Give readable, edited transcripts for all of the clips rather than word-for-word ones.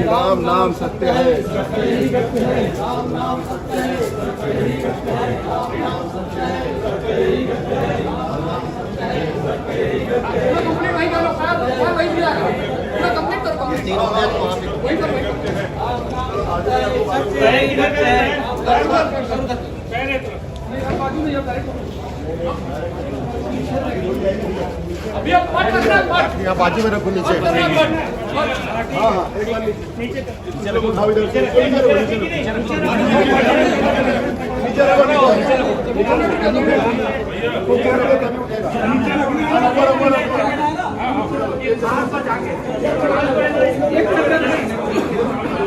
राम नाम सत्य है। यहाँ बाजू में रखो नीचे। हाँ हाँ एक बार नीचे उठाओ इधर से। नीचे रखो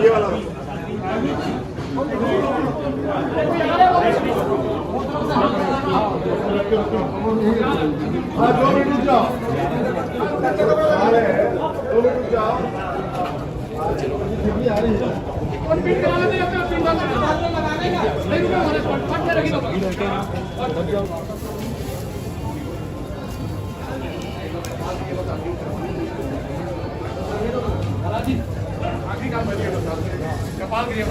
ये वाला हाँ 2 मिनट रुक जाओ। 2 मिनट रुक जाओ। आ रही है। आखिरी काम कपाल के लिए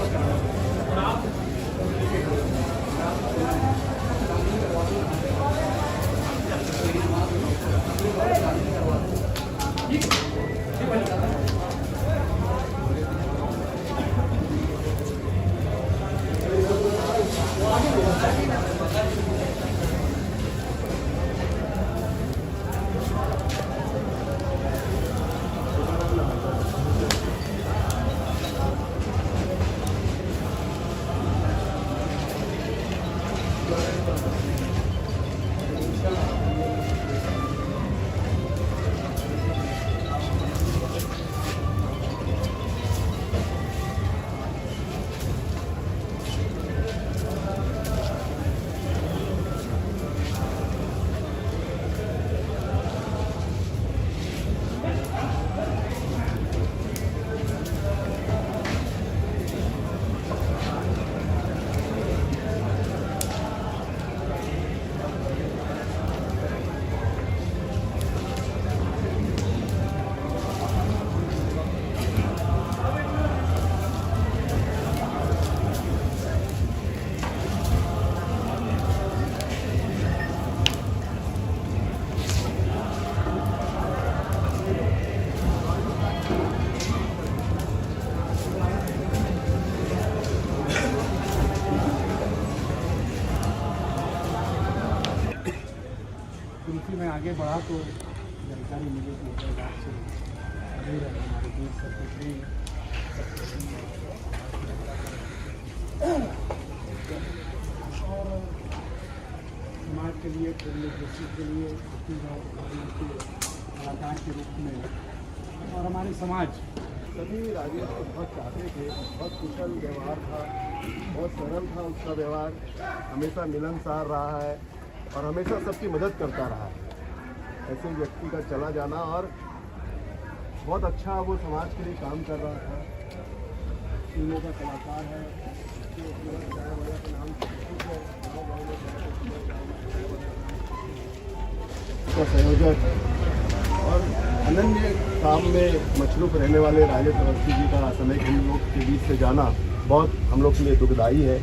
आगे बढ़ा तो जानकारी मिली कि हैदराबाद से अभी हमारे बीच सेक्रेटरी और समाज के लिए डेमोक्रेसी के लिए कलाकार के रूप में और हमारे समाज सभी राजेश को बहुत चाहते थे, बहुत कुशल व्यवहार था, बहुत सरल था उसका व्यवहार, हमेशा मिलनसार रहा है और हमेशा सबकी मदद करता रहा है। ऐसे व्यक्ति का चला जाना और बहुत अच्छा वो समाज के लिए काम कर रहा था। फिल्मों का कलाकार है, संयोजक और अनन्य काम में मशरूफ रहने वाले राजेश अवस्थी जी का समय हम लोग के बीच से जाना बहुत हम लोग के लिए दुखदायी है।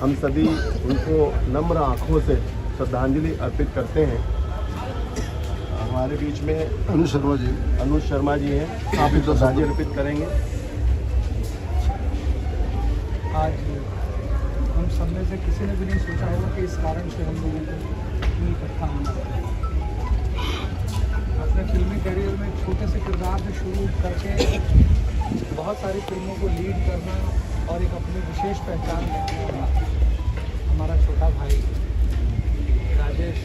हम सभी उनको नम्र आँखों से श्रद्धांजलि अर्पित करते हैं। हमारे बीच में अनुज शर्मा जी हैं, आप भी श्रद्धांजलि अर्पित करेंगे। आज हम सब में से किसी ने भी नहीं सोचा होगा कि इस कारण से हम लोगों को इकट्ठा होना पड़ेगा। अपने फिल्मी करियर में छोटे से किरदार से शुरू करके बहुत सारी फिल्मों को लीड करना और एक अपनी विशेष पहचान रखने वाला हमारा छोटा भाई राजेश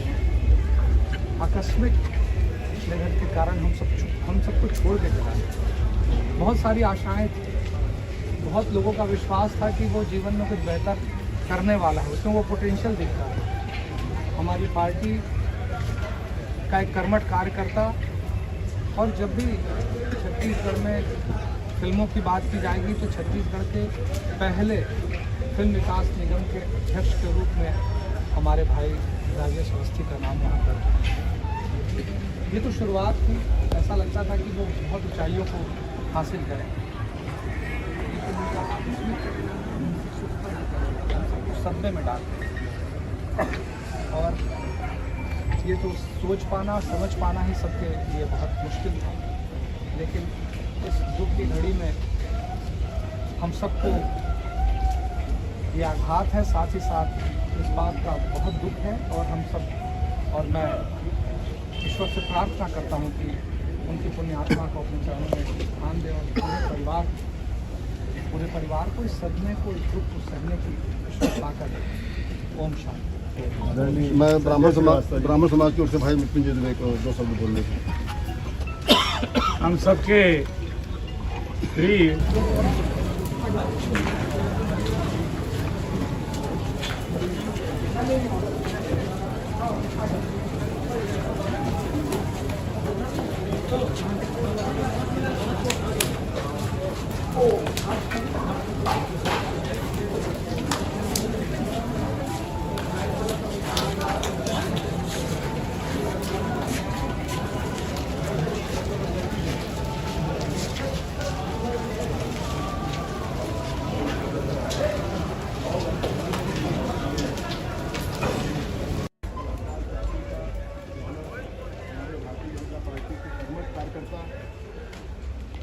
आकस्मिक निधन के कारण हम सबको छोड़ के चला गया। बहुत सारी आशाएं थी, बहुत लोगों का विश्वास था कि वो जीवन में कुछ बेहतर करने वाला है, उसमें वो पोटेंशियल दिखता है। हमारी पार्टी का एक कर्मठ कार्यकर्ता और जब भी छत्तीसगढ़ में फिल्मों की बात की जाएगी तो छत्तीसगढ़ के पहले फिल्म विकास निगम के अध्यक्ष के रूप में हमारे भाई राजेश अवस्थी का नाम वहाँ पर। ये तो शुरुआत थी, ऐसा लगता था कि वो बहुत ऊंचाइयों को हासिल करें, सदमे में डाल और ये तो सोच पाना समझ पाना ही सबके लिए बहुत मुश्किल था। लेकिन इस दुख की घड़ी में हम सबको ये आघात है, साथ ही साथ इस बात का बहुत दुख है और हम सब और मैं ईश्वर से प्रार्थना करता हूँ कि उनकी पुण्य आत्मा को अपने चरणों में स्थान दें और पूरे परिवार को इस सदमे को, इस दुख को सहने की ईश्वर ताकत दे। ओम शांति। मैं ब्राह्मण समाज की ओर से भाई मृत्युंजय दुबे को 2 शब्द बोलने की। हम सबके प्रिय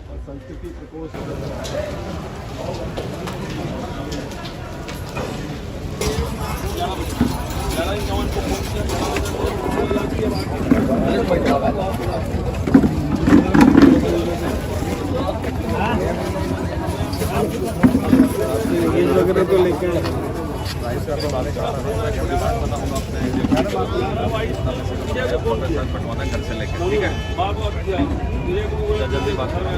और संस्कृति प्रकोष्ठ ये वगैरह तो लेके पटवाना घर से लेकर, ठीक है, जल्दी बात करें।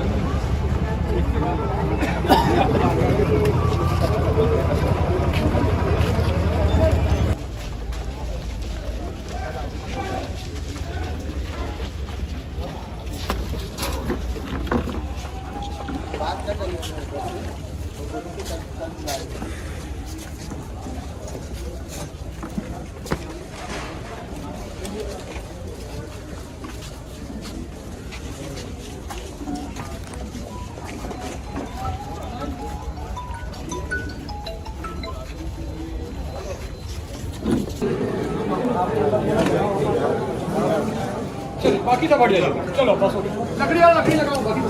चलो बाकी तो बढ़ जाएगा। चलो बस हो गया। लकड़ी वाला लकड़ी लगाओ, बाकी तो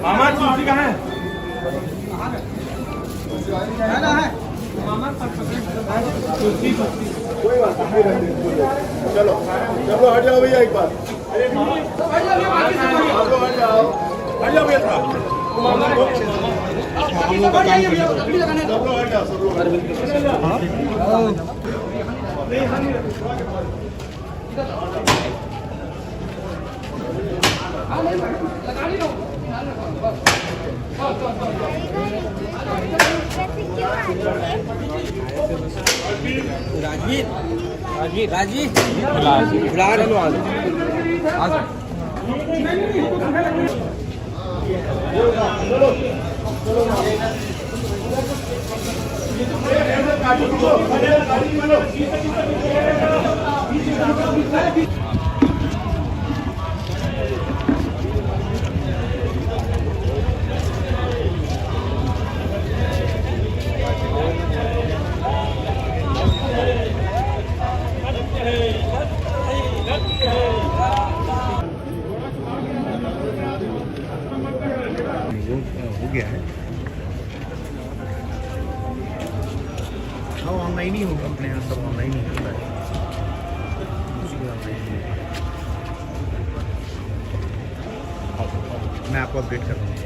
मामा तुलसी कहाँ है? कोई बात नहीं, चलो चलो हट जाओ भैया एक बार, चलो हट जाओ भैया था सब लोग हट जाओ, सब लोग हो गया है। हाँ ऑनलाइन ही होगा, अपने यहाँ सब ऑनलाइन ही होता है। कुछ भी ऑनलाइन ही होगा। मैं आपको अपडेट कर दूँगा।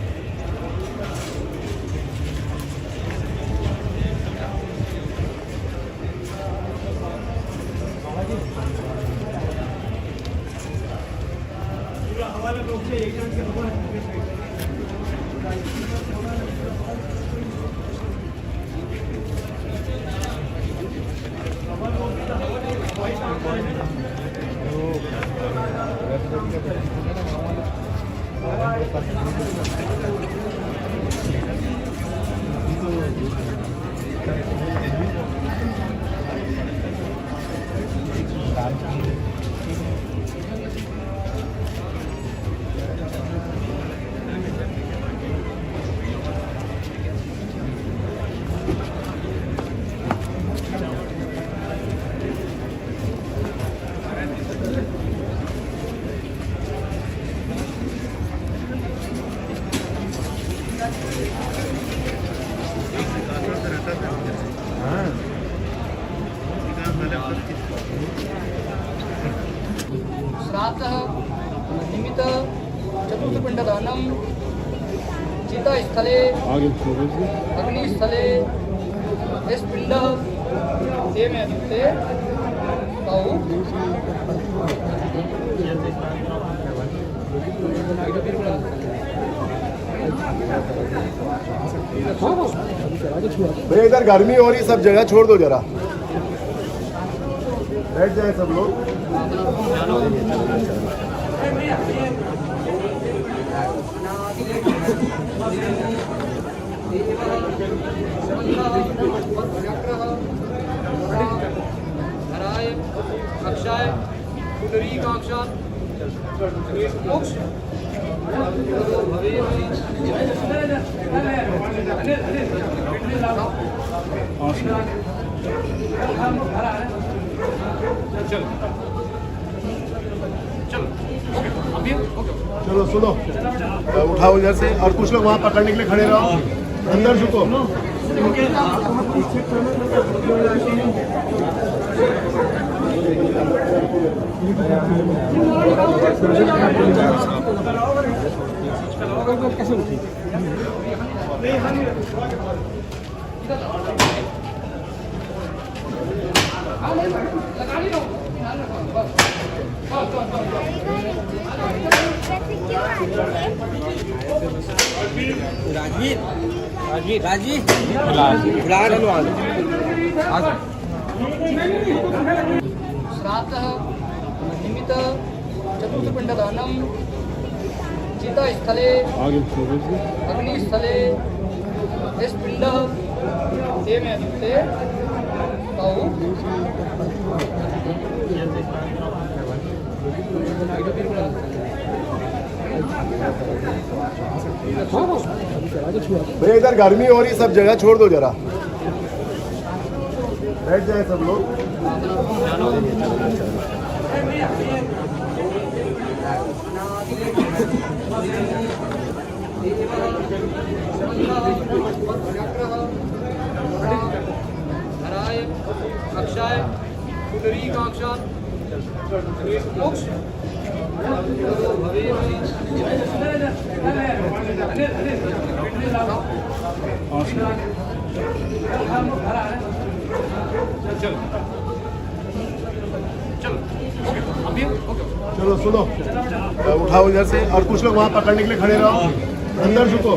श्राद्धः निमित्त चतुर्थपिण्डदानं चितास्थले अग्निस्थले पिंड तेमे अदुक्ते तौ भैया इधर गर्मी हो रही, सब जगह छोड़ दो जरा, बैठ जाए सब लोग। हराय अक्षाय पुंडरीकाक्षात् मोक्ष चलो सुनो, उठाओ इधर से, और कुछ लोग वहाँ पकड़ने के लिए खड़े रहो, अंदर झुको। श्राद्धः निमित्त चतुर्थपिण्डदानं चितास्थले अग्निस्थले पिंड तेमे अदुक्ते तौ भैया इधर गर्मी हो रही, सब जगह छोड़ दो जरा, बैठ जाए सब लोग। हराय अक्षय पुंडरीकाक्षात् मोक्ष चलो सुनो, उठाओ इधर से और कुछ लोग वहाँ पकड़ने के लिए खड़े रहो, अंदर झुको।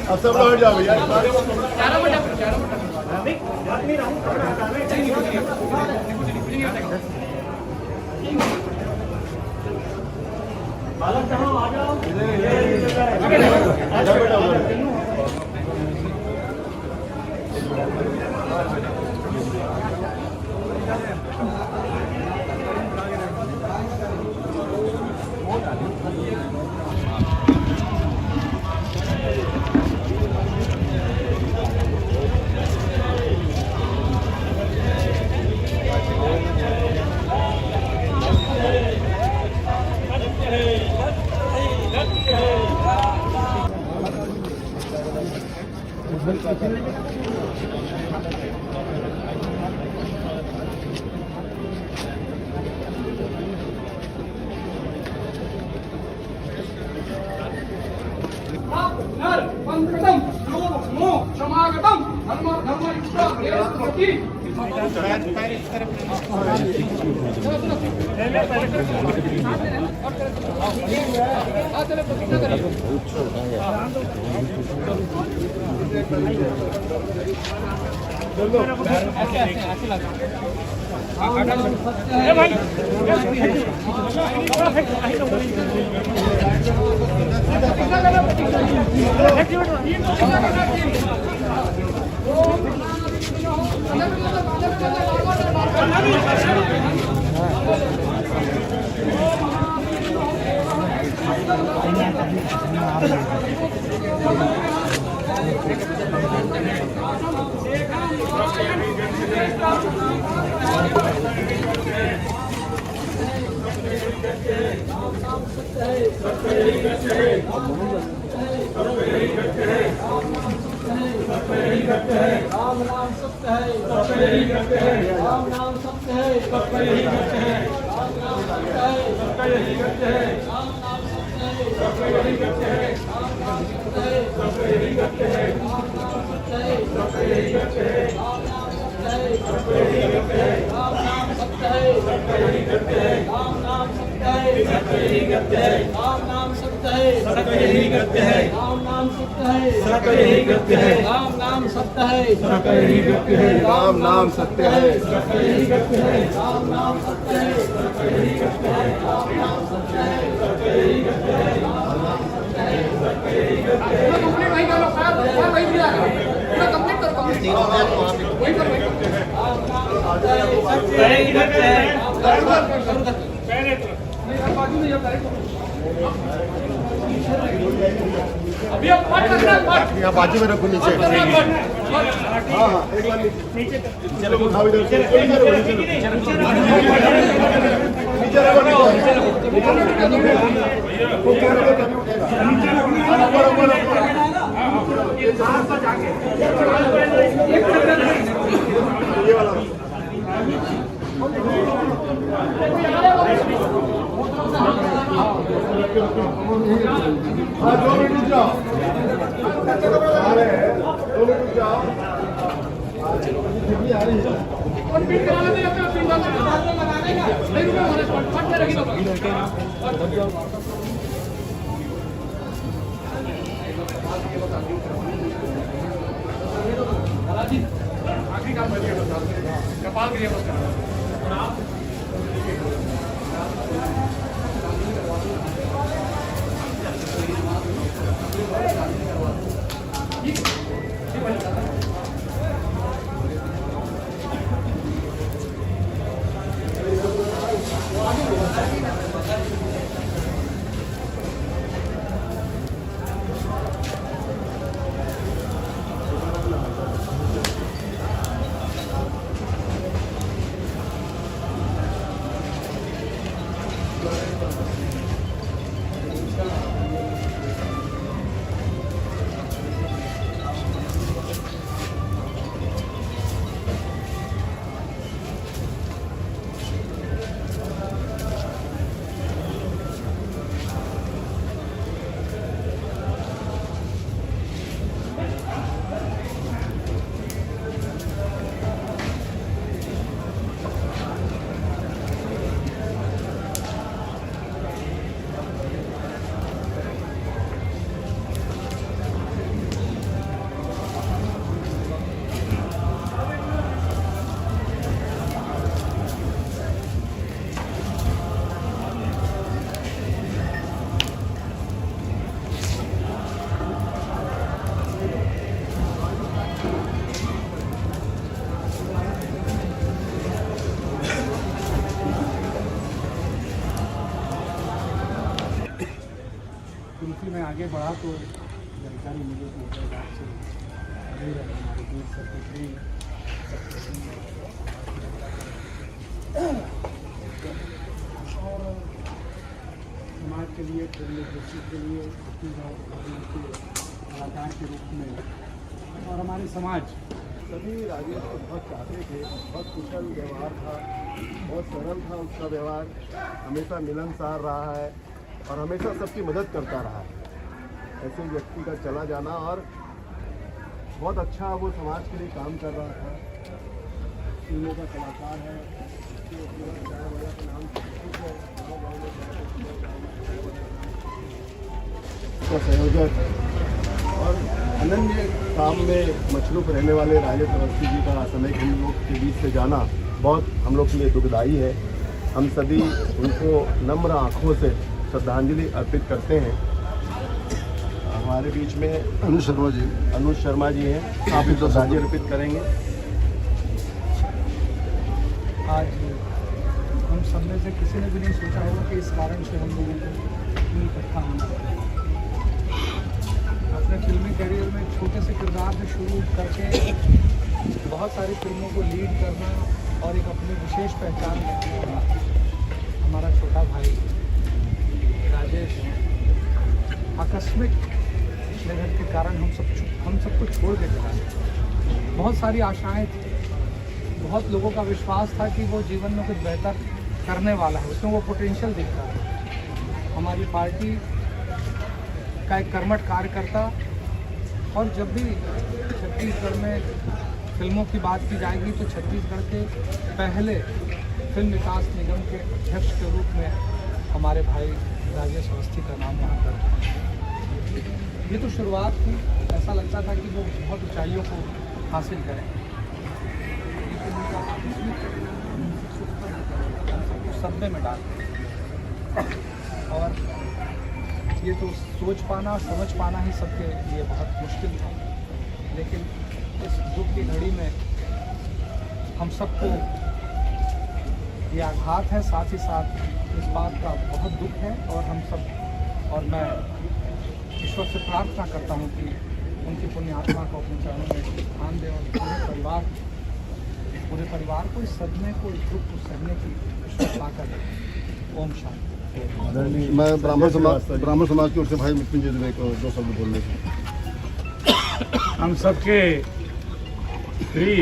अब सब लोग हट जाओ भैया। क्षमागतम धर्म धर्म राम नाम सत्य है, राम नाम सत्य है, राम नाम सत्य है, राम नाम सत्य है, राम नाम सत्य है, राम नाम सत्य है, राम नाम सत्य है, राम नाम सत्य है, राम नाम सत्य है, राम नाम सत्य है, राम नाम सत्य है, राम नाम सत्य है, राम नाम सत्य है, राम नाम सत्य है, कंप्लीट वही कर लो सर, वही दिया पूरा कंप्लीट करो, वही पर वही बाजू में अभी अब पाठ करना है, पाठ यहाँ बाजू में रखो नीचे। हाँ हाँ एक बार नीचे चलो उठाओ इधर से नीचे रखो नीचे ये वाला हाँ 2 मिनट रुक जाओ। आखिरी काम करिए कपाल करिए क्योंकि मैं आगे बढ़ा तो जानकारी मिली कि हैदराबाद से दूर है हमारे दूर सेक्रेटरी और समाज के लिए डेमोक्रेसी के लिए कलाकार के रूप में और हमारे समाज सभी राजेश को बहुत चाहते थे, बहुत कुशल व्यवहार था, बहुत सरल था उसका व्यवहार, हमेशा मिलनसार रहा है और हमेशा सबकी मदद करता रहा है। ऐसे व्यक्ति का चला जाना और बहुत अच्छा वो समाज के लिए काम कर रहा था। फिल्मों का कलाकार है, का संयोजक और अनन्य काम में मशरूफ रहने वाले राजेश अवस्थी जी का समय हम लोग के बीच से जाना बहुत हम लोग के लिए दुखदायी है। हम सभी उनको नम्र आँखों से श्रद्धांजलि अर्पित करते हैं। हमारे बीच में अनुज शर्मा जी हैं, आप भी श्रद्धांजलि अर्पित करेंगे। आज हम सब में से किसी ने भी नहीं सोचा होगा कि इस कारण से हम लोगों को इकट्ठा होना है। अपने फिल्मी करियर में छोटे से किरदार से शुरू करके बहुत सारी फिल्मों को लीड करना और एक अपनी विशेष पहचान रखने वाला हमारा छोटा भाई राजेश आकस्मिक निधन के कारण हम सबको छोड़ के चला गया। बहुत सारी आशाएं थी, बहुत लोगों का विश्वास था कि वो जीवन में कुछ बेहतर करने वाला है, उसमें वो पोटेंशियल दिखता है। हमारी पार्टी का एक कर्मठ कार्यकर्ता और जब भी छत्तीसगढ़ में फिल्मों की बात की जाएगी तो छत्तीसगढ़ के पहले फिल्म विकास निगम के अध्यक्ष के रूप में हमारे भाई राजेश अवस्थी का नाम वहाँ पर। ये तो शुरुआत थी, ऐसा लगता था कि वो बहुत ऊंचाइयों को हासिल करें, लेकिन उनका सदमे में डाल और ये तो सोच पाना समझ पाना ही सबके लिए बहुत मुश्किल था। लेकिन इस दुख की घड़ी में हम सबको ये आघात है, साथ ही साथ इस बात का बहुत दुख है और हम सब और मैं ईश्वर से प्रार्थना करता हूँ कि उनकी पुण्य आत्मा को अपने चरणों में स्थान दें और पूरे परिवार को इस सदमे को, इस दुख को सहने की ईश्वर ताकत दें। ओम शांति। मैं ब्राह्मण समाज की ओर से भाई मृत्युंजय दुबे को 2 शब्द बोलने से हम सबके प्रिय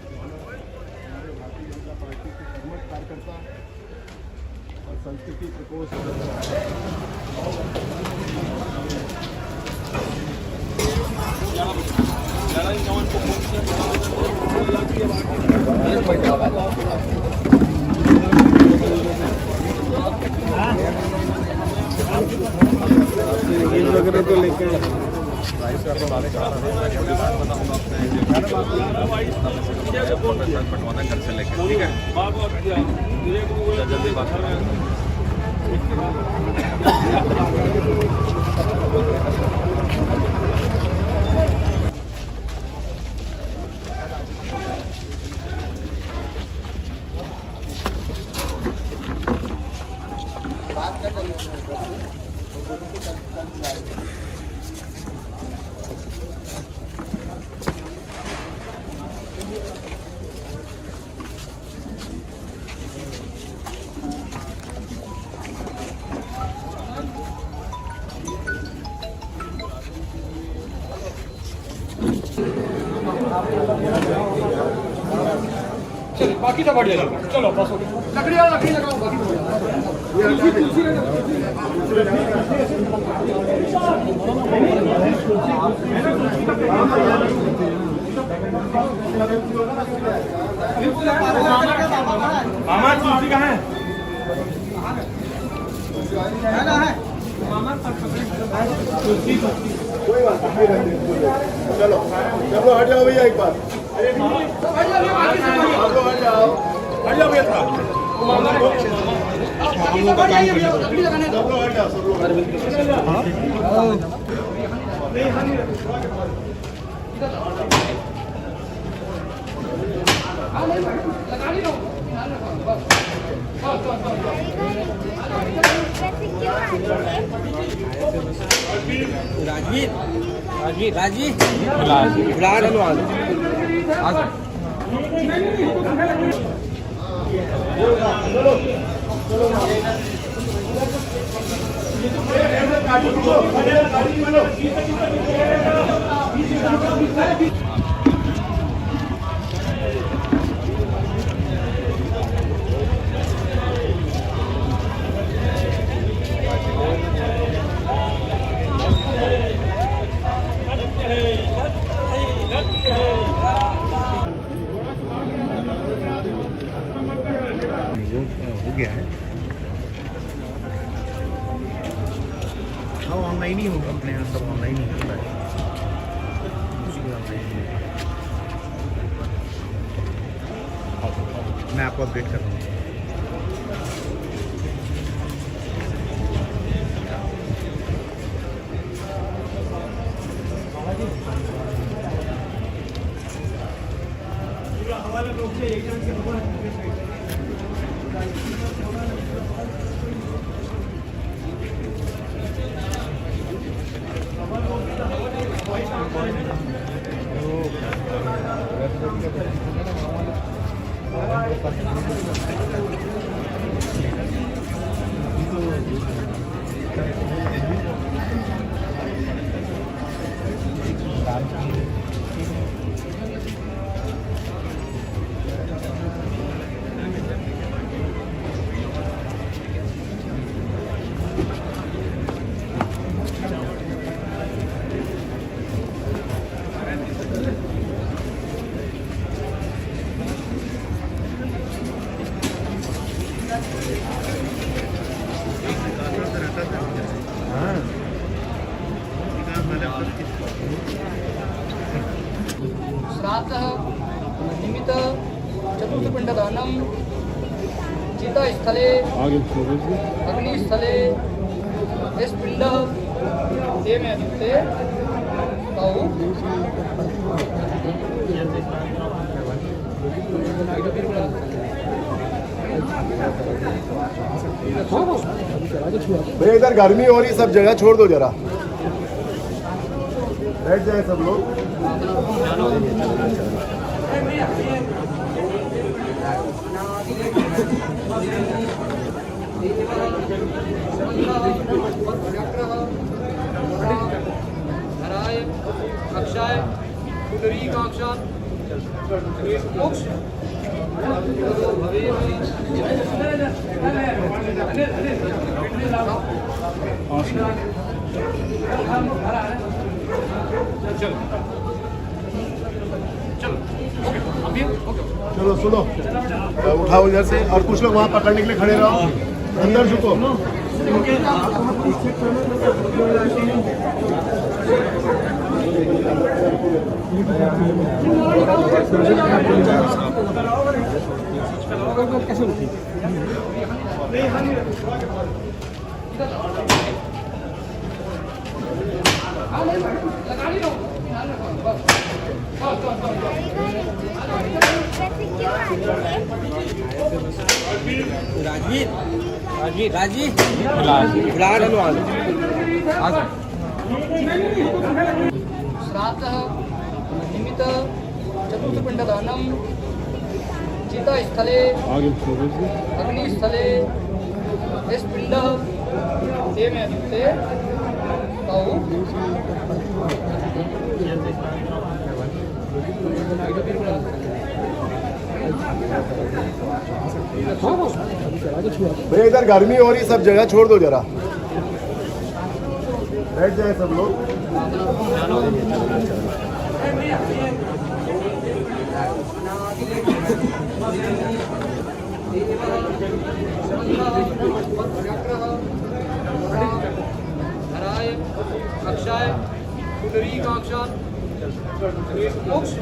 हमारे भारतीय जनता पार्टी के कर्मठ कार्यकर्ता और संस्कृति प्रकोष्ठ पटवाना घर से लेकर ठीक है जल्दी बात चलो बाकी सब बढ़िया चलो बस हो गया लकड़ी वाला लकड़ी लगाओ बाकी तो हो जाएगा। मामा कुर्सी कहाँ है कोई बात नहीं चलो चलो हट जाओ भैया एक बार आप लोग हट जाओ भैया था लकड़ी लगाने दो। सब लोग हट जाओ सब लोग लगा ली लो। हो गया है हाँ ऑनलाइन ही होगा अपने यहाँ सब ऑनलाइन ही होता है कुछ भी ऑनलाइन ही होगा। मैं आपको अपडेट कर रहा हूँ श्राद्धः निमित्त चतुर्थपिण्डदानं चितास्थले अग्निस्थले पिंड ते में अधिकते तौ भैया इधर गर्मी हो रही सब जगह छोड़ दो जरा बैठ जाए सब लोग धराय अक्षाय पुंडरीकाक्षात् मोक्ष चलो सुनो, उठाओ इधर से और कुछ लोग वहाँ पकड़ने के लिए खड़े रहो, अंदर झुको। श्राद्धः निमित्त चतुर्थपिण्डदानं चितास्थले अग्निस्थले स्पिण्डः तेमे ते तौ भैया इधर गर्मी हो रही, सब जगह छोड़ दो जरा, बैठ जाए सब लोग। धराय अक्षाय पुंडरीकाक्षात् मोक्ष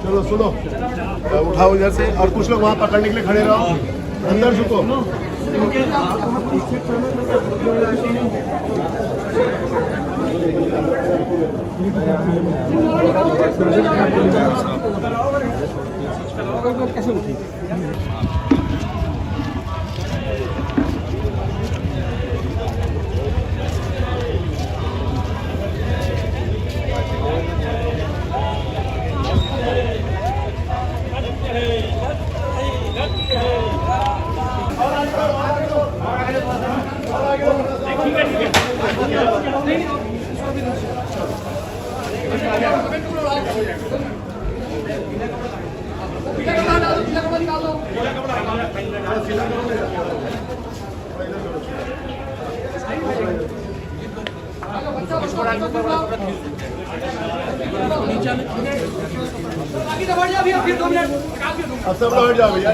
चलो सुनो, उठाओ इधर से और कुछ लोग वहाँ पकड़ने के लिए खड़े रहो, अंदर झुको। अब सब लोग हट जाओ भैया।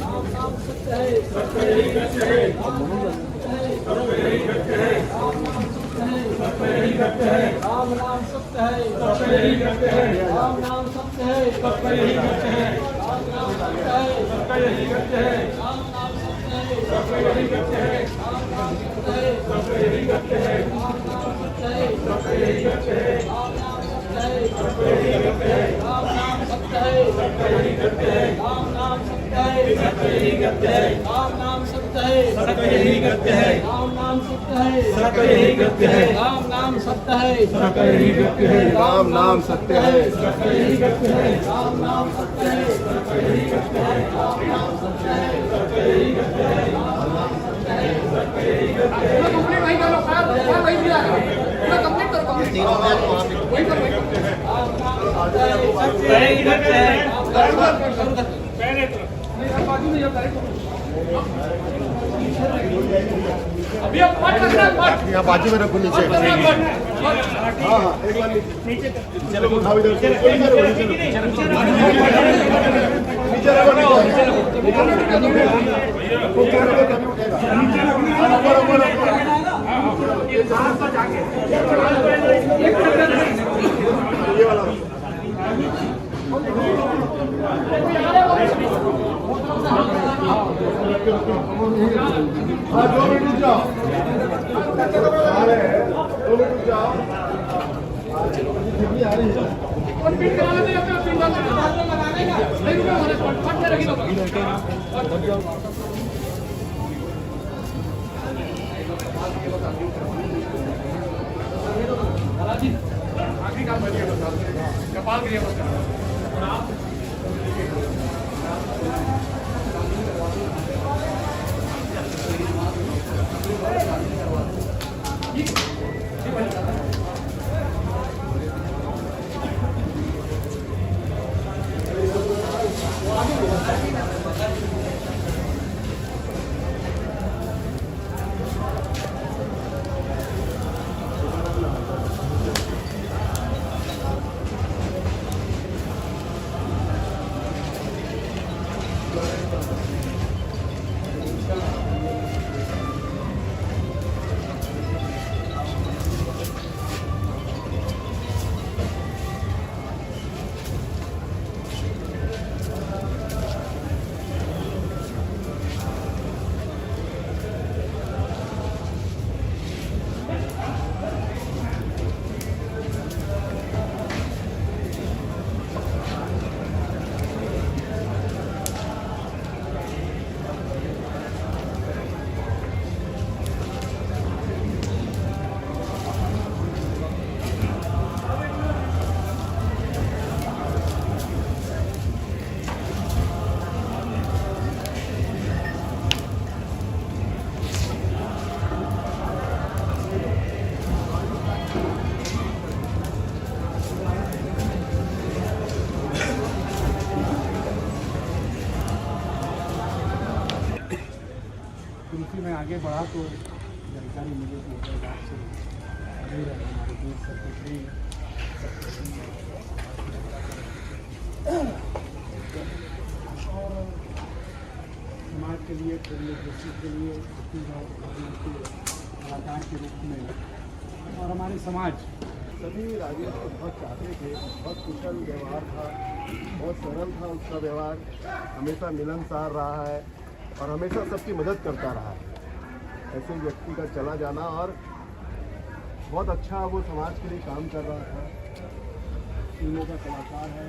राम नाम सत्य सत्य है, सत्य ही सत्य है। राम नाम सत्य है, सत्य ही सत्य है। राम नाम सत्य है, सत्य ही सत्य है। राम नाम सत्य है, सत्य ही सत्य है। राम नाम सत्य है, सत्य ही सत्य है। राम नाम सत्य है, सत्य ही सत्य है। राम नाम सत्य है, सत्य ही सत्य है। राम नाम सत्य है, सत्य ही सत्य है। राम नाम सत्य है, सत्य ही सत्य है। राम नाम सत्य है, सत्य ही सत्य है। राम नाम सत्य है, सत्य ही सत्य है। राम नाम सत्य है, सत्य ही सत्य है। राम नाम सत्य है, सत्य ही सत्य है। राम नाम सत्य है, सत्य ही सत्य है। राम नाम सत्य है, सत्य ही सत्य है। राम नाम सत्य है, सत्य ही सत्य है। राम नाम सत्य है, सत्य ही सत्य है। कंप्लीट वही करो सर, वही दिया पूरा कंप्लीट करो, कंप्लीट वही करो, वही करो। राम नाम सत्य है, सत्य ही सत्य है। बाजू में जब अभी अब पाठ करना है, पाठ यहाँ बाजू में रखो नीचे। करना है, पाठ। हाँ हाँ, एक बार नीचे चलो, उठाओ इधर से। नीचे रखो, नीचे रखो, नीचे रखो। ये वाला हाँ, 2 मिनट रुक जाओ। आ रहे हैं, 2 मिनट रुक जाओ। आ रही है। और पिन करा लेते हैं, अपना पिन डाल देना। नहीं रुको, हमारे पाठ में रखी दो। आखिरी काम बच गया, कपाल के लिए बस करना। क्योंकि मैं आगे बढ़ा तो जानकारी मिली कि बात से अभी हमारे दूर सेक्रेटरी और समाज के लिए डेमोक्रेसी के लिए कलाकार के रूप में और हमारे समाज सभी राजेश को बहुत चाहते थे, बहुत कुशल व्यवहार था, बहुत सरल था उसका व्यवहार, हमेशा मिलनसार रहा है और हमेशा सबकी मदद करता रहा है। ऐसे व्यक्ति का चला जाना और बहुत अच्छा वो समाज के लिए काम कर रहा था। फिल्मों का कलाकार है,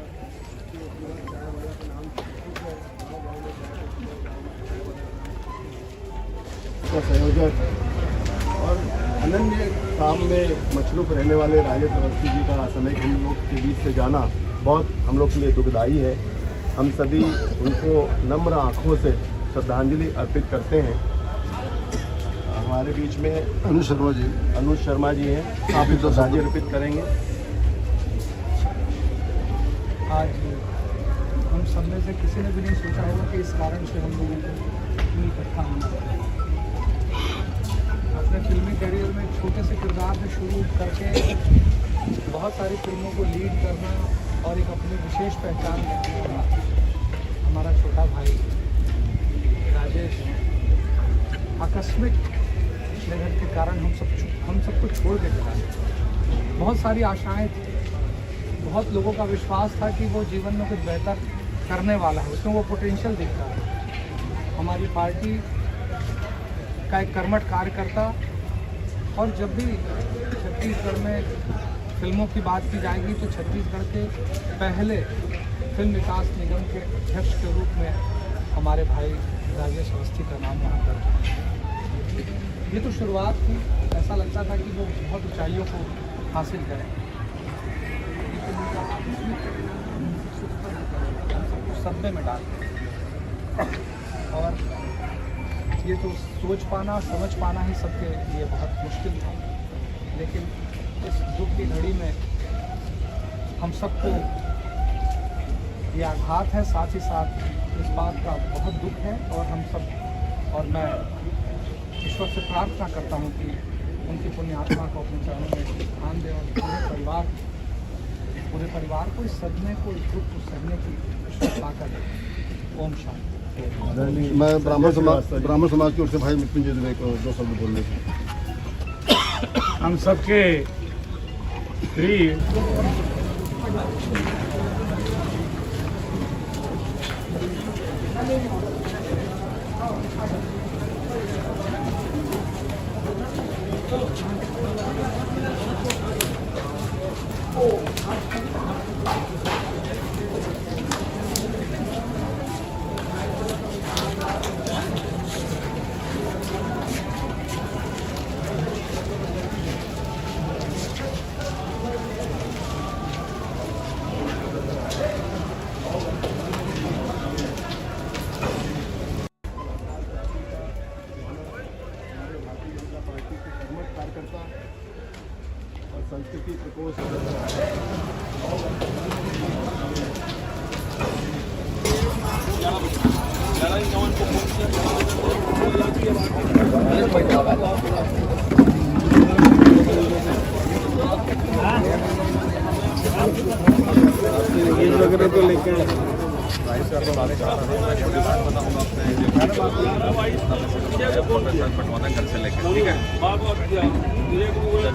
का संयोजक और अनन्य काम में मशरूफ रहने वाले राजेश अवस्थी जी का समय हम लोग के बीच से जाना बहुत हम लोग के लिए दुखदायी है। हम सभी उनको नम्र आँखों से श्रद्धांजलि अर्पित करते हैं। हमारे बीच में अनुज शर्मा जी हैं, आप भी श्रद्धांजलि अर्पित करेंगे। आज हम सब में से किसी ने भी नहीं सोचा होगा कि इस कारण से हम लोगों को इतनी इकट्ठा होना पड़ा। अपने फिल्मी करियर में छोटे से किरदार से शुरू करके बहुत सारी फिल्मों को लीड करना और एक अपनी विशेष पहचान रखने वाला हमारा छोटा भाई प्रदेश आकस्मिक निधन के कारण हम सबको छोड़ के चला गया। बहुत सारी आशाएं थी, बहुत लोगों का विश्वास था कि वो जीवन में कुछ बेहतर करने वाला है, उसमें वो पोटेंशियल दिखता है। हमारी पार्टी का एक कर्मठ कार्यकर्ता, और जब भी छत्तीसगढ़ में फिल्मों की बात की जाएगी तो छत्तीसगढ़ के पहले फिल्म विकास निगम के अध्यक्ष के रूप में हमारे भाई राजेश अवस्थी का नाम वहाँ दर्ज है। ये तो शुरुआत थी, ऐसा लगता था कि वो बहुत ऊंचाइयों को हासिल करें, सदमे में डाल और ये तो सोच पाना समझ पाना ही सबके लिए बहुत मुश्किल था। लेकिन इस दुख की घड़ी में हम सबको ये आघात है, साथ ही साथ इस बात का बहुत दुख है, और हम सब और मैं ईश्वर से प्रार्थना करता हूँ कि उनकी पुण्य आत्मा को अपने चरणों में स्थान दें और पूरे परिवार को इस सदमे को, इस दुख को सहने की ईश्वर ताकत दे। ओम शांति। मैं ब्राह्मण समाज की ओर से भाई मृत्युंजय दुबे को 2 शब्द बोलने की। हम सबके प्रिय और संस्कृति प्रकोष्ठ वगैरह तो लेके बंटवाना घर से लेकर, ठीक है,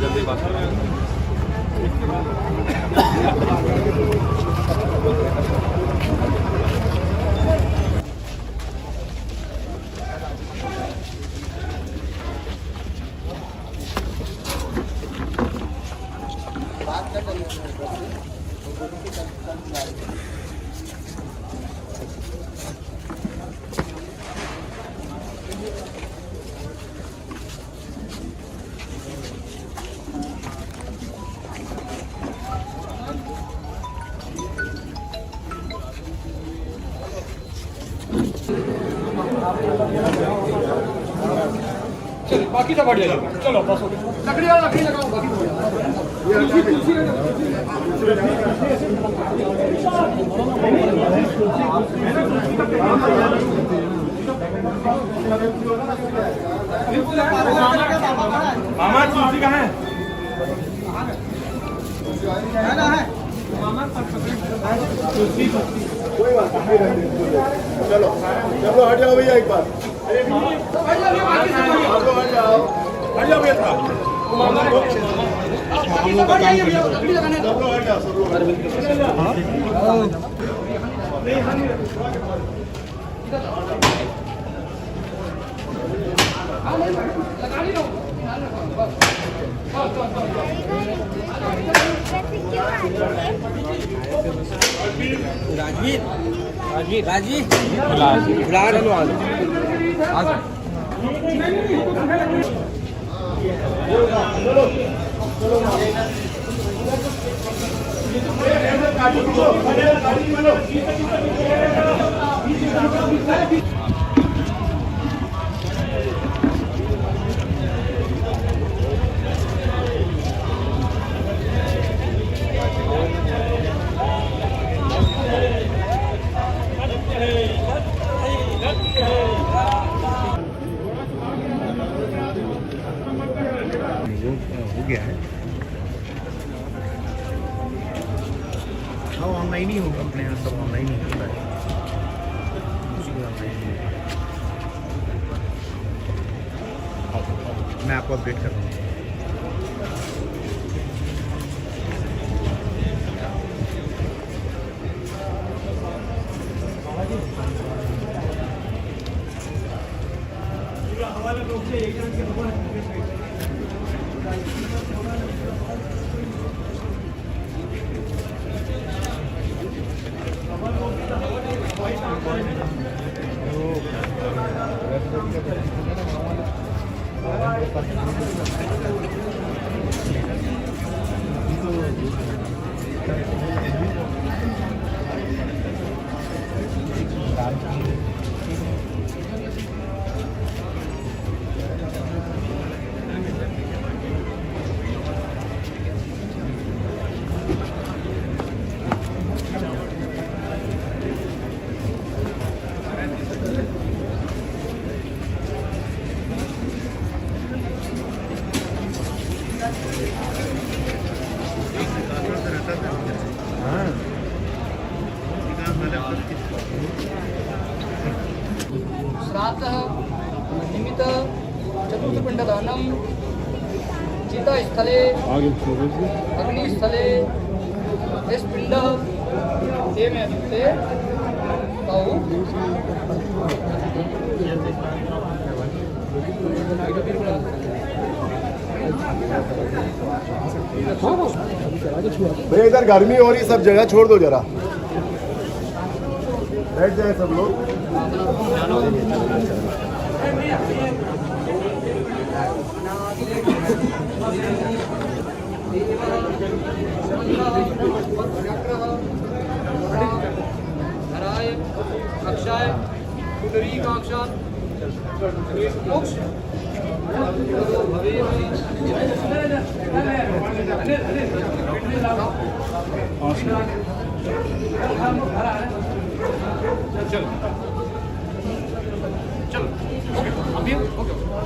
जल्दी बात करें। चल बाकी सब बढ़िया चलो बस हो गया। लकड़ी वाला लकड़ी लगाओ, बाकी मामा तुलसी कहाँ है? कोई बात नहीं, चलो चलो हट जाओ भैया एक बार, आप लोग हट जाओ, हट जाओ भैया था। हम लोग का काम करना है। सब लोग हट जाओ, सब लोग लगानी रहो, ध्यान रखो बस। हो गया है, हाँ ऑनलाइन ही होगा, अपने यहाँ सब ऑनलाइन ही होता है, कुछ भी ऑनलाइन ही होगा। मैं आपको अपडेट कर दूँगा। श्राद्धः निमित्त चतुर्थपिण्डदानं चितास्थले अग्निस्थले पिंड ते तौ भैया इधर गर्मी हो रही, सब जगह छोड़ दो जरा, बैठ जाए सब लोग। हराय अक्षाय पुंडरीकाक्षात् मोक्ष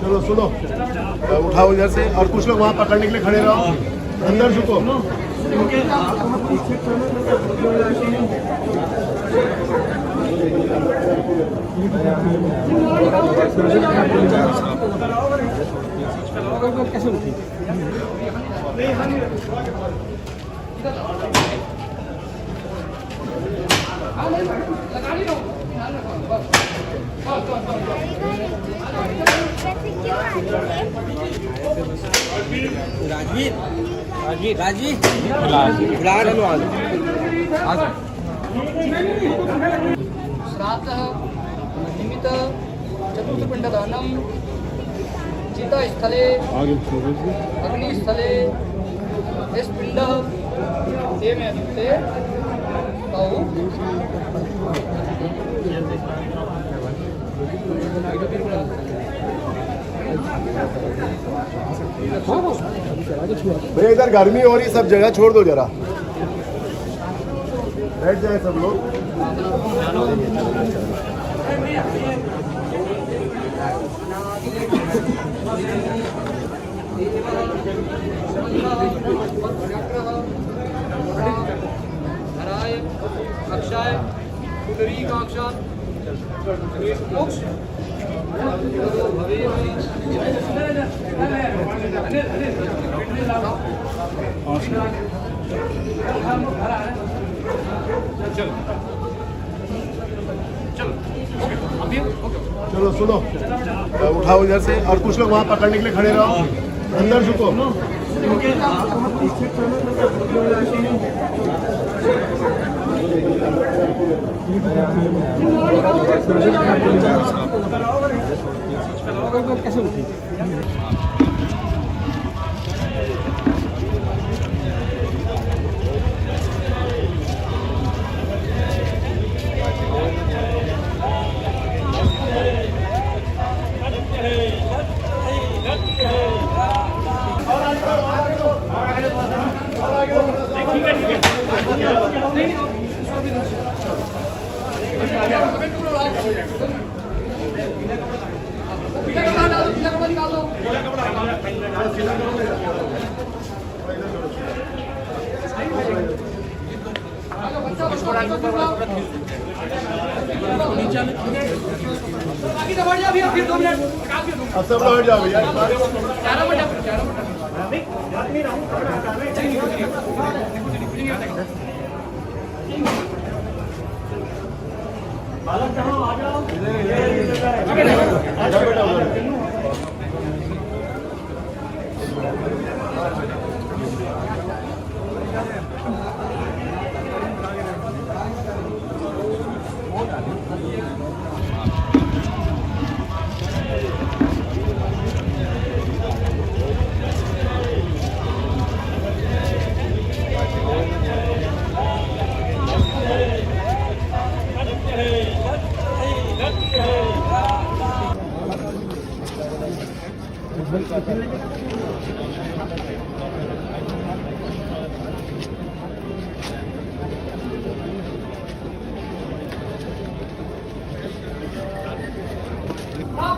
चलो सुनो, उठाओ इधर से, और कुछ लोग वहाँ पकड़ने के लिए खड़े रहो, अंदर झुको। कैसे उठी? श्राद्धः निमित्त चतुर्थपिण्डदानं चितास्थले अग्निस्थले पिंड ते तौ भैया इधर गर्मी हो रही, सब जगह छोड़ दो जरा, बैठ जाए सब लोग। हराय अक्षाय पुंडरीकाक्षात् मोक्ष चलो सुनो, उठाओ इधर से, और कुछ लोग वहाँ पकड़ने के लिए खड़े रहो, अंदर झुको। कैसे उठी? फिर 2 मिनट अब सब लोग हट जाओ भैया।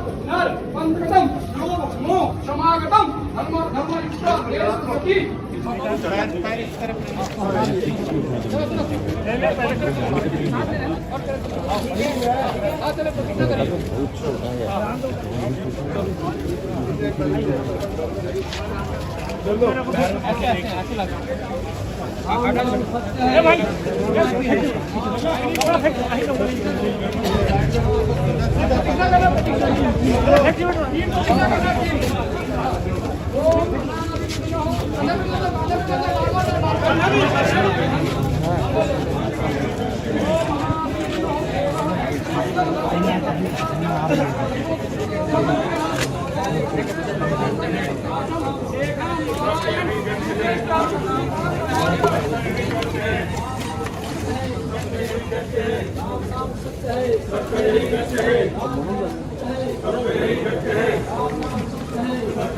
पुनर्वंदकटं नमो क्षमागतं धर्म धर्मनिष्ठा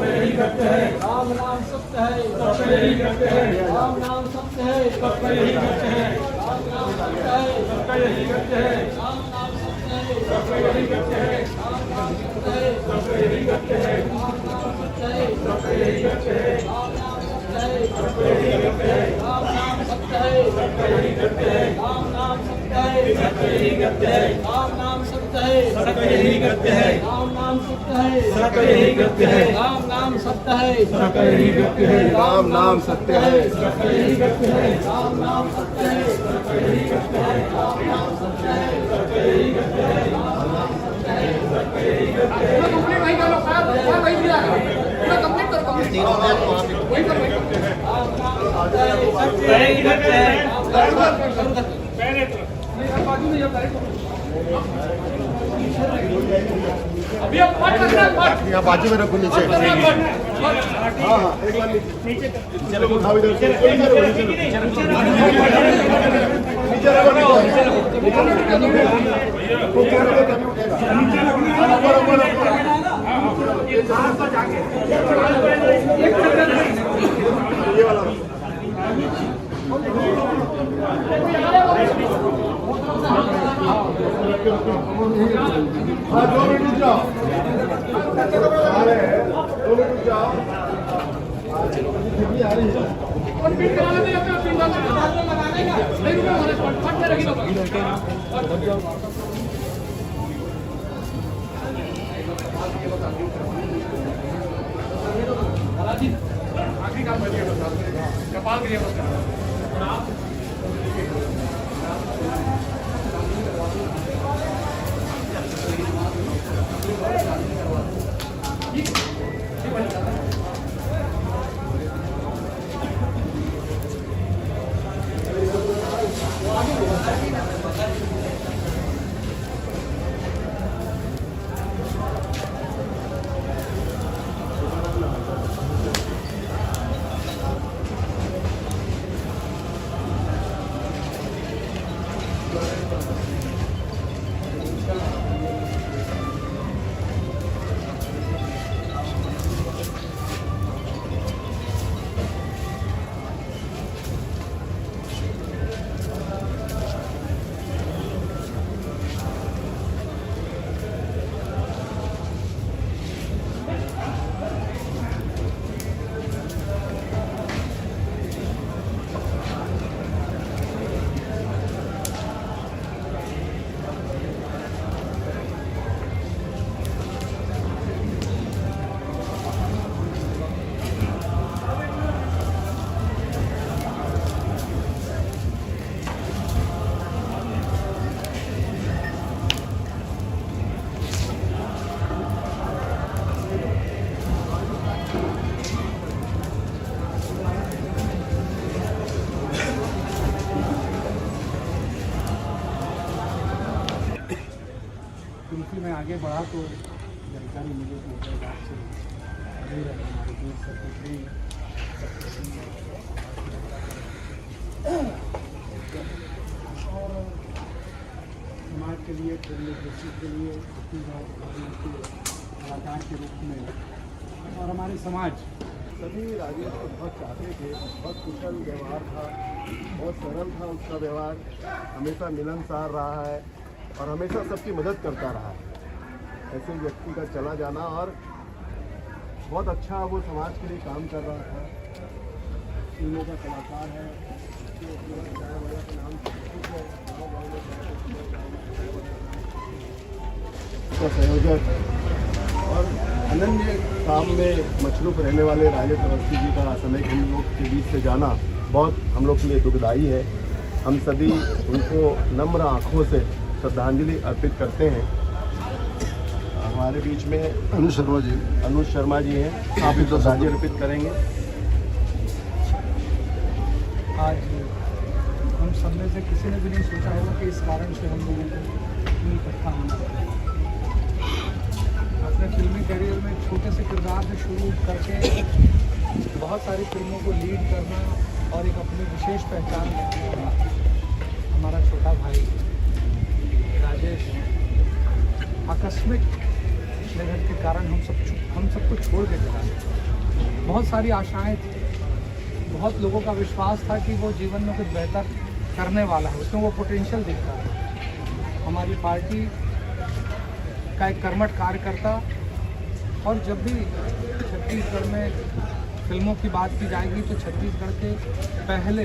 राम नाम सत्य है, राम नाम सत्य है, राम नाम सत्य है, राम नाम सत्य है, राम नाम सत्य है, राम नाम सत्य है, राम नाम सत्य है, राम नाम सत्य है, राम नाम सत्य है, राम नाम सत्य है, राम नाम सत्य है, राम नाम सत्य है, राम नाम सत्य है, राम नाम सत्य है, राम नाम सत्य है। राम नाम सत्य है, कंप्लीट वही कर लो सर वही दिया पूरा कंप्लीट करो वही पर वही बाजू में जाता है अभी अब पाठ करना है पाठ यहाँ बाजू में रखो नीचे। हाँ हाँ एक बार नीचे चलो उठाओ इधर से नीचे रखो नीचे ये वाला हाँ 2 मिनट रुक जाओ। आ रही है और बीट करा लेते हैं अपने 3 साल लगाने का नहीं रुको हमारे पाठ में रखी दो आखिरी काम बचिए कपाल के लिए आगे बढ़ा तो जानकारी मिली कि उधर बात से दूर है हमारे दूर सेक्रेटरी और समाज के लिए फिल्म इंडस्ट्री के लिए कलाकार के रूप में और हमारे समाज सभी राजेश को बहुत चाहते थे, बहुत कुशल व्यवहार था, बहुत सरल था उसका व्यवहार, हमेशा मिलनसार रहा है और हमेशा सबकी मदद करता रहा है। ऐसे व्यक्ति का चला जाना और बहुत अच्छा वो समाज के लिए काम कर रहा था। फिल्मों का कलाकार है, उसका संयोजक और अनन्य काम में मशरूफ रहने वाले राजेश अवस्थी जी का समय हम लोग के बीच से जाना बहुत हम लोग के लिए दुखदाई है। हम सभी उनको नम्र आँखों से श्रद्धांजलि अर्पित करते हैं। हमारे बीच में अनुज शर्मा जी हैं, आप भी श्रद्धांजलि अर्पित करेंगे। आज हम सब में से किसी ने भी नहीं सोचा होगा कि इस कारण से हम लोगों को इतनी इकट्ठा होना पड़ेगा। अपने फिल्मी करियर में छोटे से किरदार से शुरू करके बहुत सारी फिल्मों को लीड करना और एक अपनी विशेष पहचान रखने वाला हमारा छोटा भाई राजेश आकस्मिक निधन के कारण हम सबको छोड़ के चला गया। बहुत सारी आशाएं थी, बहुत लोगों का विश्वास था कि वो जीवन में कुछ बेहतर करने वाला है, उसमें वो पोटेंशियल दिखता है। हमारी पार्टी का एक कर्मठ कार्यकर्ता और जब भी छत्तीसगढ़ में फिल्मों की बात की जाएगी तो छत्तीसगढ़ के पहले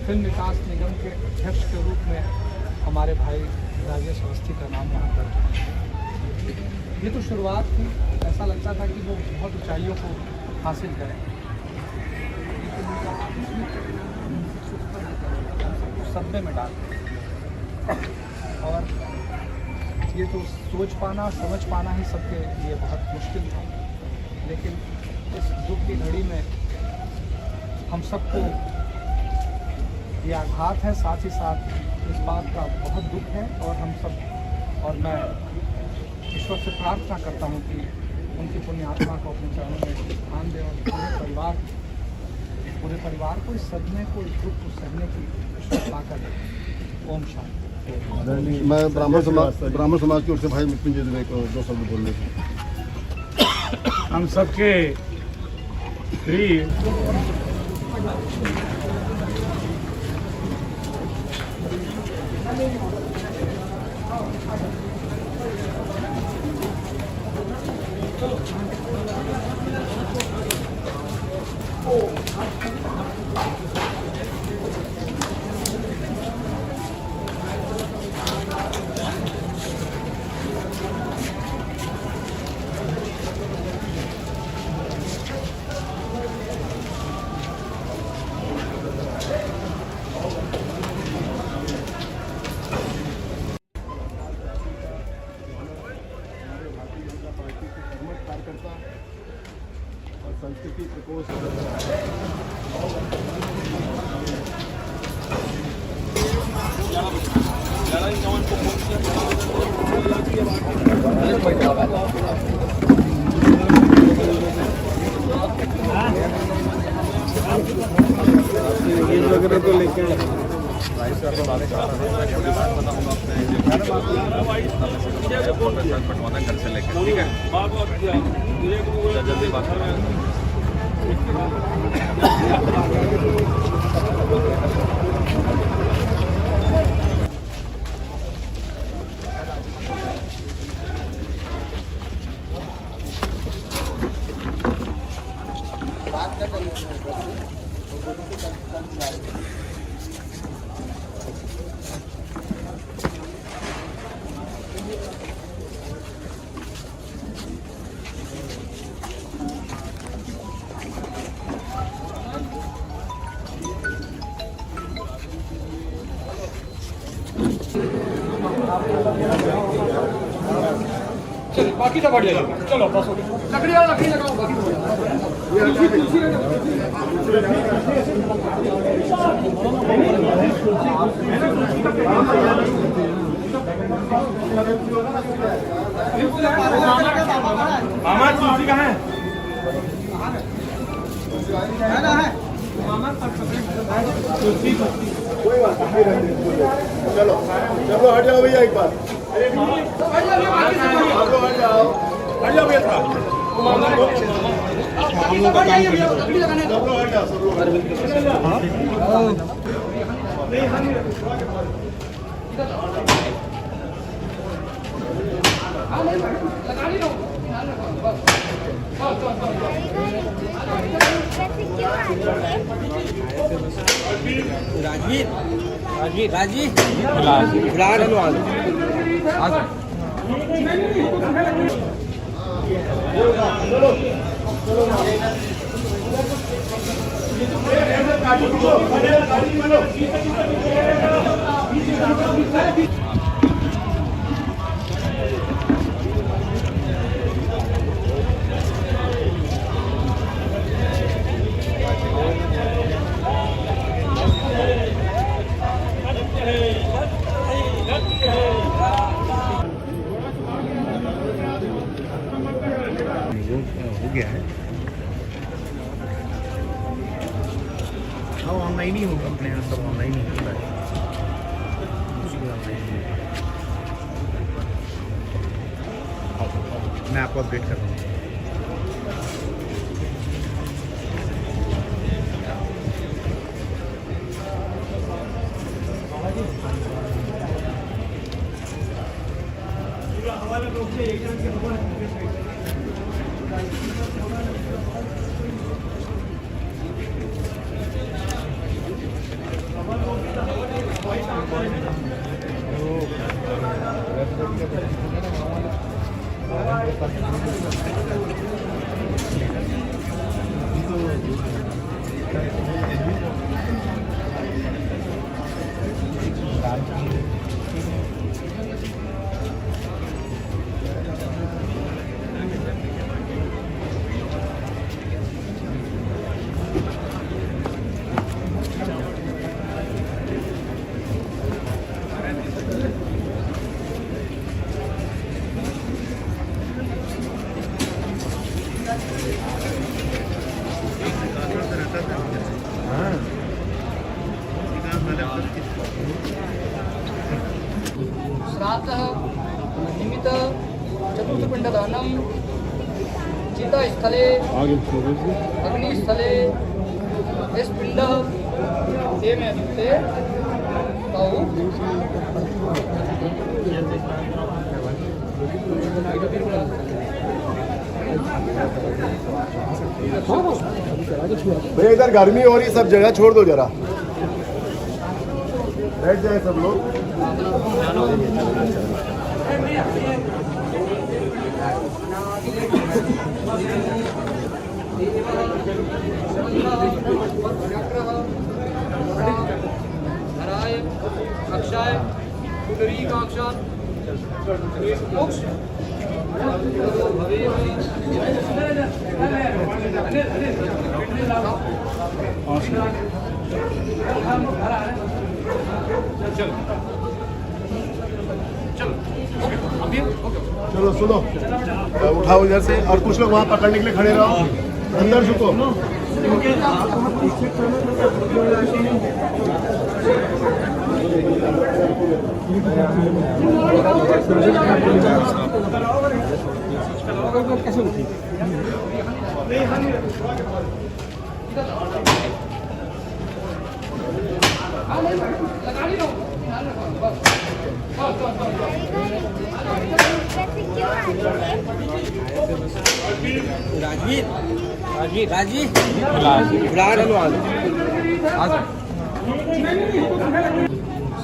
फिल्म विकास निगम के अध्यक्ष के रूप में हमारे भाई राजेश अवस्थी का नाम वहाँ पर। ये तो शुरुआत थी, ऐसा लगता था कि वो बहुत ऊंचाइयों को हासिल करें, सदमे में डाल और ये तो सोच पाना समझ पाना ही सबके लिए बहुत मुश्किल था। लेकिन इस दुख की घड़ी में हम सबको ये आघात है, साथ ही साथ इस बात का बहुत दुख है और हम सब और मैं ईश्वर से प्रार्थना करता हूँ कि उनकी पुण्य आत्मा को अपने चरणों में स्थान दें और पूरे परिवार को इस सदमे को, इस दुख को सहने की ईश्वर ताकत दें। ओम शांति। मैं ब्राह्मण समाज की ओर से भाई मृत्युंजय जी को 2 शब्द बोलने थे। हम सबके प्रिय और संस्कृति प्रकोष्ठ वगैरह तो लेके बंटवाना घर से लेकर, ठीक है, जल्दी बात करें। चलो बाकी सब बढ़िया चल, चलो बस हो गया। लकड़ी वाला लकड़ी लगाओ, बाकी तो हो जाएगा। मामा तुलसी कहाँ है? कोई बात नहीं, चलो चलो हट जाओ भैया एक बार, आप लोग हट जाओ, हट जाओ भैया थोड़ा। सब लोग हट जाओ, सब लोग हो गया है। हाँ ऑनलाइन ही होगा, अपने यहाँ सब ऑनलाइन ही होता है। मैं आपको अपडेट कर रहा हूँ। श्राद्धः निमित्त चतुर्थपिण्डदानं चितास्थले अग्निस्थले स्पिण्डः तेन युक्ते तौ भैया इधर गर्मी हो रही, सब जगह छोड़ दो जरा, बैठ जाए सब लोग। धराय अक्षाय पुंडरीकाक्षात् मोक्ष चलो सुनो, उठाओ इधर से, और कुछ लोग वहाँ पकड़ने के लिए खड़े रहो, अंदर झुको। कैसे उठी?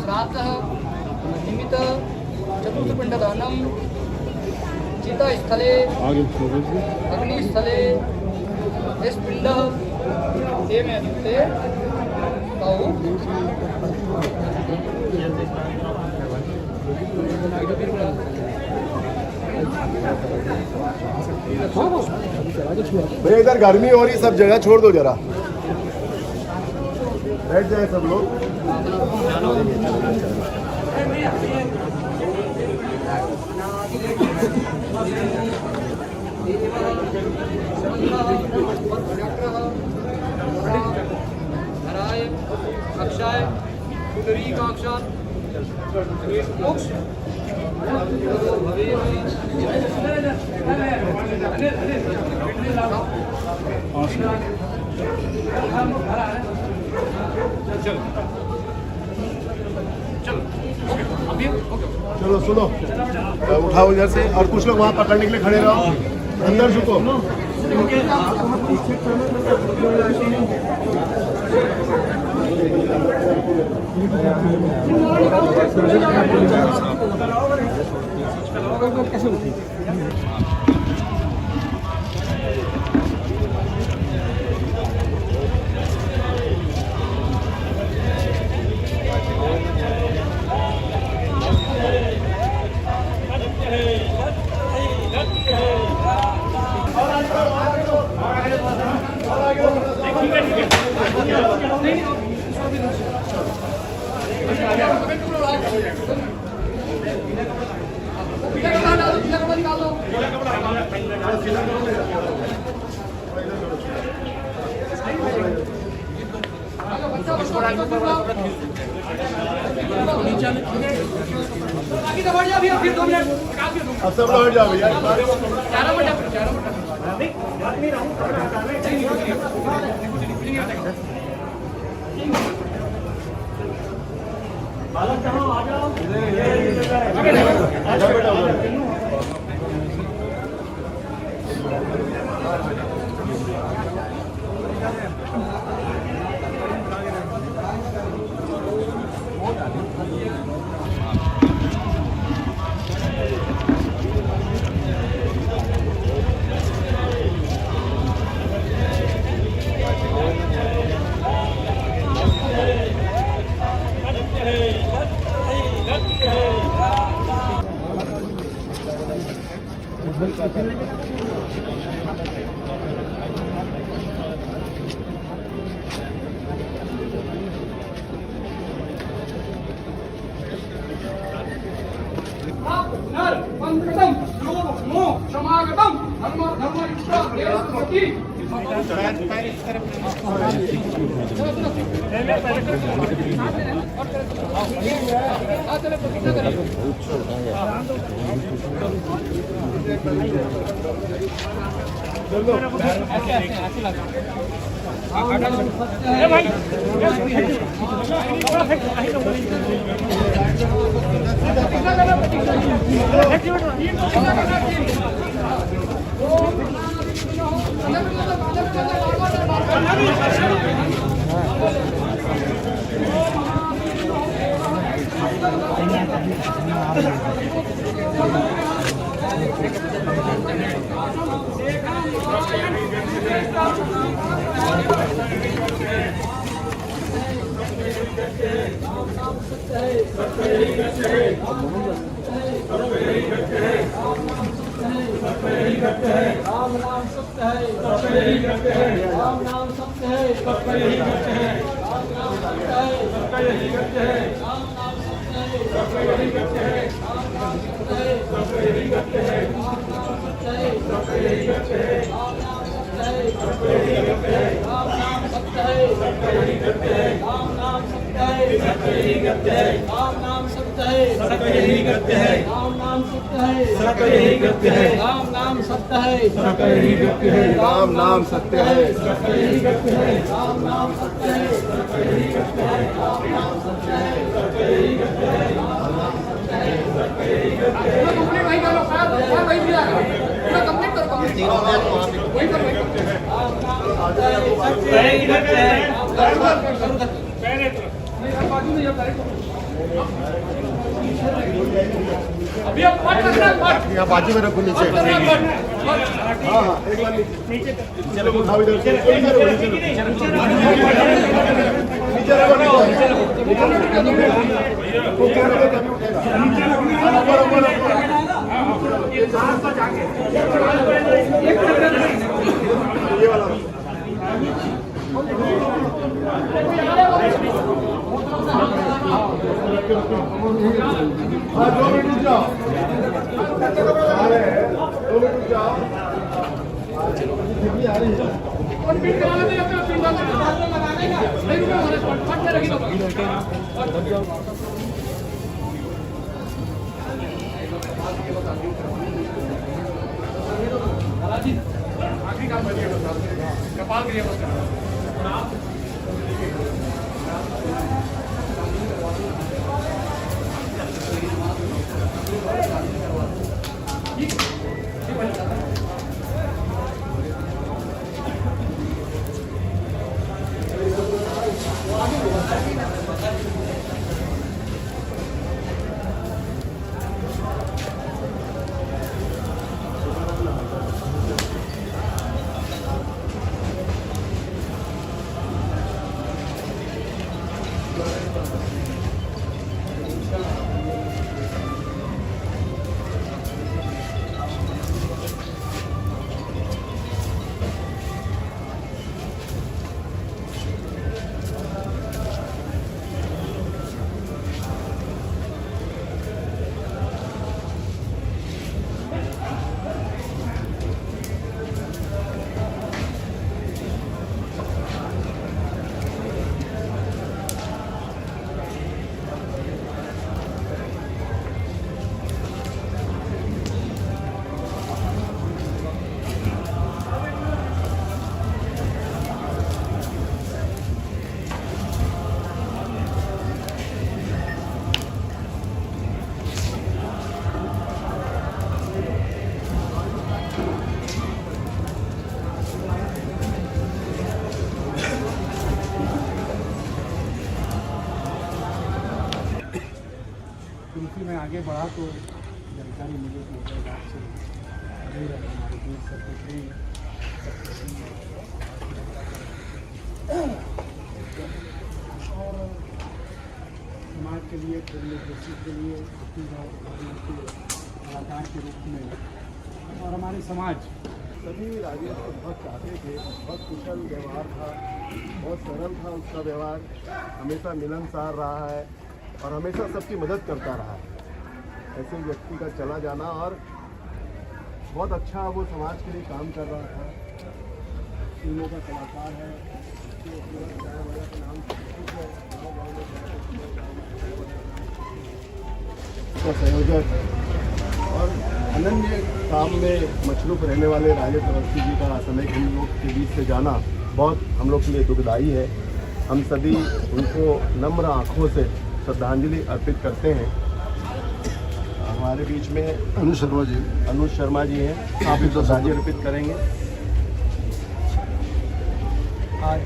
श्राद्धः निमित्त चतुर्थपिण्डदानं चितास्थले अग्निस्थले स्पिण्डः तेन युक्ते तौ भैया इधर गर्मी हो रही, सब जगह छोड़ दो जरा, बैठ जाए सब लोग। धराय अक्षय पुंडरीकाक्षात् मोक्ष चलो सुनो, उठाओ इधर से और कुछ लोग वहाँ पकड़ने के लिए खड़े रहो, अंदर झुको। कैसे उठी? अब सब लोग हट जाओ भैया। राम नाम सत्य है, राम नाम सत्य है, राम नाम सत्य है, राम नाम सत्य है, राम नाम सत्य है, राम नाम सत्य है, राम नाम सत्य है, राम नाम सत्य है, राम नाम सत्य है, राम नाम सत्य है, राम नाम सत्य है, राम नाम सत्य है, राम नाम सत्य है, राम नाम सत्य है, कंप्लीट वही करो साहब, वही दिया पूरा कंप्लीट करो, वही करो अभी अब पाठ करना है, पाठ यहाँ बाजू में रखो नीचे। हाँ हाँ एक बार नीचे चलो, उठाओ इधर से, नीचे रखो, नीचे रखो, ये वाला हाँ 2 मिनट रुक जाओ। और पिन करा लेते हैं अपना पिन डाल देंगे नहीं रुको हमारे फट के रखी दो आखिरी काम कर दिया कपाल के लिए बस क्योंकि मैं आगे बढ़ा तो जानकारी मिली कि उदयदार से दूर है हमारे दूर सेक्रेटरी और समाज के लिए डेमोक्रेसी के लिए कलाकार के रूप में और हमारे समाज सभी राजेश को बहुत चाहते थे, बहुत कुशल व्यवहार था, बहुत सरल था उसका व्यवहार, हमेशा मिलनसार रहा है और हमेशा सबकी मदद करता रहा है। ऐसे व्यक्ति का चला जाना और बहुत अच्छा वो समाज के लिए काम कर रहा था। फिल्मों का कलाकार है, नाम का संयोजक और अनन्य काम में मशरूफ रहने वाले राजेश अवस्थी जी का समय हम लोग के बीच से जाना बहुत हम लोग के लिए दुखदायी है। हम सभी उनको नम्र आँखों से श्रद्धांजलि अर्पित करते हैं। हमारे बीच में अनुज शर्मा जी हैं, आप भी श्रद्धांजलि अर्पित करेंगे। आज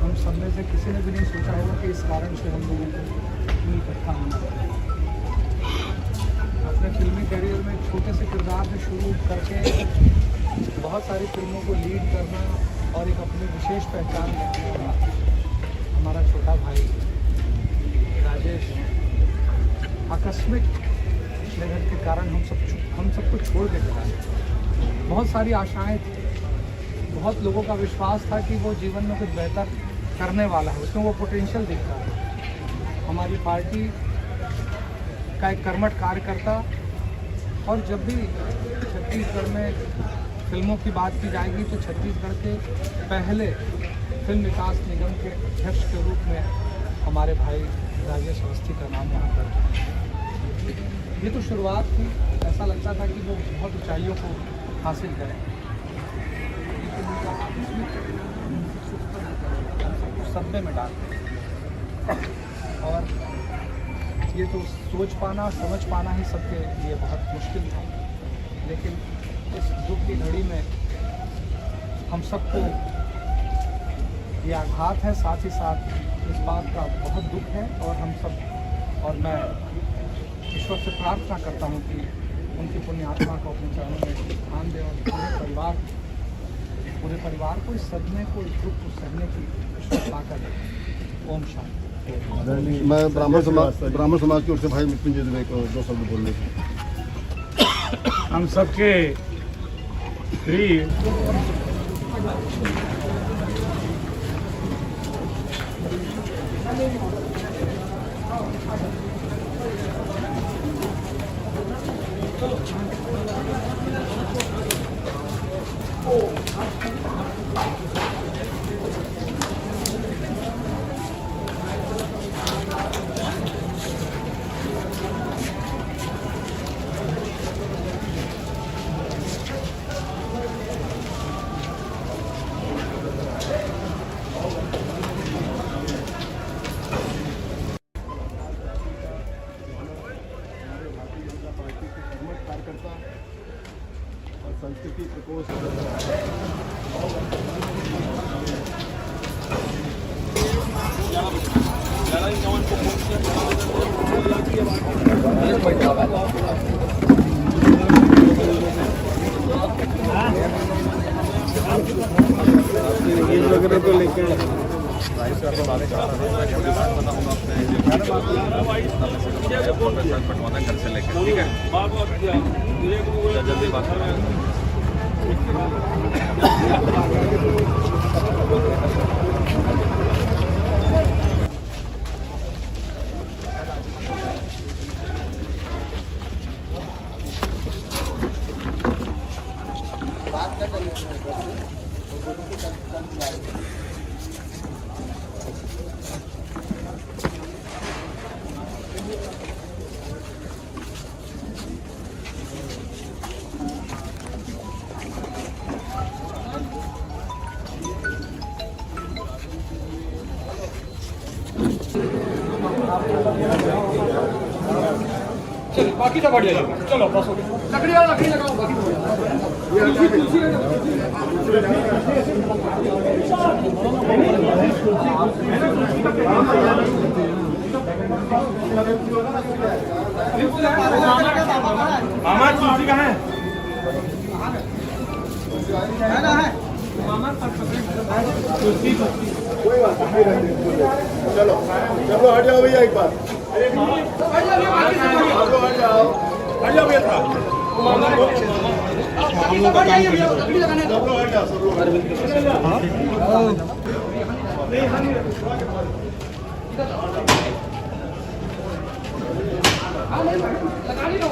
हम सब में से किसी ने भी नहीं सोचा होगा कि इस कारण से हम लोगों को इकट्ठा होना पड़ा। अपने फिल्मी करियर में छोटे से किरदार से शुरू करके बहुत सारी फिल्मों को लीड करना और एक अपनी विशेष पहचान रखने वाला हमारा छोटा भाई राजेश आकस्मिक निधन के कारण हम सबको छोड़ के चला गया। बहुत सारी आशाएं थी, बहुत लोगों का विश्वास था कि वो जीवन में कुछ बेहतर करने वाला है, उसमें वो पोटेंशियल दिखता है। हमारी पार्टी का एक कर्मठ कार्यकर्ता और जब भी छत्तीसगढ़ में फिल्मों की बात की जाएगी तो छत्तीसगढ़ के पहले फिल्म विकास निगम के अध्यक्ष के रूप में हमारे भाई राजेश अवस्थी का नाम वहाँ पर। ये तो शुरुआत थी, ऐसा लगता था कि वो बहुत ऊंचाइयों को हासिल करें, सबको सदमे में डाल और ये तो सोच पाना समझ पाना ही सबके लिए बहुत मुश्किल था। लेकिन इस दुख की घड़ी में हम सबको ये आघात है, साथ ही साथ इस बात का बहुत दुख है और हम सब और मैं ईश्वर से प्रार्थना करता हूँ कि उनकी पुण्य आत्मा को अपने चरणों में स्थान दें और पूरे परिवार को इस सदमे को, इस दुख को सहने की ईश्वर ताकत दे। ओम शांति। मैं ब्राह्मण समाज की ओर से भाई मृत्युंजय दुबे को 2 शब्द बोलने की। हम सबके प्रिय वगैरह तो लेके पटवाना घर से लेकर ठीक है जल्दी बात करें चलो बाकी सब बढ़िया चलो बस हो गया लकड़ी वाला लकड़ी लगाओ बाकी मामा तुलसी कहाँ है चलो चलो हट जाओ भैया एक बार हट जाओ भैया था लकड़ी लगाने सब लोग हट जाओ सब लोग लगा ली लो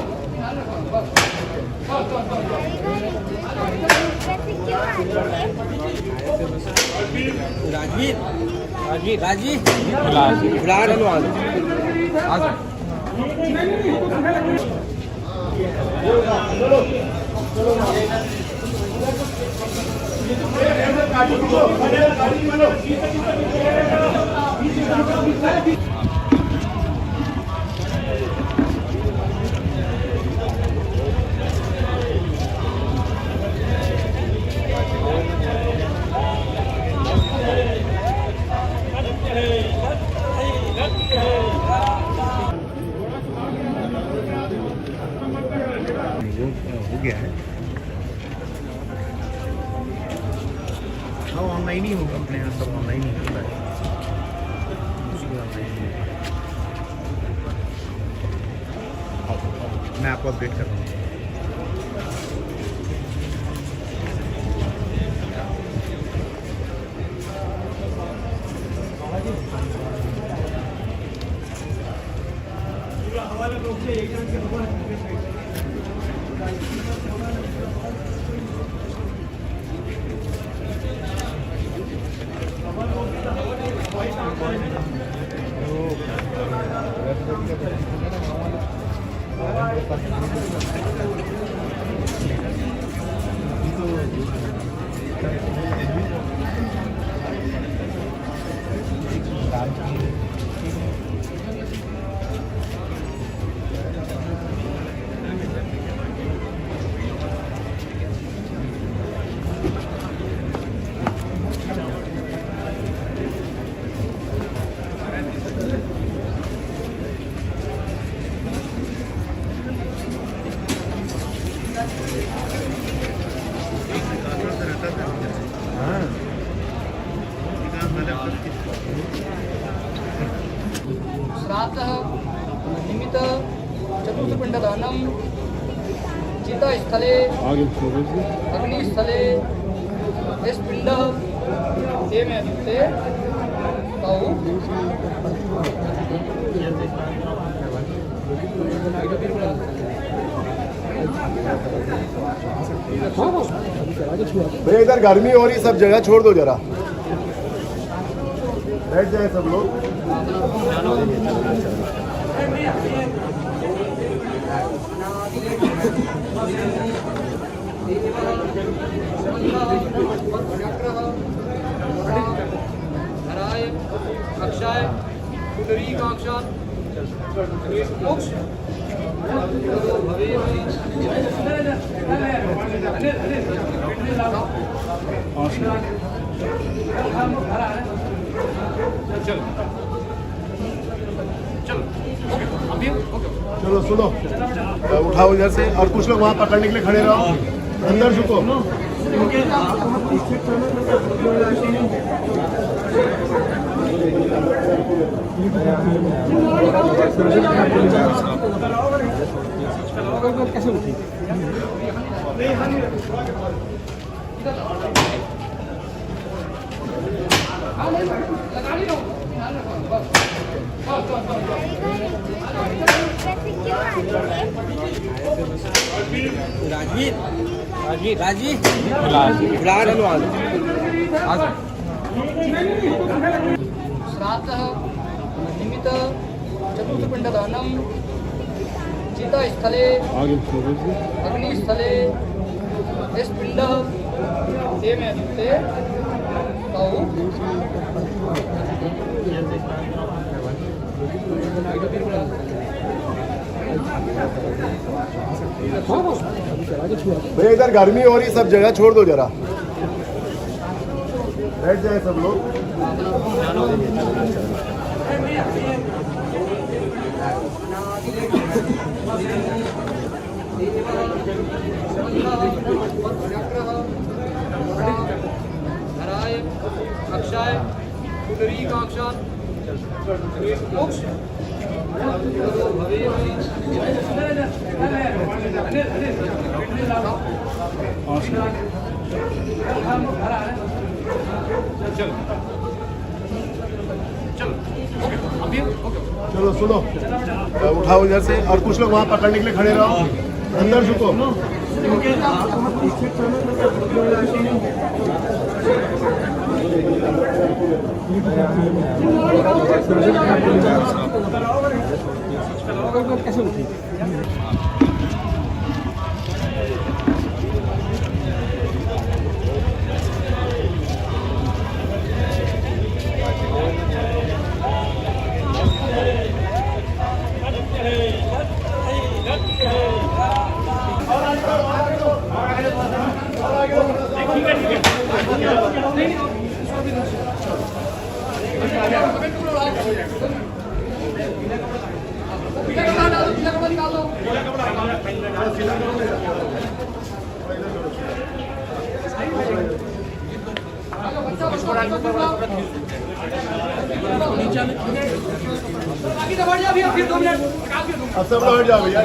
हो गया है हाँ ऑनलाइन ही होगा अपने यहाँ सब ऑनलाइन ही होता है मैं आपको अपडेट कर रहा हूँ श्राद्धः निमित्त चतुर्थपिण्डदानं चितास्थले अग्निस्थले स्पिण्डः तेन युक्ते तौ भैया इधर गर्मी हो रही सब जगह छोड़ दो जरा बैठ जाए सब लोग हराय अक्षाय पुंडरीकाक्षात् मोक्ष चलो सुनो उठाओ इधर से और कुछ लोग वहाँ पकड़ने के लिए खड़े रहो अंदर झुको लगा नहीं रहा हूँ, ध्यान रखो, बस बस बस श्राद्धः निमित्त चतुर्थपिण्डदानं चितास्थले अग्निस्थले पिण्डः तेन युक्ते तौ भैया इधर गर्मी हो रही, सब जगह छोड़ दो जरा, बैठ जाए सब लोग। धराय अक्षाय पुंडरीकाक्षात् मोक्ष चलो सुनो, उठाओ इधर से और कुछ लोग वहाँ पकड़ने के लिए खड़े रहो, अंदर झुको। अब सब लोग हट जाओ भैया।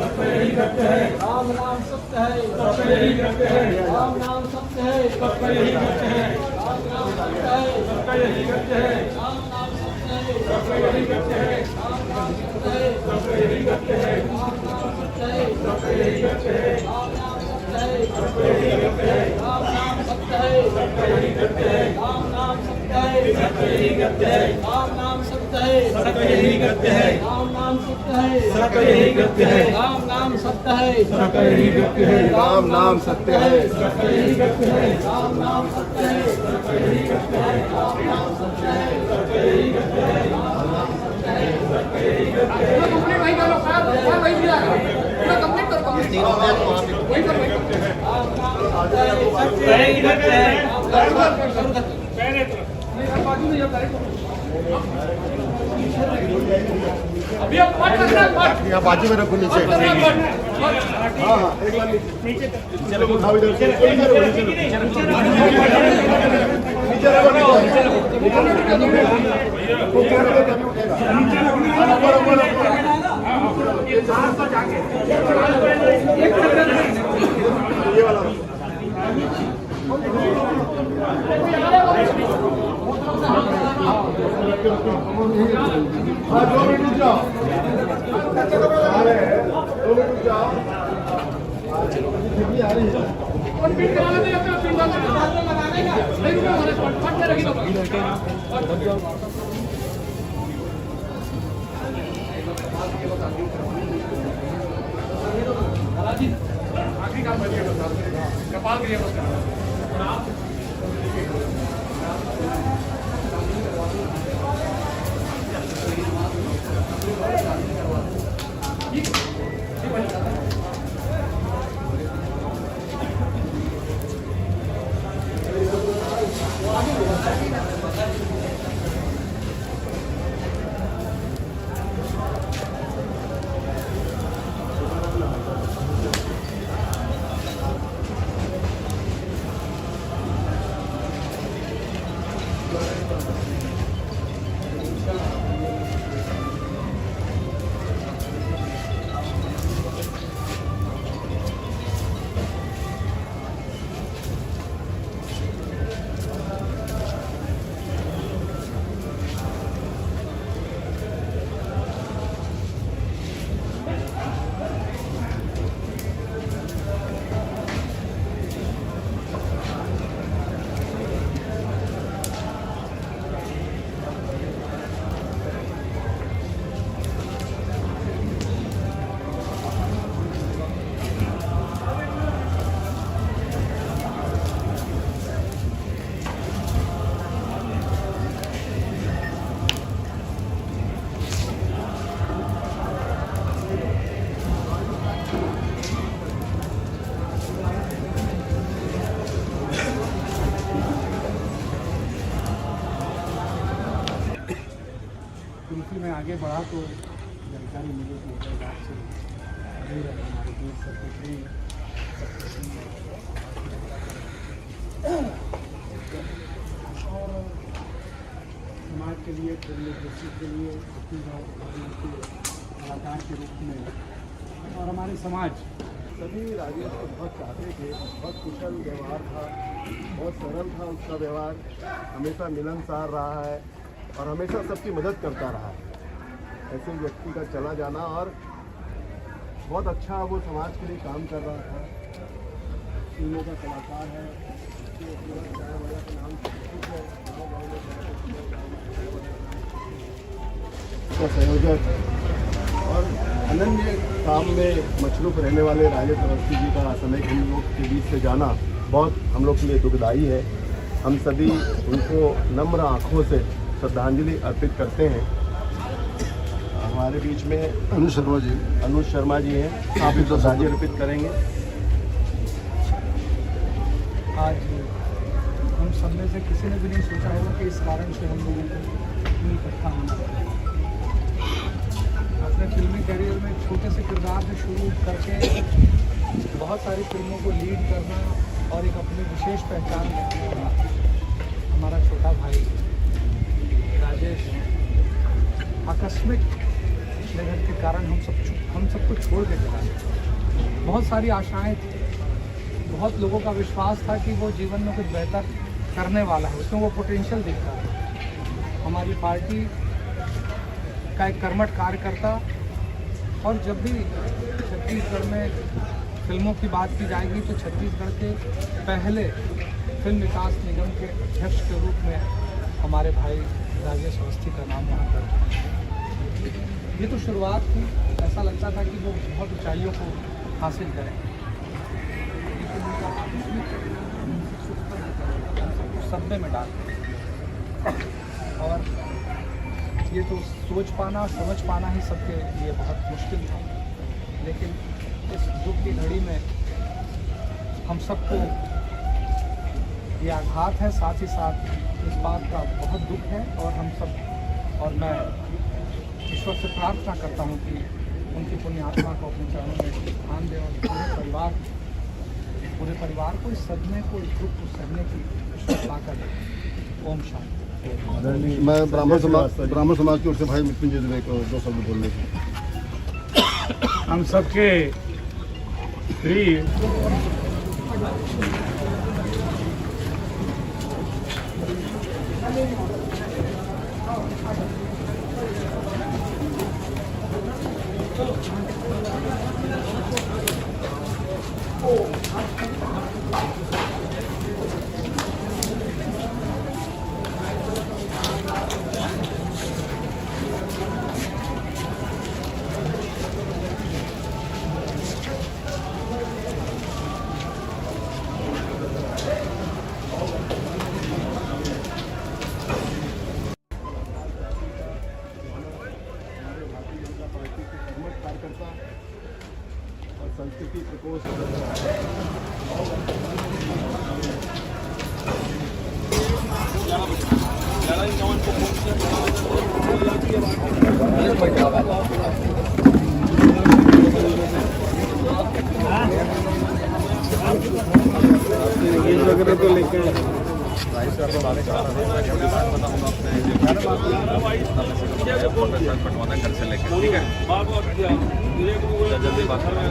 राम नाम सत्य है, राम नाम सत्य है, राम नाम सत्य है, राम नाम सत्य है, राम नाम सत्य है, राम नाम सत्य है, राम नाम सत्य है, राम नाम सत्य है, राम नाम सत्य है, राम नाम सत्य है, राम राम नाम सत्य है, सत्य ही गत्य है, राम नाम सत्य है, सत्य ही गत्य है, राम नाम सत्य है, सत्य ही गत्य है, राम नाम सत्य है, सत्य ही गत्य है, राम नाम सत्य है, सत्य ही गत्य है, राम नाम सत्य है, सत्य ही गत्य है, सत्य ही गत्य है। पूरा कंप्लीट वही कर लो साहब, साहब वही दिया है। पूरा कंप्लीट करो, कंप्लीट वही करो, वही करो। सत्य ही गत्य है। नहीं, आप बाजू में जाओ, डायरेक्ट करो। अभी आप पाठ करना है, पाठ यहाँ बाजू में रखो नीचे। करना है, पाठ। हाँ हाँ एक बार नीचे उठाओ इधर से। नीचे रखो, नीचे रखो। नीचे रखो, नीचे रखो। ऊपर रखो, तभी उठेगा। ऊपर, ऊपर, ऊपर। ये वाला रखो। हाँ 2 मिनट रुक जाओ। आ रहे हैं, 2 मिनट रुक जाओ। आ रही है। और पिन करा लेते हैं, अपना पिन डाल देते हैं। नहीं रुको, हमारे पाठ में रखी दो। आखिरी काम बच गया, बता कपाल के लिए बस करना। क्योंकि मैं आगे बढ़ा तो जानकारी मिली कि उधर बात से दूर है हमारे देश सेक्रेटरी और समाज के लिए फिल्म इंडस्ट्री के लिए कलाकार के रूप में और हमारे समाज सभी राजेश को बहुत चाहते थे, बहुत कुशल व्यवहार था, बहुत सरल था उसका व्यवहार, हमेशा मिलनसार रहा है और हमेशा सबकी मदद करता रहा है। ऐसे व्यक्ति का चला जाना और बहुत अच्छा वो समाज के लिए काम कर रहा था। फिल्मों का कलाकार है, उसका संयोजक और अनन्य काम में मशरूफ रहने वाले राजेश अवस्थी जी का समय हम लोग के बीच से जाना बहुत हम लोग के लिए दुखदायी है। हम सभी उनको नम्र आँखों से श्रद्धांजलि अर्पित करते हैं। हमारे बीच में अनुज शर्मा जी हैं, आप भी श्रद्धांजलि अर्पित करेंगे। आज हम सब में से किसी ने भी नहीं सोचा होगा कि इस कारण से हम लोगों को इतनी इकट्ठा होना पड़ा। अपने फिल्मी करियर में छोटे से किरदार से शुरू करके बहुत सारी फिल्मों को लीड करना और एक अपनी विशेष पहचान रखने वाला हमारा छोटा भाई राजेश आकस्मिक निधन के कारण हम सबको छोड़ के चला गया। बहुत सारी आशाएं थी, बहुत लोगों का विश्वास था कि वो जीवन में कुछ बेहतर करने वाला है, उसमें वो पोटेंशियल दिखता है। हमारी पार्टी का एक कर्मठ कार्यकर्ता और जब भी छत्तीसगढ़ में फिल्मों की बात की जाएगी तो छत्तीसगढ़ के पहले फिल्म विकास निगम के अध्यक्ष के रूप में हमारे भाई राजेश अवस्थी का नाम वहाँ पर। ये तो शुरुआत थी, ऐसा लगता था कि वो बहुत ऊंचाइयों को हासिल करें, सदमे में डाल और ये तो सोच पाना समझ पाना ही सबके लिए बहुत मुश्किल था। लेकिन इस दुख की घड़ी में हम सबको ये आघात है, साथ ही साथ इस बात का बहुत दुख है और हम सब और मैं ईश्वर से प्रार्थना करता हूँ कि उनकी पुण्य आत्मा को अपने चरणों में ध्यान दें और पूरे परिवार को इस सदमे को, इस दुख को सहने की ईश्वर ताकत दे। ओम शांति। मैं ब्राह्मण समाज की ओर से भाई मृत्युंजय दुबे को 2 शब्द बोलने की। हम सबके प्रिय कार्यकर्ता और संस्कृति प्रकोष्ठ वगैरह तो लेकर पटवाना घर से लेकर, ठीक है, जल्दी बात करें।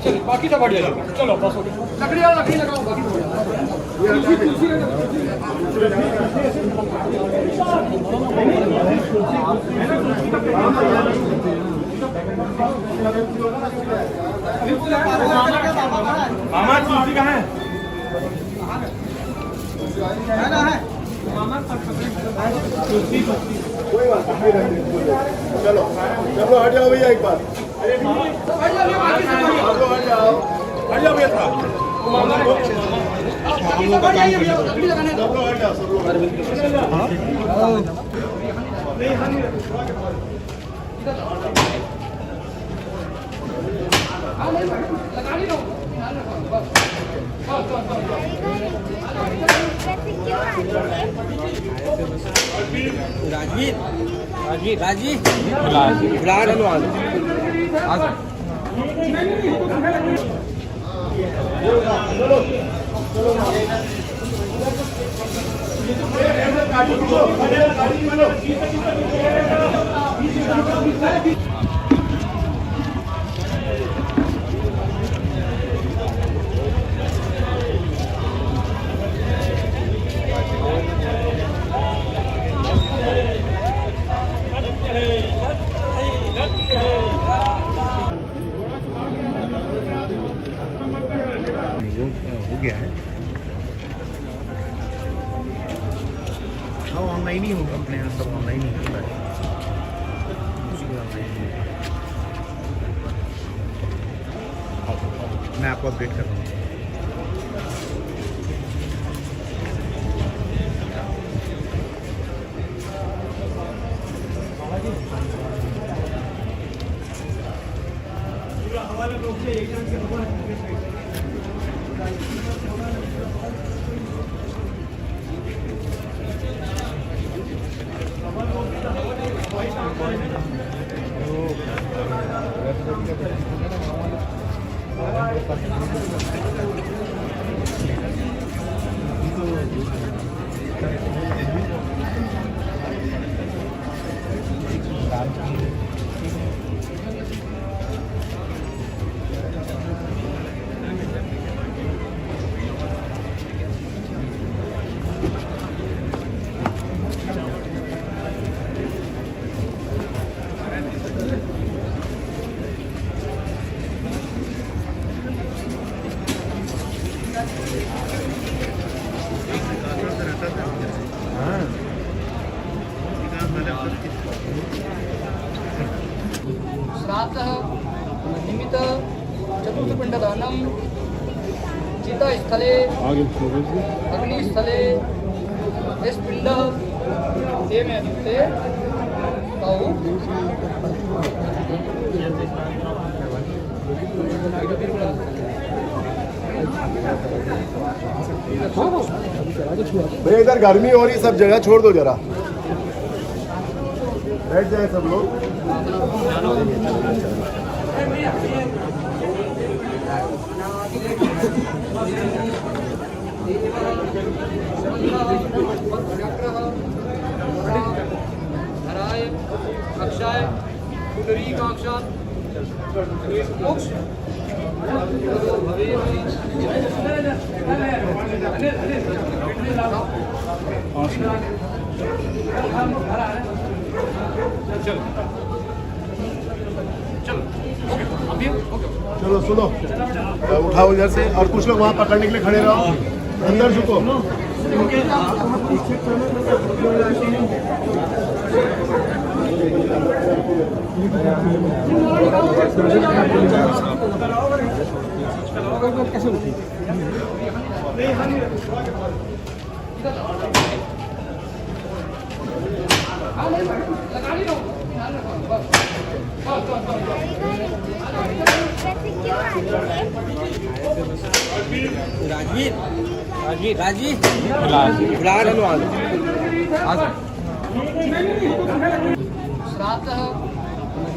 चलो बाकी सब बढ़िया चलो, चलो बस हो गया। लकड़ी लगाओ, बाकी तो हो जाएगा। मामा कुर्सी कहाँ है? कोई बात नहीं, चलो चलो हट जाओ भैया एक बार, आप लोग हट जाओ भैया था सब लोग हट जाओ, सब लोग हो गया है। हाँ ऑनलाइन ही होगा, अपने यहाँ सब ऑनलाइन ही होता है, कुछ भी ऑनलाइन ही होगा। मैं आपको अपडेट कर रहा हूँ। श्राद्धः निमित्त चतुर्थपिण्डदानं चितास्थले अग्निस्थले स्पिण्डः तेन युक्ते तौ भैया इधर गर्मी हो रही, सब जगह छोड़ दो जरा, बैठ जाए सब लोग। हराय अक्षाय पुंडरीकाक्षात् मोक्ष चलो सुनो, उठाओ इधर से, और कुछ लोग वहाँ पकड़ने के लिए खड़े रहो, अंदर झुको। कैसे उठी? श्राद्धः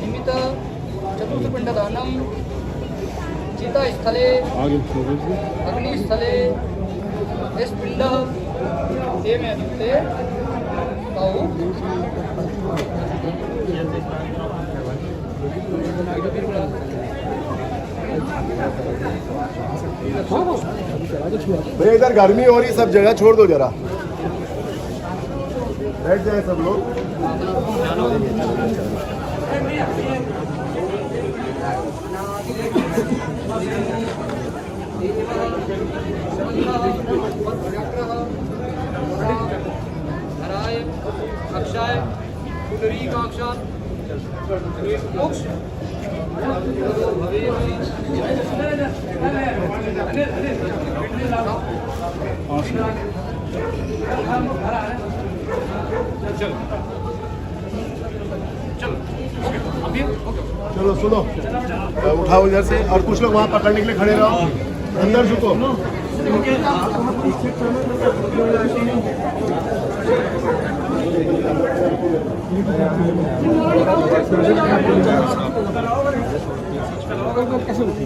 निमित्त चतुर्थपिण्डदानं चितास्थले अग्निस्थले स्पिण्डः तेन युक्ते तौ भैया इधर गर्मी हो रही, सब जगह छोड़ दो जरा, बैठ जाए सब लोग। हराय अक्षाय पुंडरीकाक्षात् मोक्ष चलो सुनो, उठाओ इधर से, और कुछ लोग वहाँ पकड़ने के लिए खड़े रहो, अंदर झुको। कैसे उठी?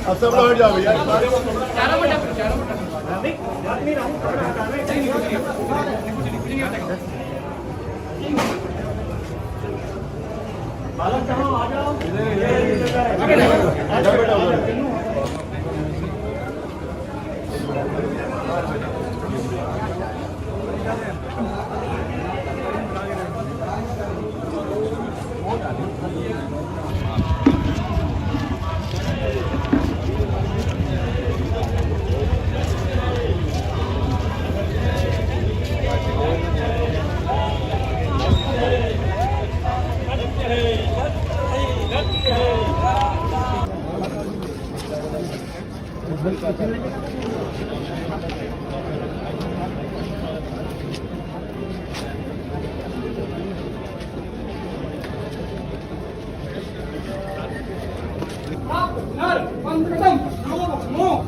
अब सब लोग हट जाओ भैया।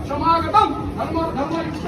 समागतम धर्म धर्म इष्ट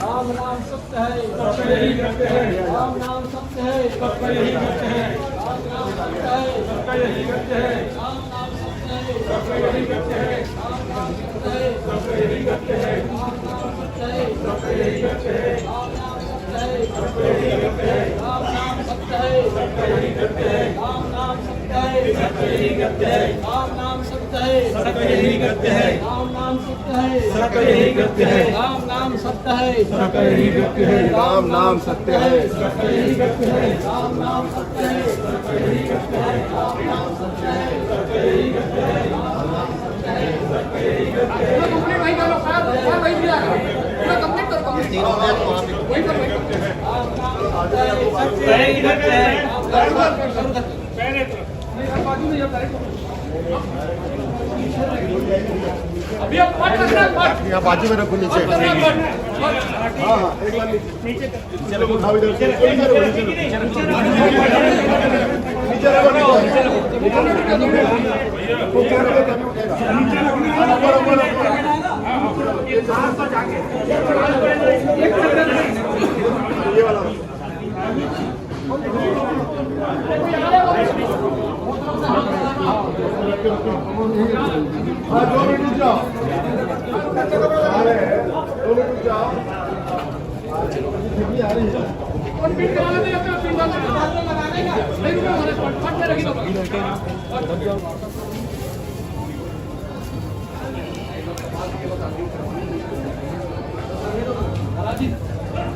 राम नाम सत्य है, राम नाम सत्य है, राम नाम सत्य है, राम नाम सत्य है, राम नाम सत्य है, राम नाम सत्य है, राम नाम सत्य है, राम नाम सत्य है, राम नाम सत्य है, राम नाम सत्य है, राम नाम सत्य है, राम नाम सत्य है, राम नाम सत्य है, राम नाम सत्य है, राम नाम सत्य है, कंप्लीट वही कर लो सर वही दिया पूरा कंप्लीट करो वही कर अभी आप पाठ करना है पाठ यहाँ बाजू में रखो नीचे। हाँ हाँ एक बार नीचे चलो उठाओ इधर से नीचे रखो नीचे ये वाला हाँ 2 मिनट रुक जाओ, 2 मिनट रुक जाओ। आ रही है और फिर कराने दे अपना फिर लगाने का नहीं रुको हमारे पाठ में रखी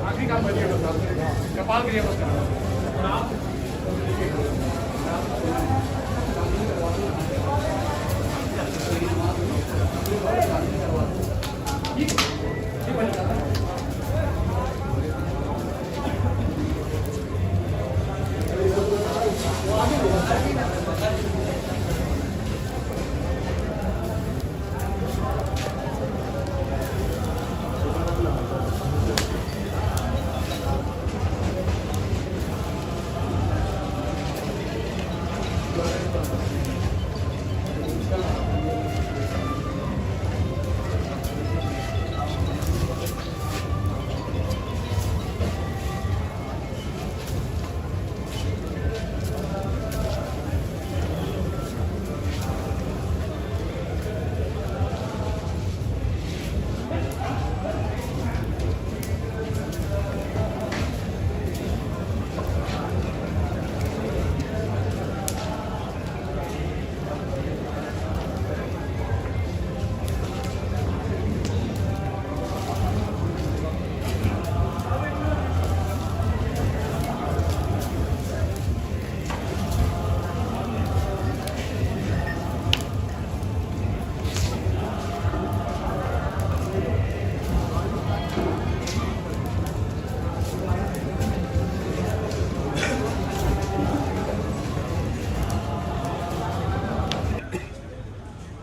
आखिरी काम बचिए कपाल के लिए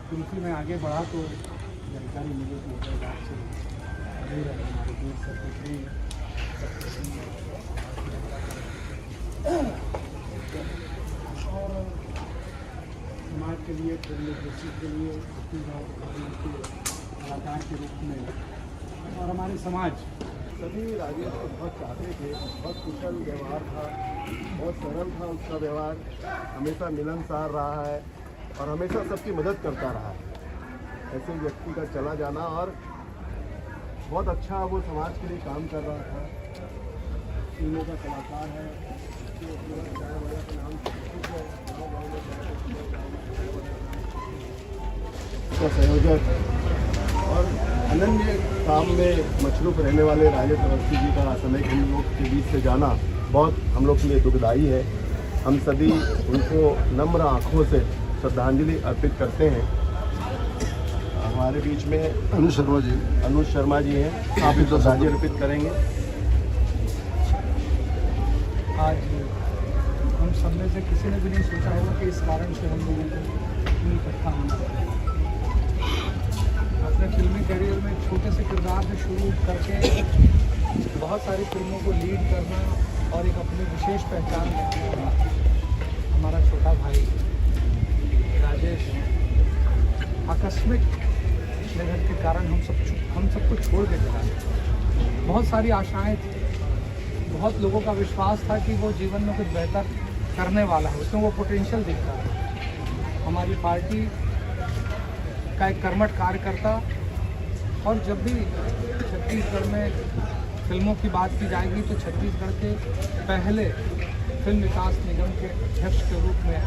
क्योंकि मैं आगे बढ़ा तो जानकारी मिली कि हैदराबाद से दूर है हमारे दूर सेक्रेटरी और समाज के लिए डेमोक्रेसी के लिए अपनी कलाकार के रूप में और हमारे समाज सभी राजेश को बहुत चाहते थे, बहुत कुशल व्यवहार था, बहुत सरल था उसका व्यवहार, हमेशा मिलनसार रहा है और हमेशा सबकी मदद करता रहा है। ऐसे व्यक्ति का चला जाना और बहुत अच्छा वो समाज के लिए काम कर रहा था। फिल्मों का कलाकार है, चाय वाला का नाम है, उसका संयोजक और अनन्य काम में मशरूफ रहने वाले राजेश अवस्थी जी का समय हम लोग के बीच से जाना बहुत हम लोग के लिए दुखदायी है। हम सभी उनको नम्र आँखों से श्रद्धांजलि अर्पित करते हैं। हमारे बीच में अनुज शर्मा जी हैं, आप इनको श्रद्धांजलि अर्पित करेंगे। आज हम सब में से किसी ने भी नहीं सोचा होगा कि इस कारण से हम लोगों को इकट्ठा होना पड़ा। अपने फिल्मी करियर में छोटे से किरदार से शुरू करके बहुत सारी फिल्मों को लीड करना और एक अपनी विशेष पहचान रखने वाला हमारा छोटा भाई राजेश आकस्मिक निधन के कारण हम सबको छोड़ के चला गया। बहुत सारी आशाएं थी, बहुत लोगों का विश्वास था कि वो जीवन में कुछ बेहतर करने वाला है, उसमें वो पोटेंशियल दिखता है। हमारी पार्टी का एक कर्मठ कार्यकर्ता और जब भी छत्तीसगढ़ में फिल्मों की बात की जाएगी तो छत्तीसगढ़ के पहले फिल्म विकास निगम के अध्यक्ष के रूप में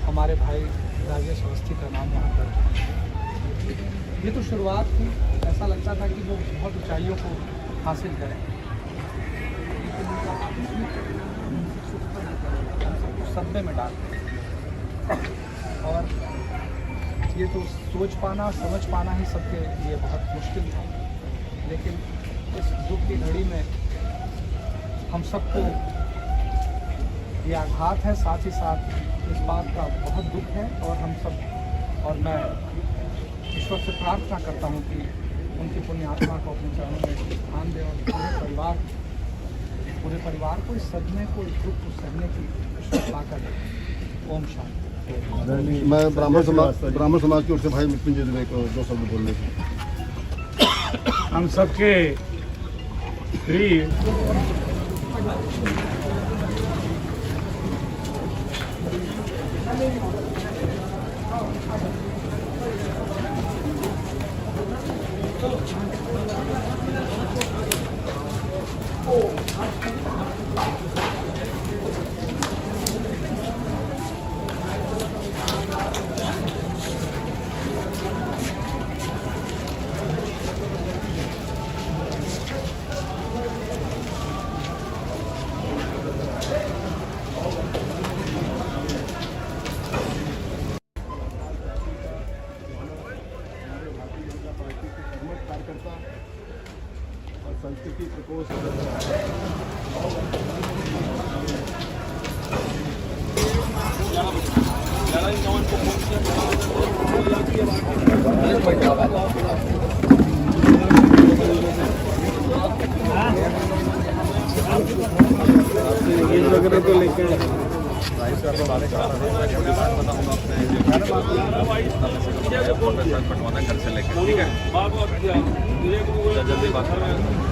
हमारे भाई राजेश अवस्थी का नाम वहाँ पर। ये तो शुरुआत थी, ऐसा लगता था कि वो बहुत ऊंचाइयों को हासिल करें, सदमे में डाल और ये तो सोच पाना समझ पाना ही सबके लिए बहुत मुश्किल था। लेकिन इस दुख की घड़ी में हम सबको ये आघात है, साथ ही साथ इस बात का बहुत दुख है और हम सब और मैं ईश्वर से प्रार्थना करता हूँ कि उनकी पुण्य आत्मा को अपने चरणों में स्थान दें और पूरे परिवार को इस सदमे को, इस दुख को सहने की ईश्वर ला कर दे। ओम शांति। मैं ब्राह्मण समाज की ओर से भाई मृत्युंजय दुबे को 2 शब्द बोलने की। हम सबके प्रिय और संस्कृति प्रकोष्ठ वगैरह को लेकर पटवाना घर से लेकर, ठीक है, जल्दी बात करें।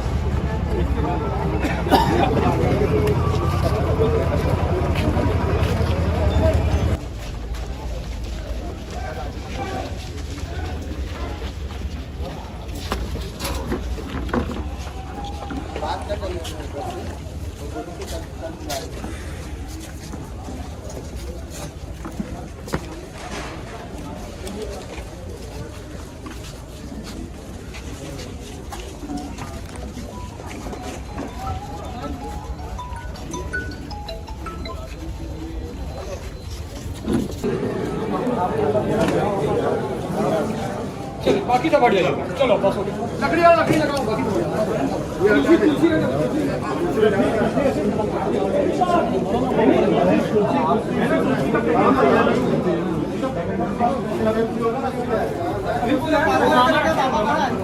चलो बाकी सब बढ़िया चल, चलो बस हो गया। लकड़ी लगाओ बाकी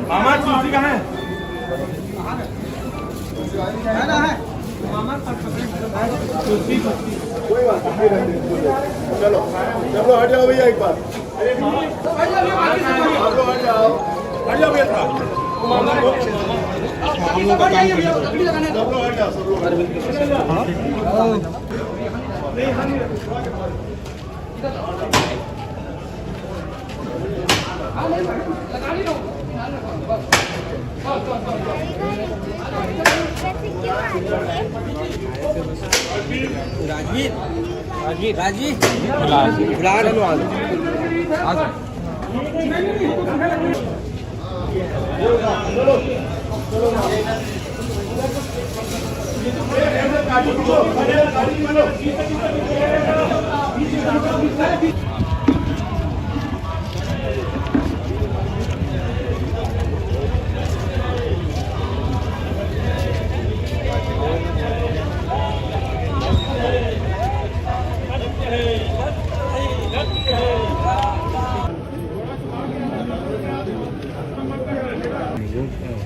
मामा तुलसी कहाँ है? कोई बात नहीं, चलो चलो हट जाओ भैया एक बार, आप लोग हट जाओ भैया हम लोग का काम करना सब लोग हट जाओ, सब लोग हट जाओ। लगा ली लो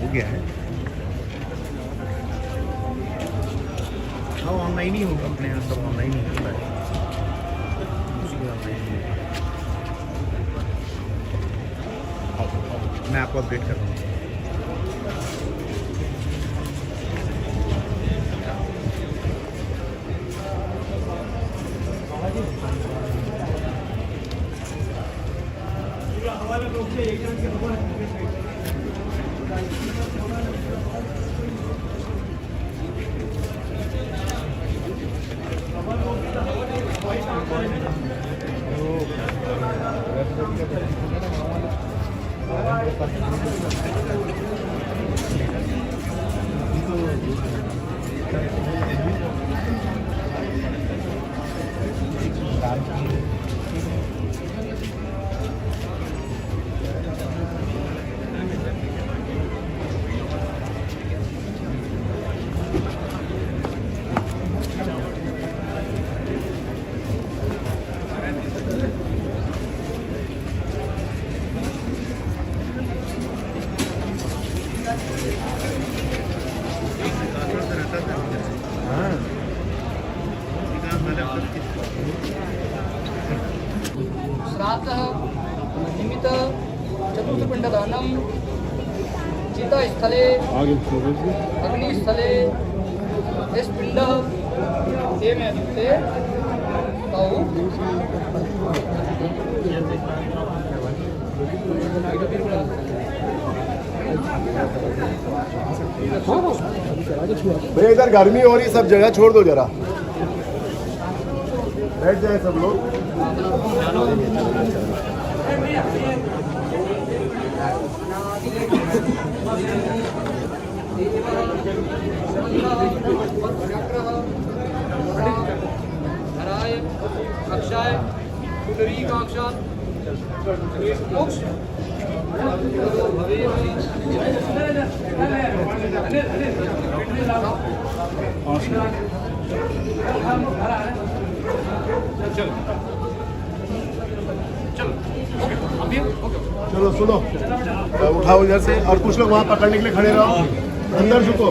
हो गया है। हाँ ऑनलाइन ही होगा, अपने यहाँ सब ऑनलाइन ही होता है। मैं आपको अपडेट कर रहा हूँ। श्राद्धः निमित्त चतुर्थपिण्डदानं चितास्थले अग्निस्थले स्पिण्डः तेन युक्ते तौ भैया इधर गर्मी हो रही, सब जगह छोड़ दो जरा, बैठ जाए सब लोग। धराय अक्षाय पुंडरीकाक्षात् मोक्ष चलो सुनो, उठाओ इधर से और कुछ लोग वहाँ पकड़ने के लिए खड़े रहो, अंदर झुको।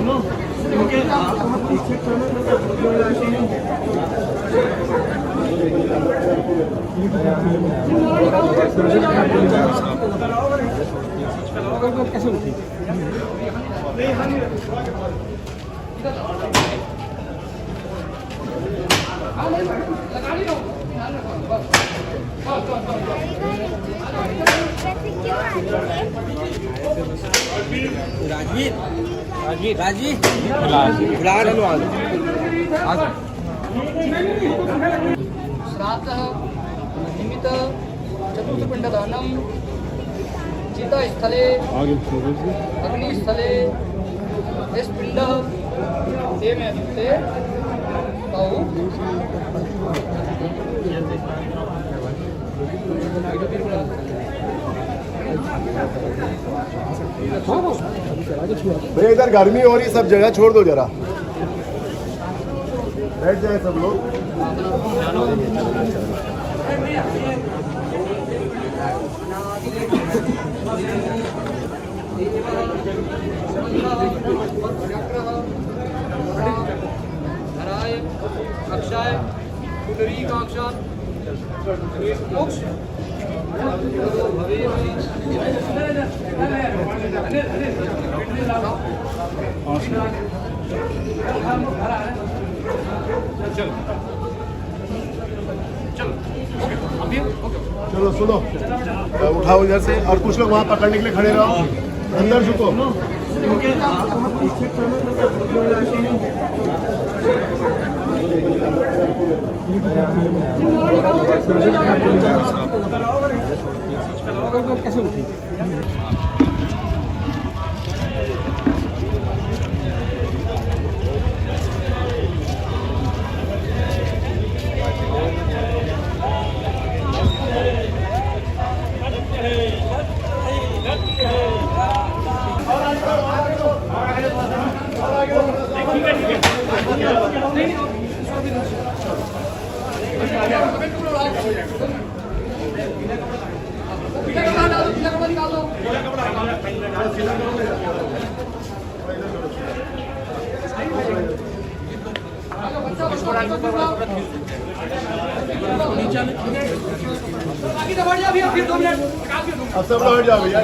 लगा ली लो श्राद्धः निमित्त चतुर्थपिण्डदानं चितास्थले अग्निस्थले स्पिण्डः तेन युक्ते तौ भैया इधर गर्मी हो रही, सब जगह छोड़ दो जरा, बैठ जाए सब लोग। धराय अक्षाय पुंडरीकाक्षात् मोक्ष चलो सुनो, उठाओ इधर से और कुछ लोग वहाँ पकड़ने के लिए खड़े रहो, अंदर झुको। कैसे उठी? अब सब लोग हट जाओ भैया।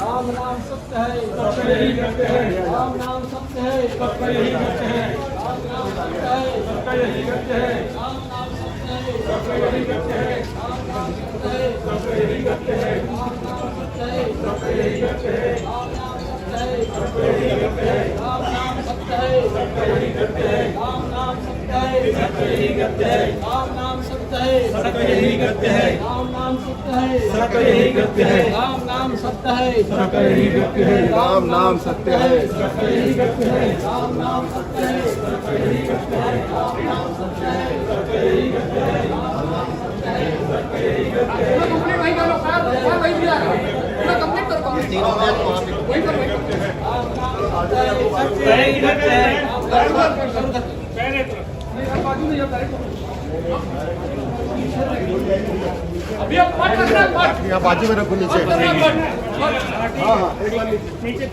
राम नाम सत्य है, राम नाम सत्य है, राम नाम सत्य है, राम नाम सत्य है, राम नाम सत्य है, राम नाम सत्य है, राम नाम सत्य है, राम नाम सत्य है, राम नाम सत्य है, राम नाम सत्य है, राम नाम सत्य है, राम नाम सत्य है, राम नाम सत्य है, राम नाम सत्य है, कंप्लीट वही करो सर, वही दिया पूरा कंप्लीट करो, वही करो। अभी आप पाठ करना है, पाठ यहाँ बाजू में रखो नीचे। हाँ हाँ, एक बार नीचे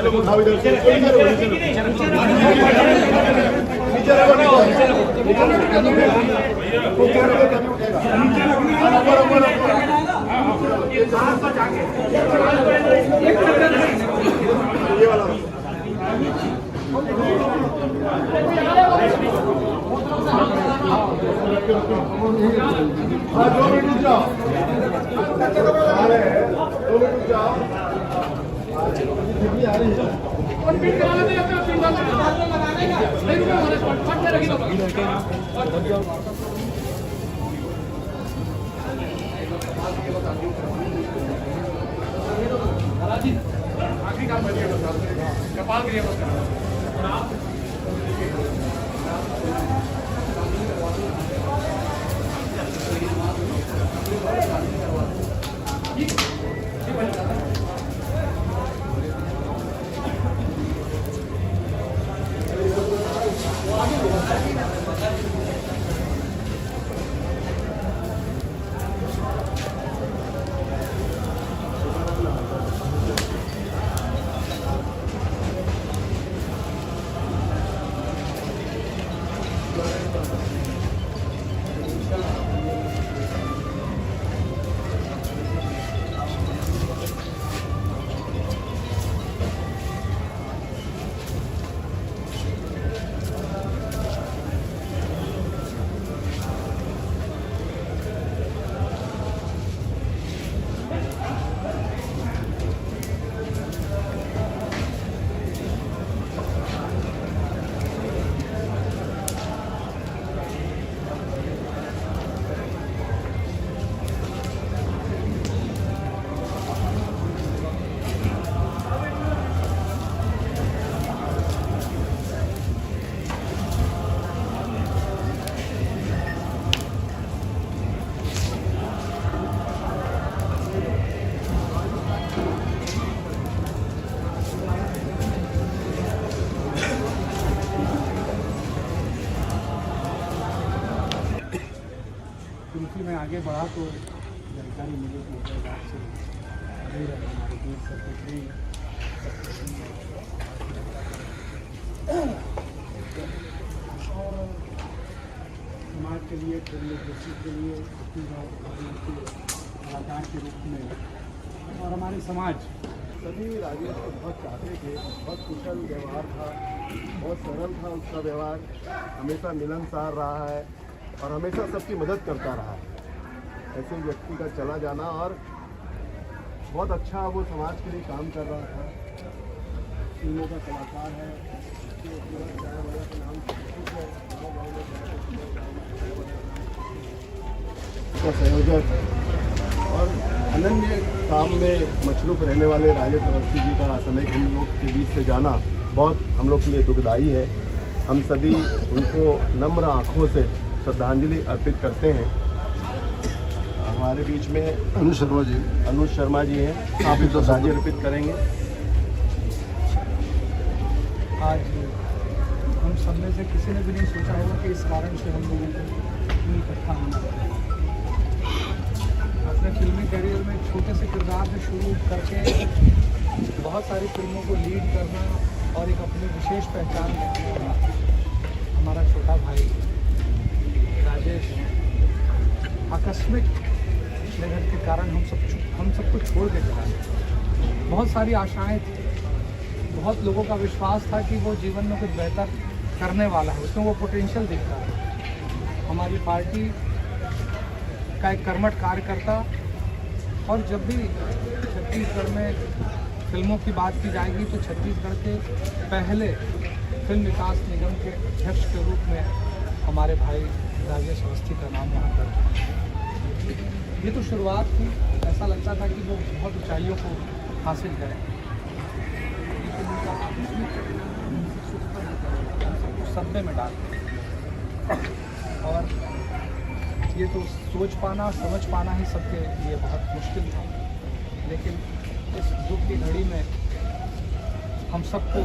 रखो, उठाओ इधर से, नीचे रखो, नीचे रखो, ये वाला हाँ 2 मिनट रुक जाओ, 2 मिनट रुक जाओ। और पिन कराना नहीं अपना पिन डालना नहीं रुको हमारे पाठ में रखी दो आखिरी काम बच गया कपाल क्रिया क्योंकि मैं आगे बढ़ा तो जानकारी मिली कि उदयदार से अभी हमारे देश सेक्रेटरी और समाज के लिए डेमोक्रेसी के लिए कलाकार के रूप में और हमारे समाज सभी राजेश को बहुत चाहते थे, बहुत कुशल व्यवहार था, बहुत सरल था उसका व्यवहार, हमेशा मिलनसार रहा है और हमेशा सबकी मदद करता रहा है। ऐसे व्यक्ति का चला जाना और बहुत अच्छा वो समाज के लिए काम कर रहा था। फिल्मों का कलाकार है, का संयोजक और अनन्य काम में मशरूफ रहने वाले राजेश अवस्थी जी का समय हम लोग के बीच से जाना बहुत हम लोग के लिए दुखदायी है। हम सभी उनको नम्र आँखों से श्रद्धांजलि अर्पित करते हैं। हमारे बीच में अनुज शर्मा जी हैं, आप भी श्रद्धांजलि अर्पित करेंगे। आज हम सब में से किसी ने भी नहीं सोचा होगा कि इस कारण से हम लोगों को इतनी इकट्ठा होना पड़ा। अपने फिल्मी करियर में छोटे से किरदार से शुरू करके बहुत सारी फिल्मों को लीड करना और एक अपनी विशेष पहचान रखने वाला हमारा छोटा भाई राजेश आकस्मिक निधन के कारण हम सबको छोड़ के चला गया। बहुत सारी आशाएं थी, बहुत लोगों का विश्वास था कि वो जीवन में कुछ बेहतर करने वाला है, उसमें वो पोटेंशियल दिखता है। हमारी पार्टी का एक कर्मठ कार्यकर्ता और जब भी छत्तीसगढ़ में फिल्मों की बात की जाएगी तो छत्तीसगढ़ के पहले फिल्म विकास निगम के अध्यक्ष के रूप में हमारे भाई राजेश अवस्थी का नाम वहाँ पर। ये तो शुरुआत थी, ऐसा लगता था कि वो बहुत ऊंचाइयों को हासिल करें। सब्बे में डाल और ये तो सोच पाना समझ पाना ही सबके लिए बहुत मुश्किल था, लेकिन इस दुख की घड़ी में हम सबको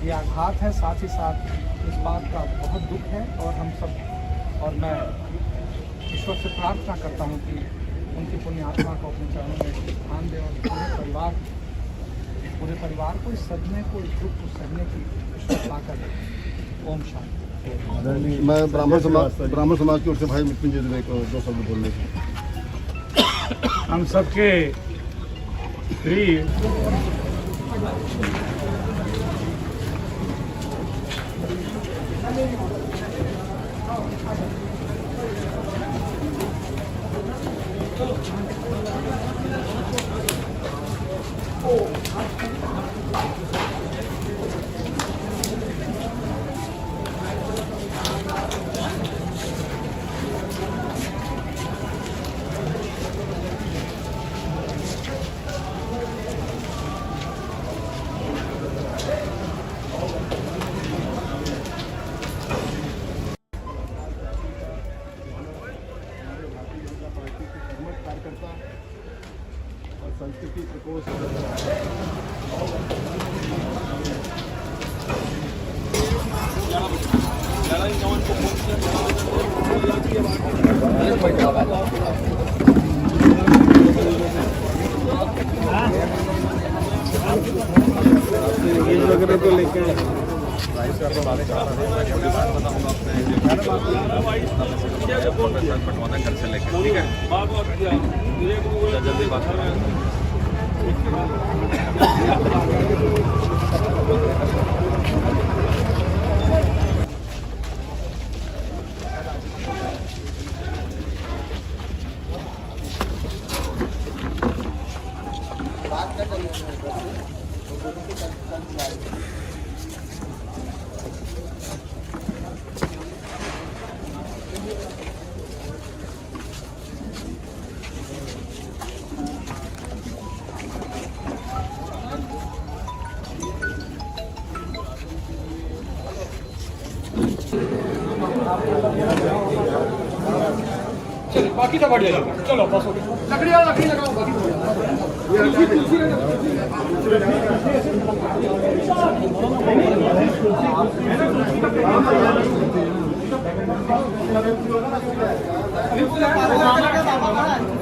ये आघात है, साथ ही साथ इस बात का बहुत दुख है और हम सब और मैं ईश्वर से प्रार्थना करता हूँ कि उनकी पुण्य आत्मा को अपने चरणों में स्थान दे और पूरे परिवार को इस सदमे को, इस दुख को सहने की ताकत दे। ओम शांति। मैं ब्राह्मण समाज की ओर से भाई मृत्युंजय दुबे को दो शब्द बोलने की। हम सबके प्रिय और संस्कृति प्रकोष्ठ वगैरह तो लेके पटवाना घर से लेकर ठीक है बात जल्दी बात कर रहे हैं चलो बाकी सब बढ़िया चलो बस हो गया लकड़ी वाला लकड़ी लगाओ बाकी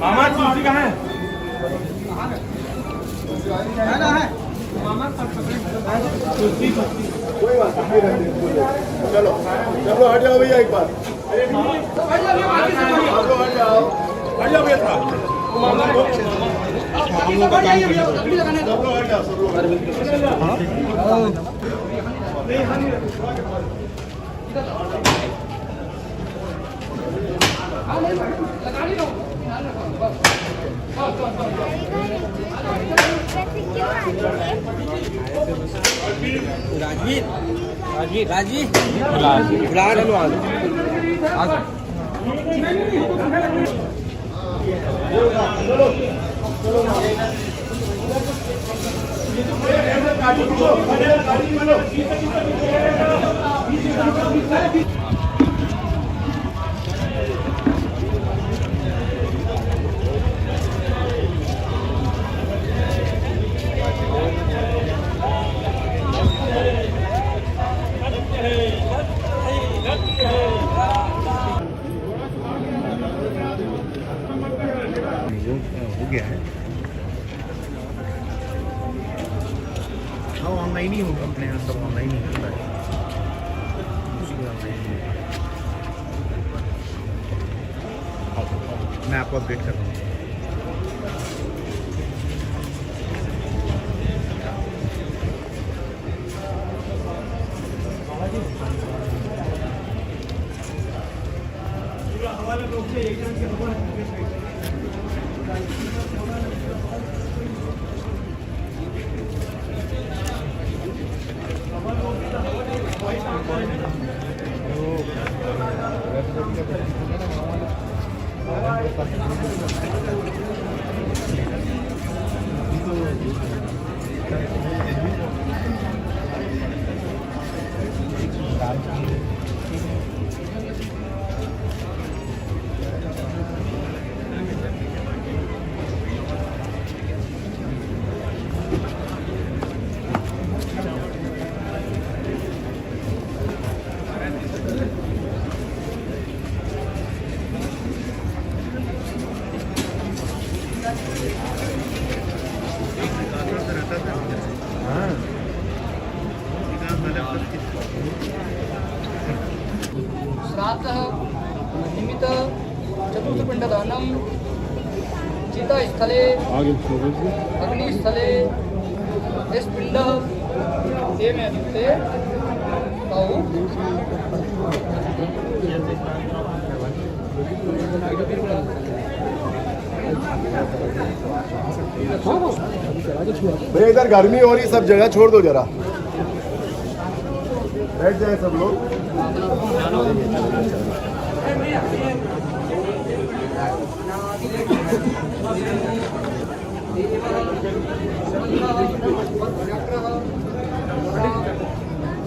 मामा तुलसी कहाँ है कोई बात नहीं चलो चलो हट जाओ भैया एक बार आप लोग हट जाओ भैया था लकड़ी लगाने सब लोग हट जाओ सब लोग लगानी दो हो गया है हाँ ऑनलाइन ही होगा अपने यहाँ सब ऑनलाइन ही होता है कुछ भी ऑनलाइन ही होगा मैं आपको अपडेट कर दूँगा श्राद्धः निमित्त चतुर्थपिण्डदानं चितास्थले अग्निस्थले इस पिंड ये में अद्युक्ते कहूँ भैया इधर गर्मी हो रही सब जगह छोड़ दो जरा बैठ जाए सब लोग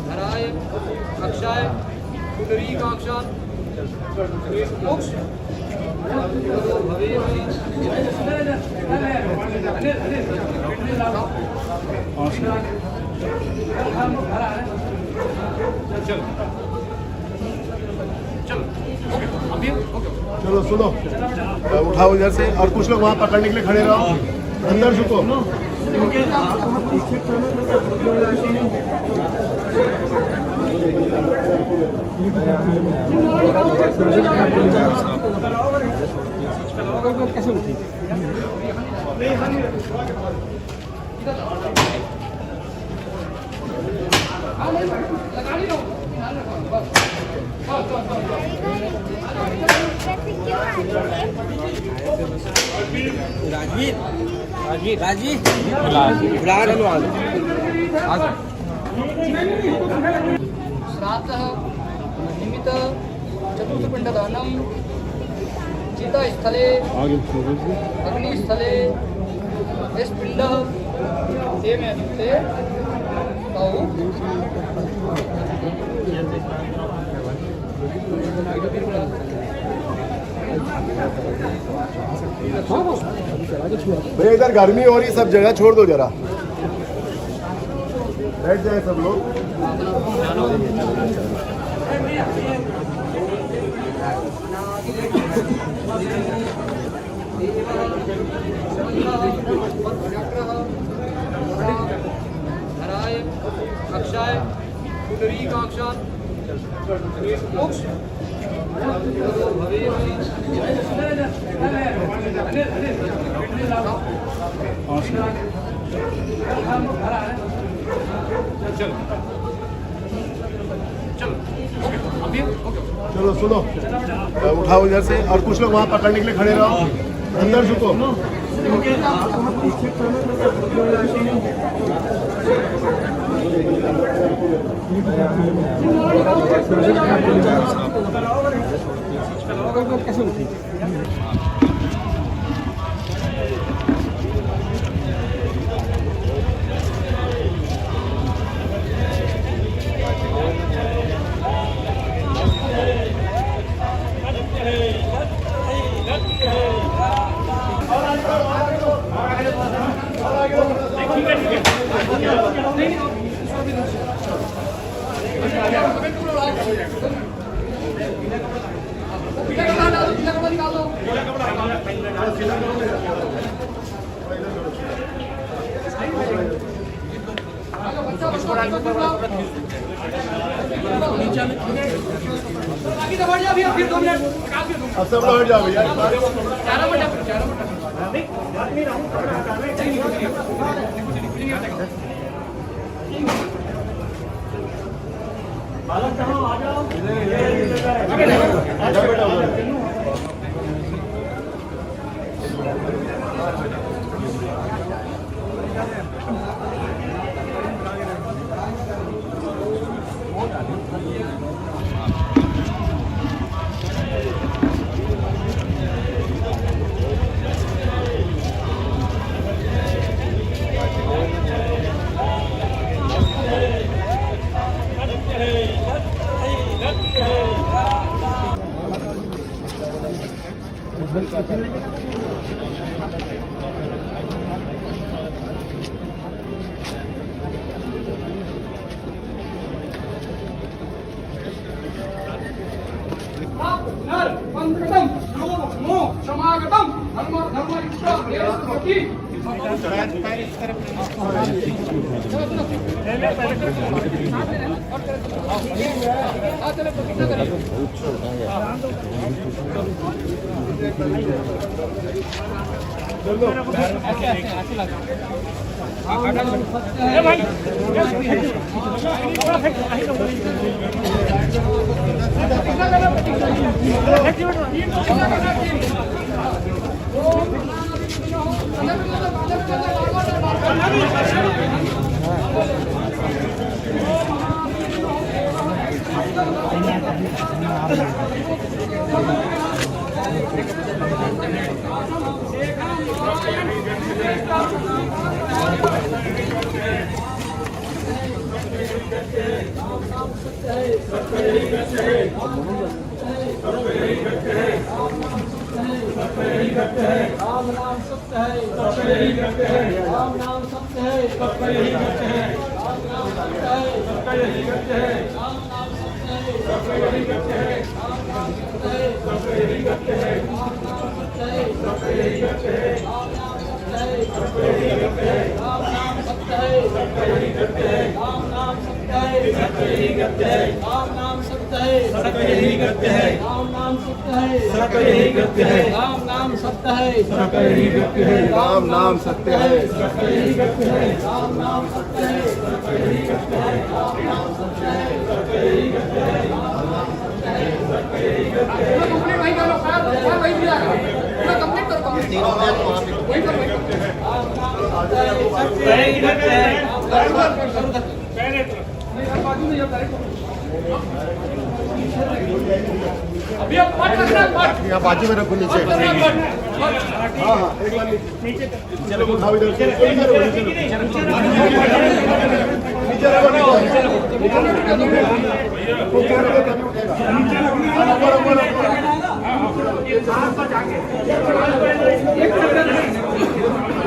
हराय अक्षाय पुंडरीकाक्षात् मोक्ष भवे चलो सुनो, उठाओ इधर से और कुछ लोग वहाँ पकड़ने के लिए खड़े रहो, अंदर झुको। कैसे उठी? श्राद्धः निमित्त चतुर्थपिण्डदानं चितास्थले अग्निस्थले पिण्डः तेमे ते तौ भैया इधर गर्मी हो रही, सब जगह छोड़ दो जरा, बैठ जाए सब लोग। हराय अक्षाय पुंडरीकाक्षात् मोक्ष चलो सुनो, उठाओ इधर से और कुछ लोग वहाँ पकड़ने के लिए खड़े रहो, अंदर झुको। कैसे उठी? अब सब लोग हट जाओ भैया। समागतम धर्म धर्म राम नाम सत्य है। है सबका यही करते हैं राम नाम सत्य है सबका यही करते हैं राम नाम सत्य है सबका यही करते हैं राम नाम सत्य है सबका यही करते हैं राम नाम सत्य है सबका यही करते हैं राम नाम सत्य है सबका यही करते हैं राम नाम सत्य है सबका यही करते हैं राम नाम सत्य है सबका यही करते हैं राम नाम सत्य है सबका यही करते हैं राम नाम सत्य है सबका यही करते हैं राम नाम सत्य है सबका यही करते हैं राम नाम सत्य है सबका यही करते हैं राम नाम सत्य है सबका यही करते हैं राम नाम सत्य है सबका यही करते हैं राम नाम सत्य है सबका यही करते हैं राम नाम सत्य है सबका यही करते हैं कंप्लीट वही कर लो सर वही दिया पूरा कंप्लीट करो कंप्लीट वही कर राम नाम सत्य है सबका यही करते हैं पहले तरफ नहीं अब बाजू में डायरेक्ट अभी अब पाठ रखना है पाठ यहाँ बाजू में रखो नीचे हाँ हाँ एक बार नीचे चलो उठाओ इधर से नीचे रखो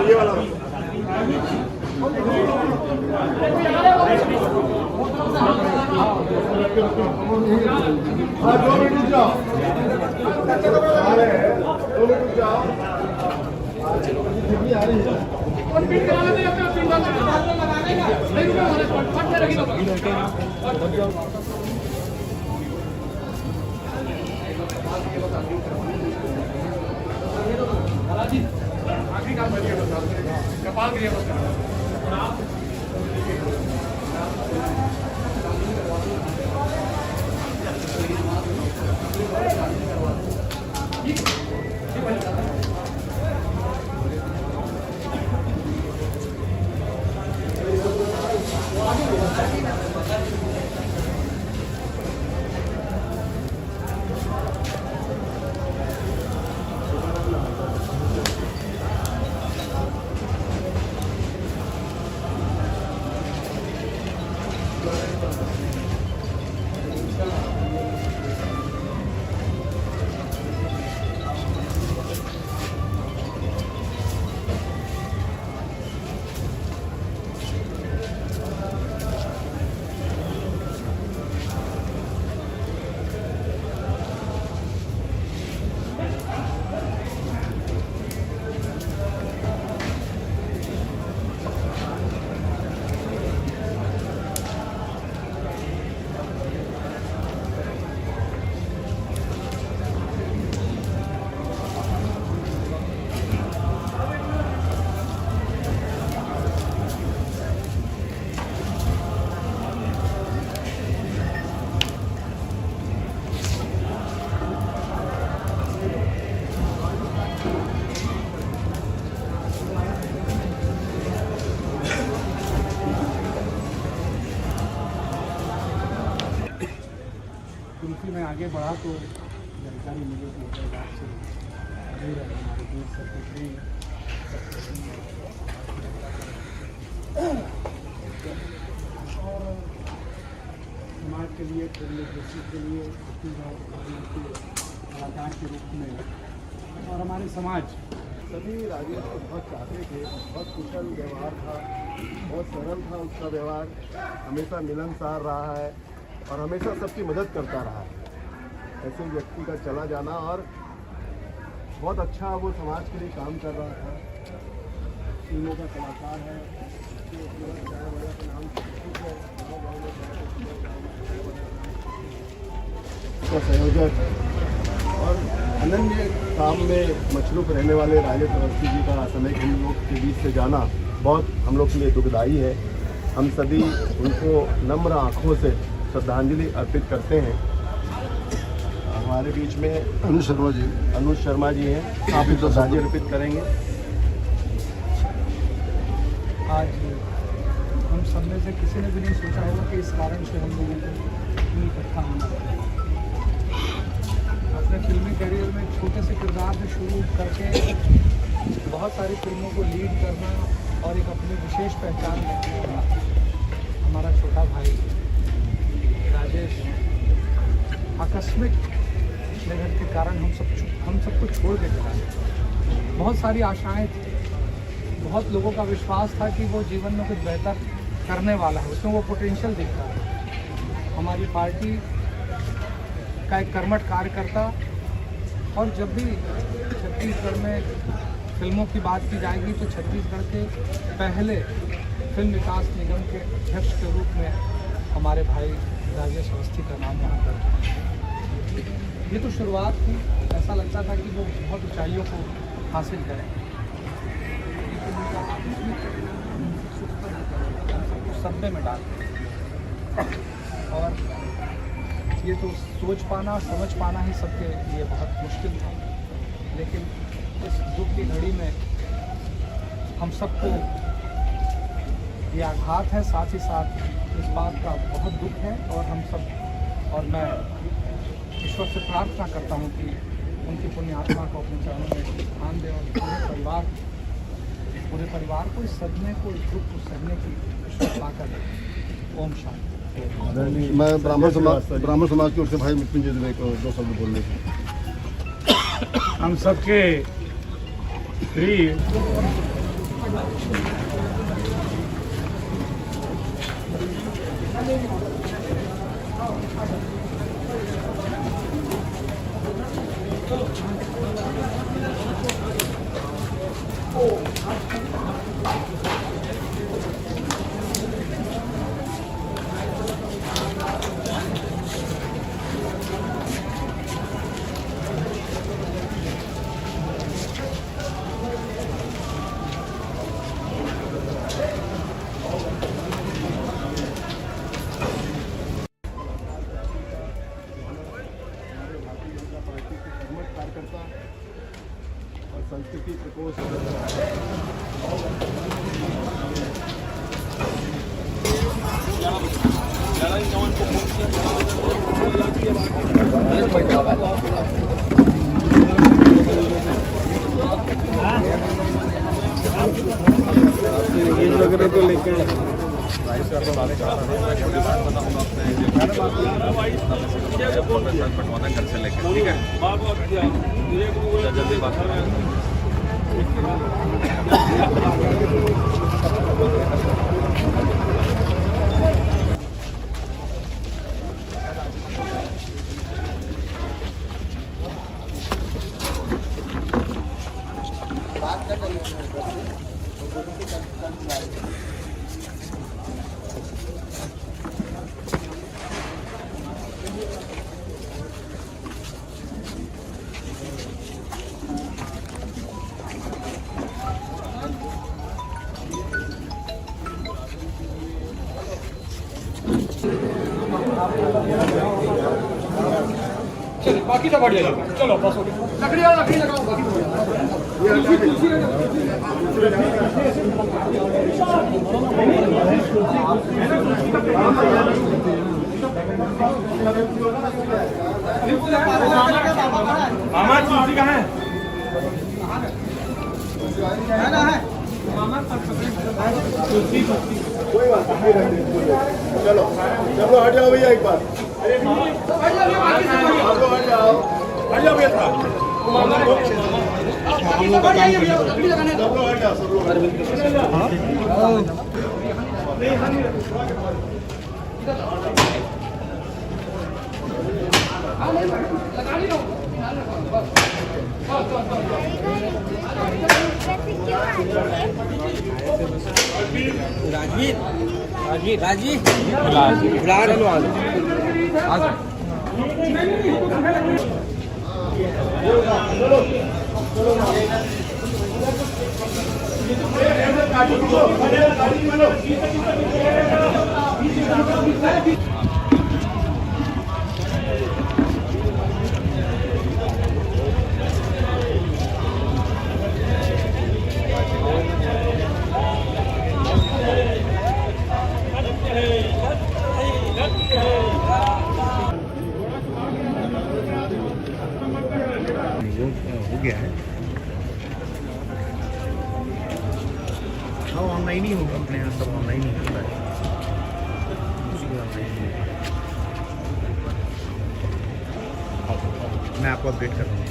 ये वाला हाँ 2 मिनट रुक जाओ 2 मिनट रुक जाओ आ रही है और बीट करा लेते हैं अपना तीन बार लगाने का नहीं रुको हमारे पाठ में रखी दो आखिरी काम कर दिया कपाल के लिए क्योंकि मैं आगे बढ़ा तो जानकारी मिली कि होटल बाग से दूर है हमारे दूर सेक्रेटरी और समाज के लिए डेमोक्रेसी के लिए कलाकार के रूप में और हमारे समाज सभी राजेश को बहुत चाहते थे, बहुत कुशल व्यवहार था, बहुत सरल था उसका व्यवहार, हमेशा मिलनसार रहा है और हमेशा सबकी मदद करता रहा है। ऐसे व्यक्ति का चला जाना और बहुत अच्छा वो समाज के लिए काम कर रहा था। फिल्मों का कलाकार है, नाम का संयोजक और अनन्य काम में मशरूफ रहने वाले राजेश अवस्थी जी का समय हम लोग के बीच से जाना बहुत हम लोग के लिए दुखदायी है। हम सभी उनको नम्र आँखों से श्रद्धांजलि अर्पित करते हैं। हमारे बीच में अनुज शर्मा जी हैं, आप भी श्रद्धांजलि अर्पित करेंगे। आज हम सब में से किसी ने भी नहीं सोचा होगा कि इस कारण से हम लोगों को इकट्ठा होना पड़ेगा। अपने फिल्मी करियर में छोटे से किरदार से शुरू करके बहुत सारी फिल्मों को लीड करना और एक अपनी विशेष पहचान रखने वाला हमारा छोटा भाई राजेश आकस्मिक निधन के कारण हम सबको छोड़ के चला गया। बहुत सारी आशाएं थी, बहुत लोगों का विश्वास था कि वो जीवन में कुछ बेहतर करने वाला है, उसमें वो पोटेंशियल दिखता है। हमारी पार्टी का एक कर्मठ कार्यकर्ता, और जब भी छत्तीसगढ़ में फिल्मों की बात की जाएगी तो छत्तीसगढ़ के पहले फिल्म विकास निगम के अध्यक्ष के रूप में हमारे भाई राजेश अवस्थी का नाम वहाँ पर। ये तो शुरुआत थी, ऐसा लगता था कि वो बहुत ऊंचाइयों को हासिल करें, सपने में डाल, और ये तो सोच पाना समझ पाना ही सबके लिए बहुत मुश्किल था। लेकिन इस दुख की घड़ी में हम सबको ये आघात है, साथ ही साथ इस बात का बहुत दुख है, और हम सब, और मैं ईश्वर से प्रार्थना करता हूँ कि उनकी पुण्य आत्मा को अपने चरणों में स्थान दें, और पूरे परिवार को इस सदमे को, इस दुख को सहने की ईश्वर ताकत दे। ओम शांति। मैं ब्राह्मण समाज की ओर से भाई मृत्युंजय दुबे को 2 शब्द बोलने की। हम सबके प्रिय कार्यकर्ता और संस्कृति प्रकोष्ठ को लेकर पटवाना घर से लेकर, ठीक है, जल्दी बात कर रहे हैं। चलो बाकी सब बढ़िया चल, चलो बस हो गया। लकड़ी लगाओ, बाकी मामा कुर्सी कहाँ है? कोई बात नहीं, चलो चलो हट जाओ भैया एक बार, आप लोग हट जाओ, हट जाओ भैया था। सब लोग हट जाओ, सब लोग हो गया है। हाँ ऑनलाइन ही होगा, अपने यहाँ सब ऑनलाइन ही होता है, मैं आपको अपडेट कर रहा हूँ।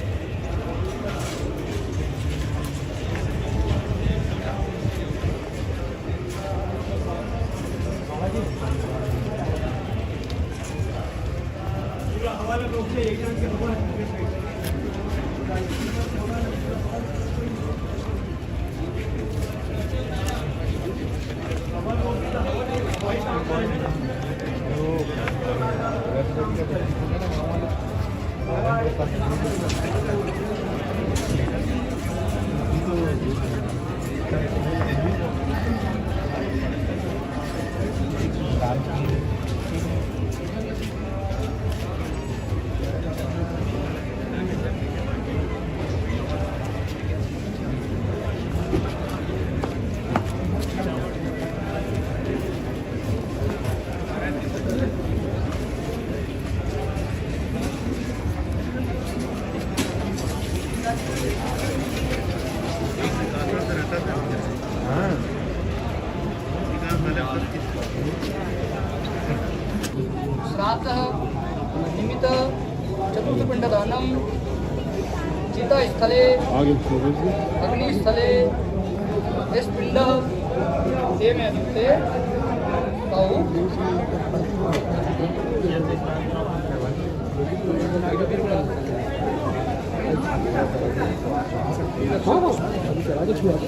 श्राद्धः निमित्त चतुर्थपिण्डदानं चितास्थले अग्निस्थले पिंड ते ताऊ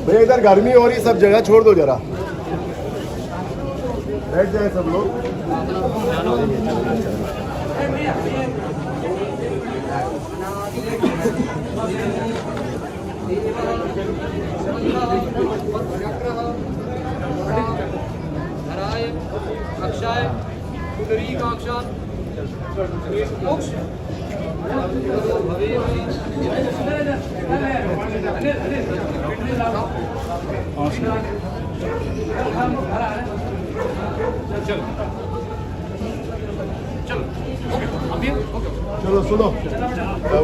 भैया इधर गर्मी हो रही, सब जगह छोड़ दो जरा, बैठ जाए सब लोग। धराय अक्षाय पुंडरीकाक्षात् मोक्ष चलो सुनो,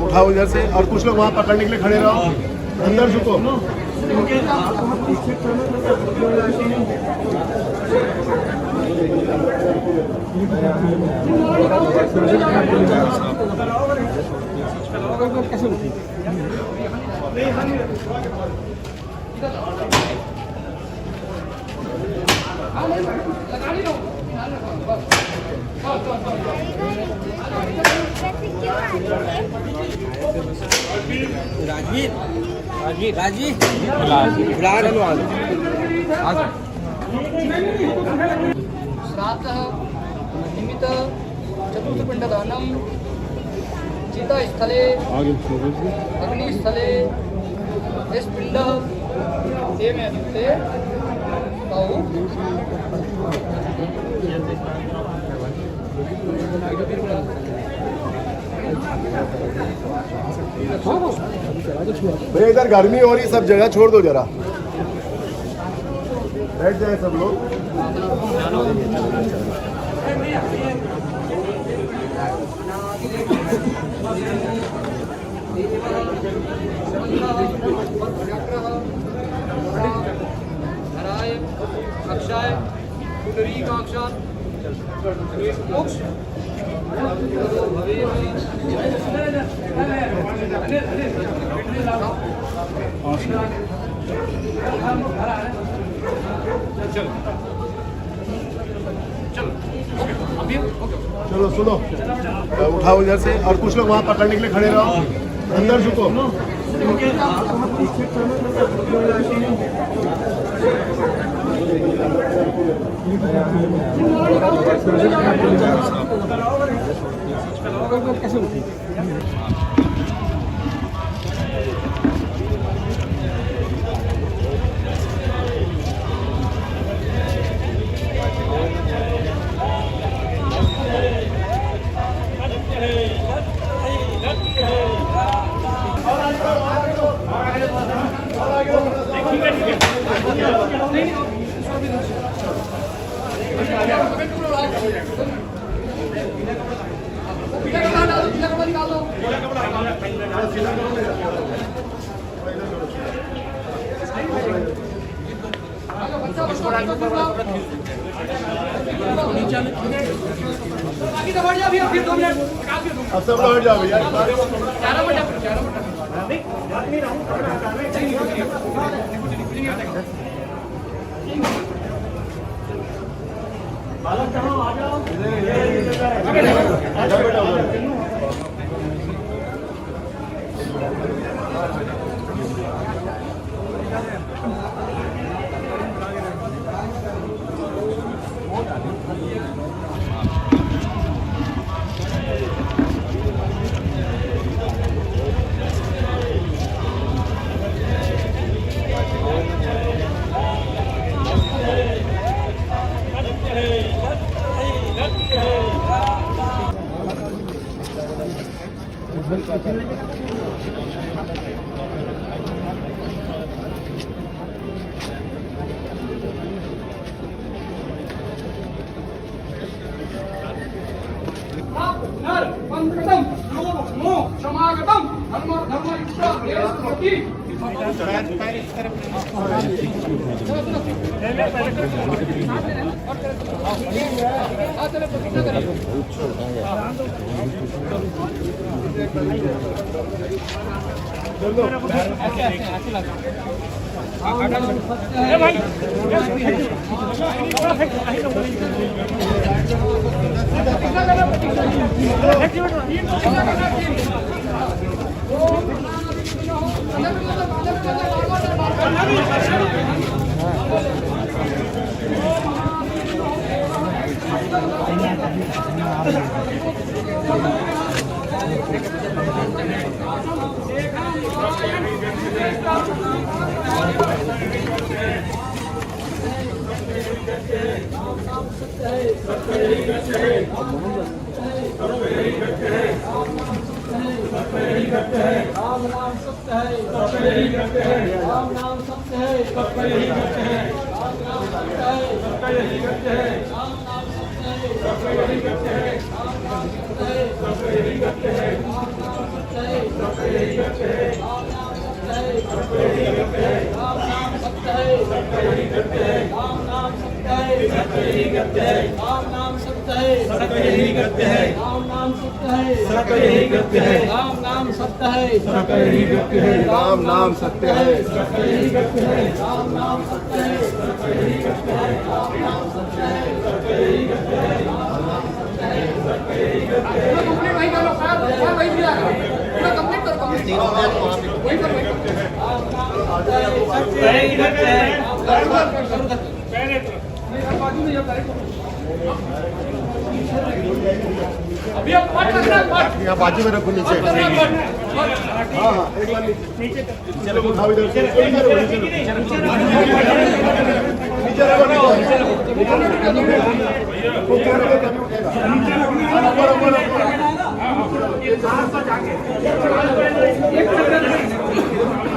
उठाओ इधर से और कुछ लोग वहाँ पकड़ने के लिए खड़े रहो, अंदर झुको। कैसे उठी श्राद्धः निमित्त चतुर्थपिण्डदानं चितास्थले अग्निस्थले पिंड ते ताऊ भैया इधर गर्मी हो रही, सब जगह छोड़ दो जरा, बैठ जाए सब लोग। धराय अक्षाय पुंडरीकाक्षात् मोक्ष चलो सुनो, उठाओ इधर से और कुछ लोग वहाँ पकड़ने के लिए खड़े रहो, अंदर झुको। कैसे उठी अब सब लोग हट जाओ भैया। क्षमागतम धर्म धर्म राम नाम सत्य है, सत्य ही करते हैं। राम नाम सत्य है, सत्य ही करते हैं। राम नाम सत्य है, सत्य ही करते हैं। राम नाम सत्य है, सत्य ही करते हैं। राम नाम सत्य है, सत्य ही करते हैं। राम नाम सत्य है, सत्य ही करते हैं। राम नाम सत्य है, सत्य ही करते हैं। राम नाम सत्य है, सत्य ही करते हैं। राम नाम सत्य है, सत्य ही करते हैं। राम नाम सत्य है, सत्य ही करते हैं। राम नाम सत्य है, सत्य ही करते हैं। राम नाम सत्य है, सत्य ही करते हैं। राम नाम सत्य है, सत्य ही करते हैं। राम नाम सत्य है, सत्य ही करते हैं। राम नाम सत्य है, सत्य ही करते हैं। राम नाम सत्य है, सत्य ही करते हैं। कंप्लीट वही कर लो सर वही दिया पूरा कंप्लीट करो कंप्लीट वही कर राम नाम सत्य है, सत्य ही करते हैं। बाजू में जब अभी अब पाठ करना पाठ यहाँ बाजू में रखो नीचे। हाँ हाँ एक बार नीचे चलो उठाओ इधर से नीचे रखो नीचे रखो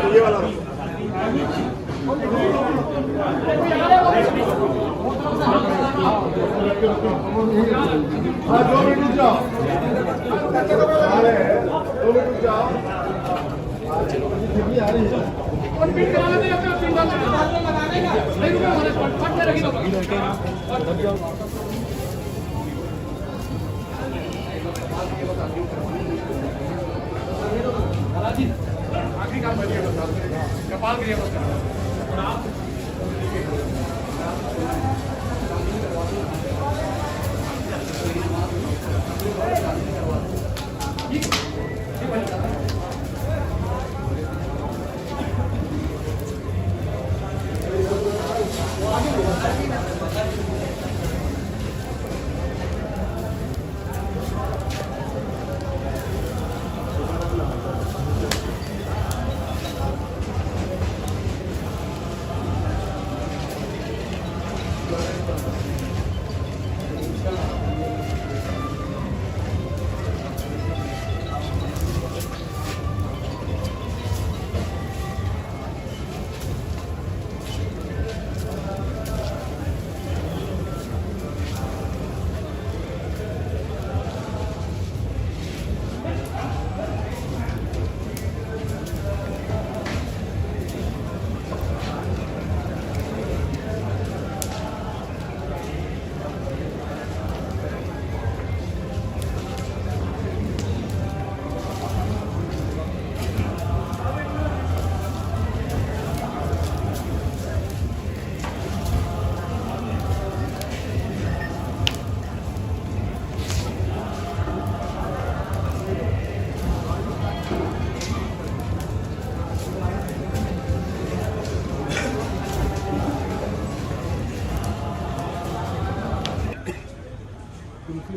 ये वाला हाँ 2 मिनट रुक जाओ, 2 मिनट रुक जाओ। आ रही है और बीट कराना नहीं अपने तीन बार लगाने का नहीं रुको हमारे पाठ में रखी दो आखिरी काम बच गया कपाल क्रिया बस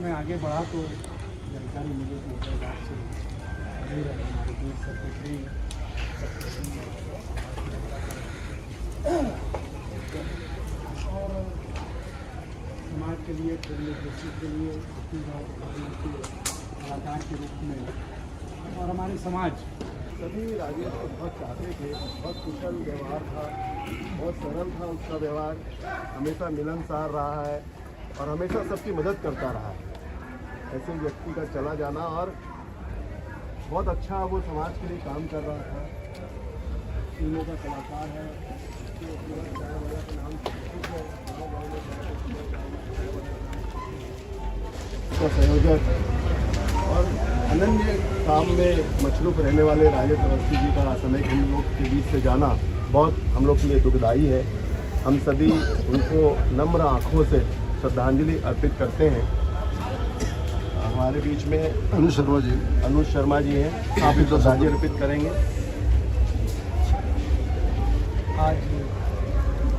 में आगे बढ़ा तो जानकारी मिली कि हैदराबाद से हमारे दूर सेक्रेटरी और समाज के लिए डेमोक्रेसी के लिए कलाकार के रूप में और हमारे समाज सभी राजेश को बहुत चाहते थे, बहुत कुशल व्यवहार था, बहुत सरल था उसका व्यवहार, हमेशा मिलनसार रहा है और हमेशा सबकी मदद करता रहा है। ऐसे व्यक्ति का चला जाना और बहुत अच्छा वो समाज के लिए काम कर रहा था। फिल्मों का कलाकार है, नाम का संयोजक और अनन्य काम में मछलूक रहने वाले राजेश अवस्थी जी का समय हम लोग के बीच से जाना बहुत हम लोग के लिए दुखदायी है। हम सभी उनको नम्र आँखों से श्रद्धांजलि अर्पित करते हैं। हमारे बीच में अनुज शर्मा जी हैं, आप भी श्रद्धांजलि अर्पित करेंगे। आज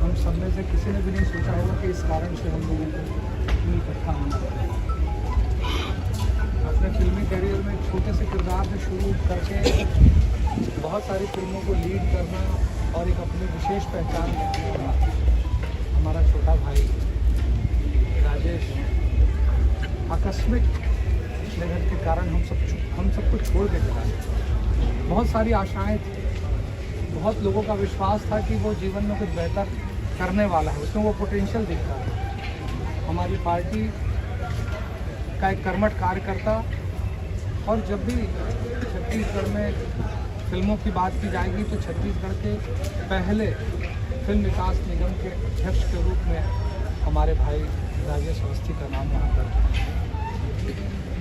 हम सब में से किसी ने भी नहीं सोचा होगा कि इस कारण से हम लोगों को इकट्ठा होना पड़ा। अपने फिल्मी करियर में छोटे से किरदार से शुरू करके बहुत सारी फिल्मों को लीड करना और एक अपनी विशेष पहचान रखने वाला हमारा छोटा भाई राजेश आकस्मिक निधन के कारण हम सबको छोड़ के चला गया। बहुत सारी आशाएं थी, बहुत लोगों का विश्वास था कि वो जीवन में कुछ बेहतर करने वाला है, उसमें वो पोटेंशियल दिखता था। हमारी पार्टी का एक कर्मठ कार्यकर्ता, और जब भी छत्तीसगढ़ में फिल्मों की बात की जाएगी तो छत्तीसगढ़ के पहले फिल्म विकास निगम के अध्यक्ष के रूप में हमारे भाई राजेश अवस्थी का नाम वहाँ पर।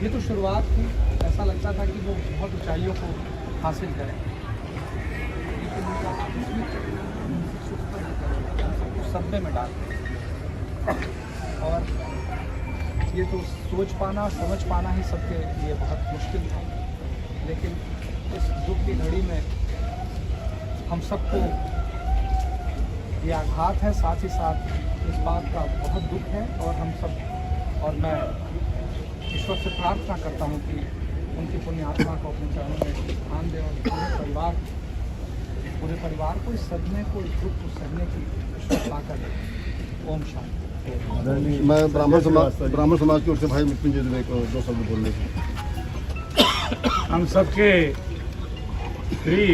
ये तो शुरुआत थी, ऐसा लगता था कि वो बहुत ऊंचाइयों को हासिल करें, सब्बे में डाल और ये तो सोच पाना समझ पाना ही सबके लिए बहुत मुश्किल था। लेकिन इस दुख की घड़ी में हम सबको ये आघात है, साथ ही साथ इस बात का बहुत दुख है और हम सब और मैं ईश्वर से प्रार्थना करता हूँ कि उनकी पुण्य आत्मा को अपने चरणों में स्थान दें और पूरे परिवार को इस सदमे को, इस दुख को सहने की ईश्वर ताकत दे। ओम शांति। मैं ब्राह्मण समाज की ओर से भाई मृत्युंजय दुबे को 2 शब्द बोलने की। हम सबके प्रिय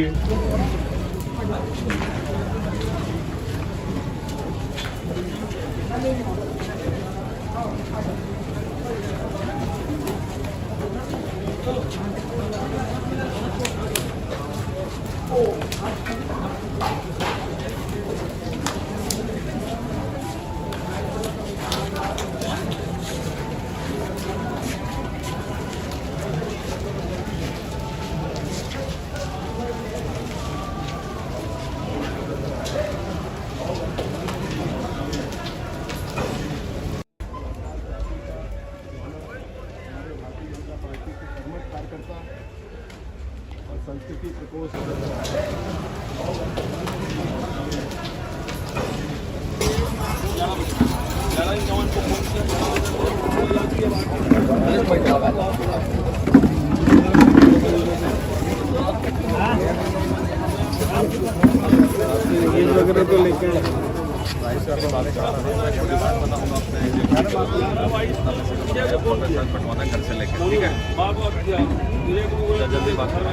और संस्कृति प्रकोष्ठ वगैरह तो लेकर पटवाना घर से लेकर, ठीक है जल्दी बात करें।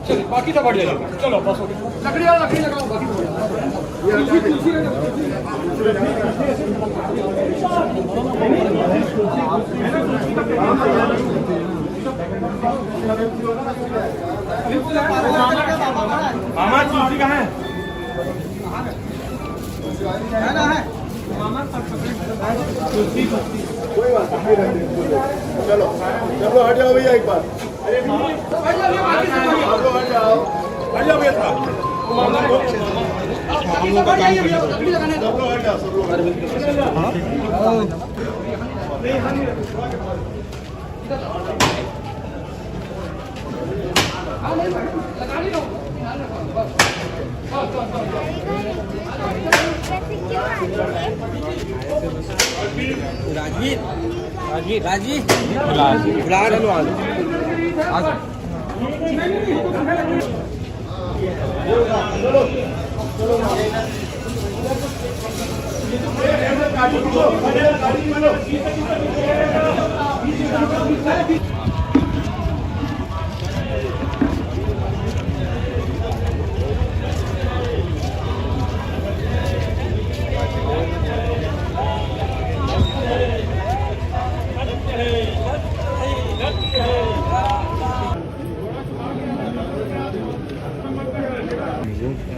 चलो बाकी तो बढ़ जाएगा, चलो बस हो गया। लकड़ी वाला लकड़ी लगाओ, बाकी मामा तुलसी कहाँ है? कोई बात नहीं, चलो चलो हट जाओ भैया एक बार, आप लोग हट जाओ भैया हम लोग का काम करना सब लोग हट जाओ, सब लोग हट जाओ।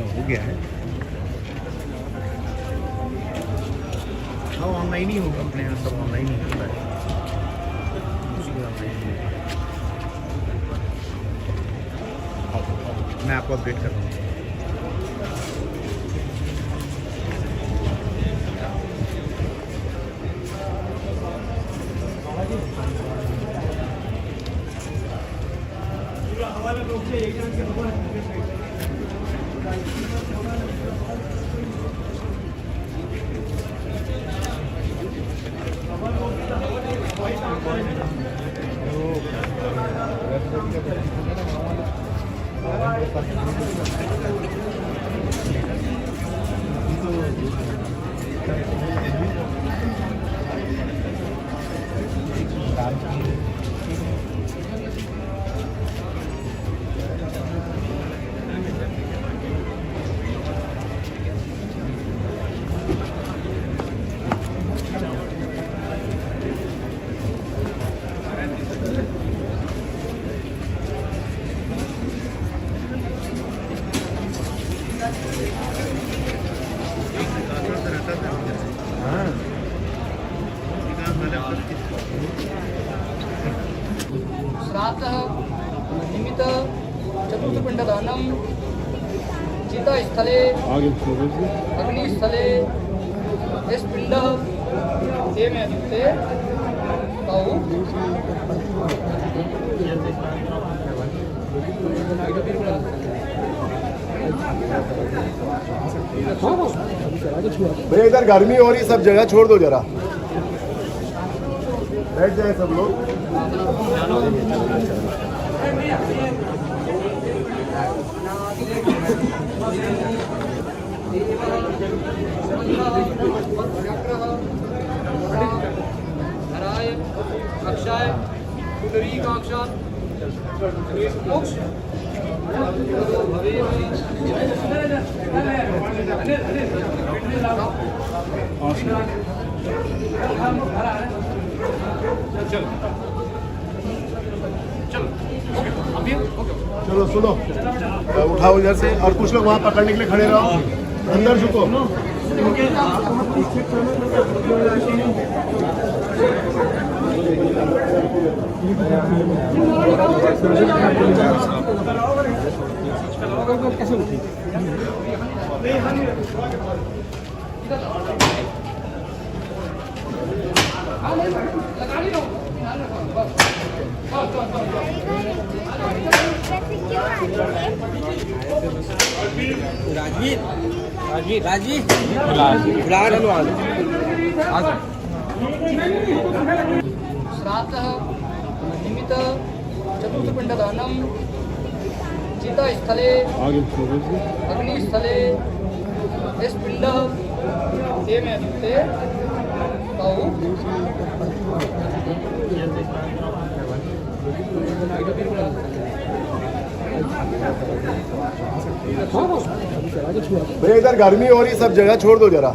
हो गया है। हाँ ऑनलाइन ही होगा, अपने यहाँ सब ऑनलाइन ही होता है। कुछ भी ऑनलाइन ही होगा। मैं आपको अपडेट कर रहा हूँ। श्राद्धः निमित्त चतुर्थपिण्डदानं चितास्थले अग्निस्थले पिंड ते तौ भैया इधर गर्मी हो रही, सब जगह छोड़ दो जरा, बैठ जाए सब लोग। हराय अक्षाय पुंडरीकाक्षात् मोक्ष चलो सुनो, उठाओ इधर से, और कुछ लोग वहाँ पकड़ने के लिए खड़े रहो, अंदर झुको। श्राद्धः निमित्त चतुर्थपिण्डदानं चितास्थले अग्निस्थले पिंड ते तौ भैया इधर गर्मी हो रही, सब जगह छोड़ दो जरा,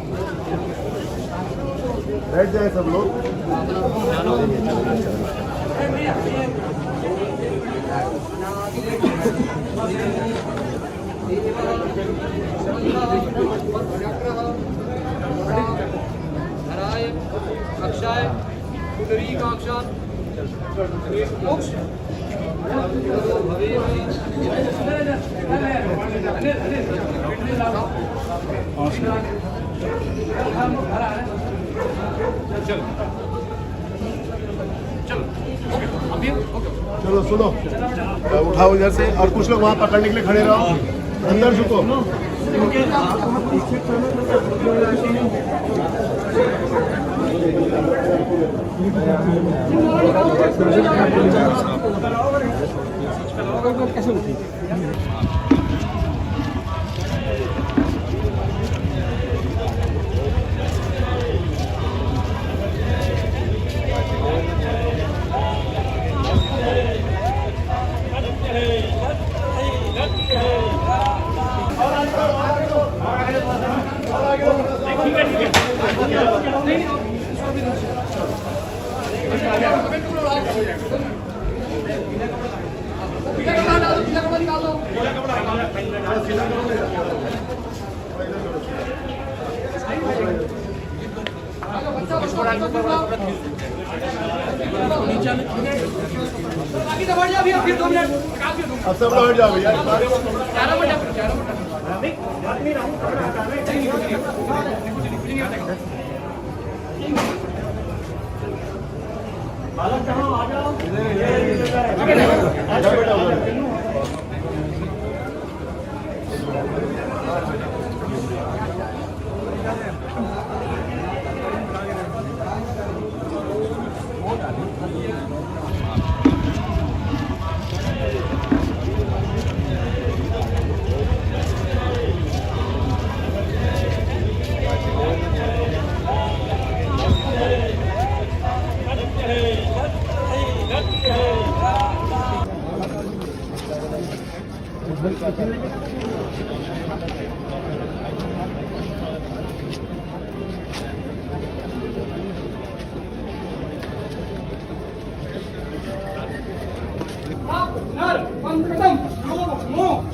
बैठ जाए सब लोग। हराय अक्षाय पुंडरीकाक्षात् चलो सुनो, उठाओ इधर से और कुछ लोग वहाँ पकड़ने के लिए खड़े रहो, अंदर झुको। अब सब लोग हट जाओ भैया।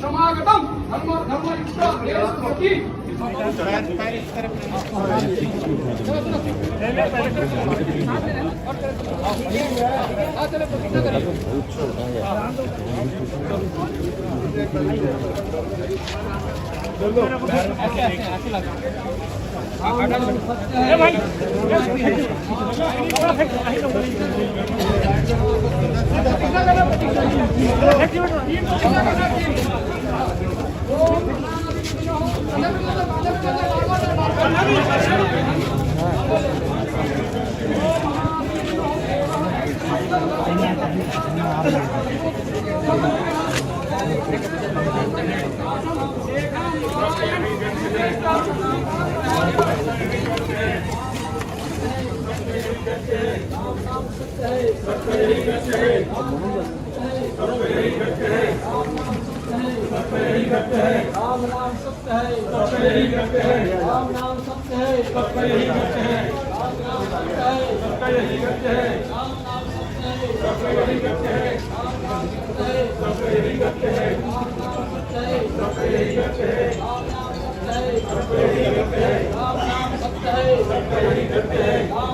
समागतम धर्मयुक्त देशभक्ति राम नाम सत्य है, सबका यही करते हैं। राम नाम सत्य है, सबका यही करते हैं। राम नाम सत्य है, सबका यही करते हैं। राम नाम सत्य है, सबका यही करते हैं। राम नाम सत्य है, सबका यही करते हैं। राम नाम सत्य है, सबका यही करते हैं। राम नाम सत्य है, सबका यही करते हैं। राम नाम सत्य है, सबका यही करते हैं। राम नाम सत्य है, सबका यही करते हैं। राम नाम सत्य है, सबका यही करते हैं। राम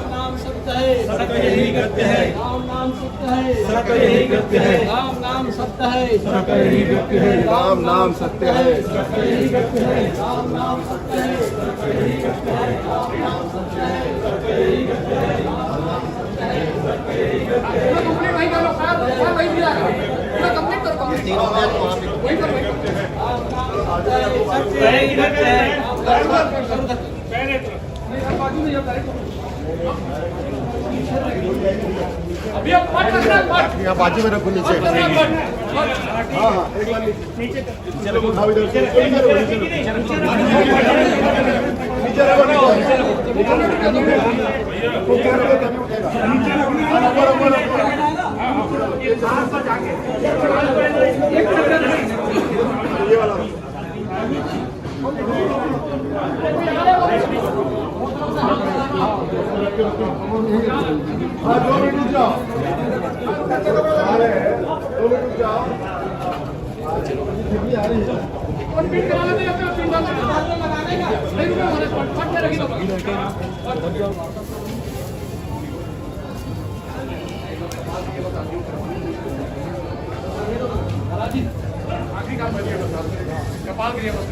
नाम सत्य है, सबका यही करते हैं। राम नाम सत्य है, सबका यही करते हैं। राम नाम सत्य है, सबका यही करते हैं। राम नाम सत्य है, सबका यही करते हैं। राम नाम सत्य है, सबका यही करते हैं। राम नाम सत्य है, सबका यही करते हैं। कंप्लीट वही करो सर वही दिया पूरा कंप्लीट करो कंप्लीट वही करो राम नाम सत्य है, सबका यही करते हैं। बाजू में जाता है अभी अब पट रखना पट यहाँ बाजू में रखो नीचे। हाँ हाँ एक बार नीचे उठाओ इधर से। नीचे रखो ये वाला हाँ 2 मिनट रुक जाओ, 2 मिनट रुक जाओ। आ रही है और पिन करा लेते हैं अपना पिन डालना नहीं रुको हमारे पट में रखी दो आखिरी काम करिए बस आप कपाल के लिए बस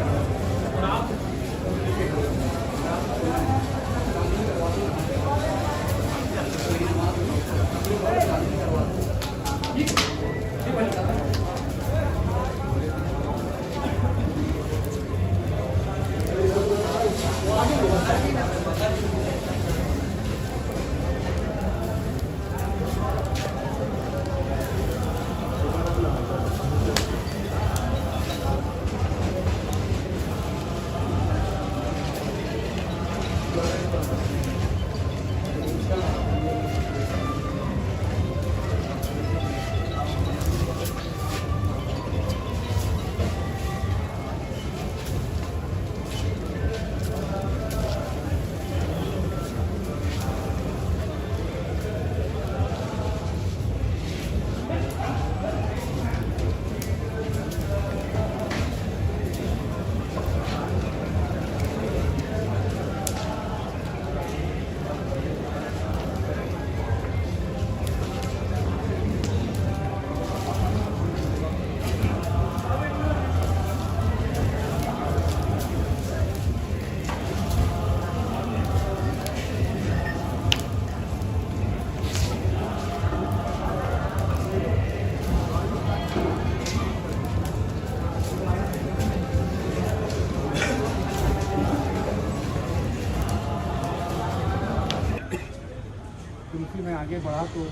क्योंकि मैं आगे बढ़ा तो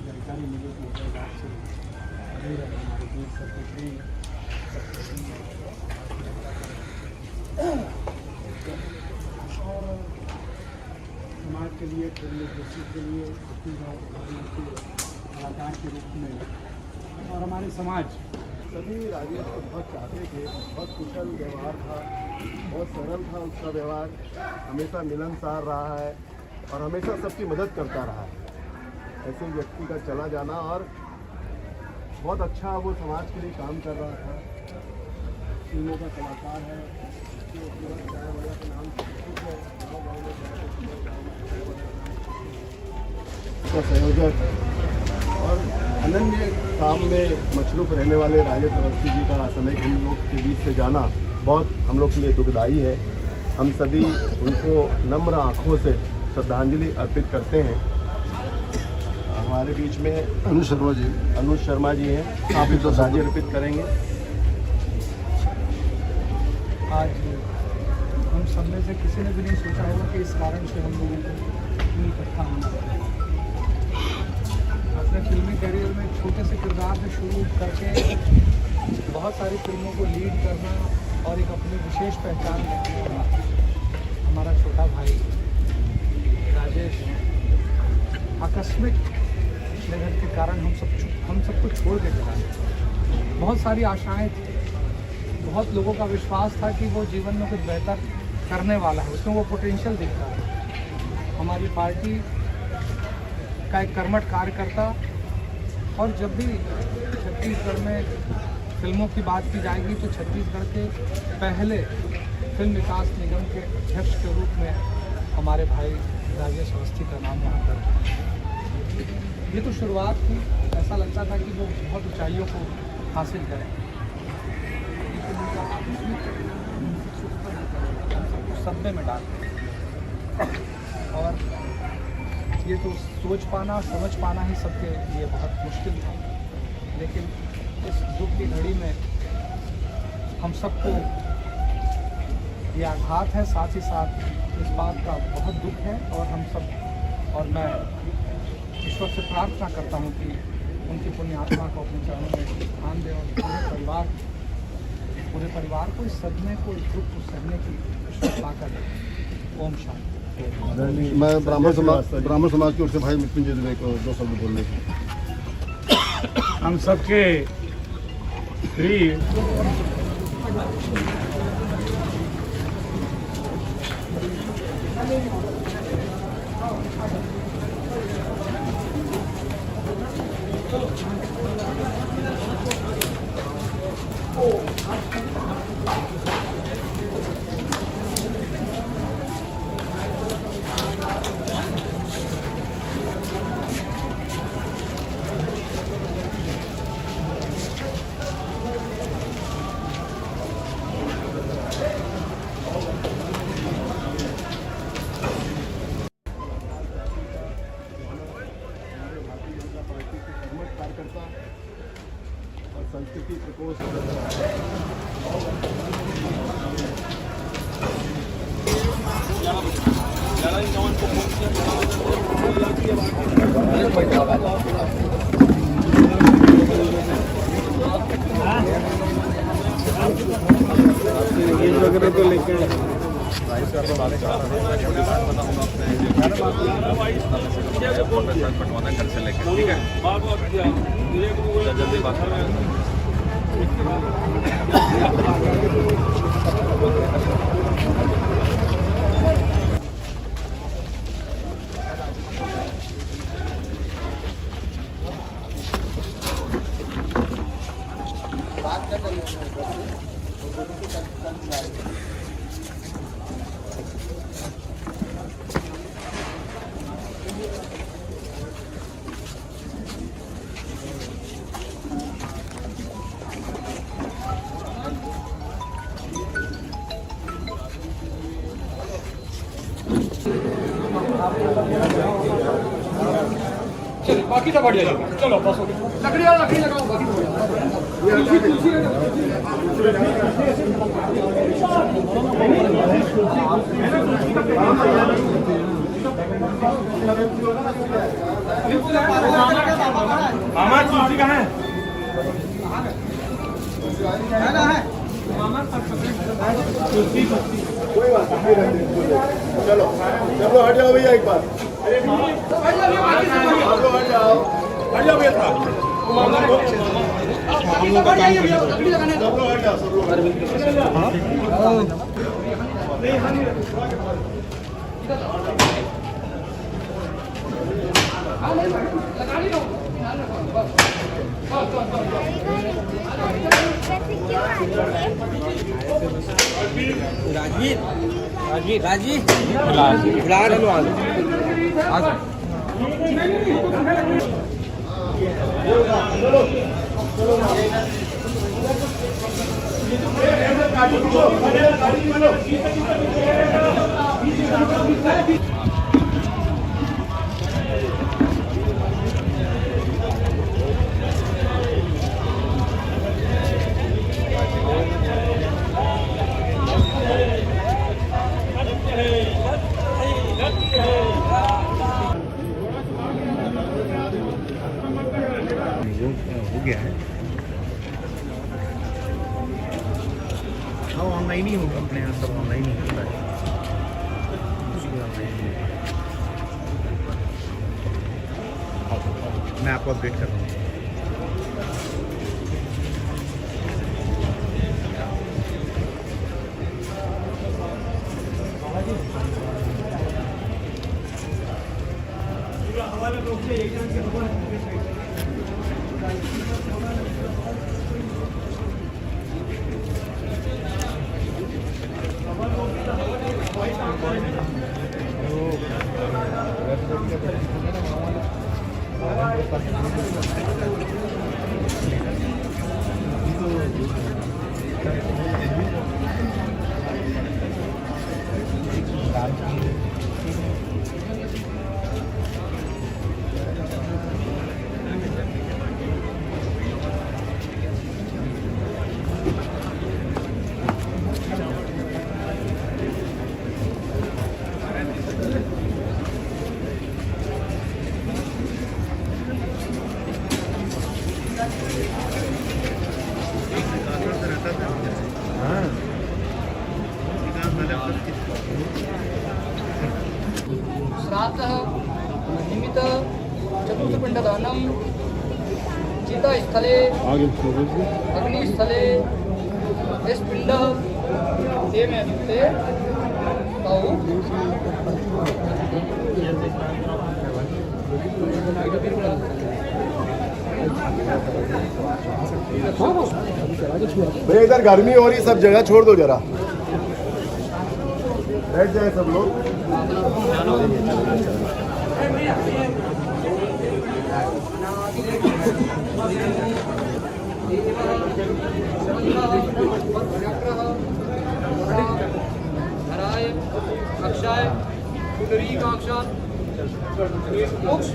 जानकारी मिली कि हरिद्वार से दूर है हमारे दूर सबके और समाज के लिए फिल्म इंडस्ट्री के लिए कलाकार के रूप में और हमारे समाज सभी राजेश को बहुत चाहते थे, बहुत कुशल व्यवहार था, बहुत सरल था उसका व्यवहार, हमेशा मिलनसार रहा है और हमेशा सबकी मदद करता रहा है। ऐसे व्यक्ति का चला जाना और बहुत अच्छा वो समाज के लिए काम कर रहा था। फिल्मों का कलाकार है, चाय वाला का नाम का संयोजक और अनन्य काम में मशरूफ रहने वाले राजेश अवस्थी जी का असामयिक हम लोग के बीच से जाना बहुत हम लोग के लिए दुखदायी है। हम सभी उनको नम्र आँखों से श्रद्धांजलि अर्पित करते हैं। हमारे बीच में अनुज शर्मा जी हैं, आप भी श्रद्धांजलि अर्पित करेंगे। आज हम सब में से किसी ने भी नहीं सोचा होगा कि इस कारण से हम लोगों को इकट्ठा होना है। अपने फिल्मी करियर में छोटे से किरदार से शुरू करके बहुत सारी फिल्मों को लीड करना और एक अपनी विशेष पहचान रखने वाला हमारा छोटा भाई राजेश आकस्मिक निधन के कारण हम सबको छोड़ के चला गया। बहुत सारी आशाएं थी, बहुत लोगों का विश्वास था कि वो जीवन में कुछ बेहतर करने वाला है, उसमें वो पोटेंशियल दिखता है। हमारी पार्टी का एक कर्मठ कार्यकर्ता और जब भी छत्तीसगढ़ में फिल्मों की बात की जाएगी तो छत्तीसगढ़ के पहले फिल्म विकास निगम के अध्यक्ष के रूप में हमारे भाई राजेश अवस्थी का नाम वहाँ पर। ये तो शुरुआत थी, ऐसा लगता था कि वो बहुत ऊंचाइयों को हासिल करें, सदमे में डाल और ये तो सोच पाना समझ पाना ही सबके लिए बहुत मुश्किल था। लेकिन इस दुख की घड़ी में हम सबको ये आघात है, साथ ही साथ इस बात का बहुत दुख है और हम सब और मैं ईश्वर से प्रार्थना करता हूँ कि उनकी पुण्य आत्मा को अपने चरणों में स्थान दें और पूरे परिवार को इस सदमे को, इस दुख को सहने की ईश्वर ताकत दे। ओम शांति। मैं ब्राह्मण समाज की ओर से भाई मृत्युंजय दुबे को 2 शब्द बोलने की। हम सबके प्रिय पटवाना घर से लेकर ठीक है बात जल्दी बात कर रहे हैं चलो बाकी सब बढ़िया चल चलो बस हो गया लकड़ी और लकड़ी लगाओ बाकी तो हो जाएगा। मामा कुर्सी कहाँ है कोई बात नहीं, चलो चलो हट जाओ भैया एक बार, आप लोग हट जाओ, हट जाओ भैया था लकड़ी लगाने सब लोग हट जाओ, सब लोग लगा ली लो हो गया है हाँ ऑनलाइन ही होगा अपने यहाँ सब ऑनलाइन ही होता है कुछ भी ऑनलाइन ही होगा। मैं आपको अपडेट कर रहा हूँ श्राद्धः निमित्त चतुर्थपिण्डदानं चितास्थले अग्निस्थले स्पिण्डः तेमे युक्ते तौ भैया इधर गर्मी हो रही, सब जगह छोड़ दो जरा, बैठ जाए सब लोग। हराय अक्षाय पुंडरीकाक्षात् मोक्ष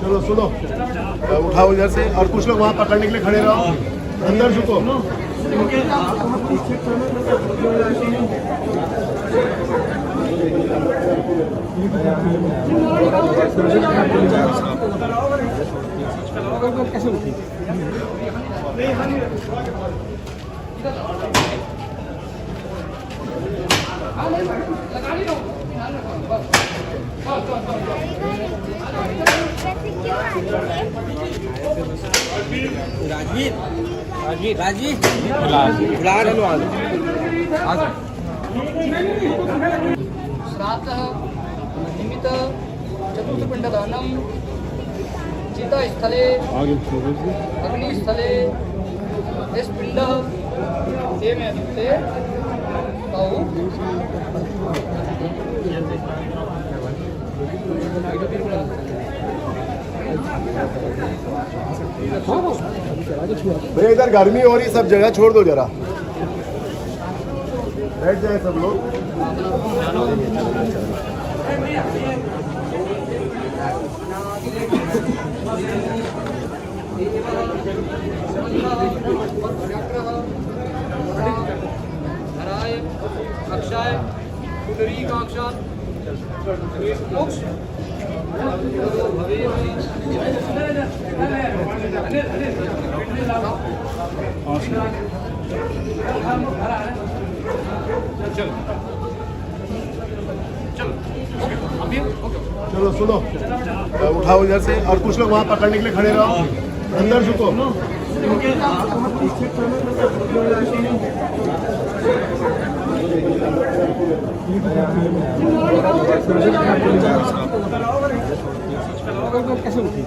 चलो सुनो, उठाओ इधर से और कुछ लोग वहाँ पकड़ने के लिए खड़े रहो, अंदर झुको। कैसे उठी श्राद्धः निमित्त चतुर्थपिण्डदानं चितास्थले अग्निस्थले इस पिंड ते में ते पाऊ भैया इधर गर्मी हो रही, सब जगह छोड़ दो जरा, बैठ जाए सब लोग। हराय अक्षाय पुंडरीकाक्षात् मोक्ष चलो सुनो, उठाओ इधर से और कुछ लोग वहाँ पकड़ने के लिए खड़े रहो, अंदर झुको। कैसे उठी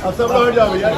अब सब लोग हट जाओ भैया।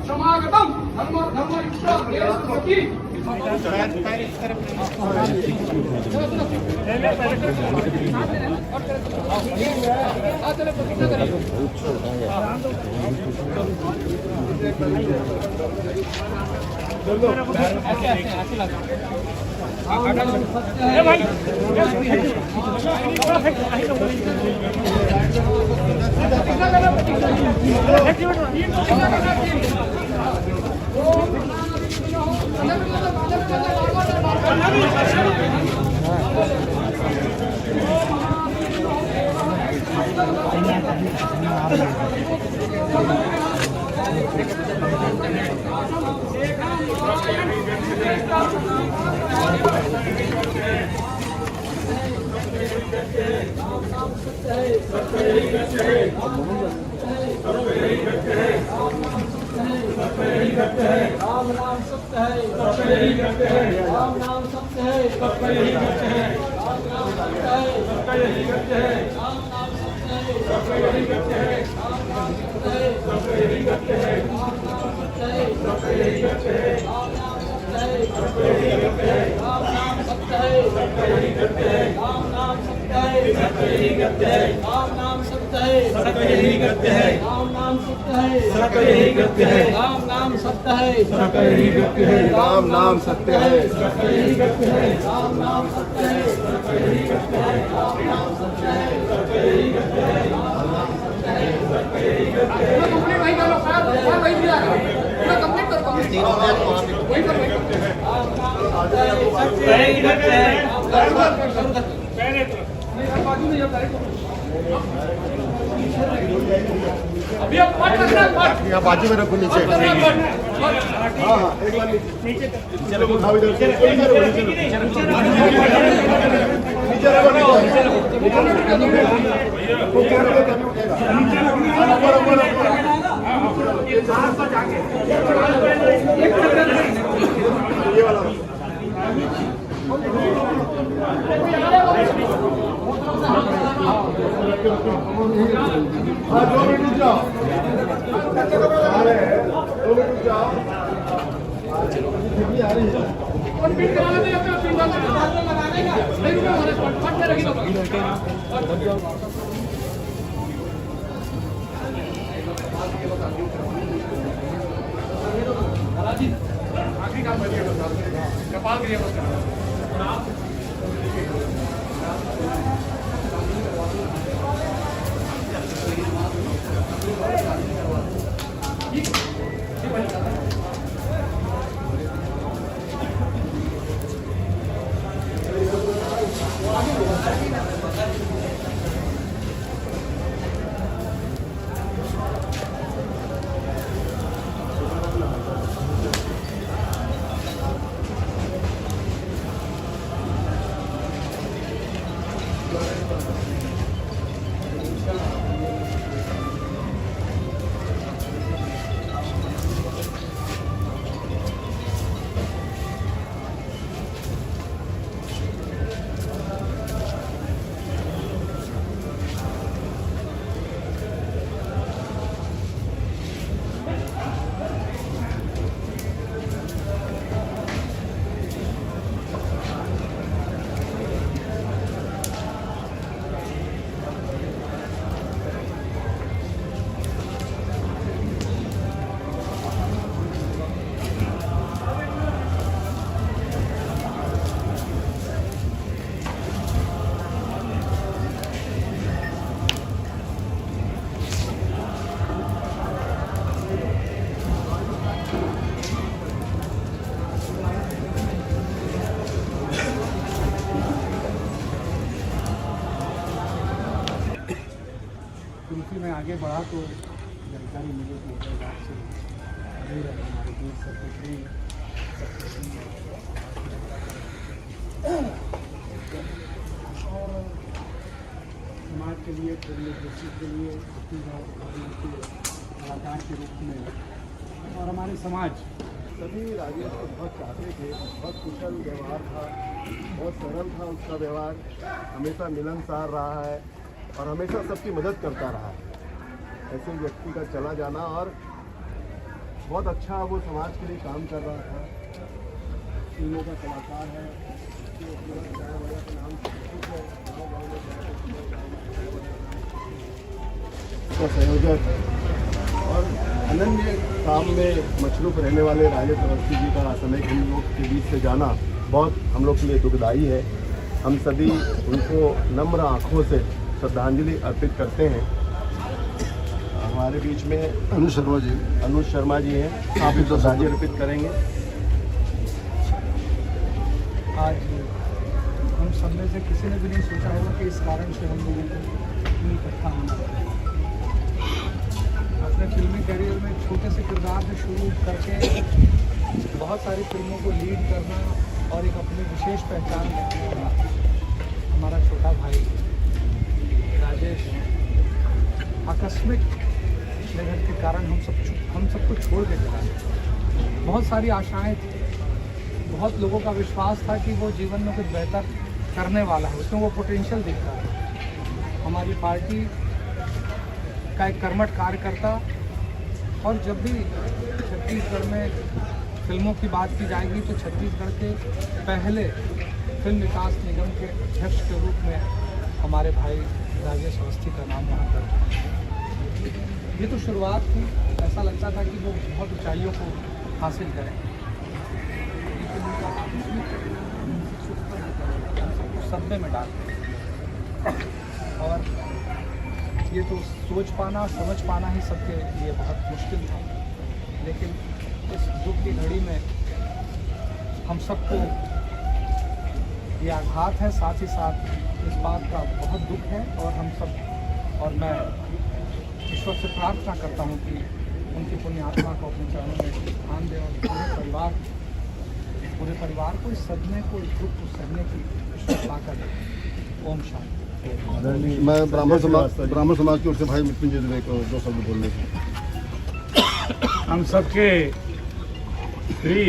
समागतम धर्म राम नाम सत्य है, सत्य ही सत्य है। राम नाम सत्य है, सत्य ही सत्य है। राम नाम सत्य है, सत्य ही सत्य है। राम नाम सत्य है, सत्य ही सत्य है। राम नाम सत्य है, सत्य ही सत्य है। राम नाम सत्य है, सत्य ही सत्य है। राम नाम सत्य है, सत्य ही सत्य है। राम नाम सत्य है, सत्य ही सत्य है। राम नाम सत्य है, सत्य ही सत्य है। राम नाम सत्य है, सत्य ही सत्य है। राम नाम सत्य है, सत्य ही सत्य है। राम नाम सत्य है, सत्य ही सत्य है। राम नाम सत्य है, सत्य ही सत्य है। राम नाम सत्य है, सत्य ही सत्य है। राम नाम सत्य है, सत्य ही सत्य है। राम नाम सत्य है, सत्य ही सत्य है। कंप्लीट वही कर लो साहब, वही दिया पूरा कंप्लीट करो, कंप्लीट वही कर, वही कर। राम नाम सत्य है, सत्य ही सत्य है। बाजू में ये डायरेक्ट अभी आप पाठ करना है, पाठ यहाँ बाजू में रखो नीचे। करना है, पाठ। हाँ हाँ, एक बार नीचे चलो, उठाओ इधर से। नीचे रखो, नीचे रखो, नीचे रखो, वो क्या रखो, तभी उठेगा। ऊपर, ऊपर, ऊपर। ये वाला हाँ, 2 मिनट रुक जाओ। आ रहे हैं, 2 मिनट रुक जाओ। आ रही है। और फिर कराने में अपना फिर लगाने का नहीं रुके हमारे पाठ में रखिएगा। आखिरी काम करिए कपाल करिए बस। क्योंकि मैं आगे बढ़ा तो जानकारी मिली कि हैदराबाद से दूर है हमारे दूर सेक्रेटरी और समाज के लिए डेमोक्रेसी के लिए कलाकार के रूप में और हमारे समाज सभी राजेश को बहुत चाहते थे। बहुत कुशल व्यवहार था, बहुत सरल था उसका व्यवहार, हमेशा मिलनसार रहा है और हमेशा सबकी मदद करता रहा है। ऐसे व्यक्ति का चला जाना और बहुत अच्छा वो समाज के लिए काम कर रहा था। फिल्मों का कलाकार है, उसका संयोजक और अनन्य काम में मशरूफ रहने वाले राजेश अवस्थी जी का समय हम लोग के बीच से जाना बहुत हम लोग के लिए दुखदायी है। हम सभी उनको नम्र आँखों से श्रद्धांजलि अर्पित करते हैं। हमारे बीच में अनुज शर्मा जी हैं, आप भी श्रद्धांजलि अर्पित करेंगे। आज हम सब में से किसी ने भी नहीं सोचा होगा कि इस कारण से हम लोगों को इतनी इकट्ठा होना पड़ा। अपने फिल्मी करियर में छोटे से किरदार से शुरू करके बहुत सारी फिल्मों को लीड करना और एक अपनी विशेष पहचान रखने वाला हमारा छोटा भाई राजेश आकस्मिक पिछले घर के कारण हम सबको छोड़ के चला गया। बहुत सारी आशाएं थी, बहुत लोगों का विश्वास था कि वो जीवन में कुछ बेहतर करने वाला है, उसमें वो पोटेंशियल दिखता है। हमारी पार्टी का एक कर्मठ कार्यकर्ता, और जब भी छत्तीसगढ़ में फिल्मों की बात की जाएगी तो छत्तीसगढ़ के पहले फिल्म विकास निगम के अध्यक्ष के रूप में हमारे भाई राजेश अवस्थी का नाम वहाँ पर। ये तो शुरुआत थी, ऐसा लगता था कि वो बहुत ऊंचाइयों को हासिल करें, सदमे में डाल और ये तो सोच पाना समझ पाना ही सबके लिए बहुत मुश्किल था। लेकिन इस दुख की घड़ी में हम सबको ये आघात है, साथ ही साथ इस बात का बहुत दुख है। और हम सब, और मैं ईश्वर से प्रार्थना करता हूँ कि उनकी पुण्य आत्मा को अपने चरणों में स्थान दें और पूरे परिवार को इस सदमे को, इस दुख को सहने की ईश्वर ताकत दे। ओम शांति। मैं ब्राह्मण समाज की ओर से भाई मृत्युंजय दुबे को 2 शब्द बोलने की। हम सबके प्रिय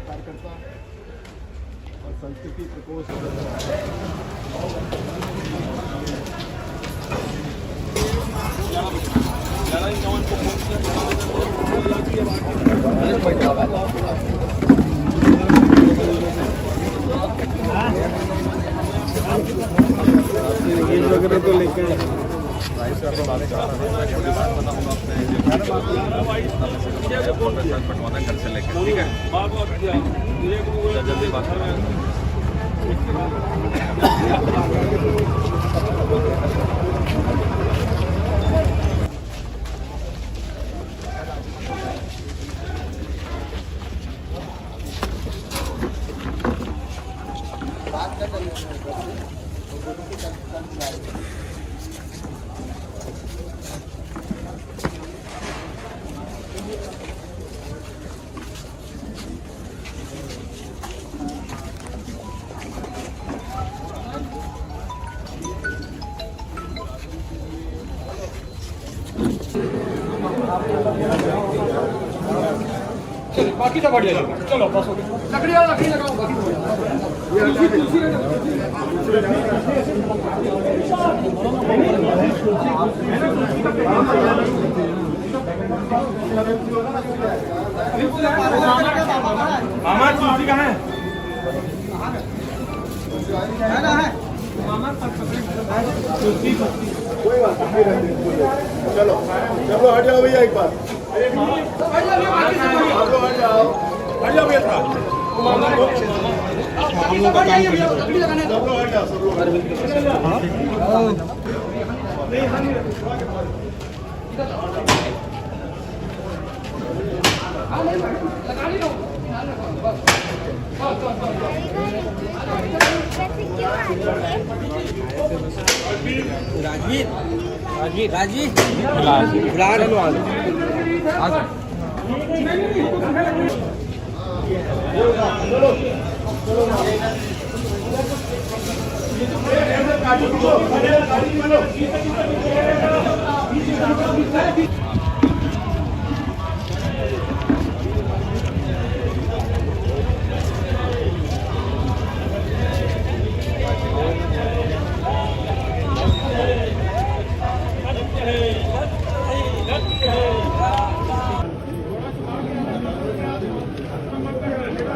कार्यकर्ता और संस्कृति प्रकोष्ठ वगैरह तो लेके पटवाना घर से लेकर, ठीक है, जल्दी बात चलो बाकी सब बढ़िया चल रहा है। चलो बस हो गया। लकड़ी लगाओ बाकी मामा तुलसी कहाँ है? कोई बात नहीं, चलो चलो हट जाओ भैया एक बार, हट जाओ भैया था,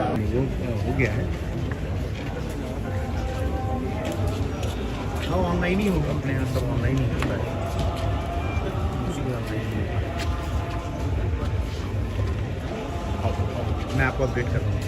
सब लोग हो गया है। हाँ ऑनलाइन ही होगा, अपने यहाँ सब ऑनलाइन ही होता है, कुछ भी ऑनलाइन ही होगा। मैं आपको अपडेट कर रहा हूँ।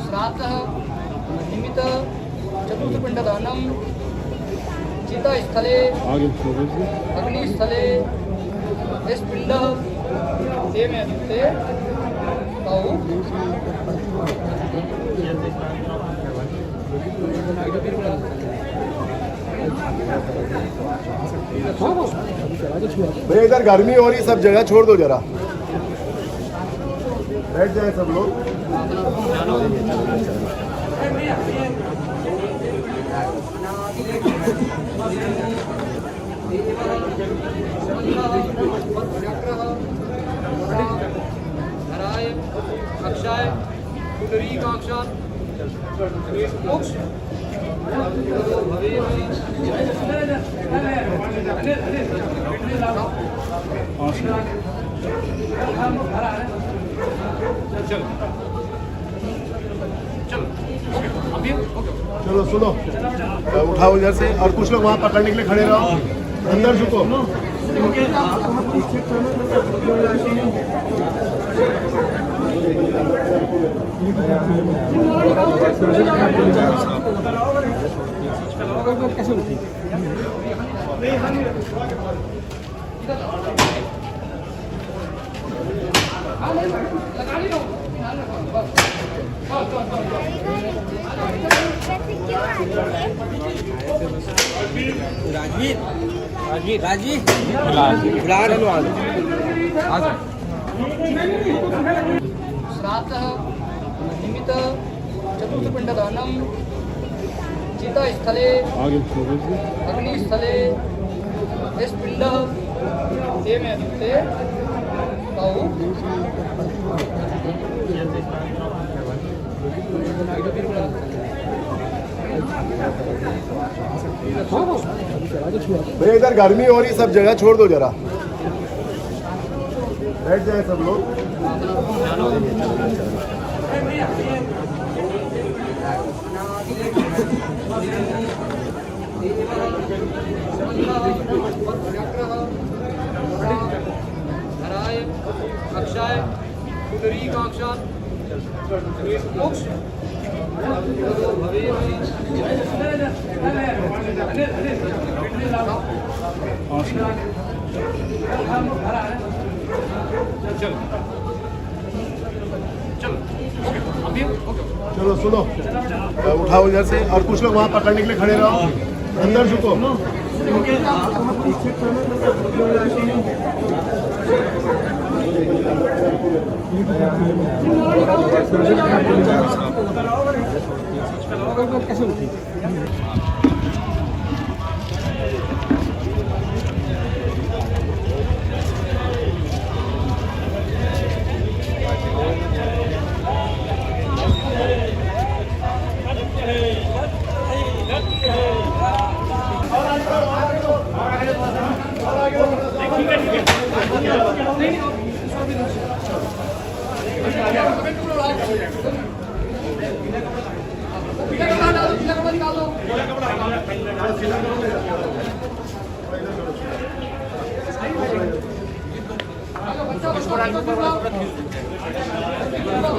श्राद्धः निमित्त चतुर्थपिण्डदानं चितास्थले अग्निस्थले स्पिण्डः तेन युक्ते तौ भैया इधर गर्मी हो रही, सब जगह छोड़ दो जरा, बैठ जाए सब लोग। धराय अक्षाय पुंडरीकाक्षात् मोक्ष चलो सुनो, उठाओ इधर से और कुछ लोग वहाँ पकड़ने के लिए खड़े रहो, अंदर झुको। श्राद्धः निमित्त चतुर्थपिण्डदानं चितास्थले अग्निस्थले स्पिण्डः तेन युक्ते तौ भैया इधर गर्मी हो रही, सब जगह छोड़ दो जरा, बैठ जाए सब लोग। धराय अक्षाय पुंडरीकाक्षात् मोक्ष चलो सुनो, उठाओ इधर से और कुछ लोग वहाँ पकड़ने के लिए खड़े रहो, अंदर झुको।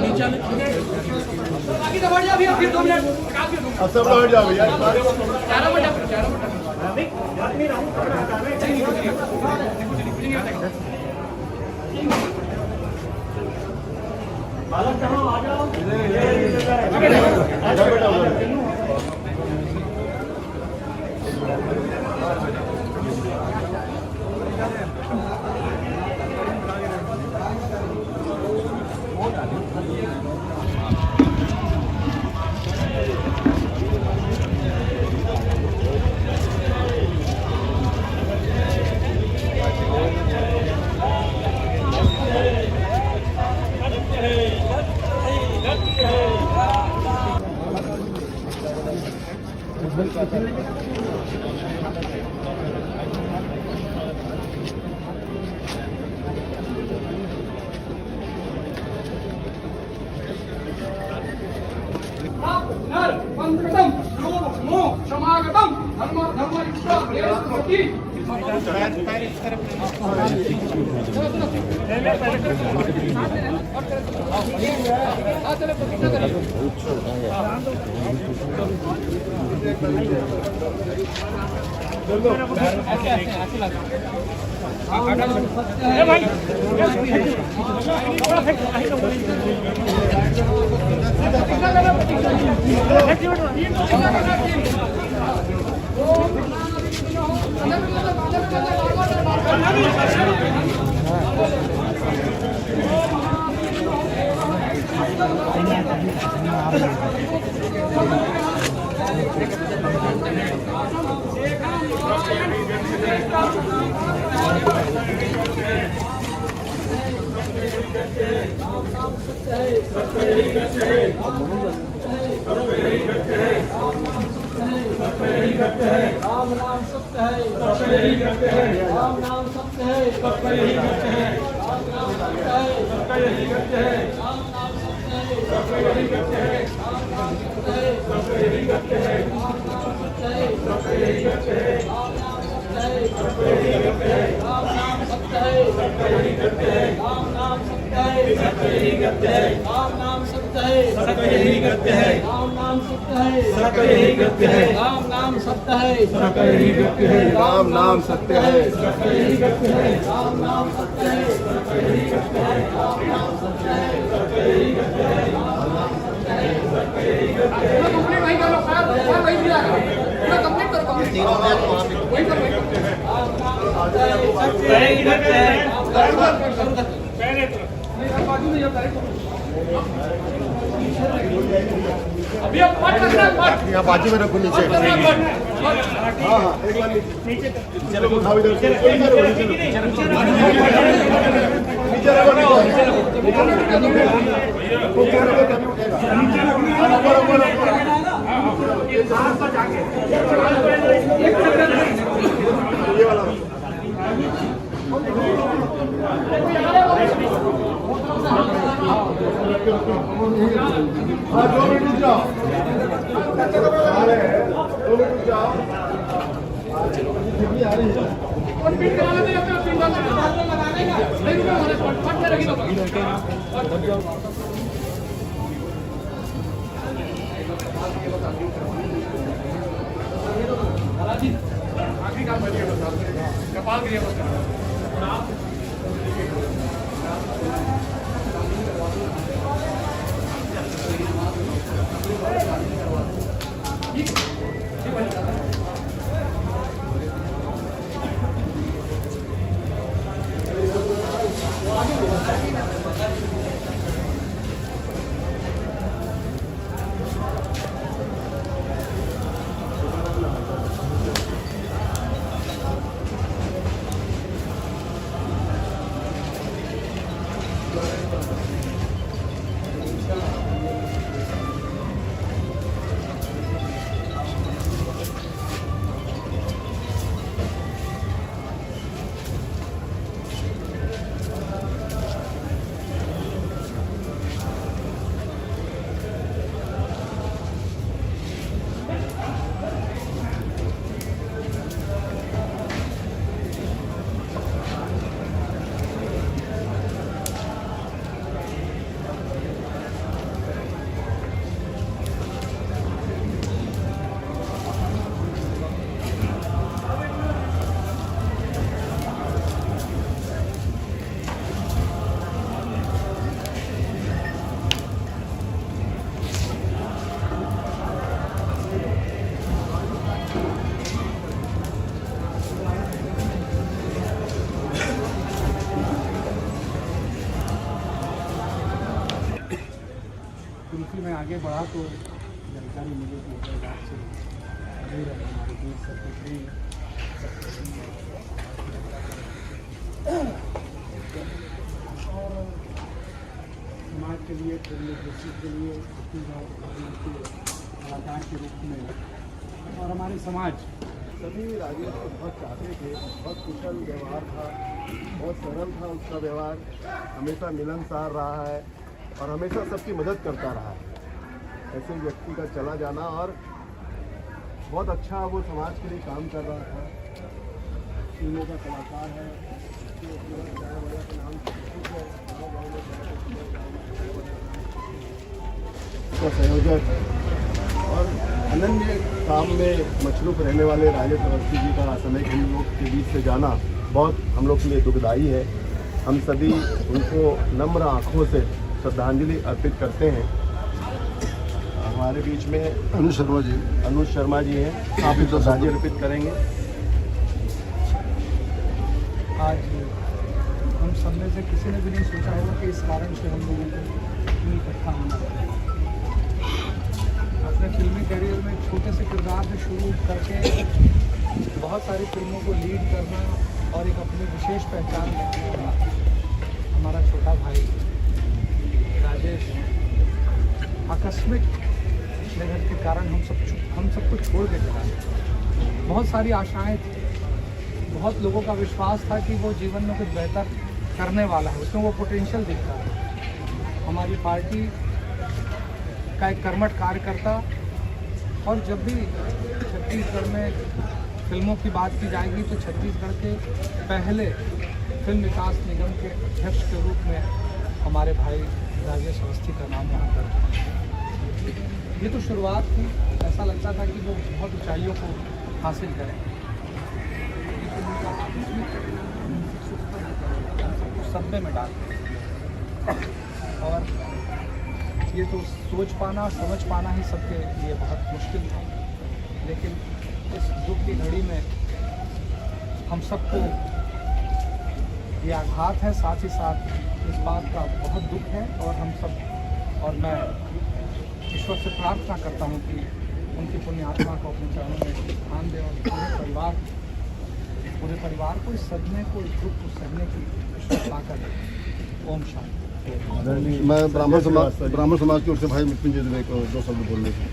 नीचे बाकी तो बढ़ जा भैया, फिर 2 मिनट निकाल के दो। अब सब लोग हट जाओ भैया। 11 मिनट वंदकटम नो समागतम धर्म धर्मयुक्त राम नाम सत्य है, राम नाम सत्य है, राम नाम सत्य है, राम नाम सत्य है, राम नाम सत्य है, राम नाम सत्य है, राम नाम सत्य है, राम नाम सत्य है, राम नाम सत्य है, राम नाम सत्य है, राम नाम सत्य है, राम नाम सत्य है, राम नाम सत्य है। राम नाम सत्य है, कंप्लीट वही कर लो, वही दिया पूरा कंप्लीट करो, वही करो। अभी अब पाठ करना, पाठ यहाँ बाजू में रखो नीचे। हाँ हाँ एक बार नीचे उठाओ इधर से। नीचे रखो ये वाला हाँ 2 मिनट रुक जाओ, 2 मिनट रुक जाओ। और पिन कराना नहीं, अपना पिन लगाने का नहीं, रुको हमारे पाठ में रखी दो। आखिरी काम बच गया, कपाल क्रिया बस करना। आगे बढ़ा तो जानकारी मिली कि हृदयघात से दूर है हमारे देश सेक्रेटरी और समाज के लिए फिल्म इंडस्ट्री के लिए कलाकार के रूप में और हमारे समाज सभी राजेश को बहुत चाहते थे, बहुत कुशल व्यवहार था, बहुत सरल था उसका व्यवहार, हमेशा मिलनसार रहा है और हमेशा सबकी मदद करता रहा है। ऐसे व्यक्ति का चला जाना और बहुत अच्छा वो समाज के लिए काम कर रहा था। फिल्मों का कलाकार है, उसका संयोजक और अनन्य काम में मशरूफ रहने वाले राजेश अवस्थी जी का असामयिक हम लोग के बीच से जाना बहुत हम लोग के लिए दुखदायी है। हम सभी उनको नम्र आँखों से श्रद्धांजलि अर्पित करते हैं। हमारे बीच में अनुज शर्मा जी हैं, आप भी श्रद्धांजलि अर्पित करेंगे। आज हम सब में से किसी ने भी नहीं सोचा होगा कि इस कारण से हम लोगों को इतनी इकट्ठा होना पड़ा। अपने फिल्मी करियर में छोटे से किरदार से शुरू करके बहुत सारी फिल्मों को लीड करना और एक अपनी विशेष पहचान रखने वाला हमारा छोटा भाई राजेश आकस्मिक निधन के कारण हम सबको छोड़ के चला गया। बहुत सारी आशाएं थी, बहुत लोगों का विश्वास था कि वो जीवन में कुछ बेहतर करने वाला है, उसमें वो पोटेंशियल दिखता था। हमारी पार्टी का एक कर्मठ कार्यकर्ता और जब भी छत्तीसगढ़ में फिल्मों की बात की जाएगी तो छत्तीसगढ़ के पहले फिल्म विकास निगम के अध्यक्ष के रूप में हमारे भाई राजेश अवस्थी का नाम वहाँ पर। ये तो शुरुआत थी, ऐसा लगता था कि वो बहुत ऊंचाइयों को हासिल करें। सब्बे में डाल और ये तो सोच पाना समझ पाना ही सबके लिए बहुत मुश्किल था, लेकिन इस दुख की घड़ी में हम सबको ये आघात है, साथ ही साथ इस बात का बहुत दुख है और हम सब और मैं ईश्वर से प्रार्थना करता हूँ कि उनकी पुण्य आत्मा को अपने चरणों में स्थान दे और पूरे परिवार को इस सदमे को, इस दुख को सहने की ताकत दे। ओम शांति। मैं ब्राह्मण समाज की ओर से भाई मृत्युंजय दुबे को दो शब्द बोलने थे।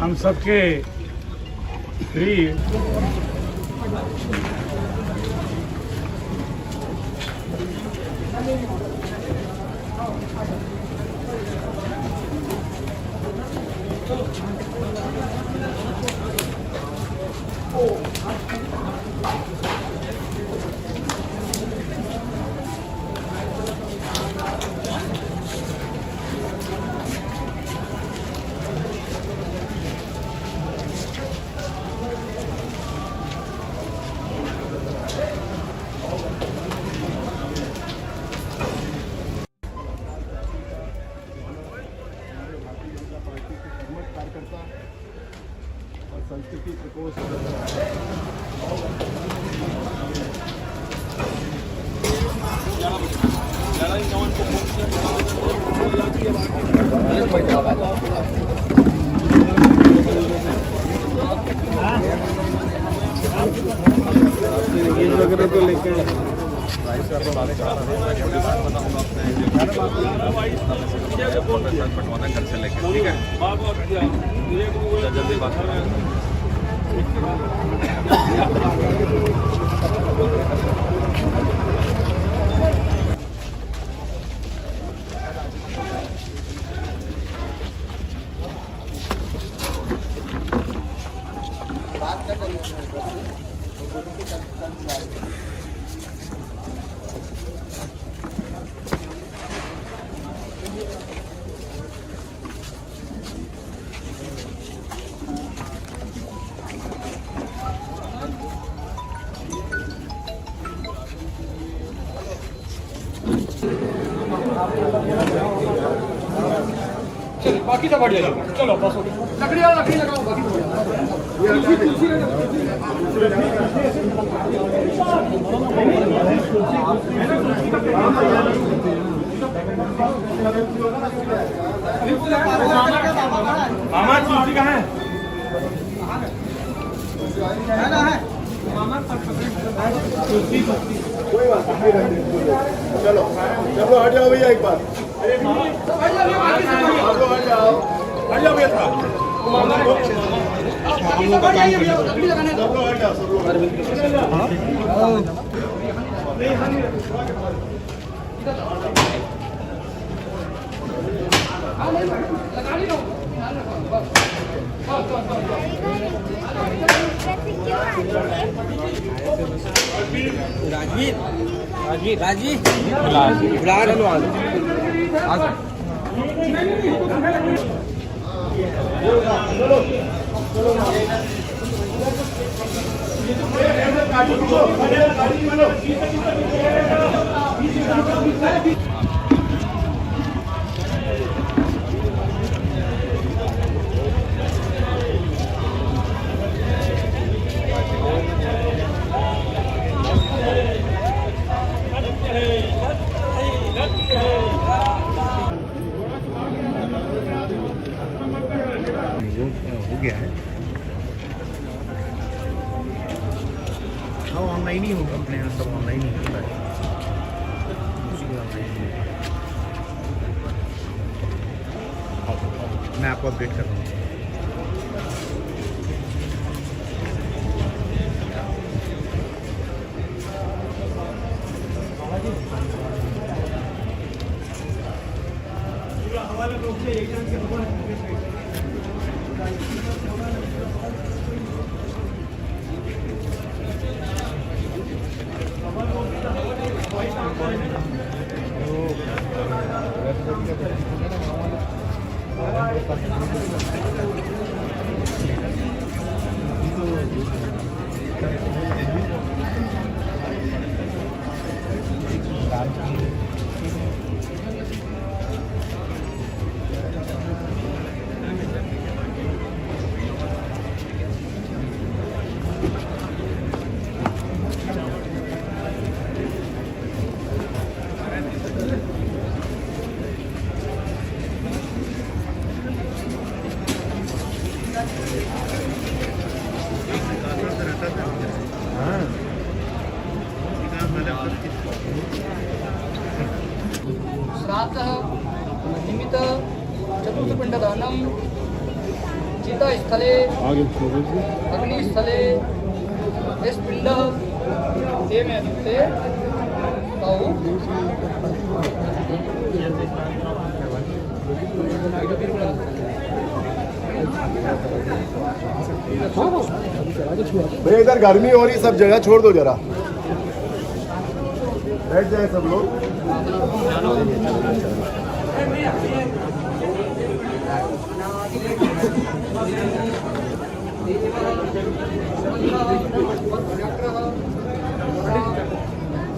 हम सबके प्रिय कार्यकर्ता और संस्कृति प्रकोष्ठ वगैरह तो लेके बंटवाना घर से लेके, ठीक है, जल्दी बात करें। चलो बाकी सब बढ़िया चलो, चलो बस हो गया। लकड़ी लगाओ, बाकी बढ़िया। मामा तुलसी कहाँ है? कोई बात नहीं, चलो चलो हट जाओ भैया एक बार, आप लोग हट जाओ, हट जाओ भैया थोड़ा। सब लोग हट जाओ, सब लोग हो गया है। हाँ ऑनलाइन ही होगा, अपने यहाँ सब ऑनलाइन ही होता है। कुछ भी ऑनलाइन ही होगा। मैं आपको अपडेट कर दूँगा। श्राद्धः निमित्त चतुर्थपिण्डदानं चितास्थले अग्निस्थले पिण्ड ते में ते भैया इधर गर्मी हो रही, सब जगह छोड़ दो जरा, बैठ जाए सब लोग।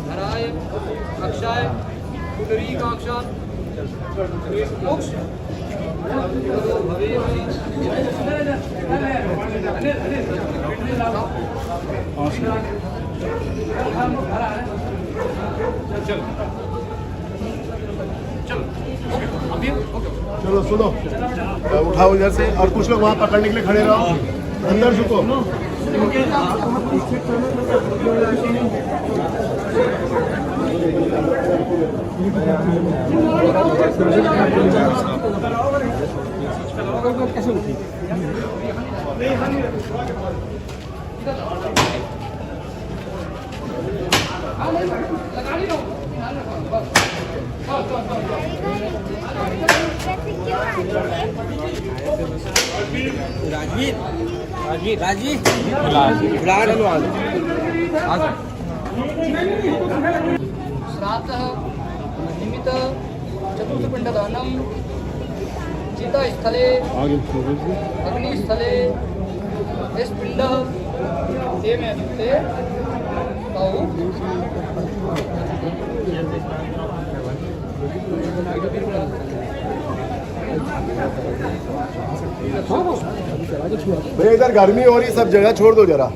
हराय अक्षाय पुंडरीकाक्षात् मोक्ष चलो सुनो, उठाओ इधर से, और कुछ लोग वहाँ पकड़ने के लिए खड़े रहो, अंदर झुको। श्राद्धः निमित्त चतुर्थपिण्डदानं चितास्थले अग्निस्थले पिण्ड ते में ते भैया इधर गर्मी हो रही, सब जगह छोड़ दो जरा,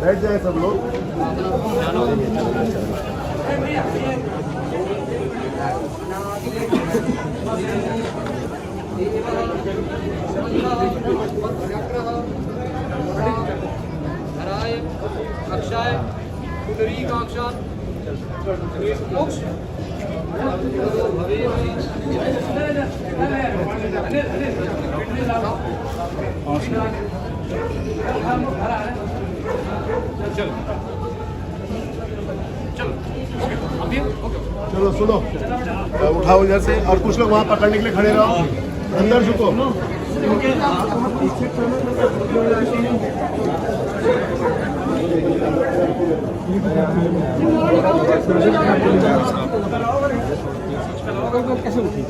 बैठ जाए सब लोग। धराय अक्षाय पुंडरीकाक्षात् मोक्ष चलो सुनो, उठाओ इधर से और कुछ लोग वहाँ पकड़ने के लिए खड़े रहो, अंदर झुको। कैसे उठी?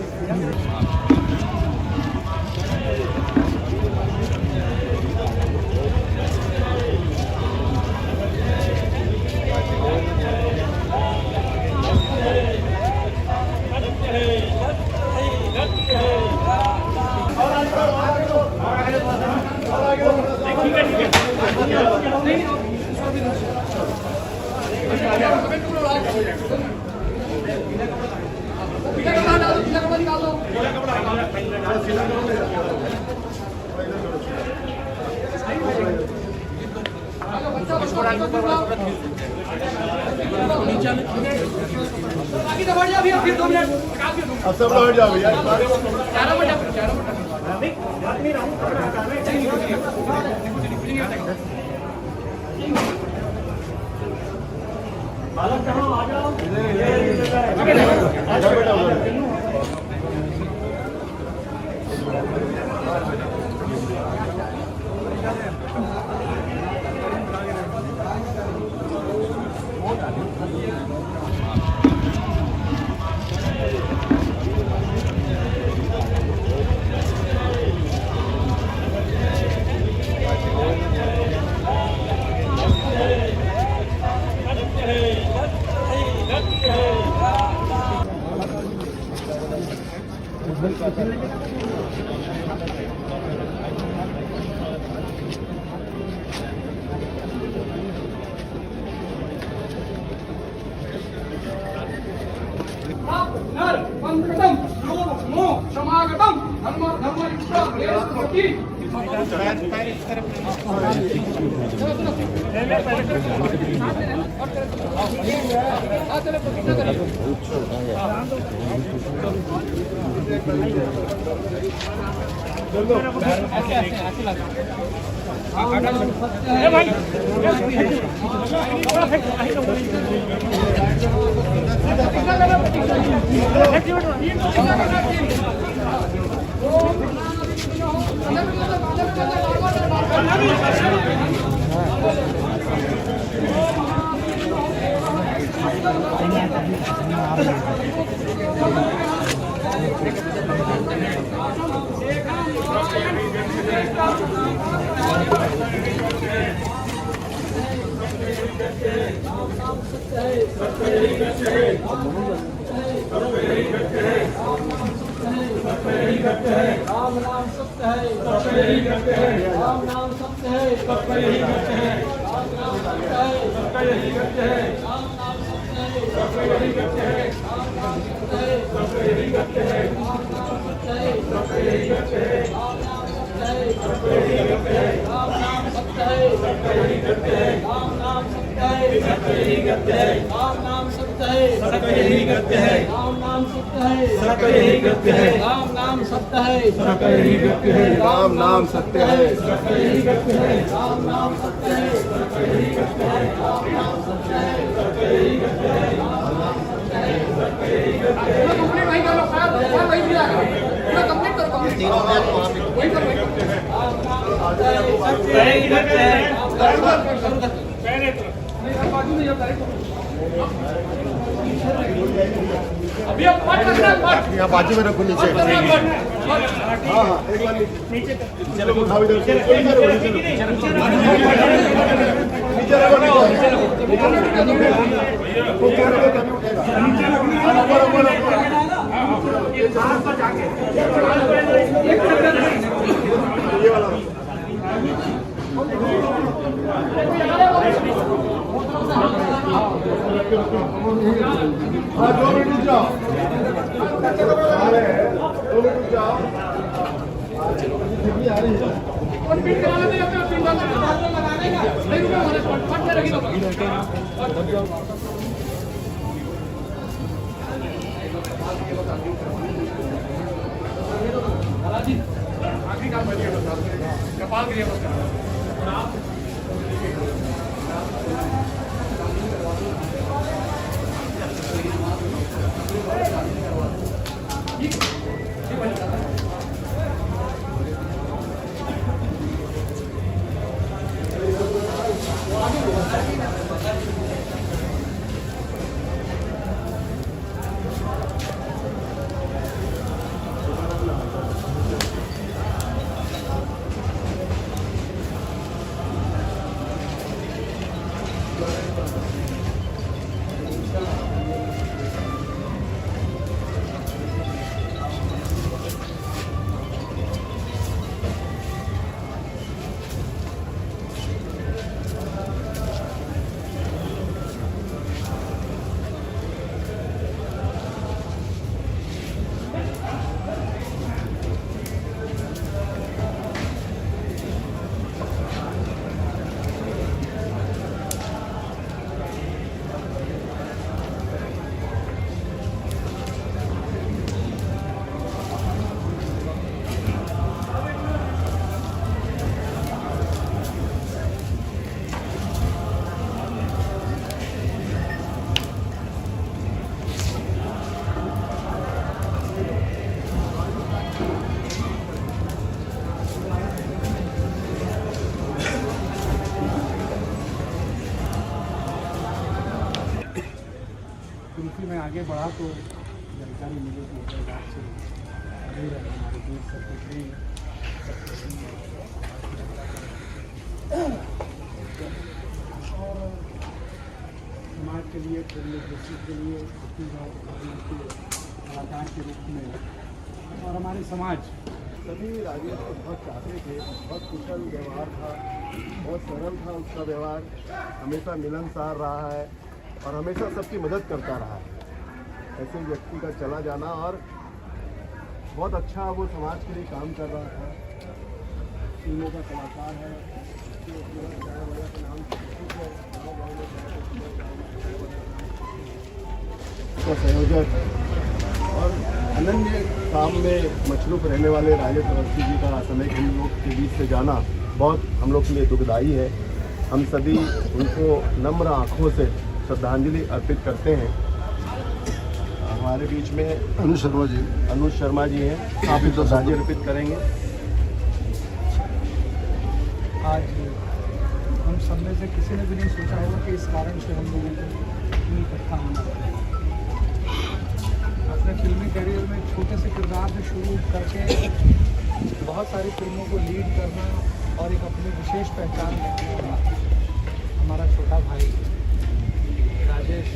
अब सब लोग हट जाओ भैया। समागतम धर्म राम नाम सत्य है, राम नाम सत्य है, राम नाम सत्य है, राम नाम सत्य है, राम नाम सत्य है, राम नाम सत्य है, राम नाम सत्य है, राम नाम सत्य है, राम नाम सत्य है, राम नाम सत्य है, राम नाम सत्य है, राम नाम सत्य है, राम नाम सत्य है, राम नाम सत्य है, राम नाम सत्य है, अभी आप पाठ करना है, पाठ यहाँ बाजू में रखो नीचे। करना है, पाठ। हाँ हाँ एक बार नीचे चलो उठाओ इधर से नीचे रखो नीचे ये वाला हाँ 2 मिनट रुक जाओ, आ रहे हैं, 2 मिनट रुक जाओ, आ रही है। आखिरी काम बचिए कपाल के लिए क्योंकि मैं आगे बढ़ा तो जानकारी मिली कि हैदराबाद से दूर है हमारे दूर सेक्रेटरी और समाज के लिए फिल्म इंडस्ट्री के लिए कलाकार के रूप में और हमारे समाज सभी राजेश को बहुत चाहते थे, बहुत कुशल व्यवहार था, बहुत सरल था उसका व्यवहार, हमेशा मिलनसार रहा है और हमेशा सबकी मदद करता रहा है। ऐसे व्यक्ति का चला जाना और बहुत अच्छा वो समाज के लिए काम कर रहा था। फिल्मों का कलाकार है, का संयोजक और अनन्य काम में मशरूफ रहने वाले राजेश अवस्थी जी का समय हम लोग के बीच से जाना बहुत हम लोग के लिए दुखदायी है। हम सभी उनको नम्र आँखों से श्रद्धांजलि अर्पित करते हैं। हमारे बीच में अनुज शर्मा जी हैं, आप इनको श्रद्धांजलि अर्पित करेंगे। आज हम सब में से किसी ने भी नहीं सोचा होगा कि इस कारण से हम लोगों को इकट्ठा होना पड़ा। अपने फिल्मी करियर में छोटे से किरदार से शुरू करके बहुत सारी फिल्मों को लीड करना और एक अपनी विशेष पहचान रखने वाला हमारा छोटा भाई राजेश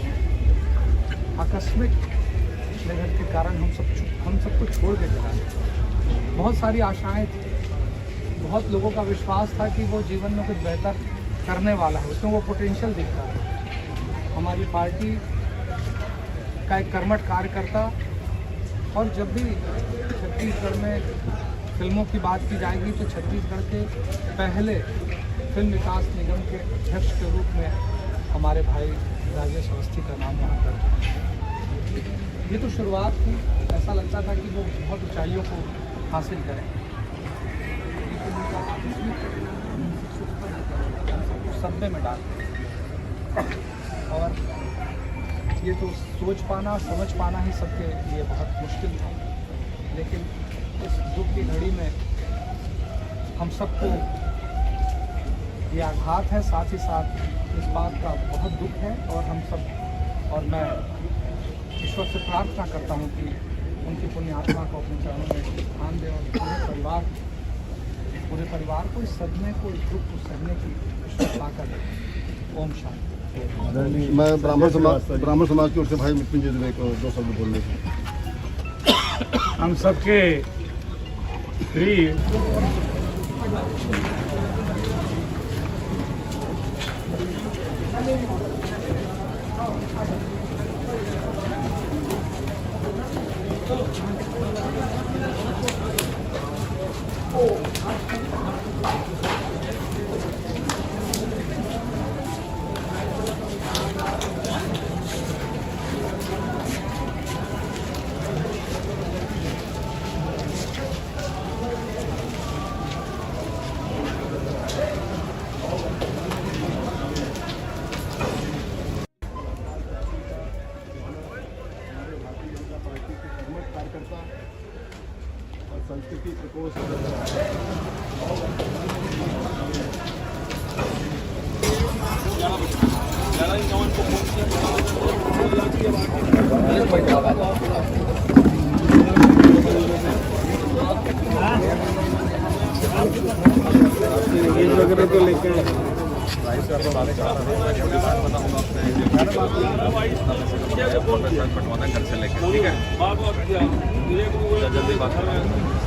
आकस्मिक निधन के कारण हम सबको छोड़ के चला गया। बहुत सारी आशाएं थी, बहुत लोगों का विश्वास था कि वो जीवन में कुछ बेहतर करने वाला है, उसमें वो पोटेंशियल दिखता है। हमारी पार्टी का एक कर्मठ कार्यकर्ता और जब भी छत्तीसगढ़ में फिल्मों की बात की जाएगी तो छत्तीसगढ़ के पहले फिल्म विकास निगम के अध्यक्ष के रूप में हमारे भाई राजेश अवस्थी का नाम वहाँ पर। ये तो शुरुआत थी, ऐसा लगता था कि वो बहुत ऊंचाइयों को हासिल करें, सदमे में डाल और ये तो सोच पाना समझ पाना ही सबके लिए बहुत मुश्किल था। लेकिन इस दुख की घड़ी में हम सबको ये आघात है, साथ ही साथ इस बात का बहुत दुख है और हम सब और मैं ईश्वर से प्रार्थना करता हूँ कि उनकी पुण्य आत्मा को अपने चरणों में स्थान दें और पूरे परिवार को इस सदमे को, इस दुख को सहने की ताकत दें। ओम शांति। मैं ब्राह्मण समाज की ओर से भाई मृत्युंजय को 2 शब्द बोलने की। हम सबके प्रिय पटवाना घर से लेकर ठीक है जल्दी बात कर रहे हैं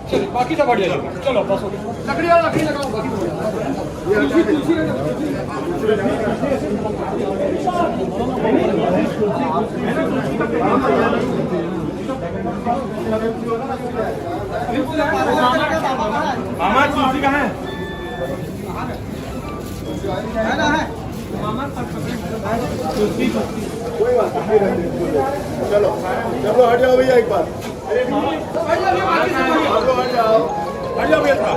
चलो बाकी सब बढ़िया चलो चलो बस हो गया लकड़ी लगाओ बाकी मामा तुलसी कहाँ है कोई बात नहीं चलो चलो हट जाओ भैया एक बार हट जाओ भैया सब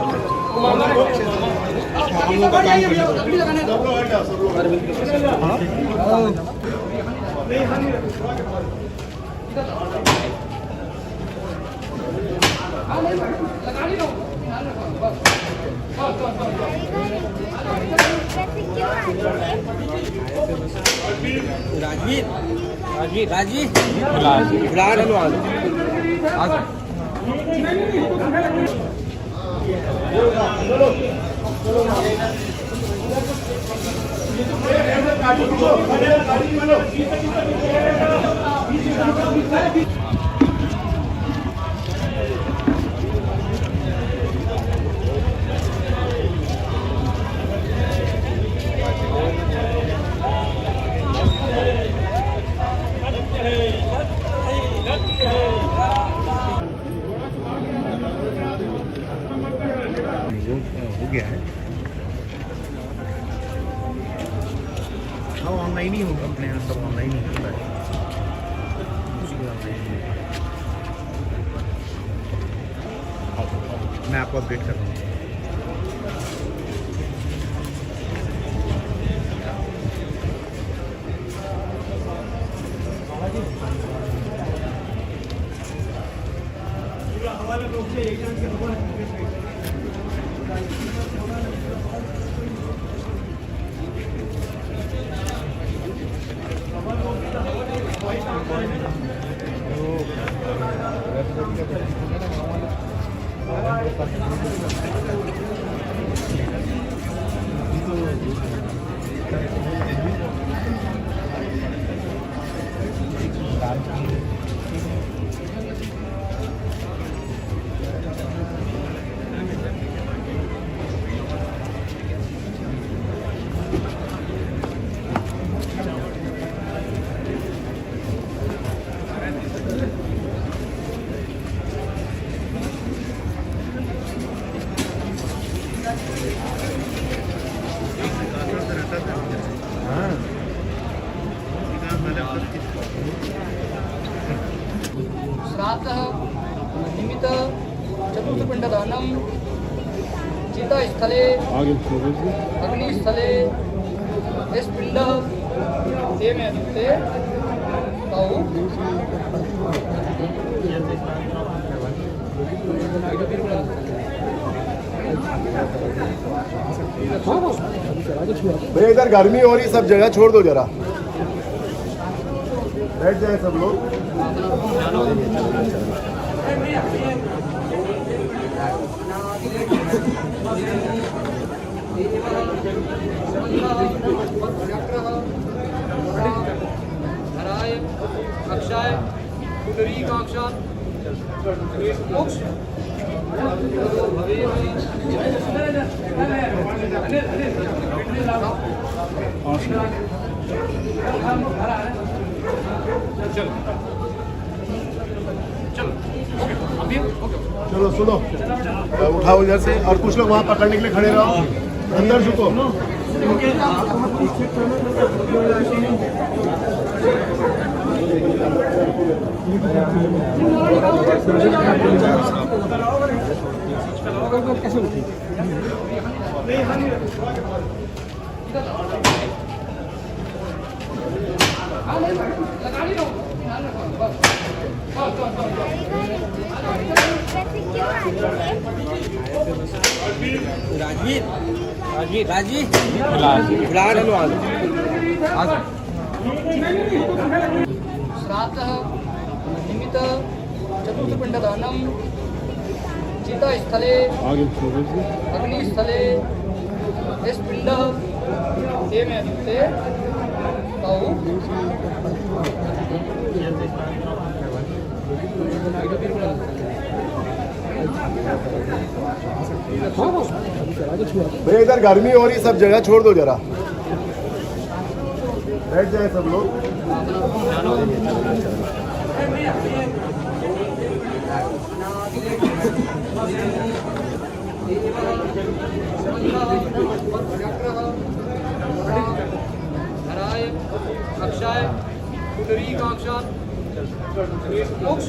हो गया है हाँ ऑनलाइन ही होगा अपने यहाँ सब ऑनलाइन ही होता है मैं आपको अपडेट कर रहा हूँ श्राद्धः निमित्त चतुर्थपिण्डदानं चितास्थले अग्निस्थले स्पिण्डः तेन युक्ते तौ भैया इधर गर्मी हो रही सब जगह छोड़ दो जरा बैठ जाए सब लोग धराय अक्षाय पुंडरीकाक्षात् मोक्ष चलो सुनो उठाओ इधर से और कुछ लोग वहाँ पकड़ने के लिए खड़े रहो अंदर झुको कैसे उठी श्राद्धः निमित्त चतुर्थपिण्डदानं चितास्थले अग्निस्थले इस पिंड ते में ते ताऊ भैया इधर गर्मी हो रही, सब जगह छोड़ दो जरा, बैठ जाए सब लोग। हराय अक्षय पुंडरीकाक्षात् मोक्ष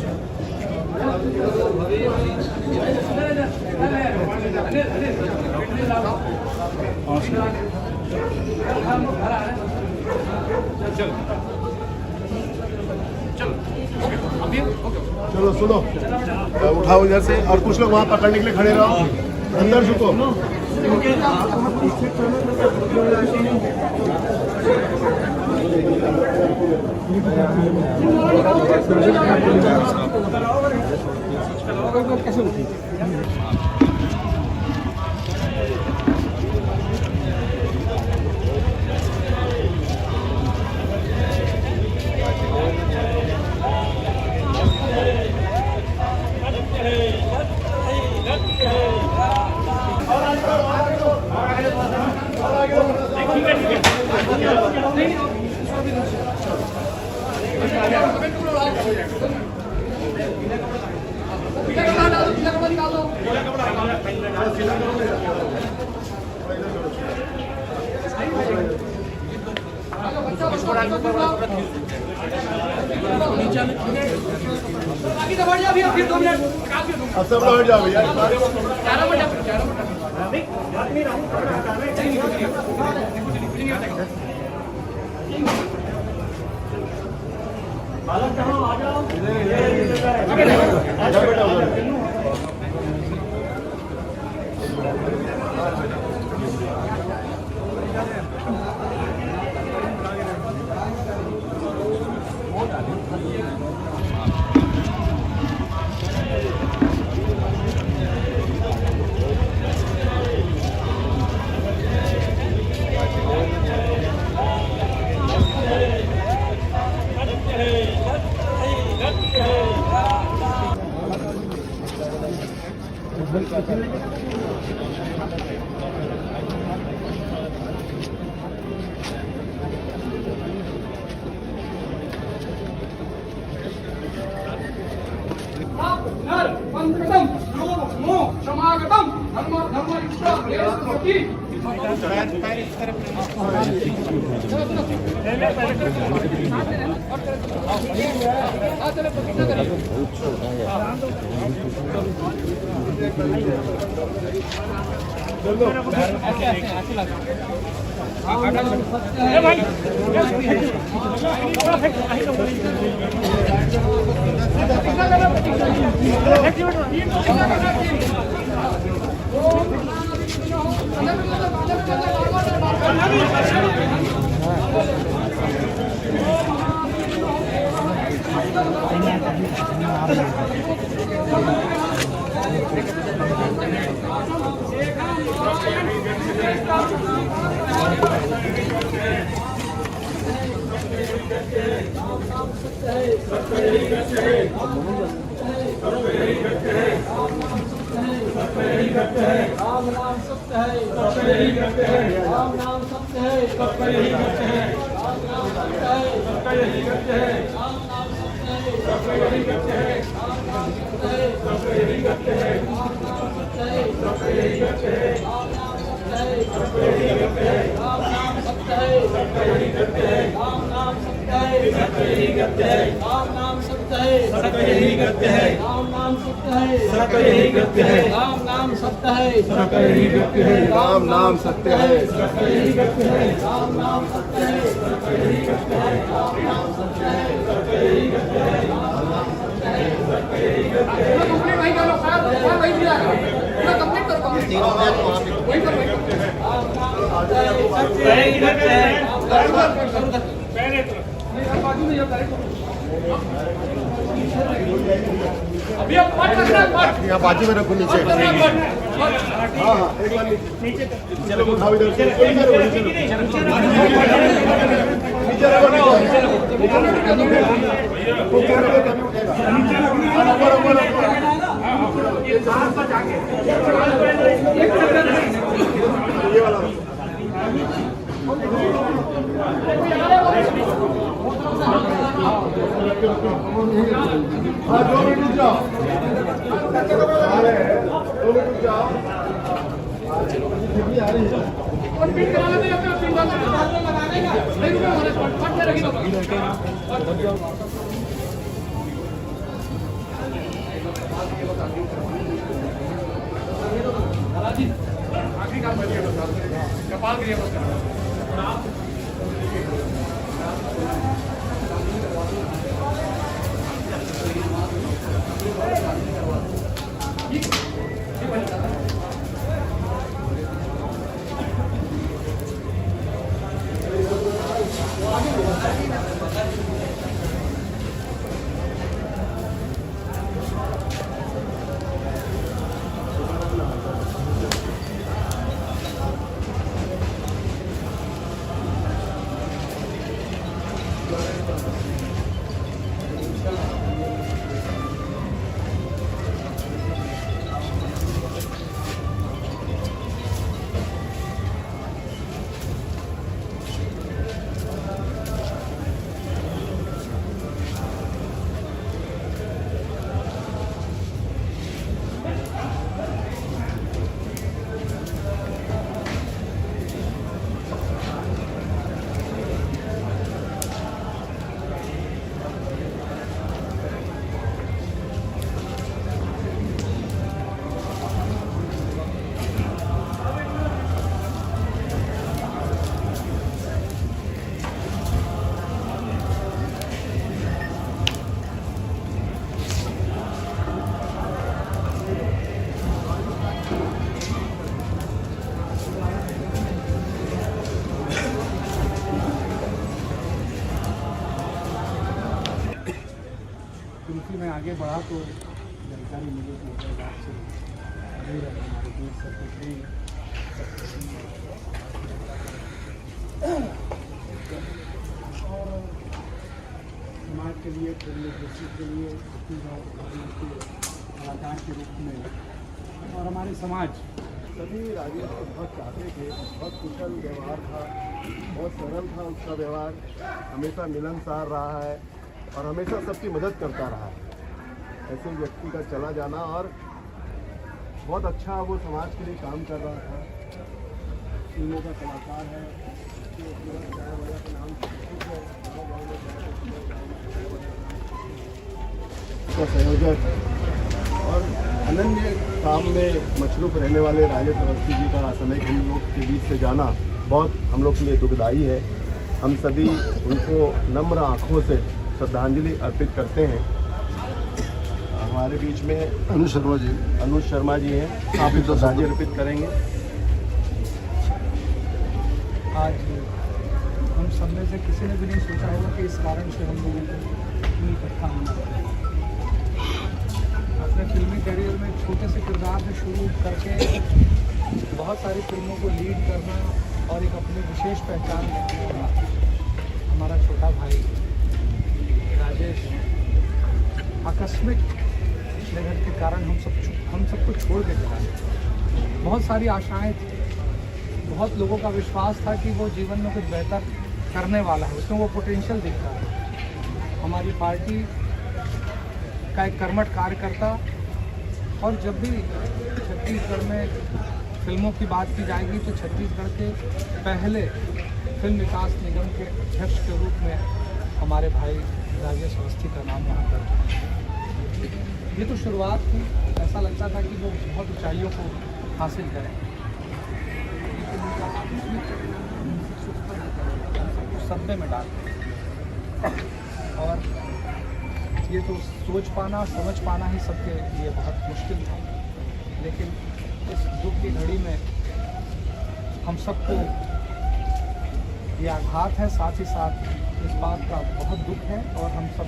चलो सुनो, उठाओ इधर से और कुछ लोग वहाँ पकड़ने के लिए खड़े रहो, अंदर झुको। कैसे उठी अब सब लोग हट जाओ भैया। राम नाम सत्य है, राम नाम सत्य है, राम नाम सत्य है, राम नाम सत्य है, राम नाम सत्य है, राम नाम सत्य है, राम नाम सत्य है, राम नाम सत्य है, राम नाम सत्य है, राम नाम सत्य है, राम नाम सत्य है, राम नाम सत्य सत्य है, सत्य यही सत्य है, राम नाम सत्य है, सत्य यही सत्य है, राम नाम सत्य है, सत्य यही सत्य है, राम नाम सत्य है, सत्य यही सत्य है, राम नाम सत्य है, सत्य यही सत्य है, राम नाम सत्य है, सत्य यही सत्य है, राम नाम सत्य है। सत्य यही सत्य है। अभी आप पाठ करना पाठ यहाँ बाजू में रखो नीचे। हाँ हाँ एक बार नीचे रखो, उठाओ इधर से नीचे रखो, नीचे ये वाला हाँ 2 मिनट रुक जाओ, 2 मिनट रुक जाओ, आ रही है। आखिरी काम बचिए कपाल क्रिया बस करना। क्योंकि मैं आगे बढ़ा तो जानकारी मिली कि हैदराबाद से अभी हमारे देश सेक्रेटरी और समाज के लिए फिल्म के लिए कलाकार के रूप में और हमारे समाज सभी राजेश को बहुत चाहते थे, बहुत कुशल व्यवहार था, बहुत सरल था उसका व्यवहार, हमेशा मिलनसार रहा है और हमेशा सबकी मदद करता रहा है। ऐसे व्यक्ति का चला जाना और बहुत अच्छा वो समाज के लिए काम कर रहा था। फिल्मों का कलाकार है, का संयोजक और अनन्य काम में मशरूफ रहने वाले राजेश अवस्थी जी का समय हम लोग के बीच से जाना बहुत हम लोग के लिए दुखदायी है। हम सभी उनको नम्र आँखों से श्रद्धांजलि अर्पित करते हैं। हमारे बीच में अनुज शर्मा जी हैं, आप भी श्रद्धांजलि अर्पित करेंगे। आज हम सब में से किसी ने भी नहीं सोचा होगा कि इस कारण से हम लोगों को इतनी इकट्ठा होना पड़ा। अपने फिल्मी करियर में छोटे से किरदार से शुरू करके बहुत सारी फिल्मों को लीड करना और एक अपनी विशेष पहचान रखने वाला हमारा छोटा भाई राजेश आकस्मिक निधन के कारण हम सबको छोड़ के चला गया। बहुत सारी आशाएं थी, बहुत लोगों का विश्वास था कि वो जीवन में कुछ बेहतर करने वाला है, उसमें वो पोटेंशियल दिखता है। हमारी पार्टी का एक कर्मठ कार्यकर्ता और जब भी छत्तीसगढ़ में फिल्मों की बात की जाएगी तो छत्तीसगढ़ के पहले फिल्म विकास निगम के अध्यक्ष के रूप में हमारे भाई राजेश अवस्थी का नाम वहाँ दर्ज। ये तो शुरुआत थी, ऐसा लगता था कि वो बहुत ऊंचाइयों को हासिल करें, सदमे में डाल और ये तो सोच पाना समझ पाना ही सबके लिए बहुत मुश्किल था। लेकिन इस दुख की घड़ी में हम सबको ये आघात है, साथ ही साथ इस बात का बहुत दुख है और हम सब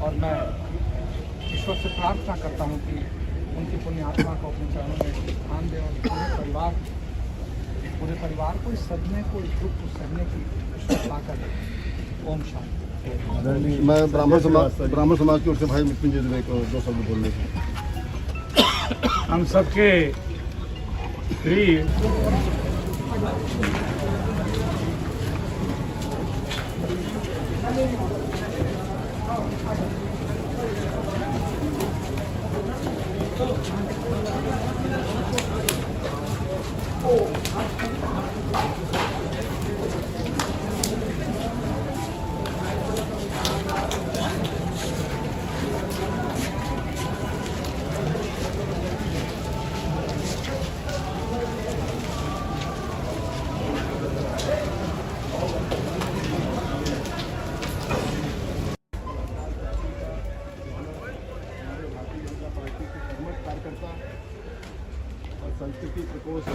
और मैं ईश्वर से प्रार्थना करता हूँ कि उनकी पुण्य आत्मा को अपने चरणों में स्थान दे और पूरे परिवार को इस सदमे को, इस दुख को सहने की ईश्वर ताकत दे। ओम शांति। मैं ब्राह्मण समाज की ओर से भाई मृत्युंजय दुबे को 2 शब्द बोलने की। हम सबके प्रिय और संस्कृति प्रकोष्ठ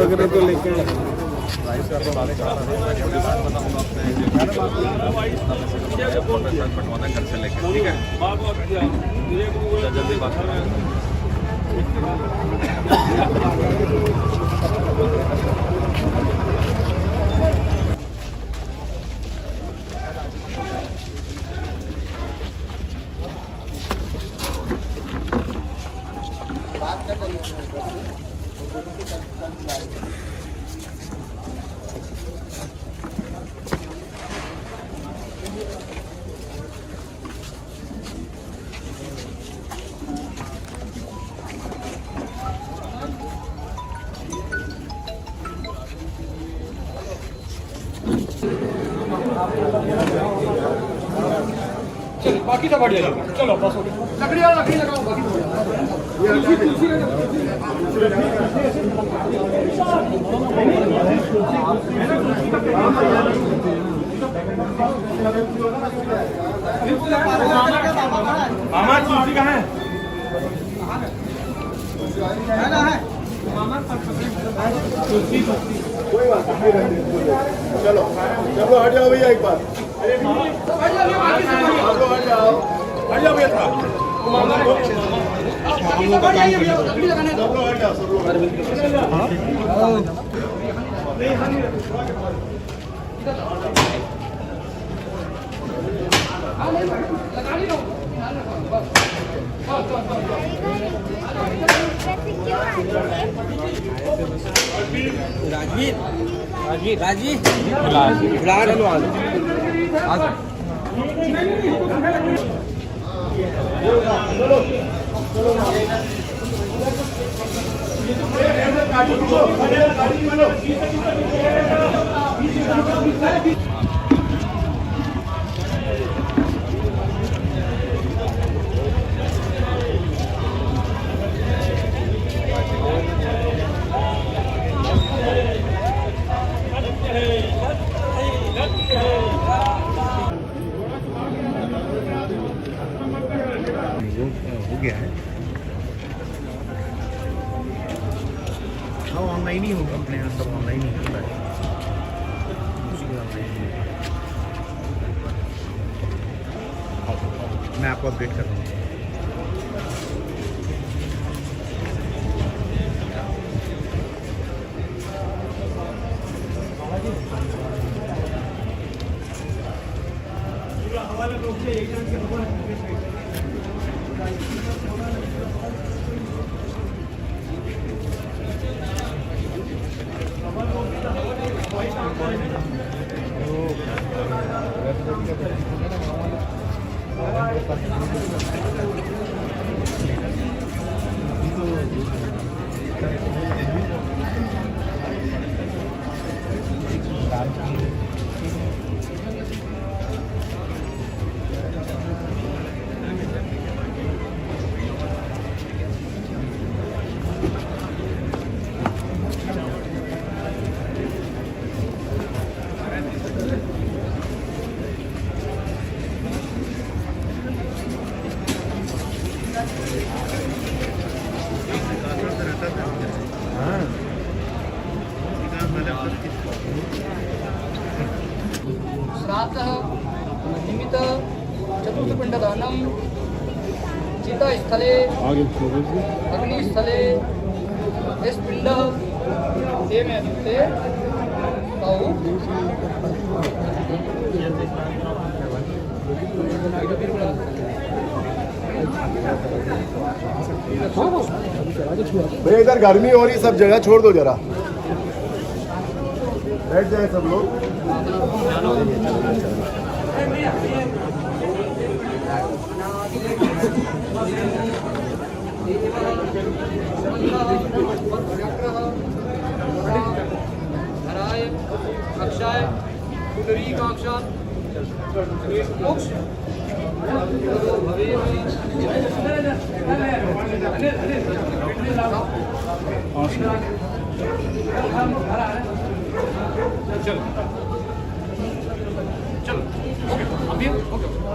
वगैरह तो लेकर पटवाना घर से लेकर, ठीक है, जल्दी बात करें। चलो बाकी सब बढ़िया चलो बस हो गया। लकड़ी लगाओ बाकी मामा तुलसी कहाँ है? कोई बात नहीं, चलो चलो हट जाओ भैया एक बार, हट जाओ भैया था सब लोग हट जाओ, सब लोग हो गया है। हाँ ऑनलाइन ही होगा, अपने यहाँ सब ऑनलाइन ही होता है, कुछ भी ऑनलाइन ही होगा। मैं आपको अपडेट कर दूँगा। श्राद्धः निमित्त चतुर्थपिण्डदानं चितास्थले अग्निस्थले स्पिण्डः तेमे ते तौ भैया इधर गर्मी हो रही, सब जगह छोड़ दो जरा, बैठ जाए सब लोग। हराय अक्षाय पुंडरीकाक्षात् मोक्ष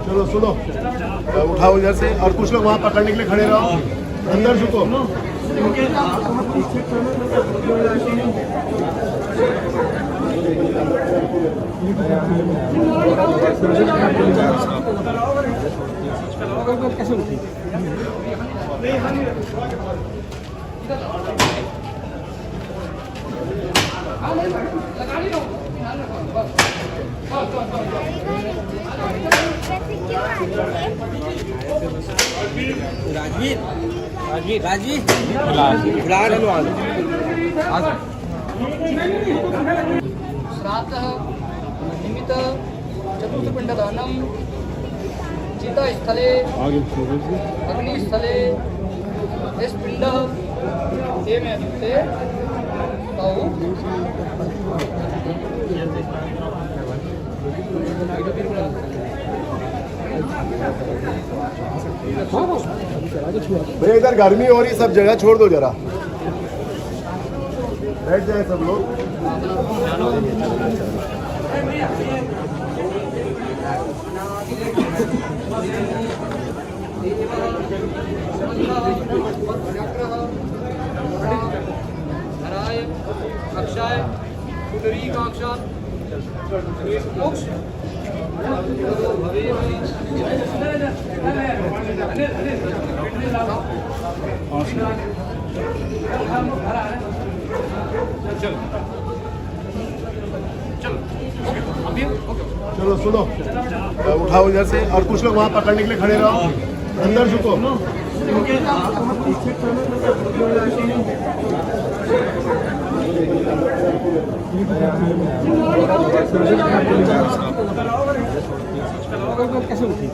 चलो सुनो, उठाओ इधर से, और कुछ लोग वहाँ पकड़ने के लिए खड़े रहो, अंदर झुको। कैसे उठी? श्राद्धः निमित्त चतुर्थपिण्डदानं चितास्थले अग्निस्थले स्पिण्डः तेमे ते तौ भैया इधर गर्मी हो रही, सब जगह छोड़ दो जरा, बैठ जाए सब लोग। हराय अक्षाय पुंडरीकाक्षात् मोक्ष चलो सुनो, उठाओ इधर से, और कुछ लोग वहाँ पकड़ने के लिए खड़े रहो, अंदर झुको। कैसे उठी?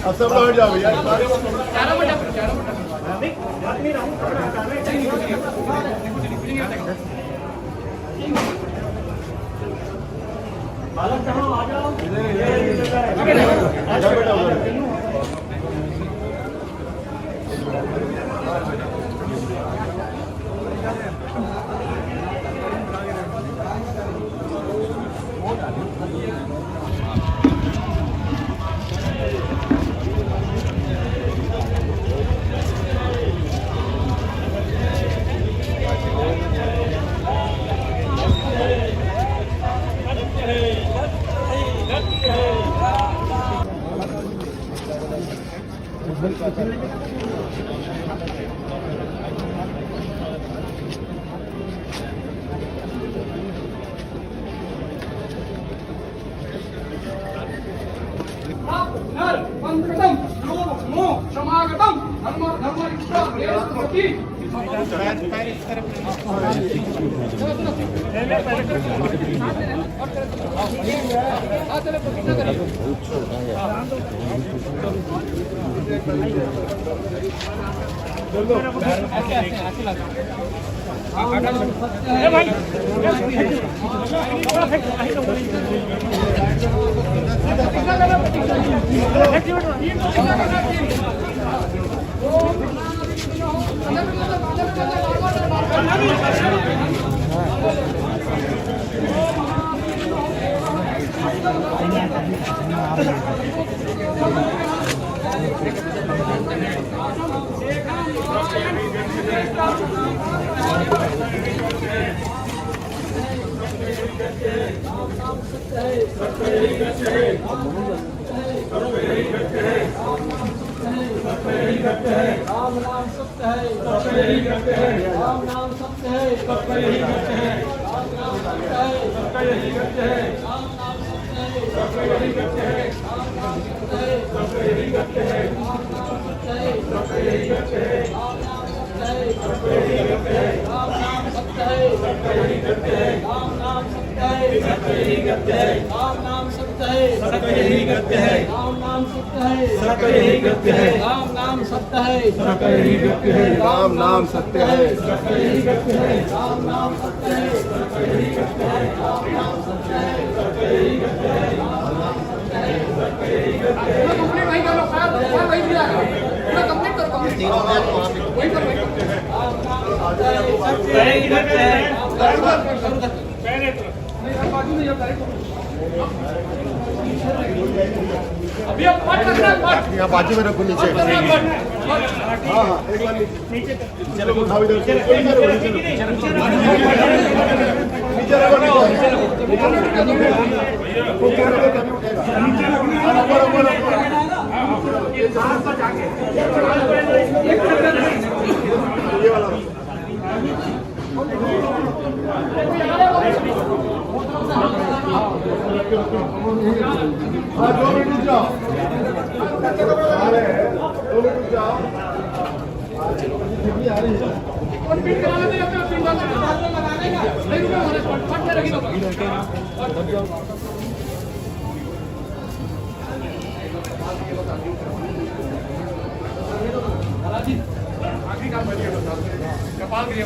अब सब लोग हट जाओ भैया। वंदकटम नमो क्षमागतम धर्म धर्मनिष्ठ राम नाम सत्य है, राम नाम सत्य है, राम नाम सत्य है, राम नाम सत्य है, राम नाम सत्य है, राम नाम सत्य है, राम नाम सत्य है, राम नाम सत्य है, राम नाम सत्य है, राम नाम सत्य है, राम नाम सत्य है, राम नाम सत्य है, राम नाम सत्य है, राम नाम सत्य है, राम नाम सत्य है, कंप्लीट वही कर लो, वही दिया पूरा कंप्लीट करो, वही पर वही बाजू नहीं जाता अभी आप पाठ कर रहे हैं, पाठ यहाँ बाजू में रखो नीचे। हाँ हाँ एक बार नीचे चलो उठाओ इधर से नीचे रखो नीचे ये वाला हाँ 2 मिनट रुक जाओ, 2 मिनट रुक जाओ, आ रही है और बीट करा लेते हैं अपने 3 बार लगाने का नहीं रुके हमारे पट में रखी दो आखिरी काम बनिए कपाल के लिए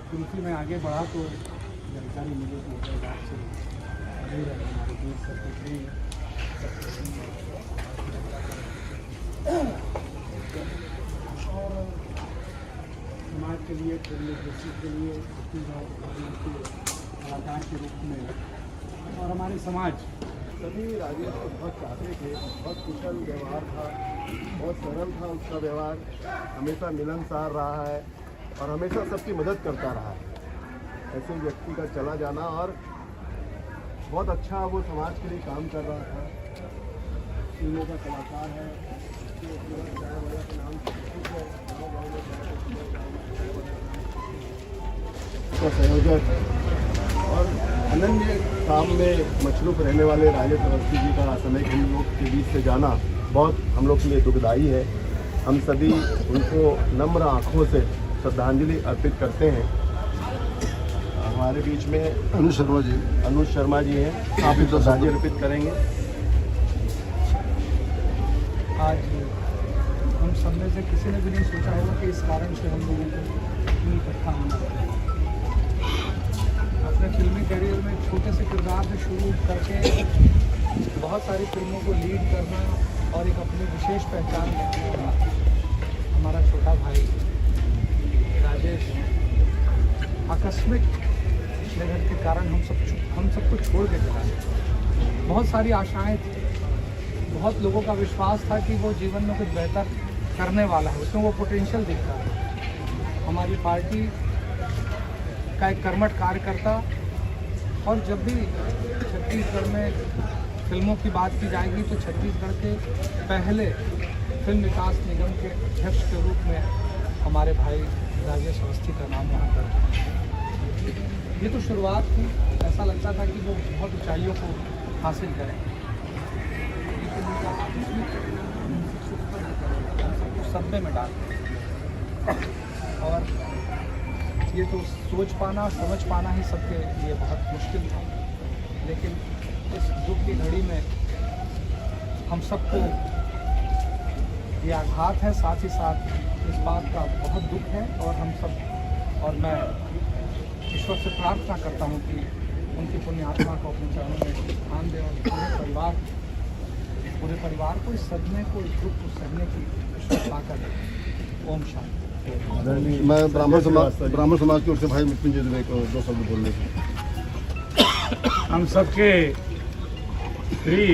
क्योंकि मैं आगे बढ़ा तो जानकारी मिली कि उधर बात से दूर है हमारे देश सेक्रेटरी और समाज के लिए डेमोक्रेसी के लिए कलाकार के रूप में और हमारे समाज। सभी राजेश को बहुत चाहते थे, बहुत कुशल व्यवहार था, बहुत सरल था उसका व्यवहार, हमेशा मिलनसार रहा है और हमेशा सबकी मदद करता रहा है। ऐसे व्यक्ति का चला जाना, और बहुत अच्छा वो समाज के लिए काम कर रहा था। फिल्मों का कलाकार है, उसका संयोजक और अनन्य काम में मशरूफ रहने वाले राजेश अवस्थी जी का समय हम लोग के बीच से जाना बहुत हम लोग के लिए दुखदाई है। हम सभी उनको नम्र आँखों से श्रद्धांजलि अर्पित करते हैं। हमारे बीच में अनुज शर्मा जी हैं, आप भी श्रद्धांजलि अर्पित करेंगे। आज हम सब में से किसी ने भी नहीं सोचा होगा कि इस कारण से हम लोगों को इतनी इकट्ठा होना पड़ेगा। अपने फिल्मी करियर में छोटे से किरदार से शुरू करके बहुत सारी फिल्मों को लीड करना और एक अपनी विशेष पहचान रखने वाला हमारा छोटा भाई राजेश आकस्मिक निधन के कारण हम सबको छोड़ के चला गया। बहुत सारी आशाएं थी, बहुत लोगों का विश्वास था कि वो जीवन में कुछ बेहतर करने वाला है, उसमें वो पोटेंशियल दिखता है। हमारी पार्टी का एक कर्मठ कार्यकर्ता, और जब भी छत्तीसगढ़ में फिल्मों की बात की जाएगी तो छत्तीसगढ़ के पहले फिल्म विकास निगम के अध्यक्ष के रूप में हमारे भाई राजेश अवस्थी का नाम वहाँ पर। ये तो शुरुआत थी, ऐसा लगता था कि वो बहुत ऊंचाइयों को हासिल करें, सदमे में डाल और ये तो सोच पाना समझ पाना ही सबके लिए बहुत मुश्किल था। लेकिन इस दुख की घड़ी में हम सबको ये आघात है, साथ ही साथ इस बात का बहुत दुख है। और हम सब, और मैं ईश्वर से प्रार्थना करता हूँ कि उनकी पुण्य आत्मा को अपने चरणों में स्थान दें और पूरे परिवार को इस सदमे को, इस दुख को सहने की ताकत दें। ओम शांति। मैं ब्राह्मण समाज की ओर से भाई मृत्युंजय को 2 शब्द बोलने की। हम सबके प्रिय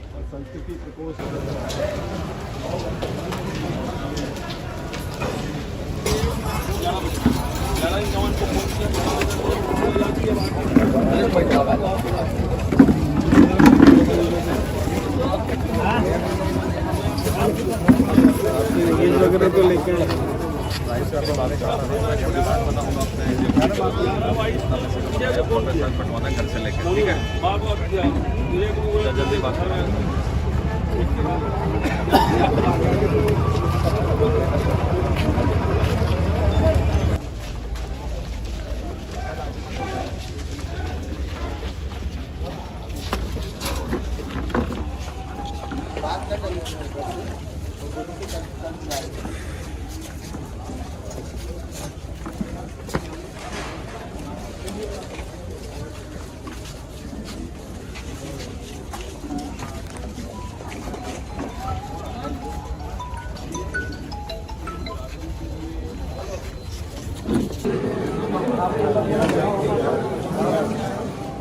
और संस्कृति प्रकोष्ठ वगैरह तो लेके पटवाना घर से लेकर, ठीक है, जल्दी बात कर रहे हैं।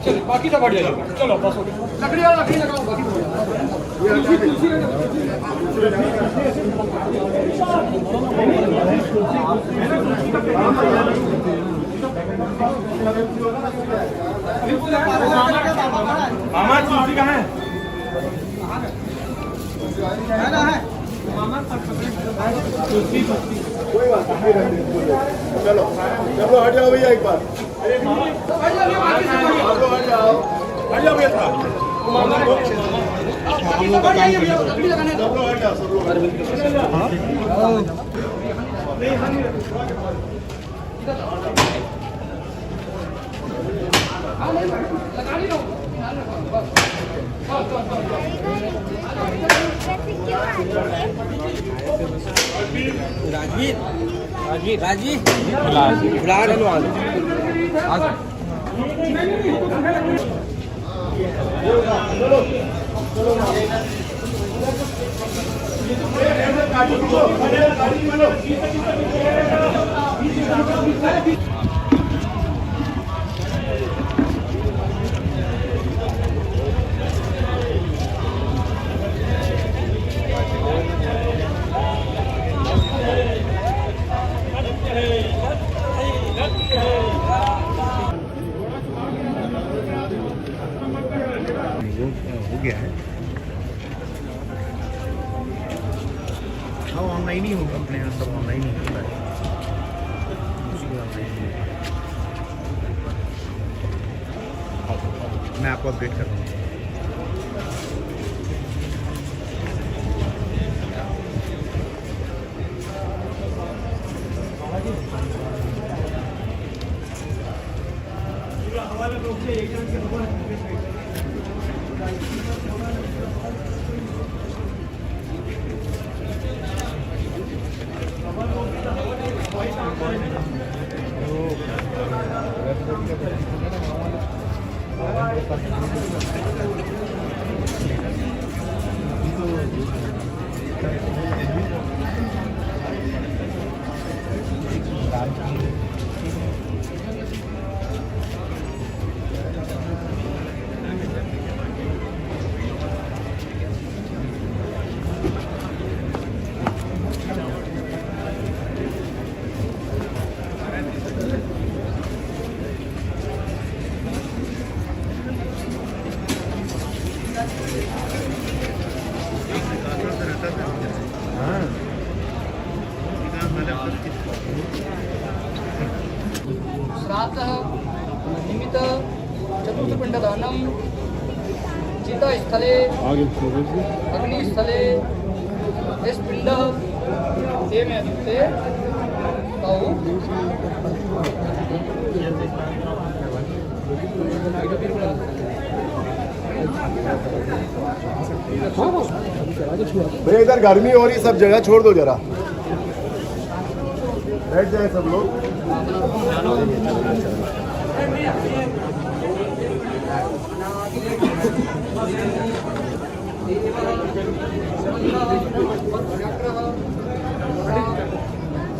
चलो बाकी सब हट जाइए, चलो बस हो गया। लकड़ी लगाओ, बाकी मामा कुर्सी कहाँ है? कोई बात नहीं, चलो चलो हट जाओ भैया एक बार, आप लोग हट जाओ। हो गया है। हाँ ऑनलाइन ही होगा, अपने यहाँ सब ऑनलाइन ही होता है। मैं आपको अपडेट कर रहा हूँ। श्राद्धः निमित्त चतुर्थपिण्डदानं चितास्थले अग्निस्थले स्पिण्डः ते में अद्युक्ते तौ भैया इधर गर्मी हो रही, सब जगह छोड़ दो जरा, बैठ जाए सब लोग।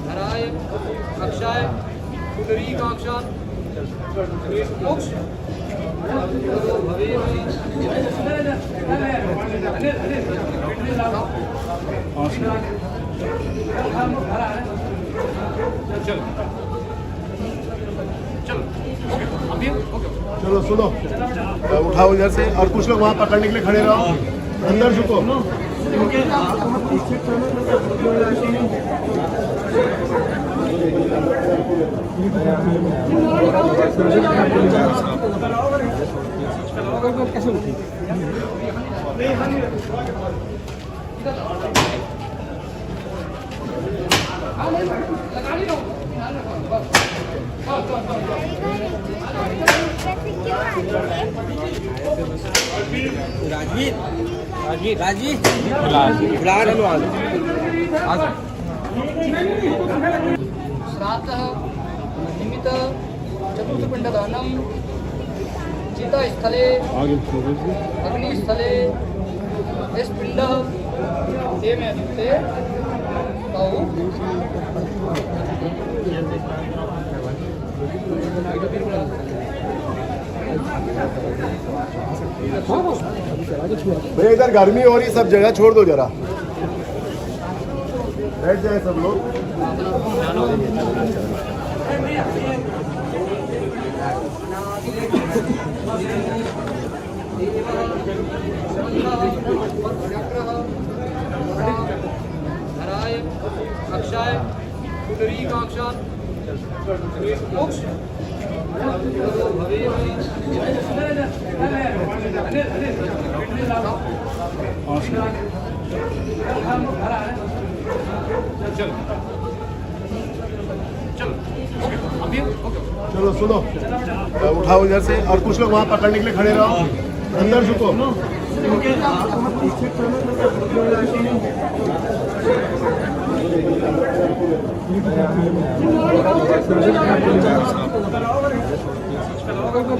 धराय अक्षाय पुंडरीकाक्षात् मोक्ष चलो सुनो, उठाओ इधर से, और कुछ लोग वहाँ पकड़ने के लिए खड़े रहो, अंदर झुको। कैसे उठी? श्राद्धः निमित्त चतुर्थपिण्डदानं चितास्थले अग्निस्थले स्पिण्डः ते में अद्युक्ते तौ भैया इधर गर्मी हो रही, सब जगह छोड़ दो जरा, बैठ जाए सब लोग। धराय अक्षाय पुंडरीकाक्षात् चलो सुनो, उठाओ इधर से और कुछ लोग वहाँ पकड़ने के लिए खड़े रहो, अंदर झुको।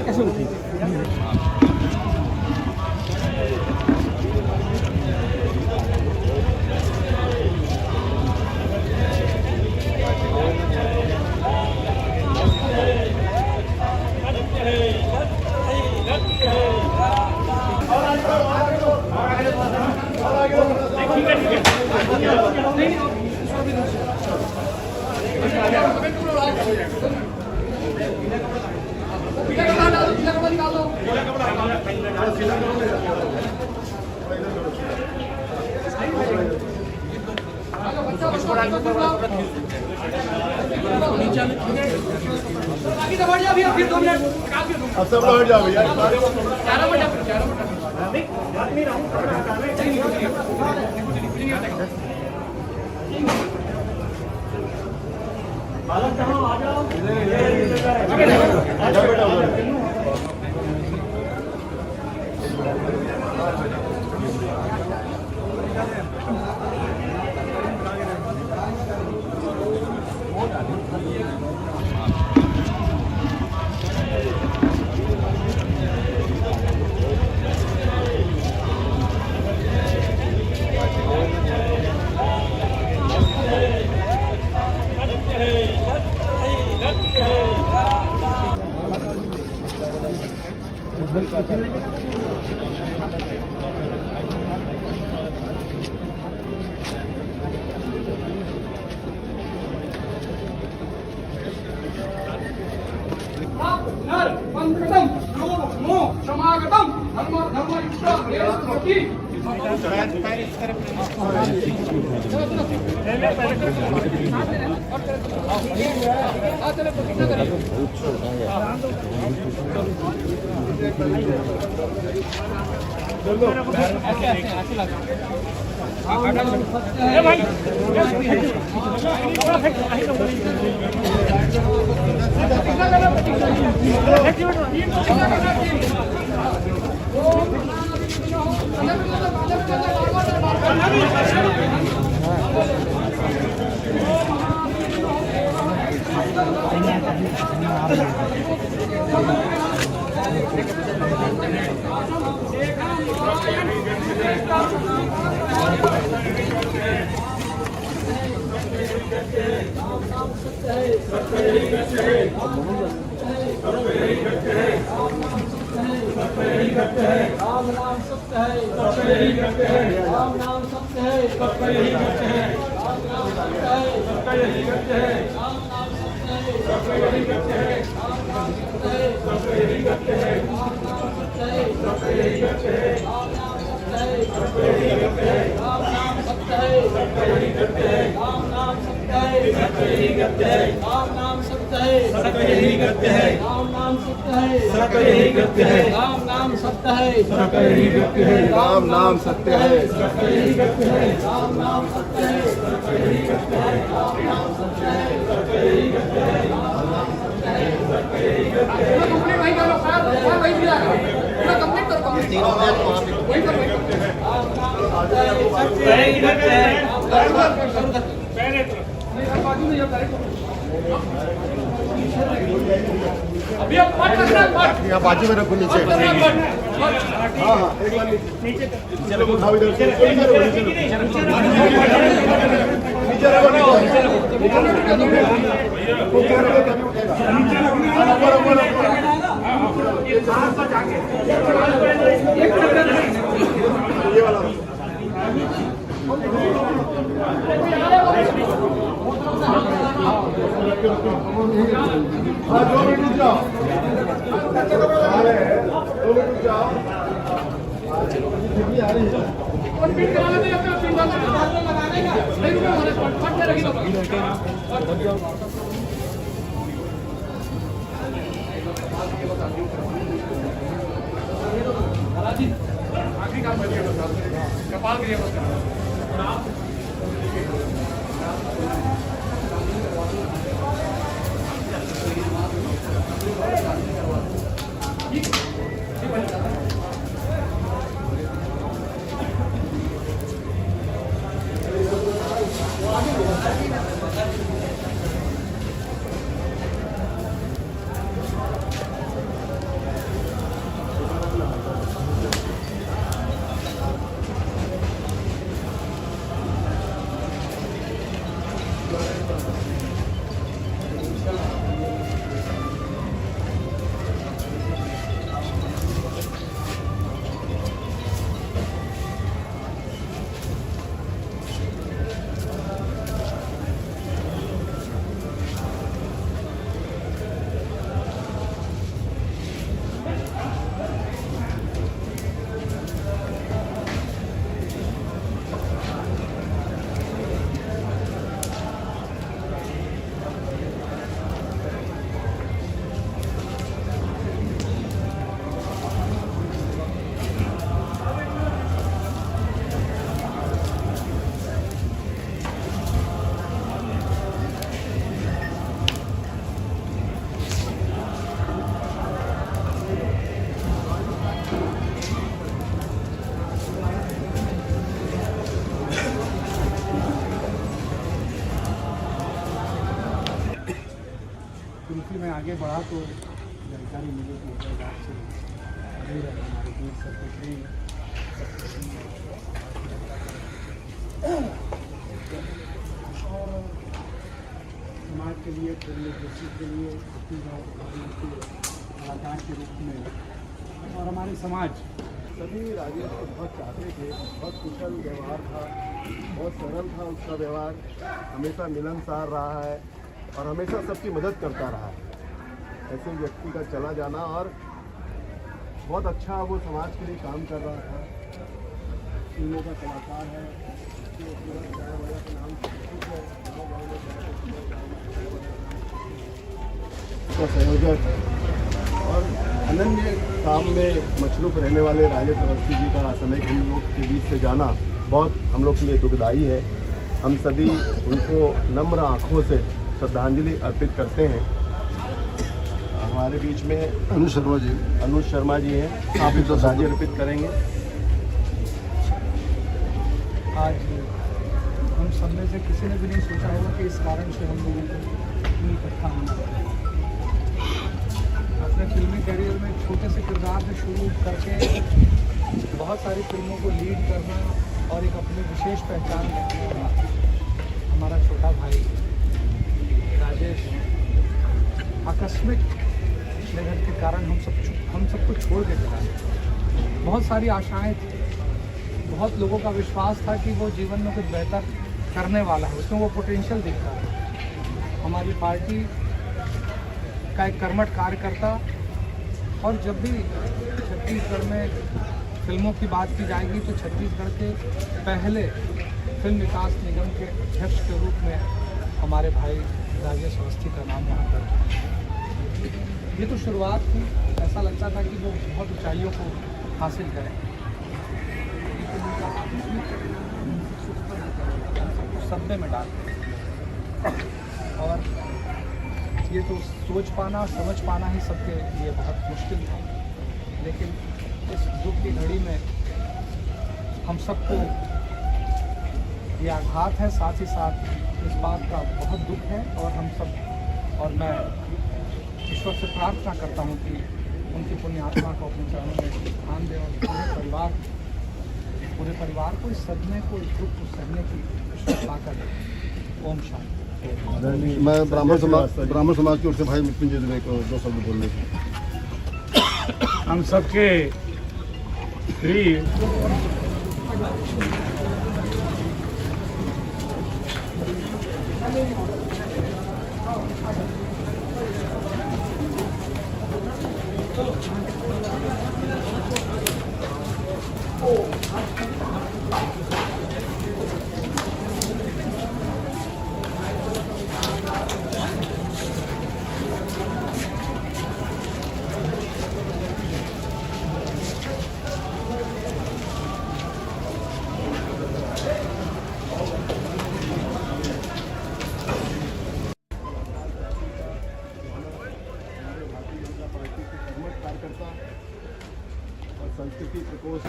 कैसे उठी? अब सब लोग हट जाओ भैया। राम नाम सत्य है, सत्य ही करते हैं। राम नाम सत्य है, सत्य ही करते हैं। राम नाम सत्य है, सत्य ही करते हैं। राम नाम सत्य है, सत्य ही करते हैं। राम नाम सत्य है, सत्य ही करते हैं। राम नाम सत्य है, सत्य ही करते हैं। राम नाम सत्य है, सत्य ही करते हैं। राम नाम सत्य है, सत्य ही करते हैं। राम नाम सत्य है, सत्य ही करते हैं। राम नाम सत्य है, सत्य ही करते हैं। राम नाम सत्य है, सत्य ही करते हैं। राम नाम सत्य है, सत्य ही करते हैं। राम नाम सत्य है, सत्य ही करते हैं। राम नाम सत्य है, सत्य ही करते हैं। राम नाम सत्य है, सत्य ही करते हैं। राम नाम सत्य है, सत्य ही करते हैं। कंप्लीट वही करो, वही मिला पूरा कंप्लीट करो। तीनों में वही करो, वही करो। राम नाम सत्य है, सत्य ही करते हैं। बाजू में जब डायरेक्ट अभी अब पाठ करना है, पाठ यहाँ बाजू में रखो नीचे। हाँ हाँ एक बार नीचे चलो, उठाओ इधर से। नीचे रखो, नीचे रखो, ये वाला हाँ 2 मिनट रुक जाओ, 2 मिनट रुक जाओ। आ रही है और पिन करा लेते हैं अपना पिन लगाने का नहीं रुको, हमारे पट में रखी दो। आखिरी काम बच गया बस, कपाल के लिए बस। क्योंकि मैं आगे बढ़ा तो जानकारी मिली कि हैदराबाद से दूर है हमारे देश सेक्रेटरी और समाज के लिए डेमोक्रेसी के लिए कलाकार के रूप में और हमारे समाज सभी राजेश को बहुत चाहते थे, बहुत कुशल व्यवहार था, बहुत सरल था उसका व्यवहार, हमेशा मिलनसार रहा है और हमेशा सबकी मदद करता रहा है। ऐसे व्यक्ति का चला जाना और बहुत अच्छा वो समाज के लिए काम कर रहा था। फिल्मों का कलाकार है, जो पूरा चाय वाला के नाम से प्रसिद्ध है, उसका संयोजक और अनन्य काम में मशरूफ रहने वाले राजेश अवस्थी जी का समय हम लोग के बीच से जाना बहुत हम लोग के लिए दुखदायी है। हम सभी उनको नम्र आँखों से श्रद्धांजलि अर्पित करते हैं। हमारे बीच में अनुज शर्मा जी हैं, आप भी श्रद्धांजलि अर्पित करेंगे। आज हम सब में से किसी ने भी नहीं सोचा होगा कि इस कारण से हम लोगों को इकट्ठा होना पड़ा। अपने फिल्मी करियर में छोटे से किरदार से शुरू करके बहुत सारी फिल्मों को लीड करना और एक अपनी विशेष पहचान रखने वाला हमारा छोटा भाई राजेश आकस्मिक निधन के कारण हम सबको छोड़ के चला। बहुत सारी आशाएं थी, बहुत लोगों का विश्वास था कि वो जीवन में कुछ बेहतर करने वाला है, उसमें वो पोटेंशियल दिखता है। हमारी पार्टी का एक कर्मठ कार्यकर्ता और जब भी छत्तीसगढ़ में फिल्मों की बात की जाएगी तो छत्तीसगढ़ के पहले फिल्म विकास निगम के अध्यक्ष के रूप में हमारे भाई राजेश अवस्थी का नाम वहाँ पर। ये तो शुरुआत थी, ऐसा लगता था कि वो बहुत ऊंचाइयों को हासिल करें। सपने में डाल और ये तो सोच पाना समझ पाना ही सबके लिए बहुत मुश्किल था, लेकिन इस दुख की घड़ी में हम सबको ये आघात है, साथ ही साथ इस बात का बहुत दुख है और हम सब और मैं ईश्वर से प्रार्थना करता हूँ कि उनकी पुण्य आत्मा को अपने चरणों में स्थान दें और पूरे परिवार को इस सदमे को, इस दुख को सहने की ईश्वर ताकत दे। ओम शांति। मैं ब्राह्मण समाज की ओर से भाई मृत्युंजय दुबे को 2 शब्द बोलने की। हम सबके प्रिय संस्कृति प्रकोष्ठ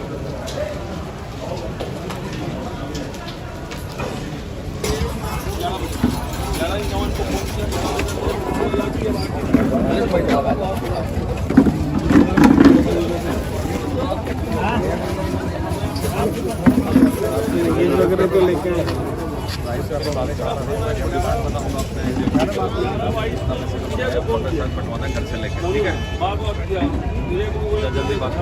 वगैरह को लेकर पटवाना घर से लेकर ठीक है जल्दी बात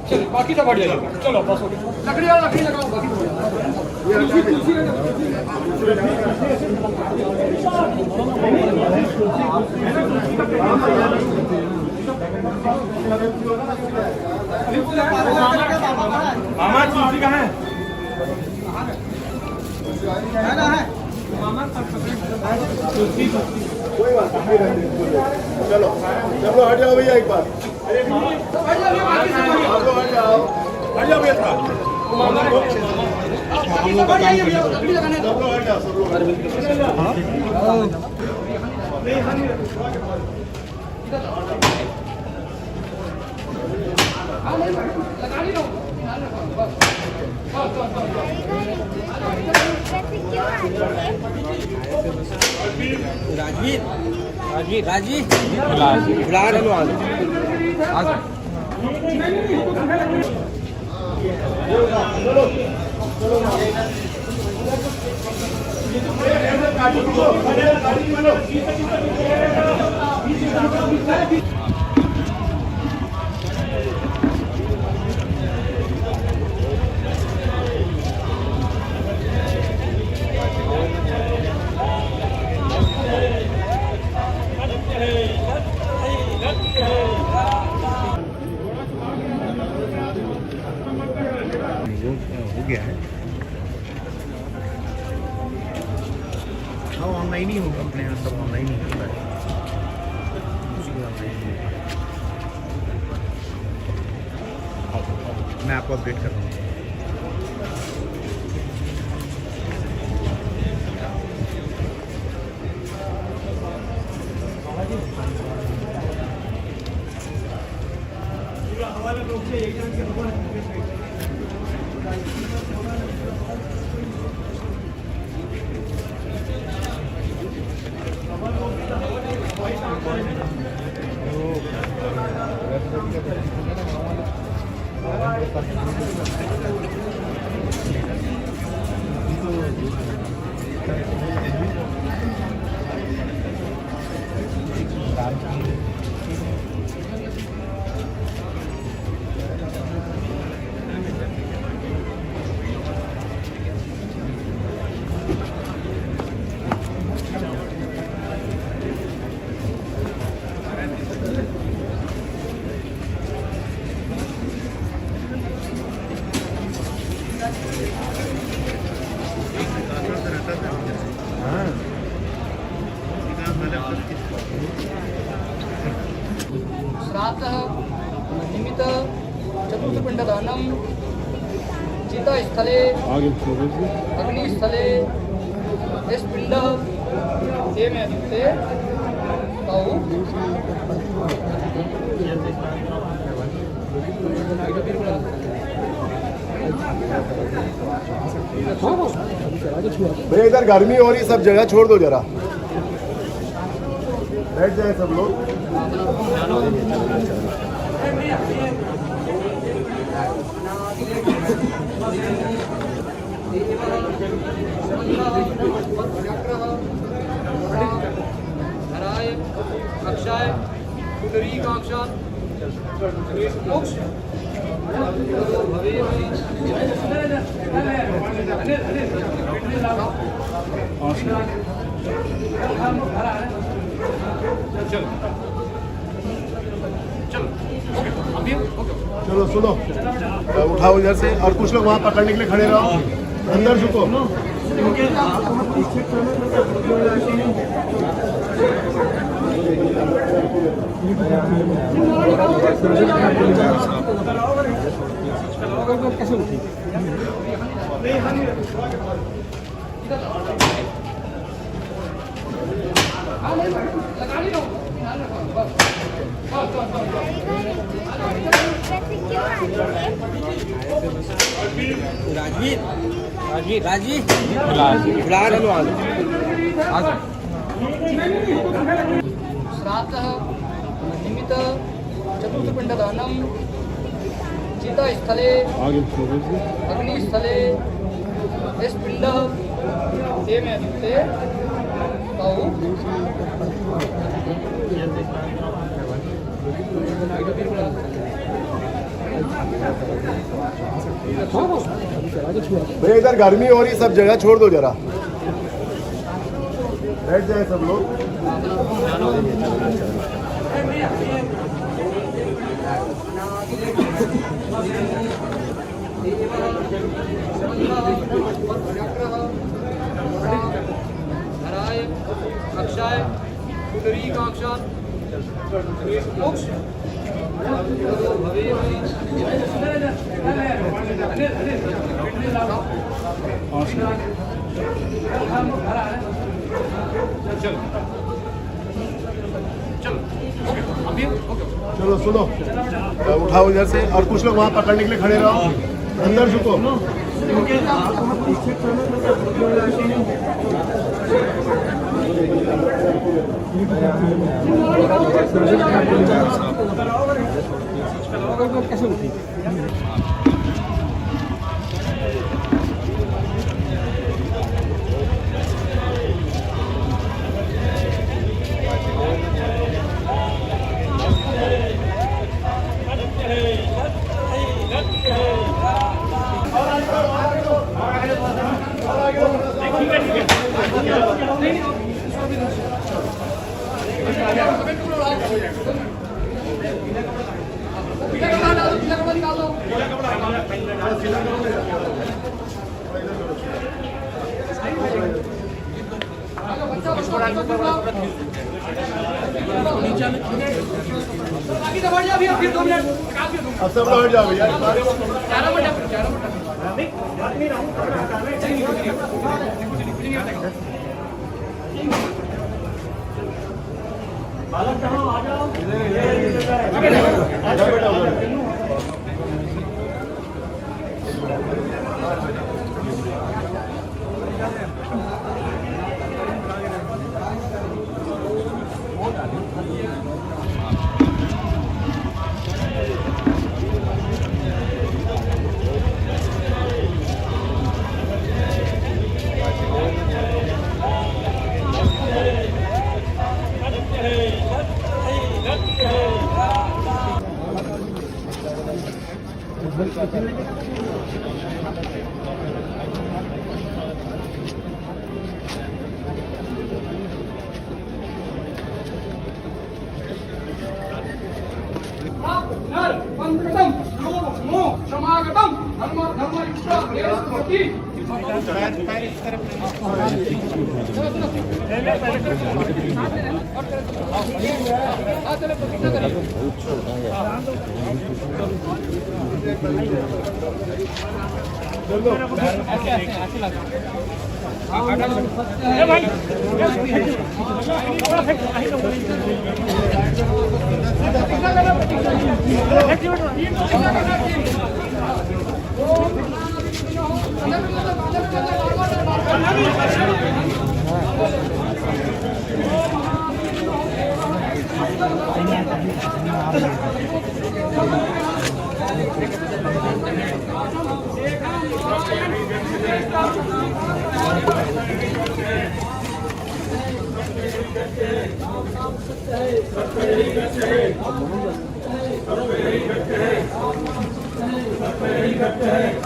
चलो बाकी सब हट जाइए चलो बस हो गया लकड़ी लगाओ बाकी मामा तुलसी कहाँ है कोई बात नहीं चलो चलो हट जाओ भैया एक बार आप लोग हट जाओ भैया सब लोग हट जाओ सब लोग हो गया है हाँ ऑनलाइन ही होगा अपने यहाँ सब ऑनलाइन ही होता है मैं आपको अपडेट कर रहा हूँ श्राद्धः निमित्त चतुर्थपिण्डदानं चितास्थले अग्निस्थले पिंड ये में से भैया इधर गर्मी हो रही सब जगह छोड़ दो जरा बैठ जाए सब लोग हराय अक्षाय पुंडरीकाक्षात् मोक्ष भवे चलो सुनो, उठाओ इधर से और कुछ लोग वहाँ पकड़ने के लिए खड़े रहो, अंदर झुको। श्राद्धः निमित्त चतुर्थपिण्डदानं चितास्थले अग्निस्थले पिण्डः तेन युक्ते तौ भैया इधर गर्मी हो रही, सब जगह छोड़ दो जरा, बैठ जाए सब लोग। धराय अक्षाय पुंडरीकाक्षात् मोक्ष चलो सुनो, उठाओ इधर से और कुछ लोग वहाँ पकड़ने के लिए खड़े रहो, अंदर झुको। अब सब लोग हट जाओ भैया।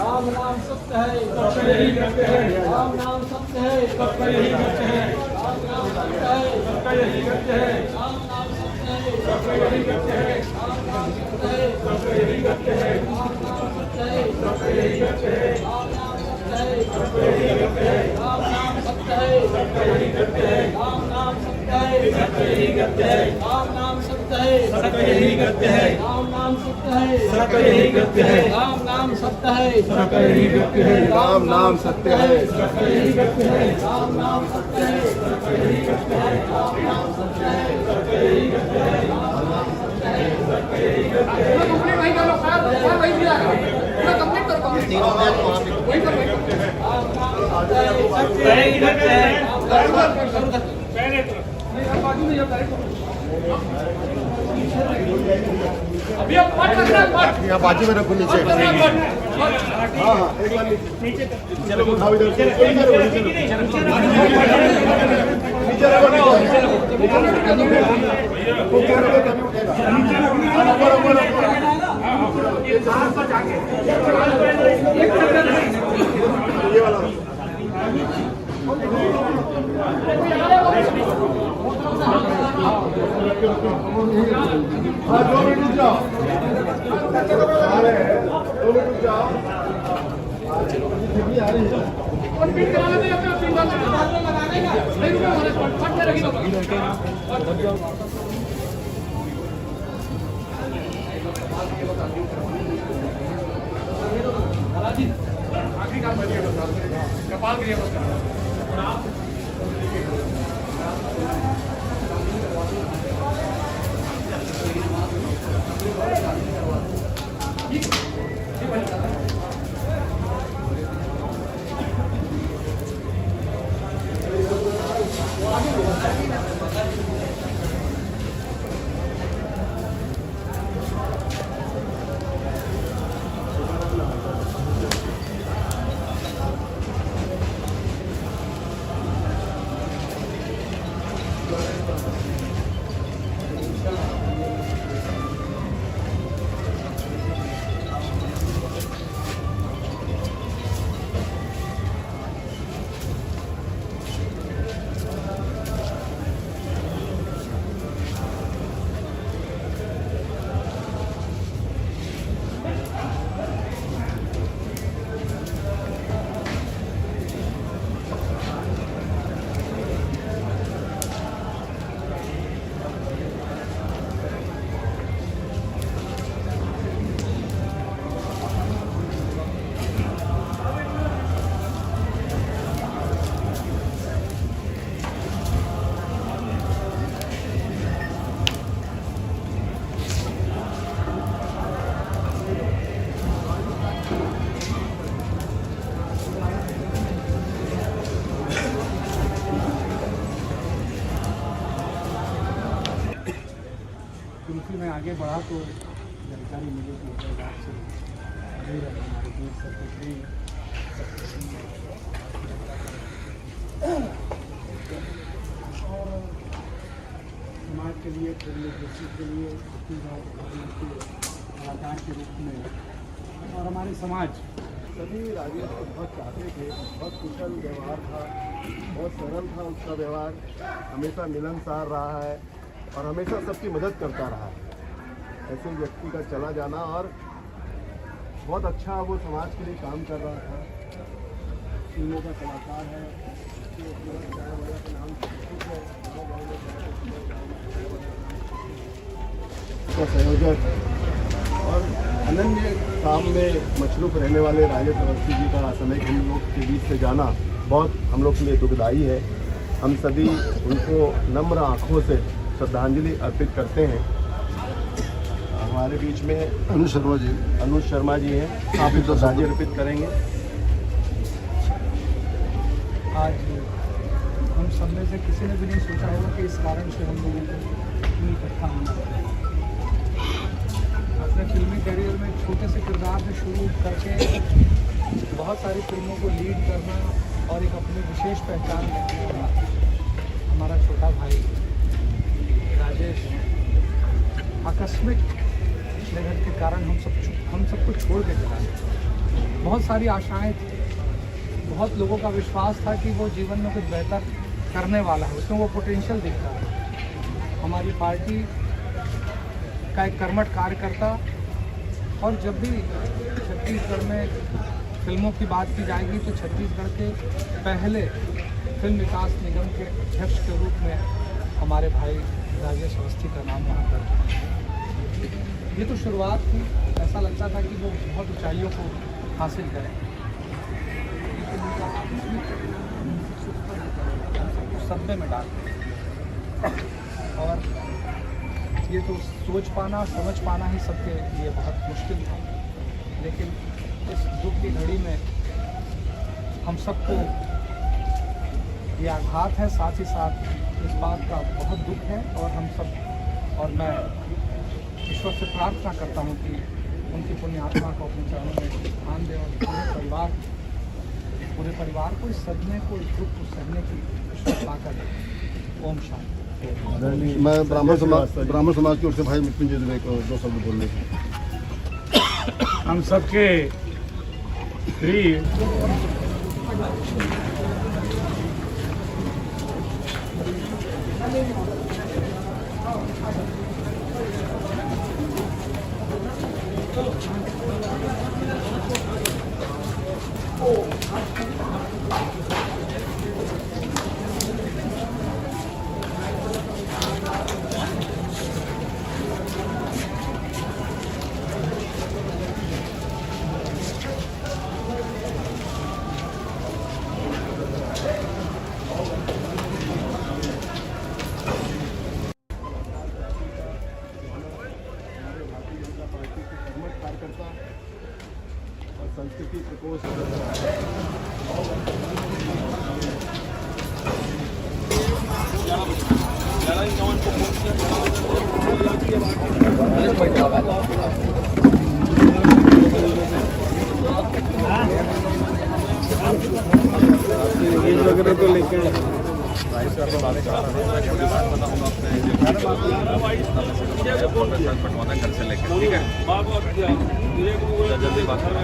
राम नाम सत्य सत्य है, सबका यही सत्य है। राम नाम सत्य है, सबका यही सत्य है। राम नाम सत्य है, सबका यही सत्य है। राम नाम सत्य है, सबका यही सत्य है। राम नाम सत्य है, सबका यही सत्य है। राम नाम सत्य है, सबका यही सत्य है। राम नाम सत्य है, सबका यही सत्य है। राम नाम सत्य है, सबका यही सत्य है। राम नाम सत्य है, सबका यही सत्य है। राम नाम सत्य है, सबका यही सत्य है। राम नाम सत्य है, सबका यही सत्य है। राम नाम सत्य है, सबका यही सत्य है। राम नाम सत्य है, सबका यही सत्य है। राम नाम सत्य है, सबका यही सत्य है। राम नाम सत्य है, सबका यही सत्य है। राम नाम सत्य है, सबका यही सत्य है। कंप्लीट वही करो, पूरा वही दिया पूरा कंप्लीट करो, राम नाम सत्य है, सबका यही सत्य है। बाजू में जाता है अभी आप पाठ कर रहे हैं, पाठ यहाँ बाजू में रखो नीचे। हाँ हाँ एक बार नीचे रखो, उठाओ इधर से, नीचे रखो, नीचे रखो, ऊपर रखो तभी उठेगा। ये वाला हाँ 2 मिनट रुक जाओ, 2 मिनट रुक जाओ। आ रही है कंप्लीट करा लेते हैं अपना 3 बार लगाने का नहीं रुके हमारे पाठ में रखी आखिरी काम करिए बस, कपाल क्रिया बस क्योंकि मैं आगे बढ़ा तो जानकारी मिली कि हैदराबाद से अभी हमारे देश सेक्रेटरी और समाज के लिए फिल्मोग्राफी के लिए कलाकार के रूप में और हमारे समाज सभी राजेश को बहुत चाहते थे, बहुत कुशल व्यवहार था, बहुत सरल था उसका व्यवहार, हमेशा मिलनसार रहा है और हमेशा सबकी मदद करता रहा है। ऐसे व्यक्ति का चला जाना और बहुत अच्छा वो समाज के लिए काम कर रहा था। फिल्मों का कलाकार है, का संयोजक और अनन्य काम में मशरूफ रहने वाले राजेश अवस्थी जी का समय हम लोग के बीच से जाना बहुत हम लोग के लिए दुखदायी है। हम सभी उनको नम्र आँखों से श्रद्धांजलि अर्पित करते हैं। हमारे बीच में अनुज शर्मा जी हैं, आप भी श्रद्धांजलि अर्पित करेंगे। आज हम सब में से किसी ने भी नहीं सोचा होगा कि इस कारण से हम लोगों को इकट्ठा होना पड़ेगा। अपने फिल्मी करियर में छोटे से किरदार से शुरू करके बहुत सारी फिल्मों को लीड करना और एक अपनी विशेष पहचान रखने वाला हमारा छोटा भाई राजेश आकस्मिक निधन के कारण हम सबको छोड़ के चला गया। बहुत सारी आशाएं थी, बहुत लोगों का विश्वास था कि वो जीवन में कुछ बेहतर करने वाला है, उसमें वो पोटेंशियल दिखता है। हमारी पार्टी का एक कर्मठ कार्यकर्ता, और जब भी छत्तीसगढ़ में फिल्मों की बात की जाएगी तो छत्तीसगढ़ के पहले फिल्म विकास निगम के अध्यक्ष के रूप में हमारे भाई राजेश अवस्थी का नाम वहाँ पर। ये तो शुरुआत थी, ऐसा लगता था कि वो बहुत ऊंचाइयों को हासिल करें, सदमे में डाल, और ये तो सोच पाना समझ पाना ही सबके लिए बहुत मुश्किल था। लेकिन इस दुख की घड़ी में हम सबको ये आघात है, साथ ही साथ इस बात का बहुत दुख है, और हम सब, और मैं ईश्वर से प्रार्थना करता हूँ कि उनकी पुण्य आत्मा को अपने चरणों में स्थान दें, और पूरे परिवार को इस सदमे को, इस दुख को सहने की ईश्वर ताकत दे। ओम शांति। मैं ब्राह्मण समाज की ओर से भाई मृत्युंजय दुबे को 2 शब्द बोलने की। हम सबके प्रिय और संस्कृति प्रकोष्ठ वगैरह तो लेके पटवाना घर से लेकर, ठीक है, जल्दी बात करें।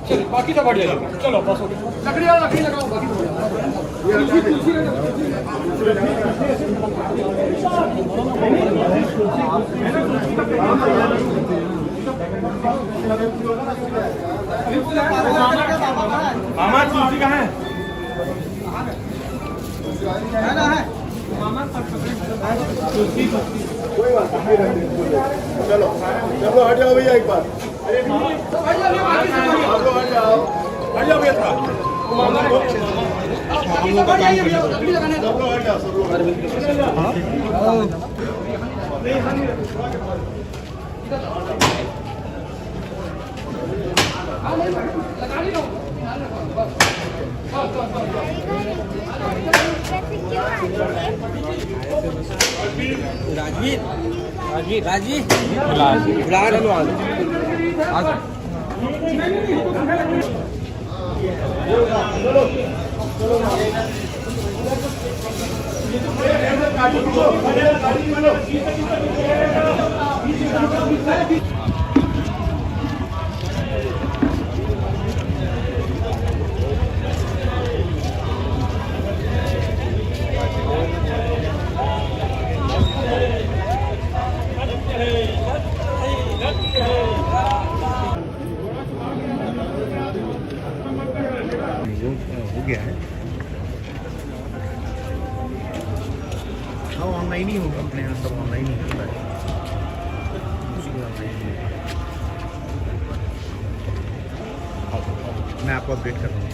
चलो बाकी सब बढ़िया लगा, चलो बस हो गया। लकड़ी लगाओ, बाकी तो मामा तुलसी कहाँ है? कोई बात नहीं, चलो चलो हट जाओ भैया एक बार, आप लोग हट जाओ, हट जाओ भैया थोड़ा। सब लोग हट जाओ, सब लोग हो गया है। हाँ ऑनलाइन ही होगा, अपने यहाँ सब ऑनलाइन ही होता है, कुछ भी ऑनलाइन ही होगा। मैं आपको अपडेट कर रहा हूँ।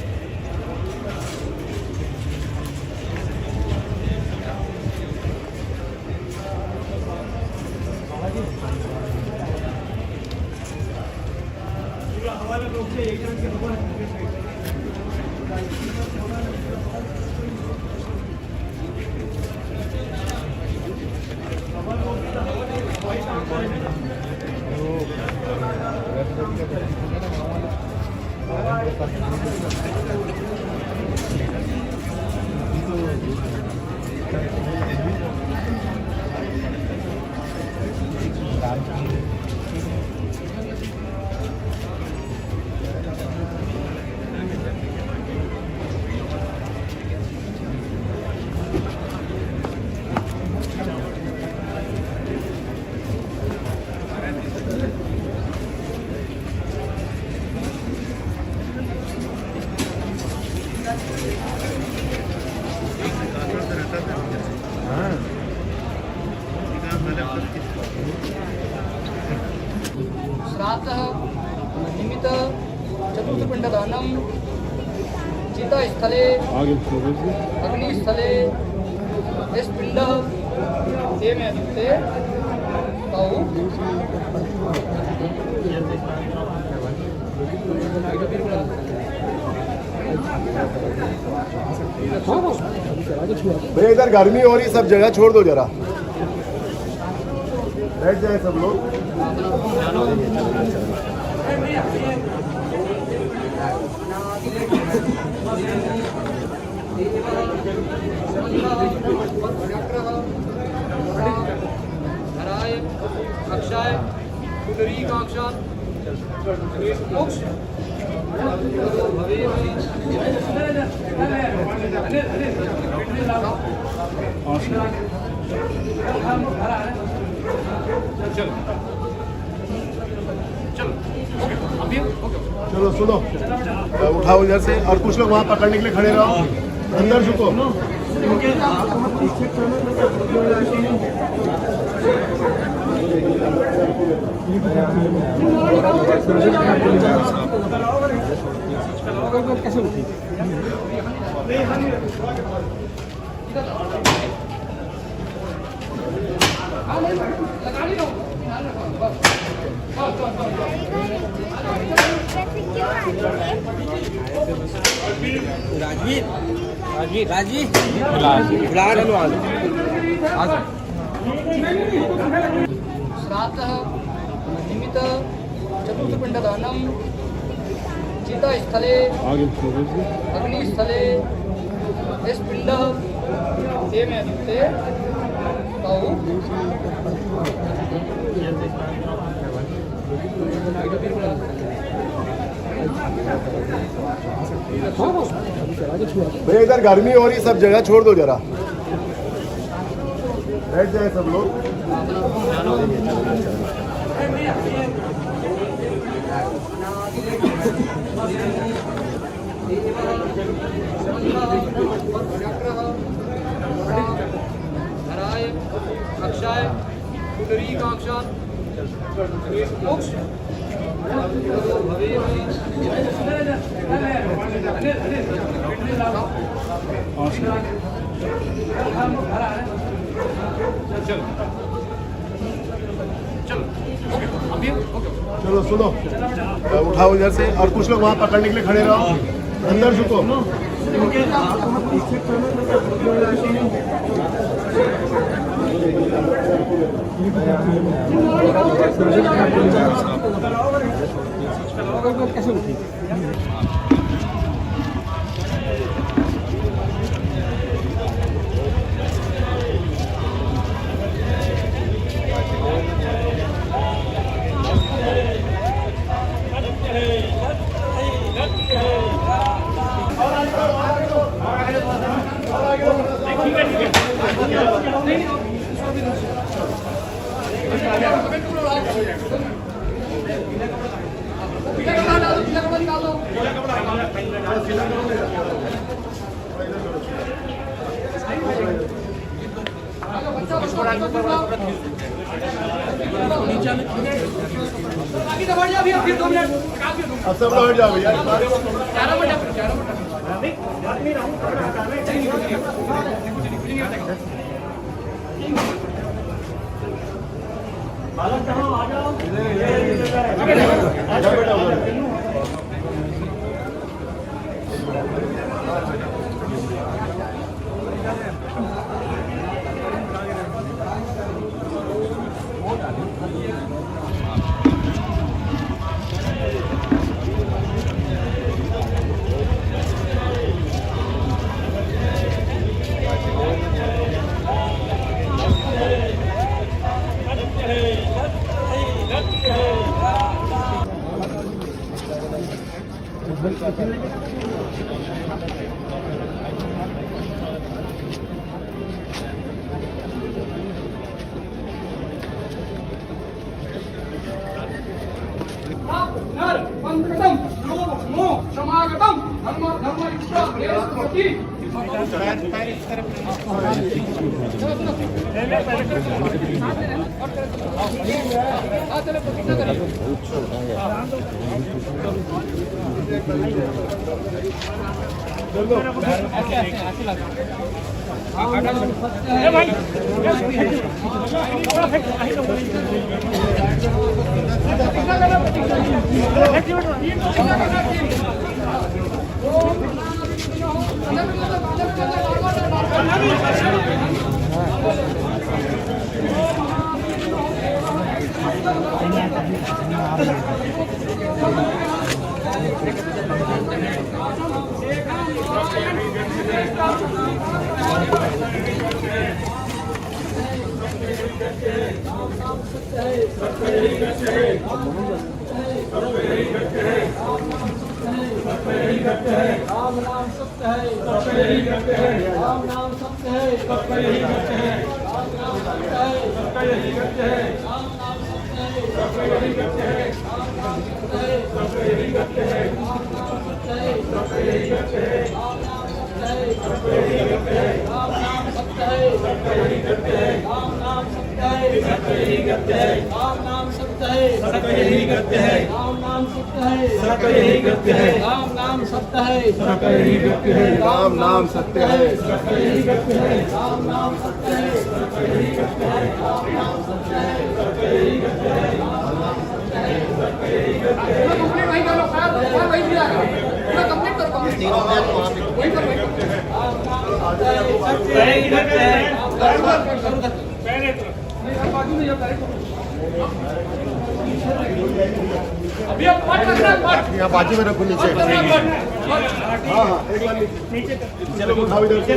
श्राद्धः निमित्त चतुर्थपिण्डदानं चितास्थले अग्निस्थले स्पिण्डः तेमे ते तौ भैया इधर गर्मी हो रही, सब जगह छोड़ दो जरा, बैठ जाए सब लोग। हराय अक्षाय पुंडरीकाक्षात् मोक्ष चलो सुनो, उठाओ इधर से और कुछ लोग वहाँ पकड़ने के लिए खड़े रहो, अंदर झुको। कैसे उठी श्राद्धः निमित्त चतुर्थपिण्डदानं चितास्थले अग्निस्थले स्पिण्डः तेमे ते तौ भैया इधर गर्मी हो रही, सब जगह छोड़ दो जरा, बैठ जाए सब लोग। हराय अक्षाय पुंडरीकाक्षात् मोक्ष चलो सुनो, उठाओ इधर से और कुछ लोग वहाँ पकड़ने के लिए खड़े रहो, अंदर झुको। कैसे उठी अब सब लोग हट जाओ भैया। पंथगतम नो क्षमागतम धर्म धर्म इच्छा प्रति राम नाम सत्य है, राम नाम सत्य है, राम नाम सत्य है, राम नाम सत्य है, राम नाम सत्य है, राम नाम सत्य है, राम नाम सत्य है, राम नाम सत्य है, राम नाम सत्य है, राम नाम सत्य है, राम नाम सत्य है, राम नाम सत्य है, राम नाम सत्य है, राम नाम सत्य है, राम नाम सत्य है, राम नाम सत्य है, कंप्लीट वहीं कर लो सर, और वहीं भी आएगा पूरा कंप्लीट करो, वहीं पर वहीं बाजू में जब डायरेक्ट अभी आप पाठ करना है, पाठ यहाँ बाजू में रखो नीचे। हाँ हाँ एक बार नीचे चलो उठाओ इधर से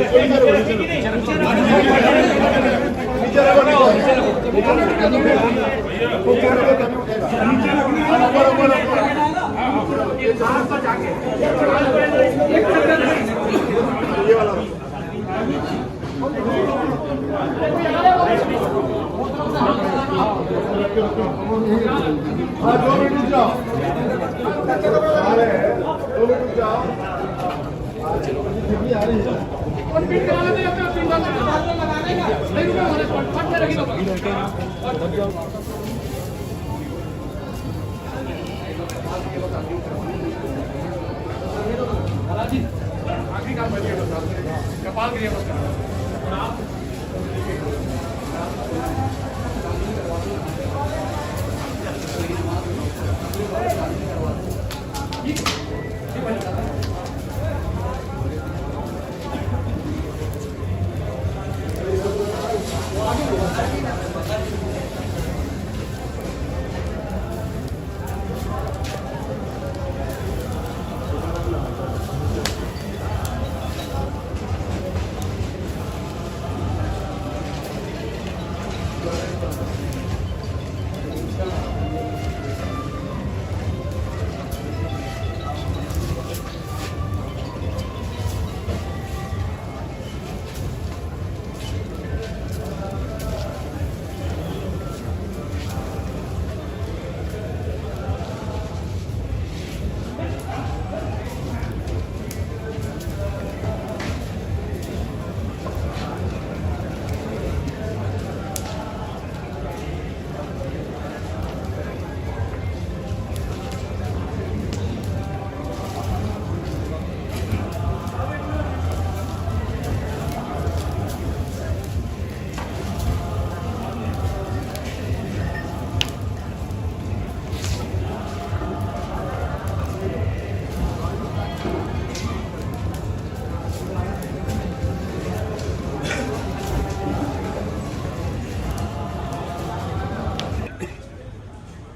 नीचे रखो ये वाला हाँ 2 मिनट रुक जाओ, 2 मिनट रुक जाओ, आ रही है कंप्लीट कराने दे अपने 3 बार लगाने का नहीं रुके हमारे पाठ में रखी आखिरी काम बच गया कपाल क्रिया बस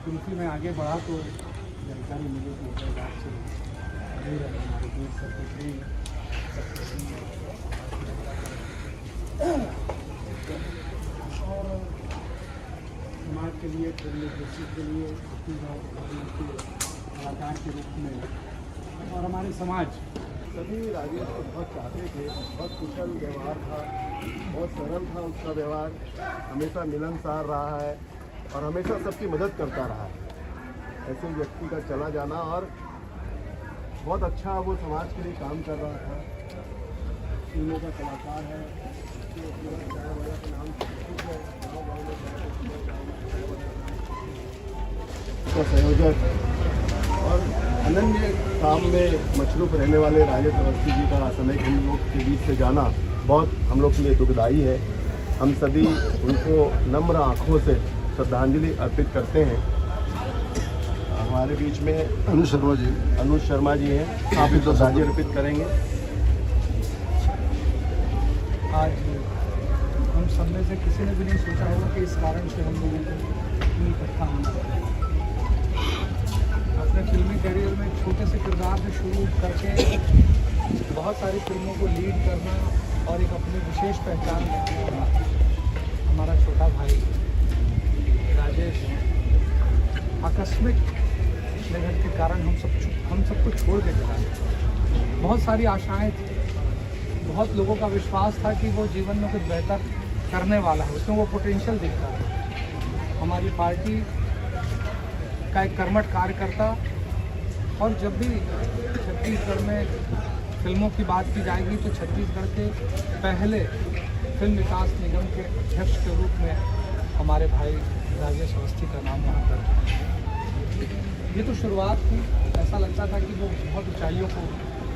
क्योंकि मैं आगे बढ़ा तो जानकारी मिली कि हैदराबाद से दूर है हमारे दूर सेक्रेटरी और समाज के लिए डेमोक्रेसी के लिए कलाकार के रूप में और हमारे समाज सभी राजेश को बहुत चाहते थे, बहुत कुशल व्यवहार था, बहुत सरल था उसका व्यवहार, हमेशा मिलनसार रहा है और हमेशा सबकी मदद करता रहा है। ऐसे व्यक्ति का चला जाना और बहुत अच्छा वो समाज के लिए काम कर रहा था। फिल्मों का कलाकार है, के नाम है, का संयोजक और अनन्य काम में मशरूफ रहने वाले राजेश अवस्थी जी का समय हम लोग के बीच से जाना बहुत हम लोग के लिए दुखदायी है। हम सभी उनको नम्र आँखों से श्रद्धांजलि अर्पित करते हैं। हमारे बीच में अनुज शर्मा जी हैं, आप इनको श्रद्धांजलि अर्पित करेंगे। आज हम सब में से किसी ने भी नहीं सोचा होगा कि इस कारण से हम लोगों को इकट्ठा होना पड़ा। अपने फिल्मी करियर में छोटे से किरदार से शुरू करके बहुत सारी फिल्मों को लीड करना और एक अपनी विशेष पहचान रखने वाला हमारा छोटा भाई राजेश आकस्मिक निधन के कारण हम सबको छोड़ के चला गया। बहुत सारी आशाएं थी, बहुत लोगों का विश्वास था कि वो जीवन में कुछ बेहतर करने वाला है, उसमें वो पोटेंशियल दिखता है। हमारी पार्टी का एक कर्मठ कार्यकर्ता, और जब भी छत्तीसगढ़ में फिल्मों की बात की जाएगी तो छत्तीसगढ़ के पहले फिल्म विकास निगम के अध्यक्ष के रूप में हमारे भाई राजेश अवस्थी का नाम वहाँ पर। ये तो शुरुआत थी, ऐसा लगता था कि वो बहुत ऊंचाइयों को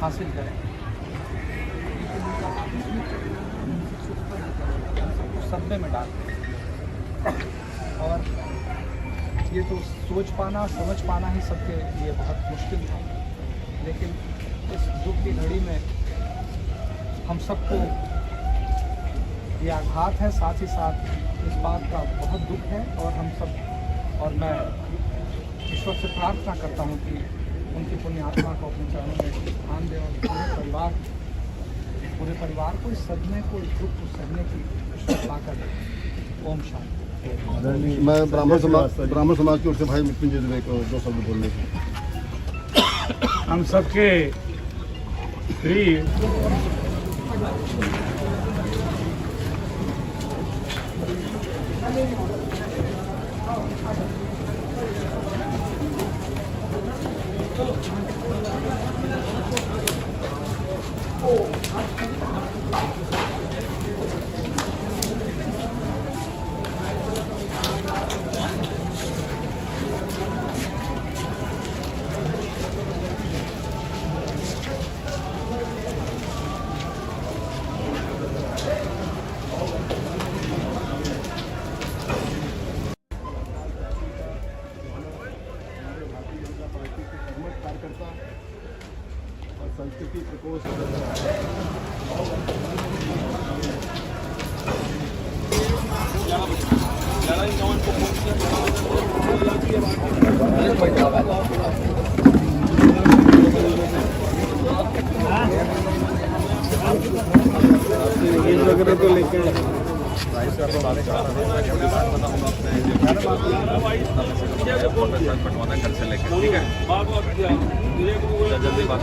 हासिल करें, सदमे में डाल और ये तो सोच पाना समझ पाना ही सबके लिए बहुत मुश्किल था। लेकिन इस दुख की घड़ी में हम सबको ये आघात है, साथ ही साथ इस बात का बहुत दुख है और हम सब और मैं ईश्वर से प्रार्थना करता हूँ कि उनकी पुण्य आत्मा को अपने चरणों में स्थान दें और पूरे परिवार को इस सदमे को, इस दुख को सहने की ताकत दें। ओम शांति। मैं ब्राह्मण समाज की ओर से भाई मृत्युंजय दुबे को 2 शब्द बोलने की। हम सबके प्रिय और संस्कृति प्रकोष्ठ वगैरह तो लेके पटवाना घर से लेकर, ठीक है, जल्दी बात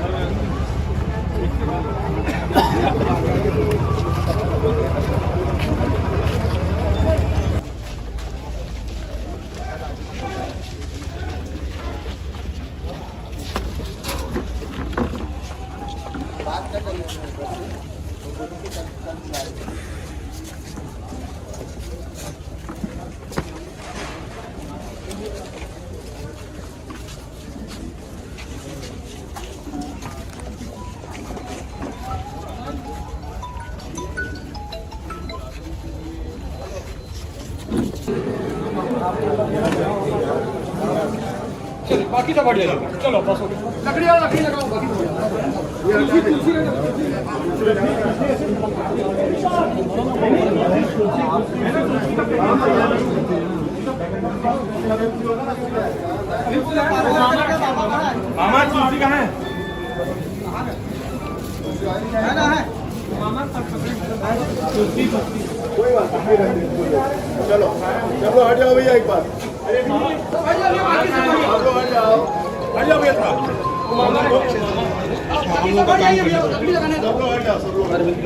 चलो बाकी सब हट जाएगा। चलो बस हो गया। लकड़ी लगाओ, बाकी मामा तुलसी कहाँ है? कोई बात नहीं, चलो चलो हट जाओ भैया एक बार, हट जाओ भैया। सब लोग हट जाओ, सब लोग हट जाओ।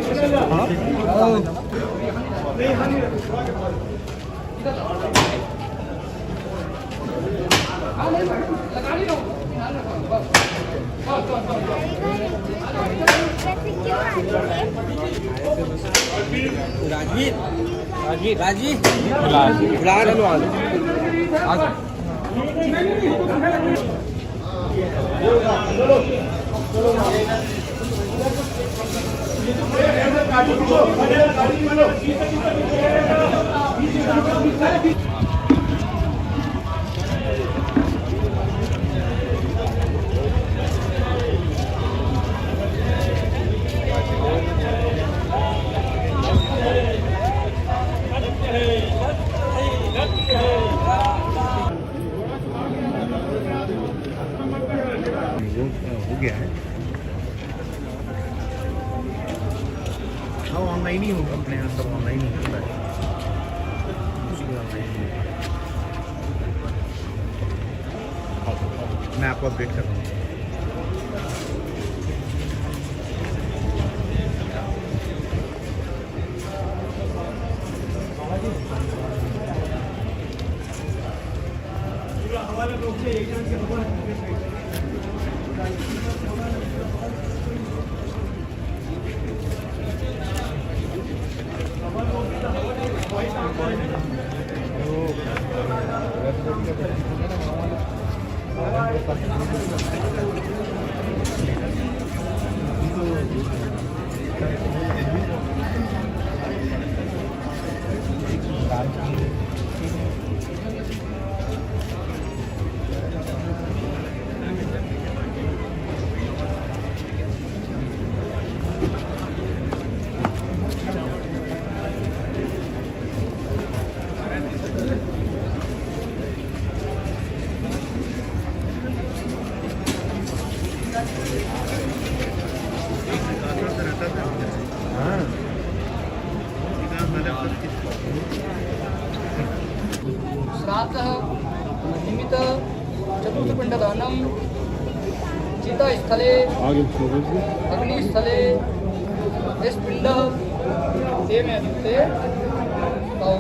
हो गया है। हाँ ऑनलाइन ही होगा, अपने यहाँ सब ऑनलाइन ही होता है। कुछ भी ऑनलाइन ही होगा। मैं आपको अपडेट कर रहा हूँ। श्राद्धः निमित्त चतुर्थपिण्डदानं चितास्थले अग्निस्थले स्पिण्डः तेन युक्ते तौ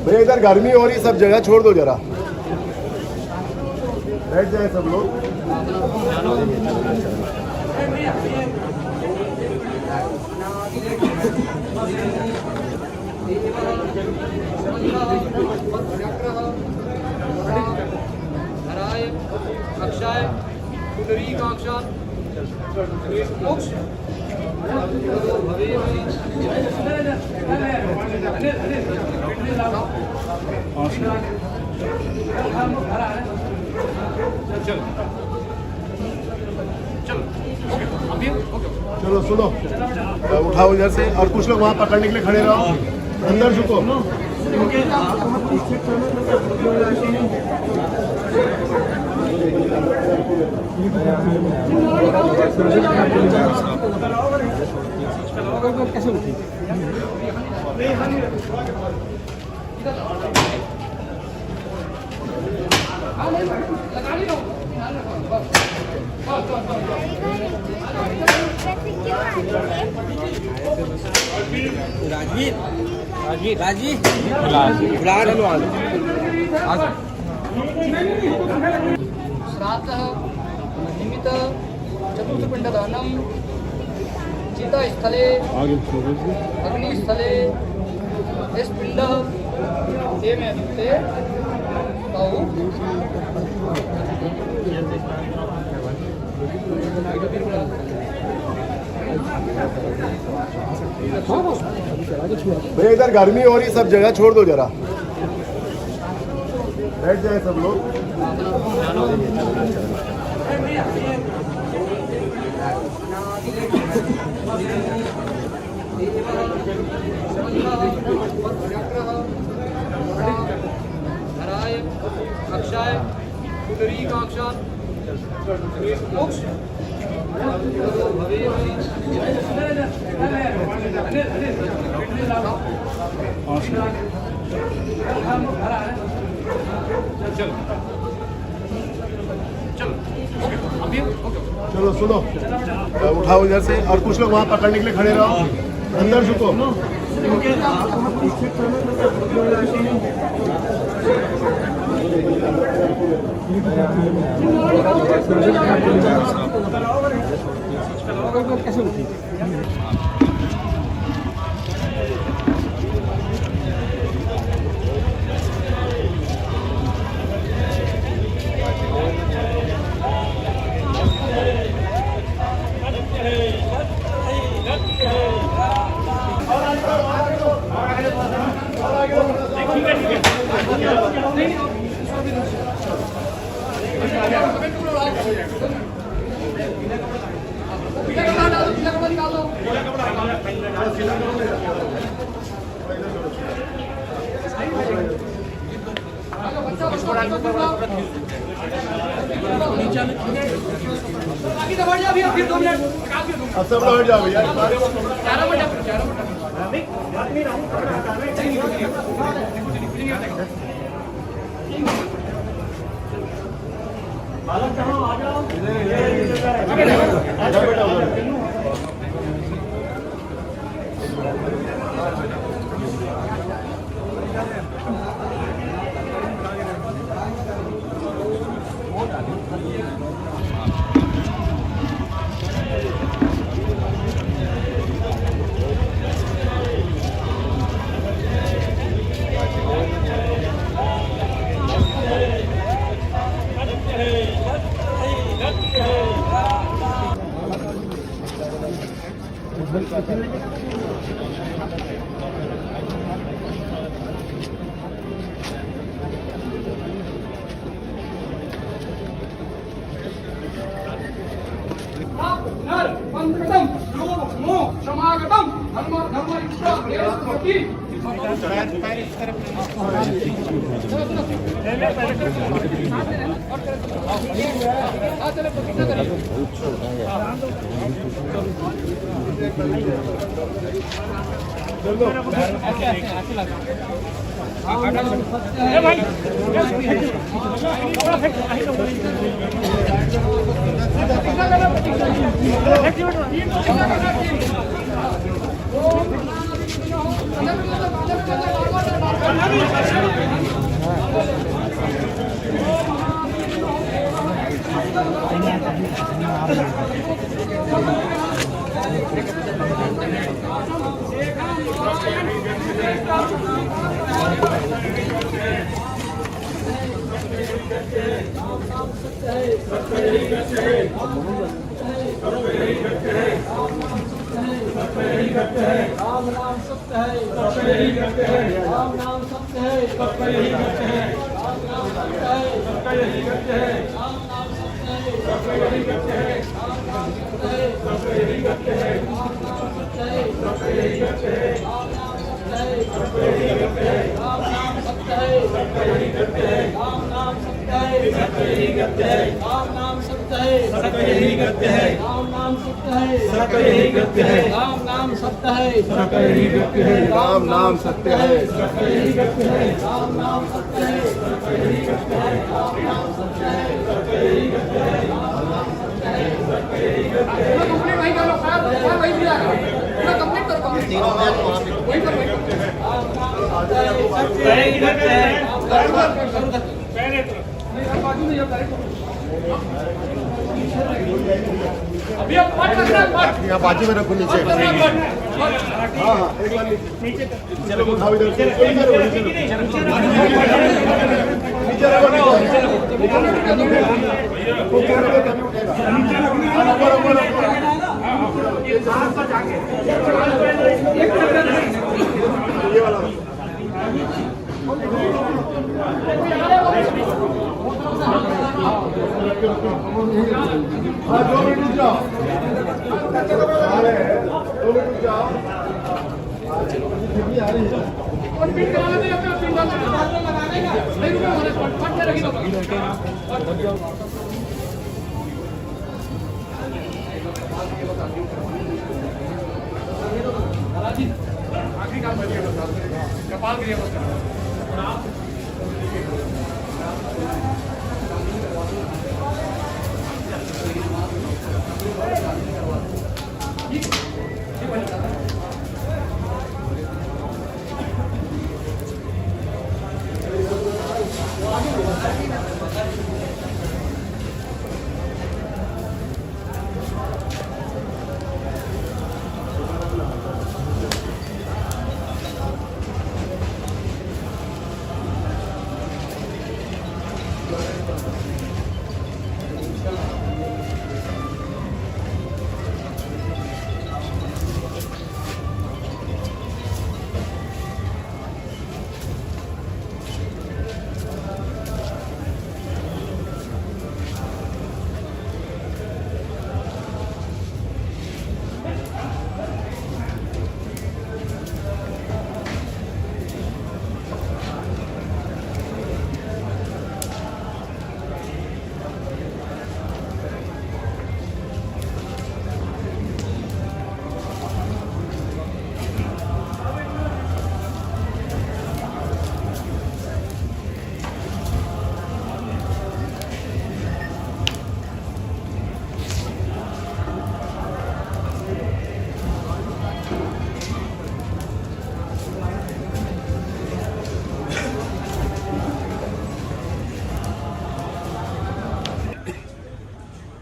भैया इधर गर्मी हो रही, सब जगह छोड़ दो जरा, बैठ जाए सब लोग। हराय अक्षाय पुंडरीकाक्षात् मोक्ष चलो सुनो, उठाओ इधर से और कुछ लोग वहाँ पकड़ने के लिए खड़े रहो, अंदर झुको। श्राद्धः निमित्त चतुर्थपिण्डदानं चितास्थले अग्निस्थले स्पिण्डः तेन युक्ते तौ भैया इधर गर्मी हो रही, सब जगह छोड़ दो जरा, बैठ जाए सब लोग। हराय अक्षाय पुंडरीकाक्षात् चलो सुनो, उठाओ इधर से और कुछ लोग वहाँ पकड़ने के लिए खड़े रहो, अंदर झुको। अब सब लोग हट जाओ भैया। राम नाम सत्य है, सत्य ही करते हैं। राम नाम सत्य है, सत्य ही करते हैं। राम नाम सत्य है, सत्य ही करते हैं। राम नाम सत्य है, सत्य ही करते हैं। राम नाम सत्य है, सत्य ही करते हैं। राम नाम सत्य है, सत्य ही करते हैं। राम नाम सत्य है, सत्य ही करते हैं। राम नाम सत्य है, सत्य ही करते हैं। राम नाम सत्य है, सत्य ही करते हैं। राम नाम सत्य है, सत्य ही करते हैं। राम नाम सत्य है, सत्य ही करते हैं। राम नाम सत्य है, सत्य ही करते हैं। राम नाम सत्य है, सत्य ही करते हैं। राम नाम सत्य है, सत्य ही करते हैं। राम नाम सत्य है, सत्य ही करते हैं। राम नाम सत्य है, सत्य ही करते हैं। कंप्लीट नहीं कर लो, फायर वही दिया पूरा कंप्लीट करो, तीनों मैच वहां पे वही कर। राम नाम सत्य है, सत्य ही करते हैं। बाजू में अभी अब पाठ करना, पाठ यहाँ बाजू में रखो नीचे। हाँ हाँ, एक बार नीचे उठाओ इधर से। नीचे रखो, ये वाला हाँ, 2 मिनट रुक जाओ। 2 मिनट रुक जाओ। आ रही है। और पिन कराना नहीं, अपना पिन डालना नहीं, रुको हमारे पाठ में रखी दो। आखिरी काम बचिए बस, कपाल के लिए बस करना।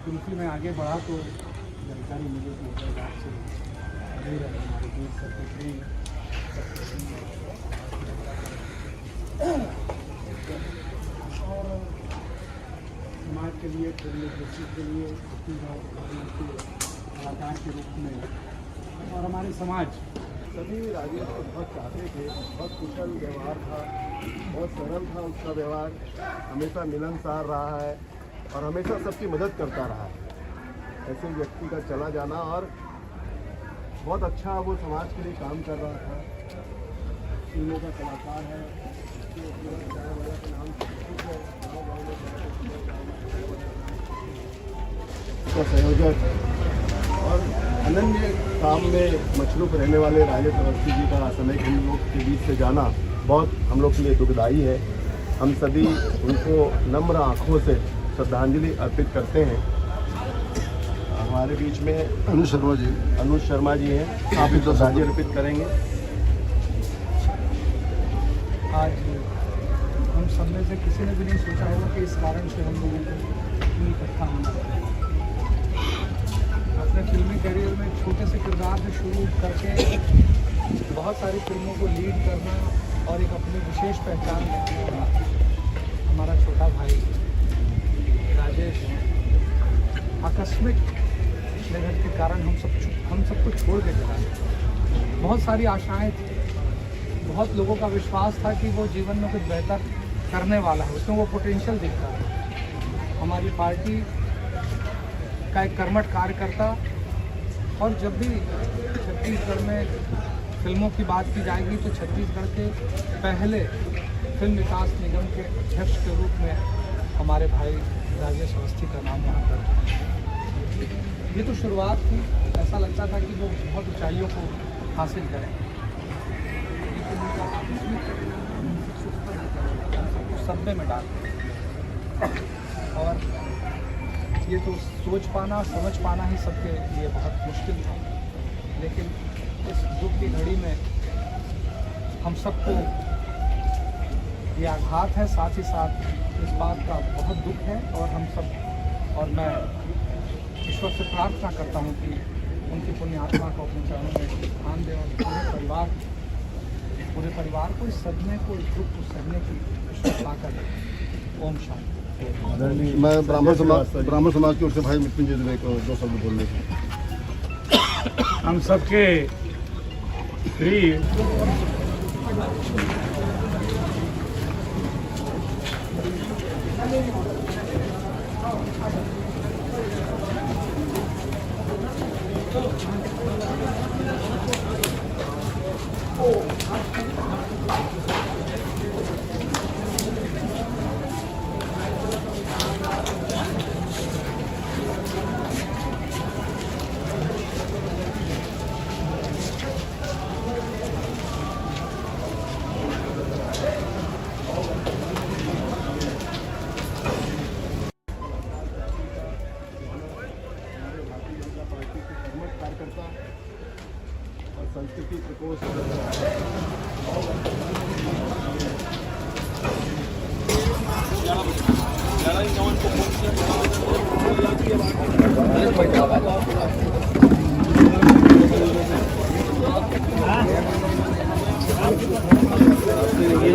क्योंकि मैं आगे बढ़ा तो जानकारी मिली कि हैदराबाद से अभी हमारे देश सेक्रेटरी और समाज के लिए डेमोक्रेसी के लिए कलाकार के रूप में और हमारे समाज सभी राजेश को बहुत चाहते थे, बहुत कुशल व्यवहार था, बहुत सरल था उसका व्यवहार, हमेशा मिलनसार रहा है और हमेशा सबकी मदद करता रहा है। ऐसे व्यक्ति का चला जाना और बहुत अच्छा वो समाज के लिए काम कर रहा था। फिल्मों का कलाकार है, का संयोजक और अनन्य काम में मशरूफ रहने वाले राजेश अवस्थी जी का असामयिक हम लोग के बीच से जाना बहुत हम लोग के लिए दुखदायी है। हम सभी उनको नम्र आँखों से श्रद्धांजलि अर्पित करते हैं। हमारे बीच में अनुज शर्मा जी हैं, आप भी श्रद्धांजलि अर्पित करेंगे। आज हम सब में से किसी ने भी नहीं सोचा होगा कि इस कारण से हम लोगों को इतनी इकट्ठा होना पड़ा। अपने फिल्मी करियर में छोटे से किरदार से शुरू करके बहुत सारी फिल्मों को लीड करना और एक अपनी विशेष पहचान रखने वाला हमारा छोटा भाई राजेश आकस्मिक निधन के कारण हम सबको छोड़ के चला गया। बहुत सारी आशाएं थी, बहुत लोगों का विश्वास था कि वो जीवन में कुछ बेहतर करने वाला है, उसमें वो पोटेंशियल दिखता है। हमारी पार्टी का एक कर्मठ कार्यकर्ता और जब भी छत्तीसगढ़ में फिल्मों की बात की जाएगी तो छत्तीसगढ़ के पहले फिल्म विकास निगम के अध्यक्ष के रूप में हमारे भाई राजेश अवस्थी का नाम वहाँ पर। ये तो शुरुआत थी, ऐसा लगता था कि वो बहुत ऊंचाइयों को हासिल करें। सब्बे में डाल और ये तो सोच पाना समझ पाना ही सबके लिए बहुत मुश्किल था, लेकिन इस दुख की घड़ी में हम सबको ये आघात है, साथ ही साथ इस बात का बहुत दुख है और हम सब और मैं ईश्वर से प्रार्थना करता हूँ कि उनकी पुण्य आत्मा को अपने चरणों में स्थान दे और पूरे परिवार को इस सदमे को, इस दुख को सहने की ताकत दे। ओम शांति। मैं ब्राह्मण समाज की ओर से भाई मृत्युंजय दुबे को दो शब्द बोलने की। हम सबके प्रिय कार्यकर्ता और संस्कृति प्रकोष्ठ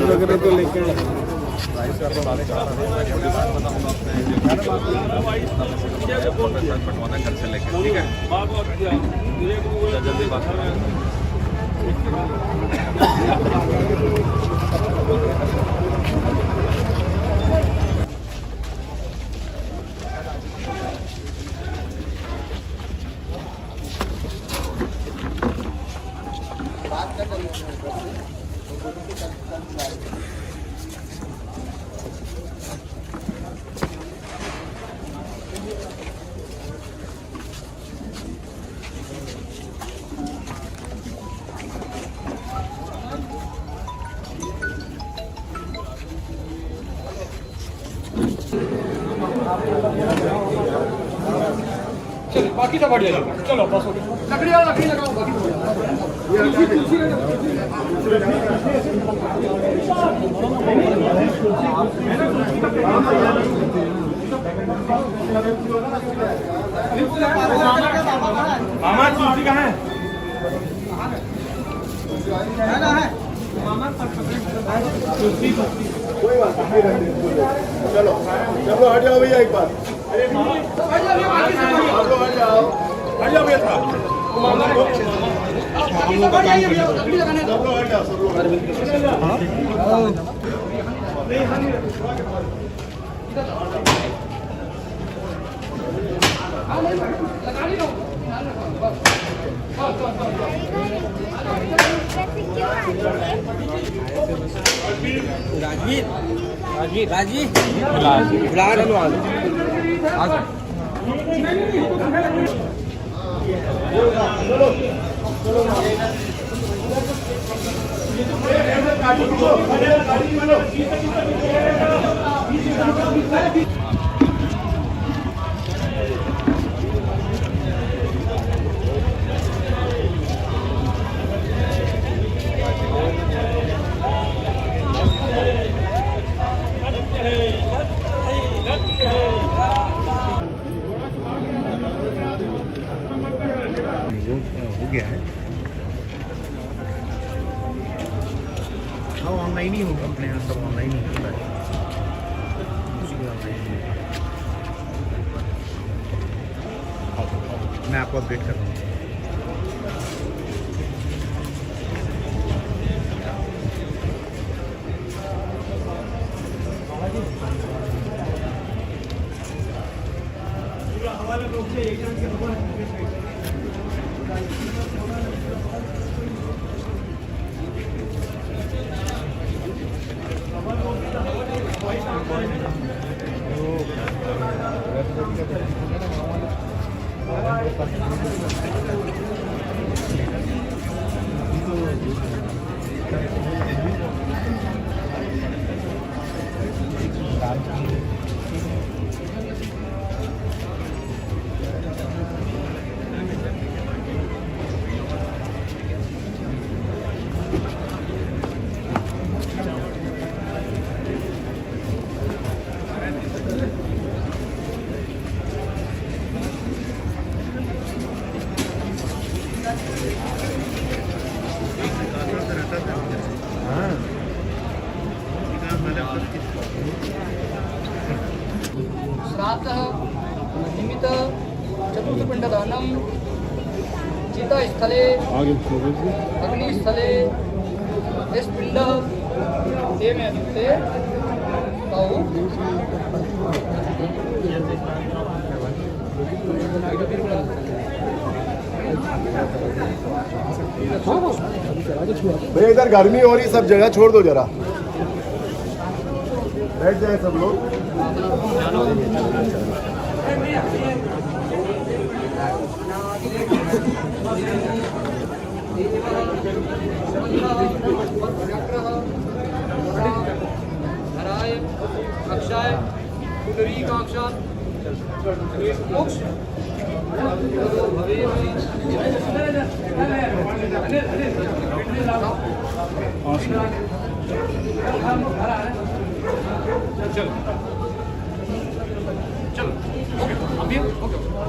वगैरह तो लेके पटवाना घर से लेकर ठीक है जल्दी बात करें चलो बाकी सब बढ़िया चलो बस हो गया लकड़ी लगाओ बाकी मामा कुर्सी कहाँ है कोई बात नहीं चलो चलो हट जाओ भैया एक बार आप लोग हट जाओ भैया था सब लोग हट जाओ सब लोग हो गया है हाँ ऑनलाइन ही होगा अपने यहाँ सब ऑनलाइन ही होता है कुछ भी ऑनलाइन ही होगा मैं आपको अपडेट कर रहा हूँ श्राद्धः निमित्त चतुर्थपिण्डदानं चितास्थले अग्निस्थले पिंड में अद्युक्ते भैया इधर गर्मी हो रही सब जगह छोड़ दो जरा बैठ जाए सब लोग हराय अक्षाय कुंडली काक्षात मोक्ष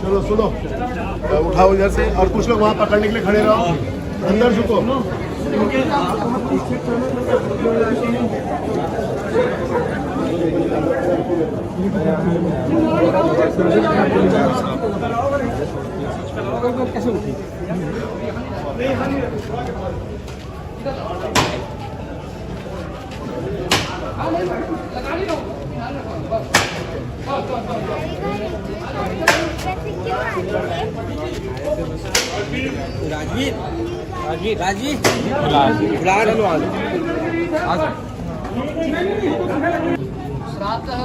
चलो सुनो, उठाओ इधर से और कुछ लोग वहाँ पकड़ने के लिए खड़े रहो, अंदर झुको। श्राद्धः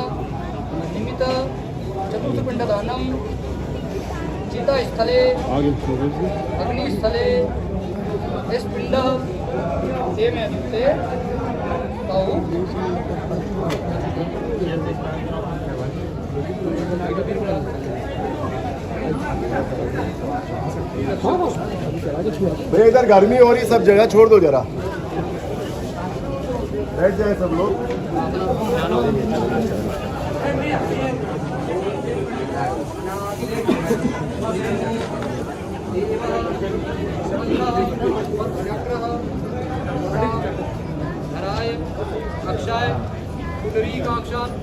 निमित्त चतुर्थपिण्डदानं चितास्थले अग्निस्थले स्पिण्डः तेमे ते तौ भैया इधर गर्मी हो रही, सब जगह छोड़ दो जरा, बैठ जाए सब लोग। धराय अक्षाय पुंडरीकाक्षात्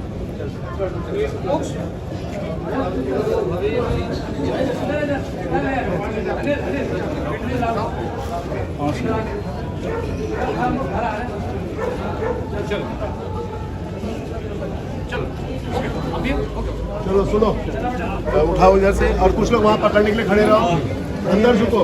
मोक्ष चलो सुनो, उठाओ इधर से और कुछ लोग वहाँ पकड़ने के लिए खड़े रहो, अंदर झुको।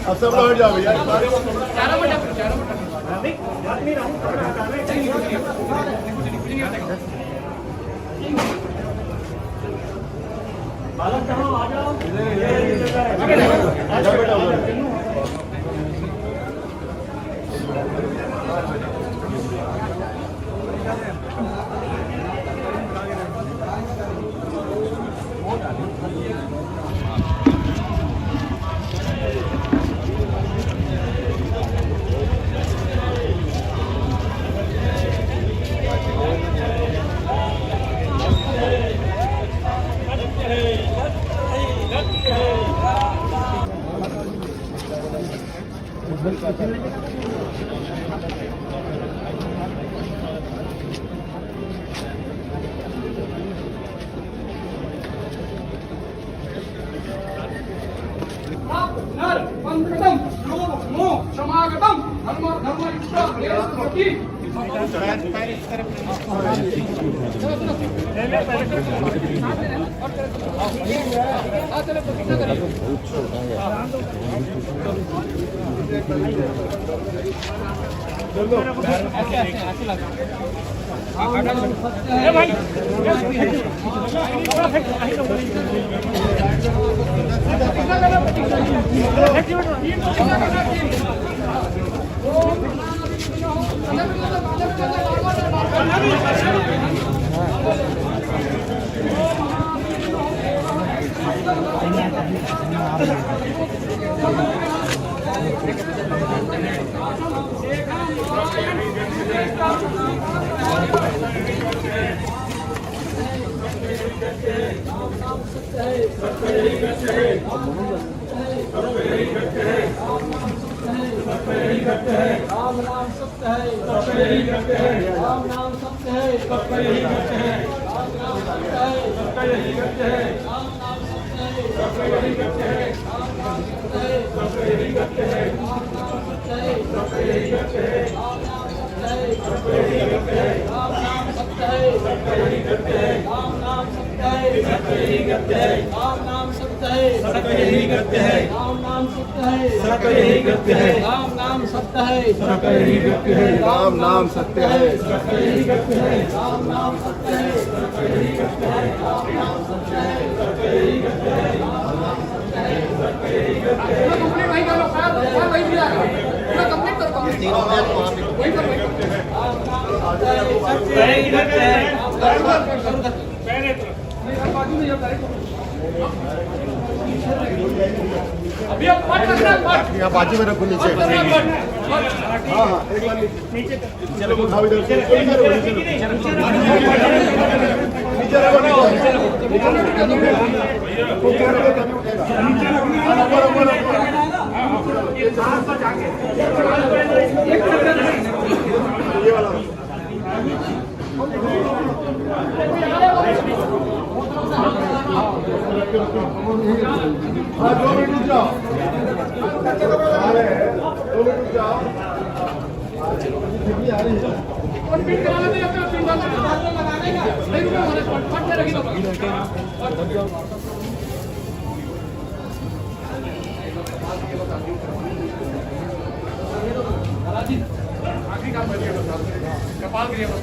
अब सब लोग हट जाओ भैया। समागतम धर्म धर्म सत्य है राम नाम सत्य है, सबका यही करते हैं। राम नाम सत्य है, सबका यही करते हैं। राम नाम सत्य है, सबका यही करते हैं। राम नाम सत्य है, सबका यही करते हैं। राम नाम सत्य है, सबका यही करते हैं। राम नाम सत्य है, सबका यही करते हैं। राम नाम सत्य है, सबका यही करते हैं। राम नाम सत्य है, सबका यही करते हैं। राम नाम सत्य है, सबका यही करते हैं। राम नाम सत्य है, सबका यही करते हैं। राम नाम सत्य है, सबका यही करते हैं। राम नाम सत्य है, सबका यही करते हैं। राम नाम सत्य है, सबका यही करते हैं। राम नाम सत्य है, सबका यही करते हैं। राम नाम सत्य है, सबका यही करते हैं। राम नाम सत्य है, सबका यही करते हैं। कंप्लीट वहीं कर लो, वहीं भी आ पूरा कंप्लीट करो। वहीं पर वहीं पर राम नाम सत्य है, सबका यही करते हैं। पहले तरफ नहीं अब बाजू में जाता है। अभी अब पाठ रखना है, पाठ यहाँ बाजू में रखो नीचे। करना है, पाठ। हाँ हाँ एक बार नीचे चलो उठाओ इधर से नीचे रखो नीचे रखो ये वाला हाँ 2 मिनट रुक जाओ, 2 मिनट रुक जाओ। आ रही है और बीट करा लेते हैं अपने 3 बार लगाने का नहीं रुको हमारे पाठ में रखी दो। आखिरी काम कर दिया कपाल के लिए बस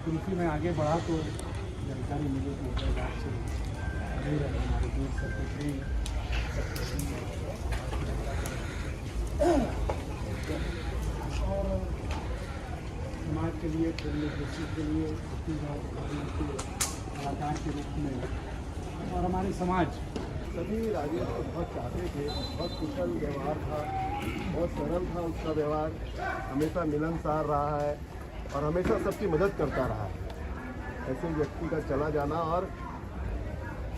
क्योंकि मैं आगे बढ़ा तो जानकारी मिली कि हैदराबाद से दूर है हमारे दूर सेक्रेटरी और समाज के लिए डेमोक्रेसी के लिए कलाकार के रूप में और हमारे समाज सभी राजेश को बहुत चाहते थे, बहुत कुशल व्यवहार था, बहुत सरल था उसका व्यवहार, हमेशा मिलनसार रहा है और हमेशा सबकी मदद करता रहा है। ऐसे व्यक्ति का चला जाना और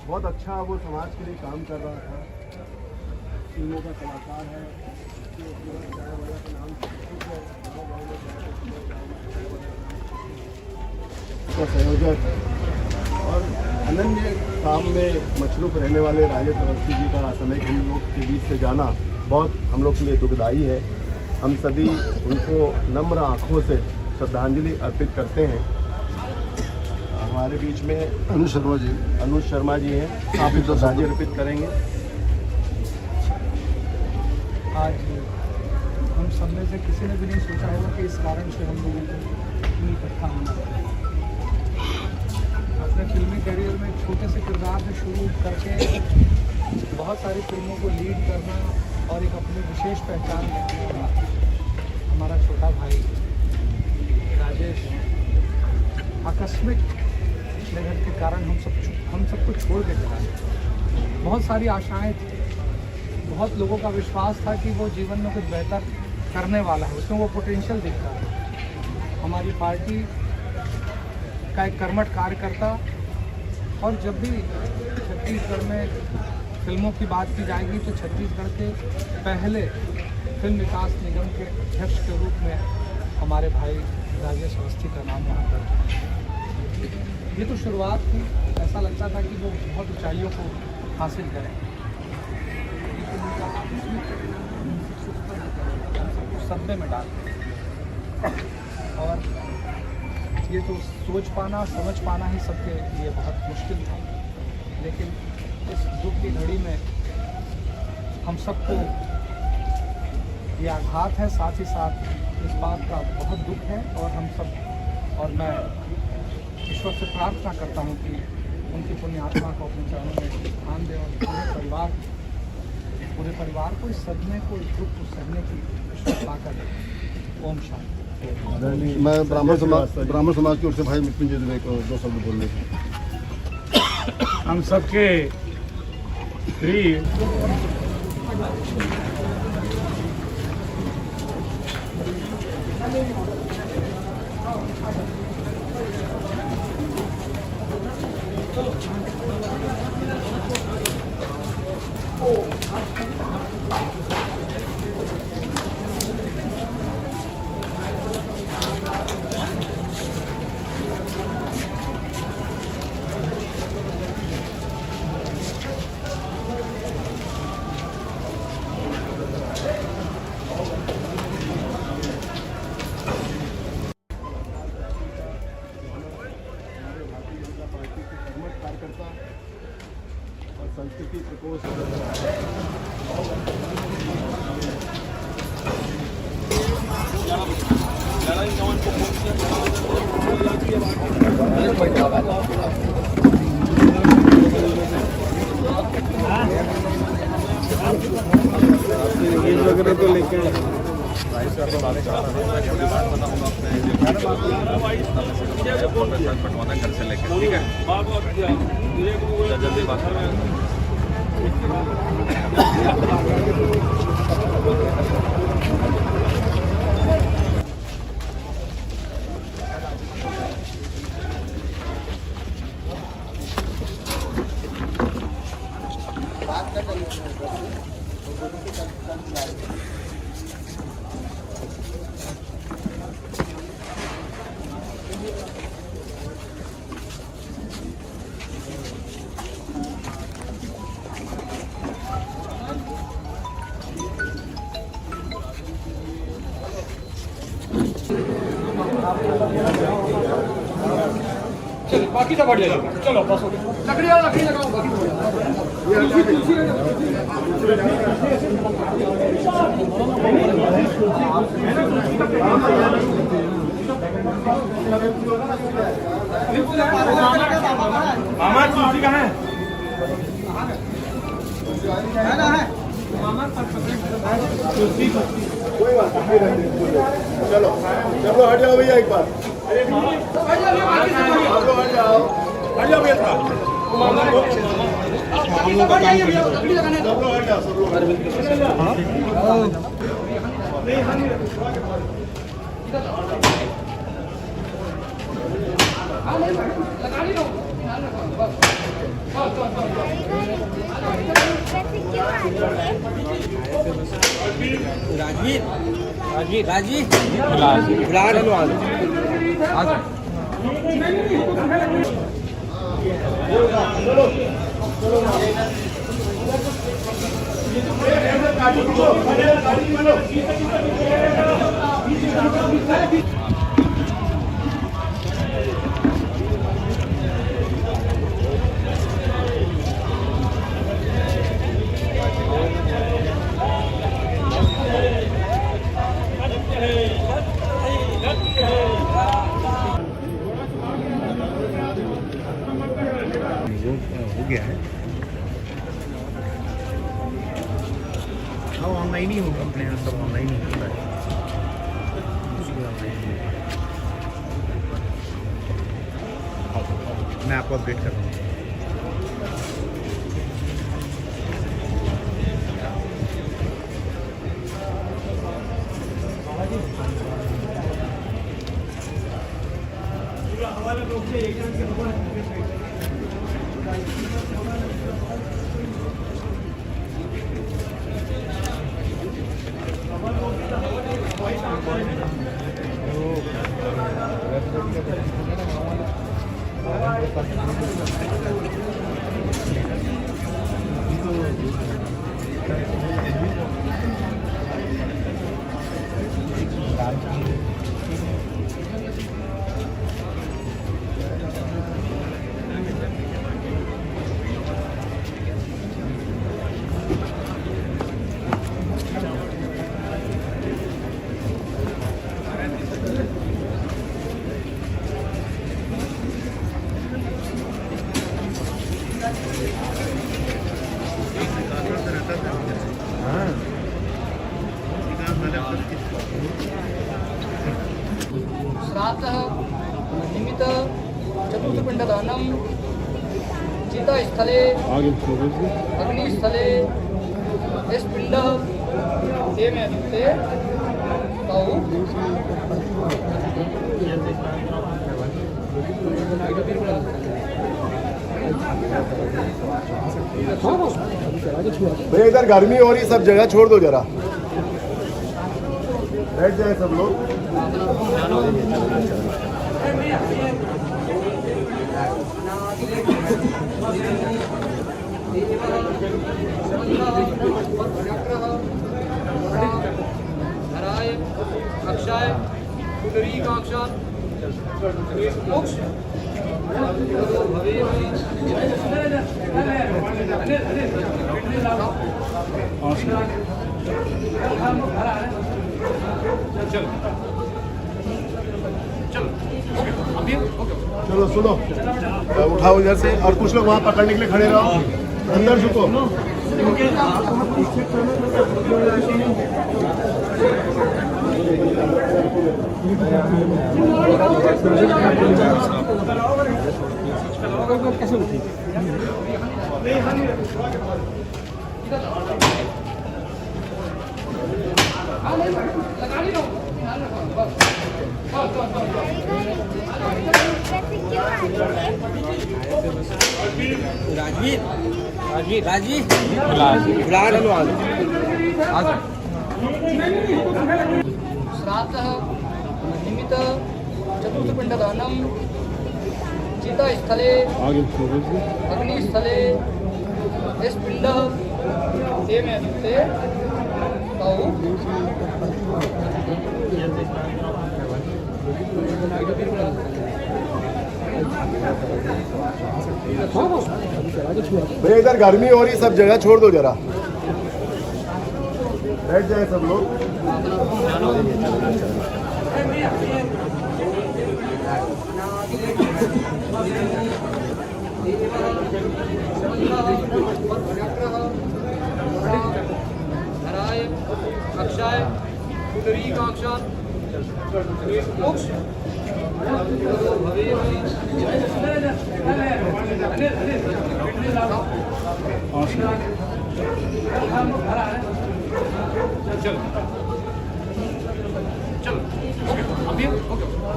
बहुत अच्छा वो समाज के लिए काम कर रहा था। फिल्मों का कलाकार है, का संयोजक और अनन्य काम में मशरूफ रहने वाले राजेश अवस्थी जी का समय हम लोग के बीच से जाना बहुत हम लोग के लिए दुखदायी है। हम सभी उनको नम्र आँखों से श्रद्धांजलि अर्पित करते हैं। हमारे बीच में अनुज शर्मा जी हैं, आप भी श्रद्धांजलि अर्पित करेंगे। आज हम सब में से किसी ने भी नहीं सोचा होगा कि इस कारण से हम लोगों को इतनी इकट्ठा होना पड़ा। अपने फिल्मी करियर में छोटे से किरदार से शुरू करके बहुत सारी फिल्मों को लीड करना और एक अपनी विशेष पहचान रखने वाला हमारा छोटा भाई राजेश आकस्मिक निधन के कारण हम सबको छोड़ के चला गया। बहुत सारी आशाएं थी, बहुत लोगों का विश्वास था कि वो जीवन में कुछ बेहतर करने वाला है, उसमें वो पोटेंशियल दिखता है। हमारी पार्टी का एक कर्मठ कार्यकर्ता, और जब भी छत्तीसगढ़ में फिल्मों की बात की जाएगी तो छत्तीसगढ़ के पहले फिल्म विकास निगम के अध्यक्ष के रूप में हमारे भाई राजेश अवस्थी का नाम वहाँ पर। ये तो शुरुआत थी, ऐसा लगता था कि वो बहुत ऊंचाइयों को हासिल करें, सदमे में डाल, और ये तो सोच पाना समझ पाना ही सबके लिए बहुत मुश्किल था। लेकिन इस दुख की घड़ी में हम सबको ये आघात है, साथ ही साथ इस बात का बहुत दुख है, और हम सब, और मैं ईश्वर से प्रार्थना करता हूँ कि उनकी पुण्य आत्मा को अपने चरणों में स्थान दें, और पूरे परिवार को इस सदमे को, इस दुख को सहने की ईश्वर ताकत दे। ओम शांति। मैं ब्राह्मण समाज की ओर से भाई मृत्युंजय दुबे को 2 शब्द बोलने की। हम सबके प्रिय कार्यकर्ता और संस्कृति प्रकोष्ठ वगैरह तो लेके पटवाना घर से लेके, ठीक है, जल्दी बात कर। चलो बाकी सब बढ़िया चलो, चलो बस हो गया। लकड़ी लगाओ, बाकी तो मामा कुर्सी कहाँ है? कोई बात नहीं, चलो चलो हट जाओ भैया एक बार, आप लोग हट जाओ भैया था, सब लोग हट जाओ, सब हो गया है। हाँ ऑनलाइन ही होगा, अपने यहाँ सब ऑनलाइन ही होता है, मैं आपको अपडेट कर रहा हूँ। प्रातः निमित्त चतुर्थपिंडदानं चितास्थले अग्निस्थले पिंड ते तौ भैया इधर गर्मी हो रही, सब जगह छोड़ दो जरा, बैठ जाए सब लोग। धराय अक्षाय पुंडरीकाक्षात् मोक्ष चलो सुनो, उठाओ इधर से और कुछ लोग वहाँ पकड़ने के लिए खड़े रहो, अंदर झुको। कैसे उठी प्रातः निमित्त चतुर्थपिंडदानं चितास्थले अग्निस्थले पिंड ते तौ भैया इधर गर्मी हो रही, सब जगह छोड़ दो जरा, बैठ जाए सब लोग। धराय अक्षाय पुंडरीकाक्षात् मोक्ष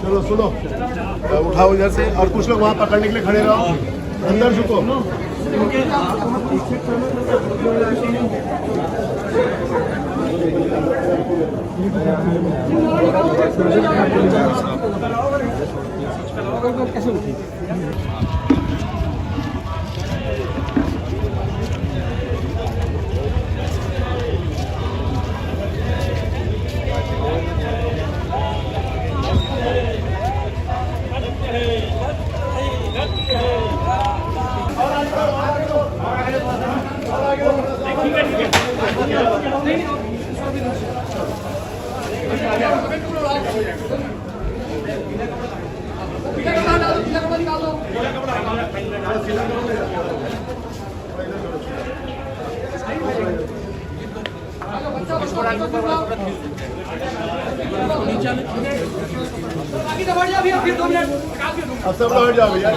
चलो सुनो, उठाओ इधर से और कुछ लोग वहाँ पकड़ने के लिए खड़े रहो, अंदर झुको। कैसे उठी अब सब लोग हट जाओ भैया।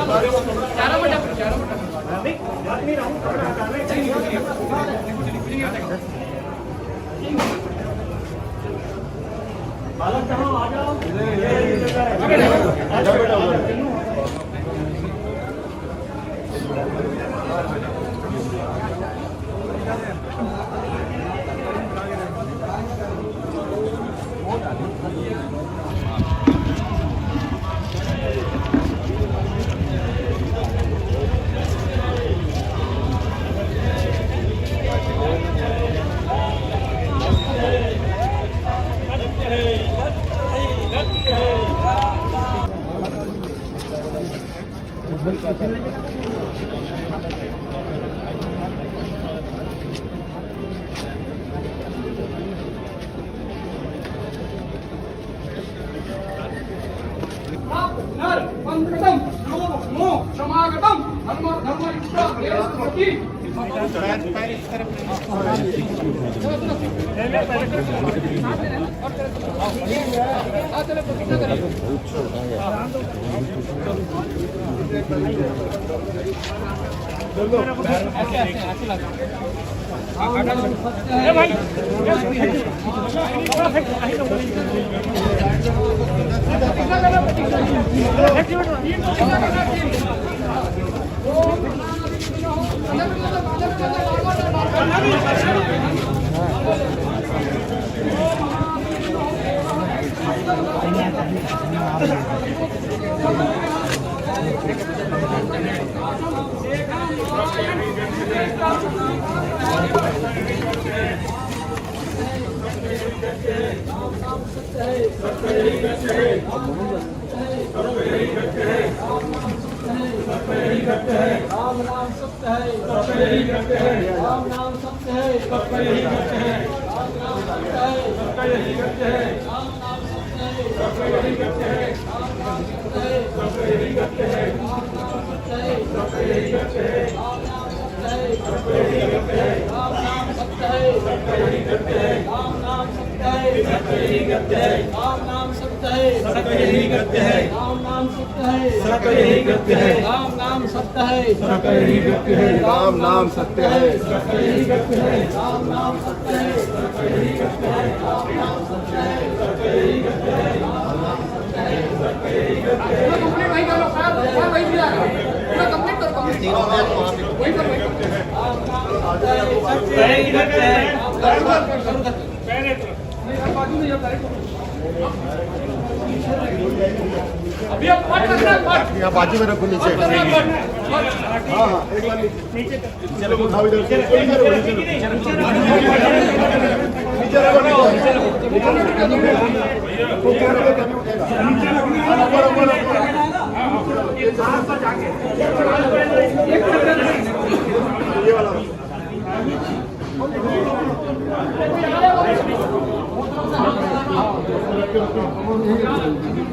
राम नाम सत्य है, सत्य ही सत्य है। राम नाम सत्य है, सत्य ही सत्य है। राम नाम सत्य है, सत्य ही सत्य है। राम नाम सत्य है, सत्य ही सत्य है। राम नाम सत्य है, सत्य ही सत्य है। राम नाम सत्य है, सत्य ही सत्य है। राम नाम सत्य है, सत्य ही सत्य है। राम नाम सत्य है, सत्य ही सत्य है। राम नाम सत्य है, सत्य ही सत्य है। राम नाम सत्य है, सत्य ही सत्य है। राम नाम सत्य है, सत्य ही सत्य है। राम नाम सत्य है, सत्य ही सत्य है। राम नाम सत्य है, सत्य ही सत्य है। राम नाम सत्य है, सत्य ही सत्य है। राम नाम सत्य है, सत्य ही सत्य है। राम नाम सत्य है, सत्य ही सत्य है। कंप्लीट वही कर लो, वही दिया पूरा कंप्लीट कर पाओ वही कर राम नाम सत्य है, सत्य ही सत्य है। बाजू में जब अभी अब पाठ करना पाठ यहाँ बाजू में रखो नीचे। हाँ हाँ एक बार नीचे चलो उठाओ इधर से नीचे रखो नीचे ये वाला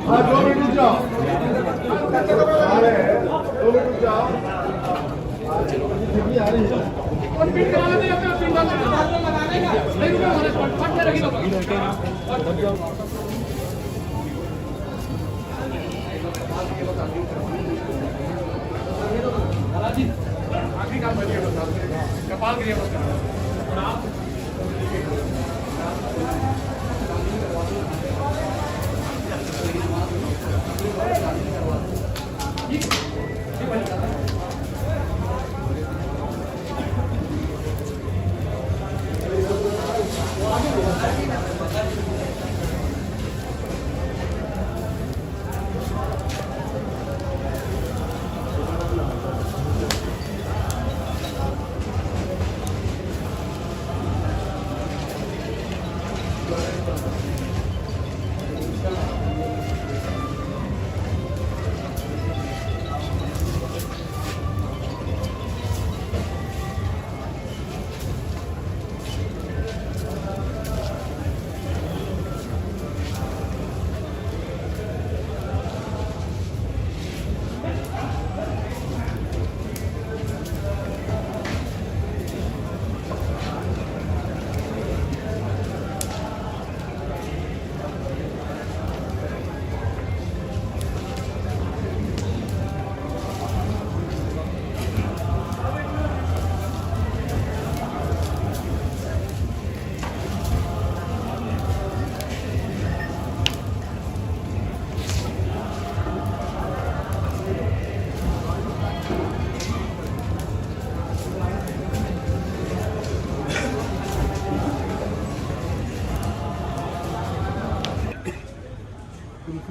हाँ 2 मिनट रुक जाओ, 2 मिनट रुक जाओ। आ रही है और पिन करा लेते हैं अपना पिन डाल लगाने का नहीं रुको हमारे पाठ में रखी दो आखिरी काम बच गया कपाल के लिए बस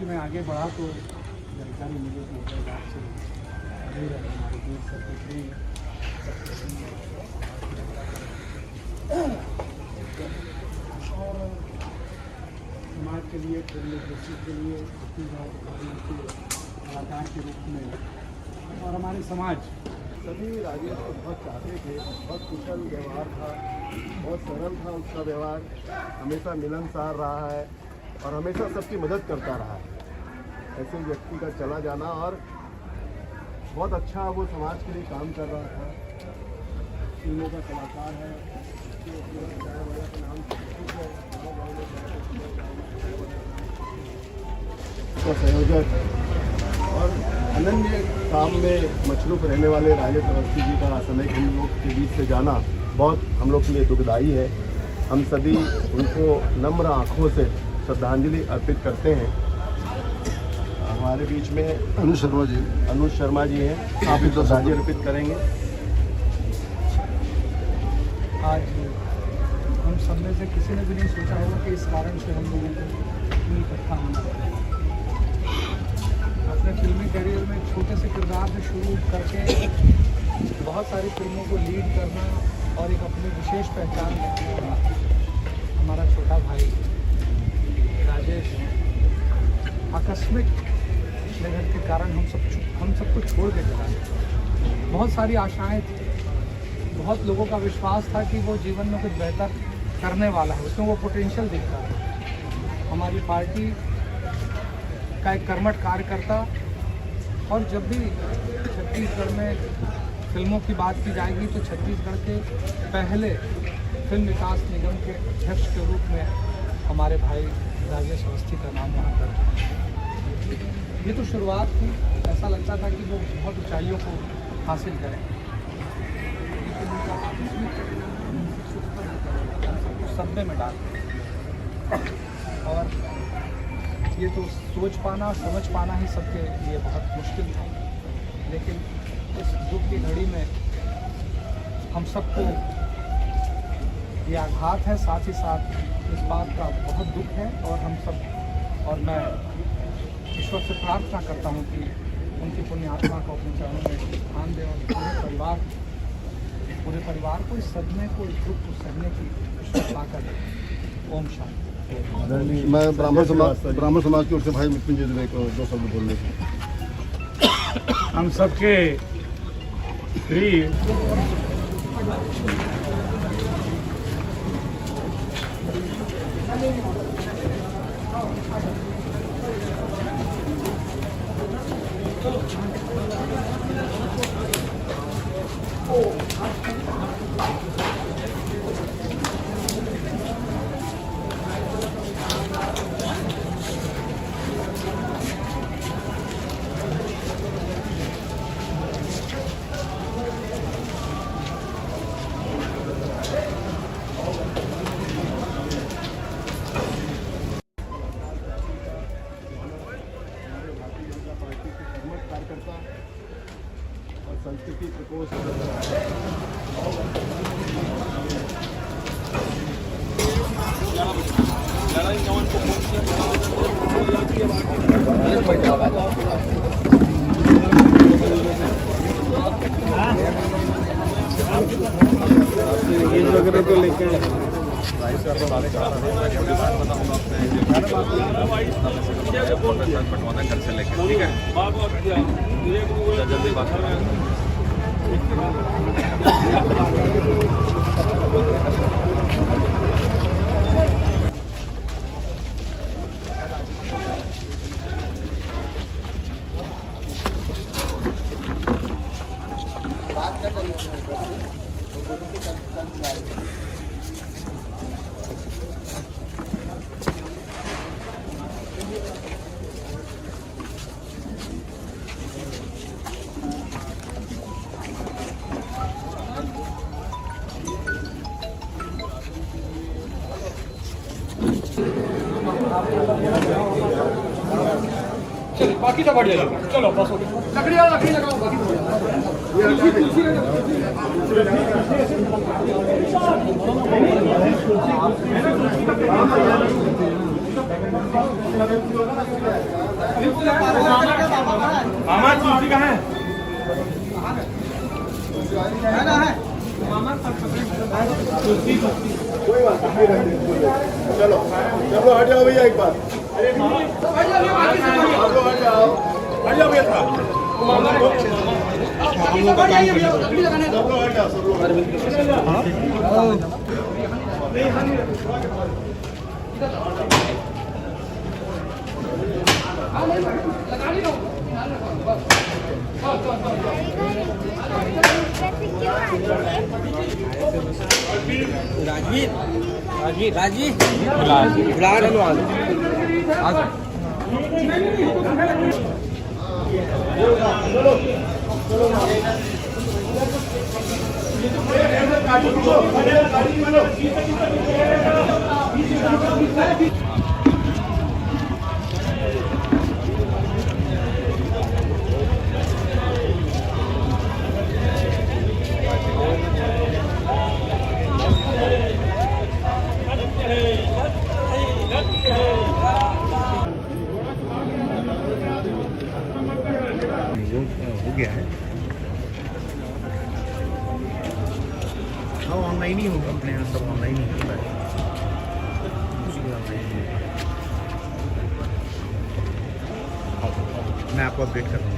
में आगे बढ़ा तो जानकारी मिली कि बात से दूर है हमारे देश सेक्रेटरी और समाज के लिए डेमोक्रेसी के लिए कलाकार के रूप में और हमारे समाज सभी राजेश को बहुत चाहते थे, बहुत कुशल व्यवहार था, बहुत सरल था उसका व्यवहार, हमेशा मिलनसार रहा है और हमेशा सबकी मदद करता रहा है। ऐसे व्यक्ति का चला जाना और बहुत अच्छा वो समाज के लिए काम कर रहा था। फिल्मों का कलाकार है जो पूरा चाय वाला का नाम का संयोजक और अनन्य काम में मछलूक रहने वाले राजेश अवस्थी जी का समय हम लोग के बीच से जाना बहुत हम लोग के लिए दुखदायी है। हम सभी उनको नम्र आँखों से श्रद्धांजलि अर्पित करते हैं। हमारे बीच में अनुज शर्मा जी हैं, आप भी श्रद्धांजलि अर्पित करेंगे। आज हम सब में से किसी ने भी नहीं सोचा होगा कि इस कारण से हम लोगों को इकट्ठा होना पड़ा। अपने फिल्मी करियर में छोटे से किरदार से शुरू करके बहुत सारी फिल्मों को लीड करना और एक अपनी विशेष पहचान रखने वाला हमारा छोटा भाई राजेश आकस्मिक निधन के कारण हम सबको छोड़ के चला गया। बहुत सारी आशाएं थी, बहुत लोगों का विश्वास था कि वो जीवन में कुछ बेहतर करने वाला है, उसमें वो पोटेंशियल दिखता था। हमारी पार्टी का एक कर्मठ कार्यकर्ता, और जब भी छत्तीसगढ़ में फिल्मों की बात की जाएगी तो छत्तीसगढ़ के पहले फिल्म विकास निगम के अध्यक्ष के रूप में हमारे भाई राजेश अवस्थी का नाम वहाँ दर्ज है। ये तो शुरुआत थी, ऐसा लगता था कि वो बहुत ऊंचाइयों को हासिल करें, सपने में डाल और ये तो सोच पाना समझ पाना ही सबके लिए बहुत मुश्किल था। लेकिन इस दुख की घड़ी में हम सबको ये आघात है, साथ ही साथ इस बात का बहुत दुख है। और हम सब और मैं ईश्वर से प्रार्थना करता हूँ कि उनकी पुण्य आत्मा को अपने चरणों में स्थान दें और पूरे परिवार को इस सदमे को, इस दुख को सहने की ईश्वर ताकत दे। ओम शांति। मैं ब्राह्मण समाज की ओर से भाई मृत्युंजय दुबे को 2 शब्द बोलने की। हम सबके प्रिय और संस्कृति प्रकोष्ठ वगैरह को लेकर पटवाना घर से लेकर, ठीक है, जल्दी बात कर रहे हैं। चलिए बाकी सब बढ़िया लगा, चलो बस हो गया। लकड़ी लगाओ, बाकी मामा तुलसी कहाँ है? कोई बात नहीं, चलो चलो हट जाओ भैया एक बार, हट जाओ भैया था सब लोग हट जाओ, सब लोग वो हो गया है। हाँ ऑनलाइन ही होगा, अपने यहाँ सब ऑनलाइन ही होता है। कुछ भी ऑनलाइन ही होगा। मैं आपको अपडेट कर रहा हूँ।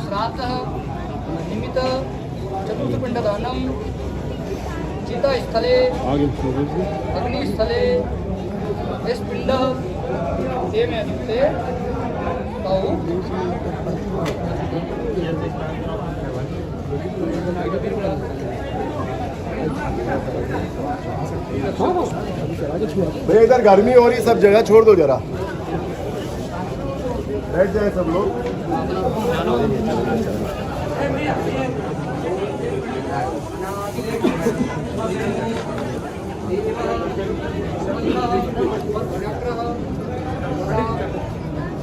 श्राद्धः निमित्त चतुर्थपिण्डदानं चितास्थले अग्निस्थले पिंड ते तौ भैया इधर गर्मी हो रही, सब जगह छोड़ दो जरा, बैठ जाए सब लोग।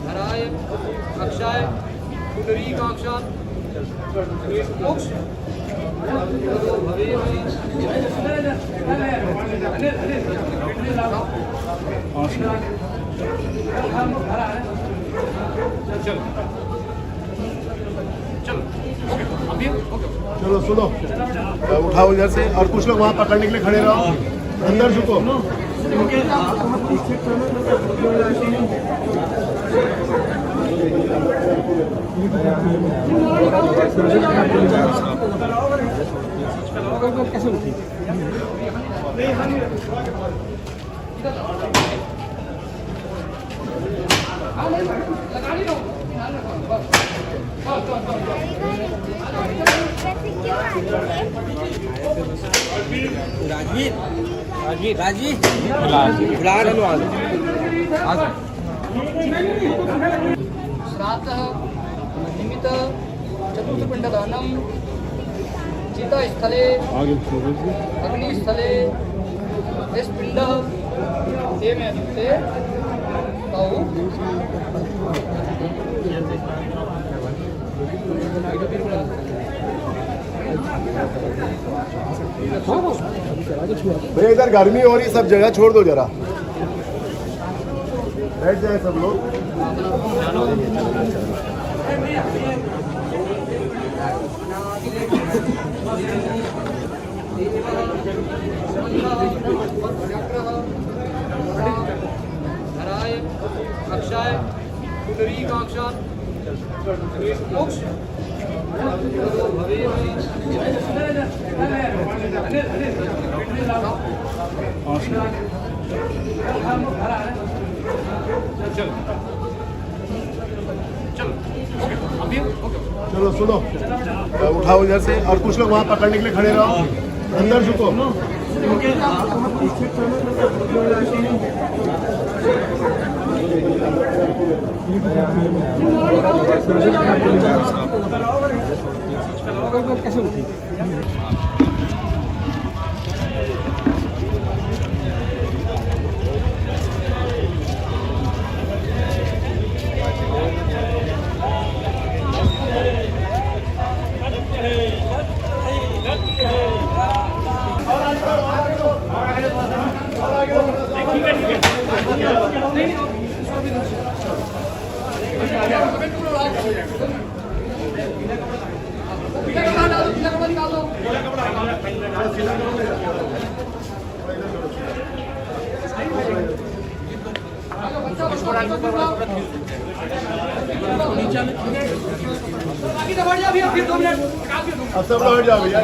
हराय अक्षाय पुंडरीकाक्षात् मोक्ष चलो सुनो, उठाओ इधर से, और कुछ लोग वहाँ पकड़ने के लिए खड़े रहो, अंदर झुको। श्राद्धः निमित्त चतुर्थपिण्डदानं चितास्थले अग्निस्थले पिंड ते तौ भैया इधर गर्मी हो रही, सब जगह छोड़ दो जरा, बैठ जाए सब लोग। हराय अक्षाय पुंडरीकाक्षात् मोक्ष चलो सुनो, उठाओ इधर से, और कुछ लोग वहाँ पकड़ने के लिए खड़े रहो, अंदर झुको। अब सब लोग हट जाओ भैया।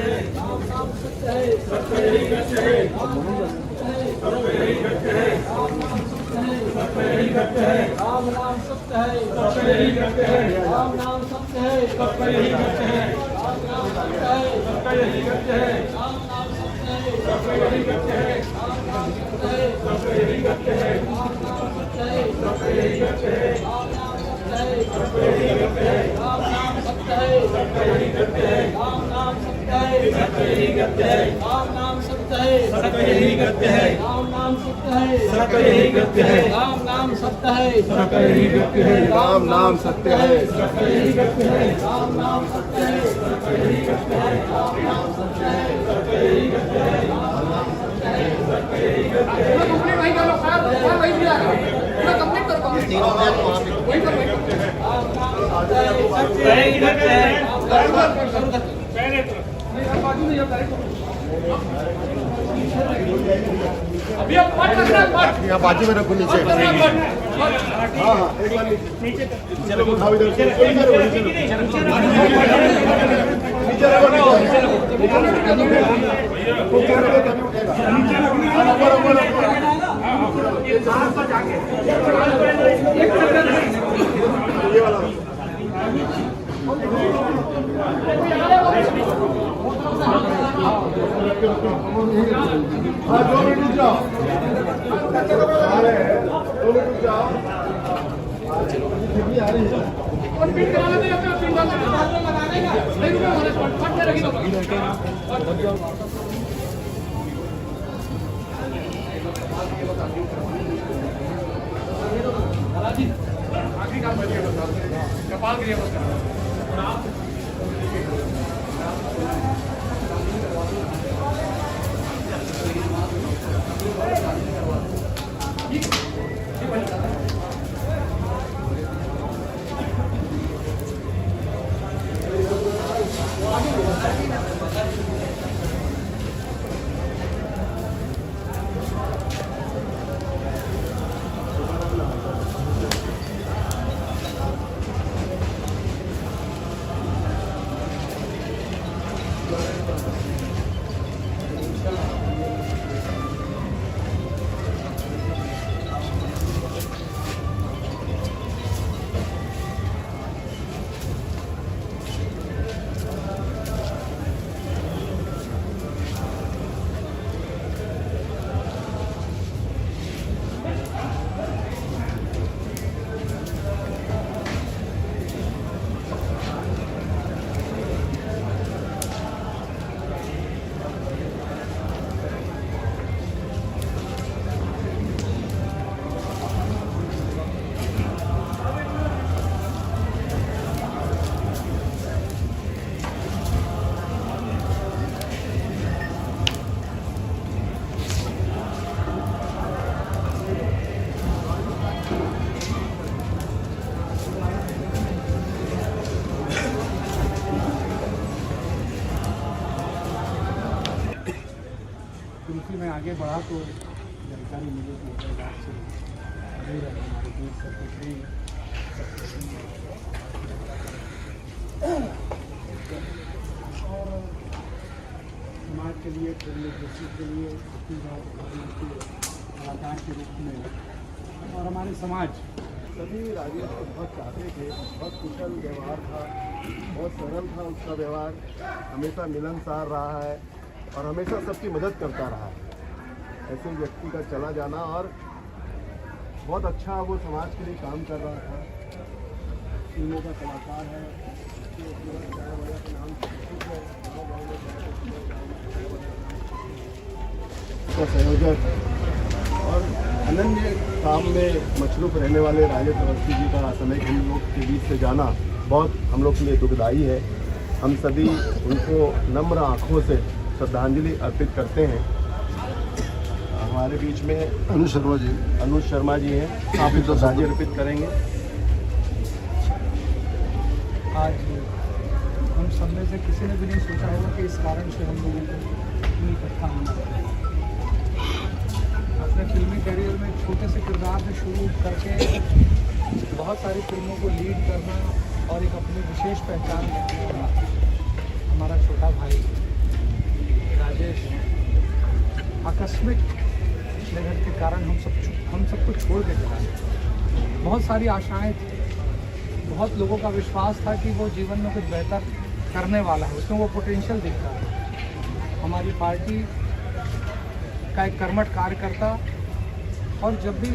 राम नाम सत्य है, सबका यही करते हैं। राम नाम सत्य है, सबका यही करते हैं। राम नाम सत्य है, सबका यही करते हैं। राम नाम सत्य है, सबका यही करते हैं। राम नाम सत्य है, सबका यही करते हैं। राम नाम सत्य है, सबका यही करते हैं। राम नाम सत्य है, सबका यही करते हैं। राम नाम सत्य है, सबका यही करते हैं। राम नाम सत्य है, सबका यही करते हैं। राम नाम सत्य है, सबका यही करते हैं। राम नाम सत्य है, सबका यही करते हैं। राम नाम सत्य है, सबका यही करते हैं। राम नाम सत्य है, सबका यही करते हैं। राम नाम सत्य है, सबका यही करते हैं। राम नाम सत्य है, सबका यही करते हैं। राम नाम सत्य है, सबका यही करते हैं। कंप्लीट वही करो सर, वही दिया पूरा कंप्लीट करो, कंप्लीट वही करो, वही करो। राम नाम सत्य है, सबका यही करते हैं। बाजू नहीं जाता है अभी अब पाठ रखना है, पाठ यहाँ बाजू में रखो नीचे। हाँ हाँ एक बार नीचे रखो, उठाओ इधर से। नीचे रखो, नीचे रखो, नीचे रखो। ये वाला हाँ 2 मिनट रुक जाओ, 2 मिनट रुक जाओ। आ रही है और पिन करा लेते हैं अपना पिन डालना लगाने का नहीं रुके हमारे फट में रखी दो आखिरी काम बच गया कपाल के लिए बस क्योंकि मैं आगे बढ़ा तो जानकारी मिली कि हैदराबाद से दूर है हमारे दूर सेक्रेटरी और समाज के लिए फिल्म इंडस्ट्री के लिए कलाकार के रूप में और हमारे समाज सभी राजेश को बहुत चाहते थे, बहुत कुशल व्यवहार था, बहुत सरल था उसका व्यवहार, हमेशा मिलनसार रहा है और हमेशा सबकी मदद करता रहा है। ऐसे व्यक्ति का चला जाना और बहुत अच्छा वो समाज के लिए काम कर रहा था। फिल्मों का कलाकार है, का संयोजक और अनन्य काम में मशरूफ रहने वाले राजेश अवस्थी जी का असामयिक हम लोग के बीच से जाना बहुत हम लोग के लिए दुखदायी है। हम सभी उनको नम्र आँखों से श्रद्धांजलि अर्पित करते हैं। हमारे बीच में अनुज शर्मा जी हैं, आप श्रद्धांजलि अर्पित करेंगे। आज हम सब में से किसी ने भी नहीं सोचा होगा कि इस कारण से हम लोगों को इतनी इकट्ठा होना है। अपने फिल्मी करियर में छोटे से किरदार से शुरू करके बहुत सारी फिल्मों को लीड करना और एक अपनी विशेष पहचान रखने वाला हमारा छोटा भाई राजेश आकस्मिक निधन के कारण हम सबको छोड़ के चला गया। बहुत सारी आशाएं थी, बहुत लोगों का विश्वास था कि वो जीवन में कुछ बेहतर करने वाला है, उसमें वो पोटेंशियल दिखता है। हमारी पार्टी का एक कर्मठ कार्यकर्ता और जब भी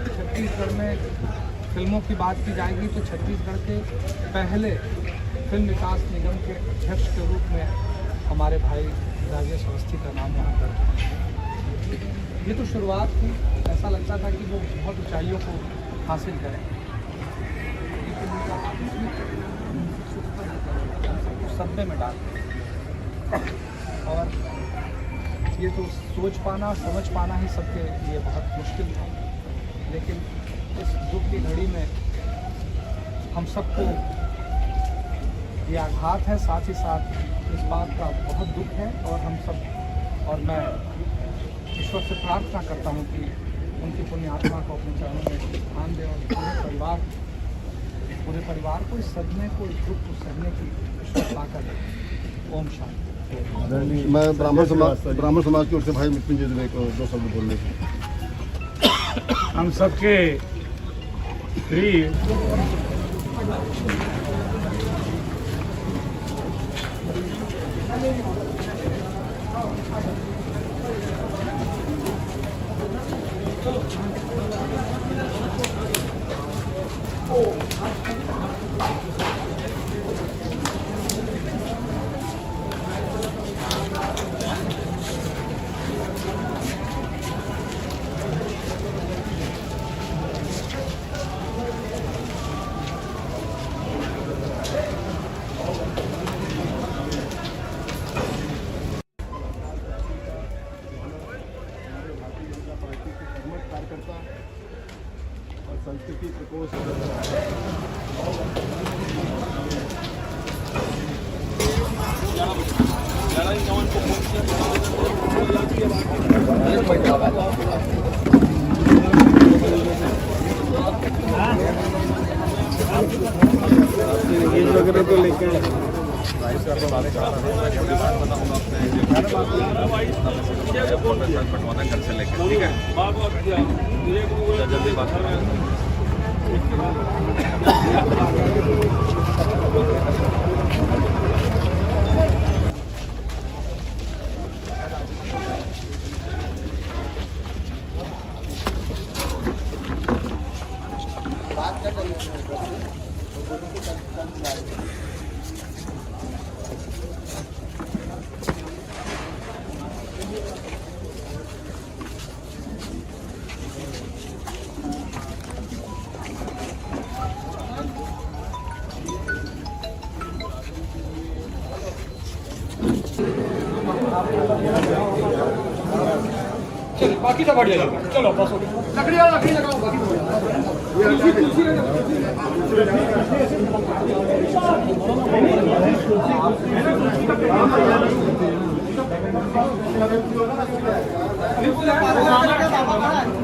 छत्तीसगढ़ में फिल्मों की बात की जाएगी तो छत्तीसगढ़ के पहले फिल्म विकास निगम के अध्यक्ष के रूप में हमारे भाई राजेश अवस्थी का नाम वहाँ पर। ये तो शुरुआत थी, ऐसा लगता था कि वो बहुत ऊंचाइयों को हासिल करें, लेकिन उनका सदमे में डाल और ये तो सोच पाना समझ पाना ही सबके लिए बहुत मुश्किल था। लेकिन इस दुख की घड़ी में हम सबको ये आघात है, साथ ही साथ इस बात का बहुत दुख है और हम सब और मैं ईश्वर से प्रार्थना करता हूँ कि उनकी पुण्य आत्मा को अपने चरणों में स्थान दें और पूरे परिवार को इस सदमे को, इस दुख को सहने की ईश्वर ताकत दें। ओम शांति। मैं ब्राह्मण समाज की ओर से भाई मृत्युंजय जी को 2 शब्द बोलने की। हम सबके प्रिय बंटवाना घर से लेकर, ठीक है? जल्दी बात कर रहे हैं। चलो बाकी सब बढ़िया चल चलो बस हो गया लकड़ी लगाओ बाकी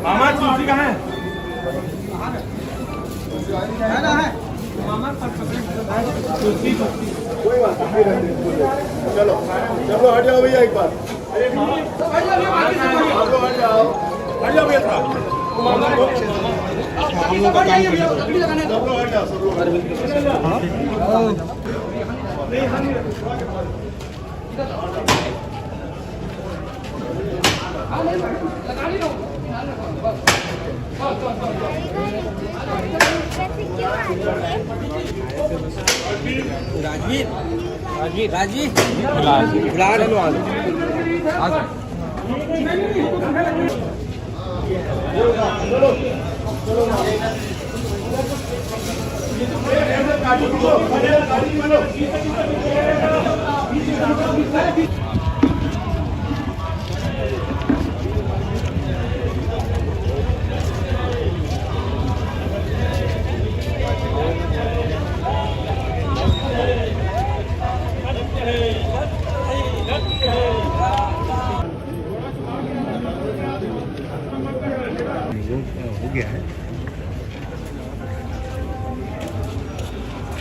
मामा तुलसी कहाँ है? कोई बात नहीं, चलो चलो हट जाओ भैया एक बार, आप लोग हट जाओ भैया थोड़ा, सब लोग हट जाओ, सब लोग हो गया है।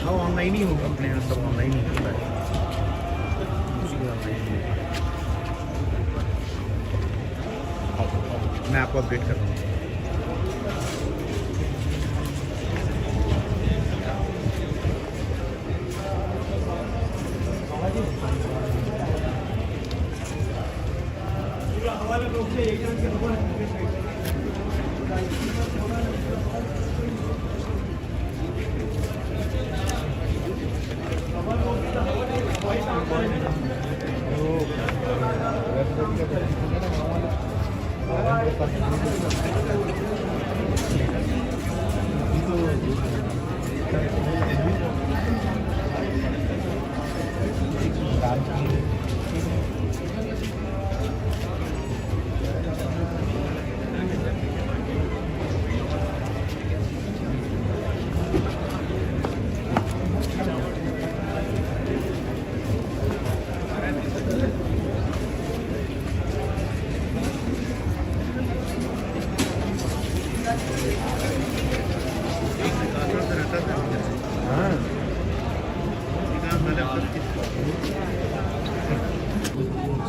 हाँ ऑनलाइन ही होगा, अपने यहाँ सब ऑनलाइन ही होता है। मैं आपको अपडेट कर रहा हूँ।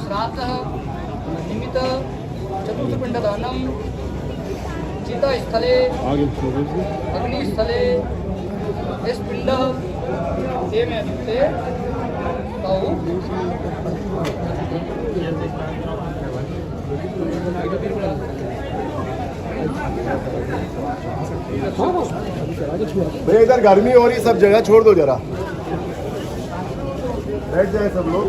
श्राद्धः निमित्त चतुर्थपिण्डदानं चितास्थले अग्निस्थले स्पिण्डः तेमे ते तौ भैया इधर गर्मी हो रही, सब जगह छोड़ दो जरा, बैठ जाए सब लोग।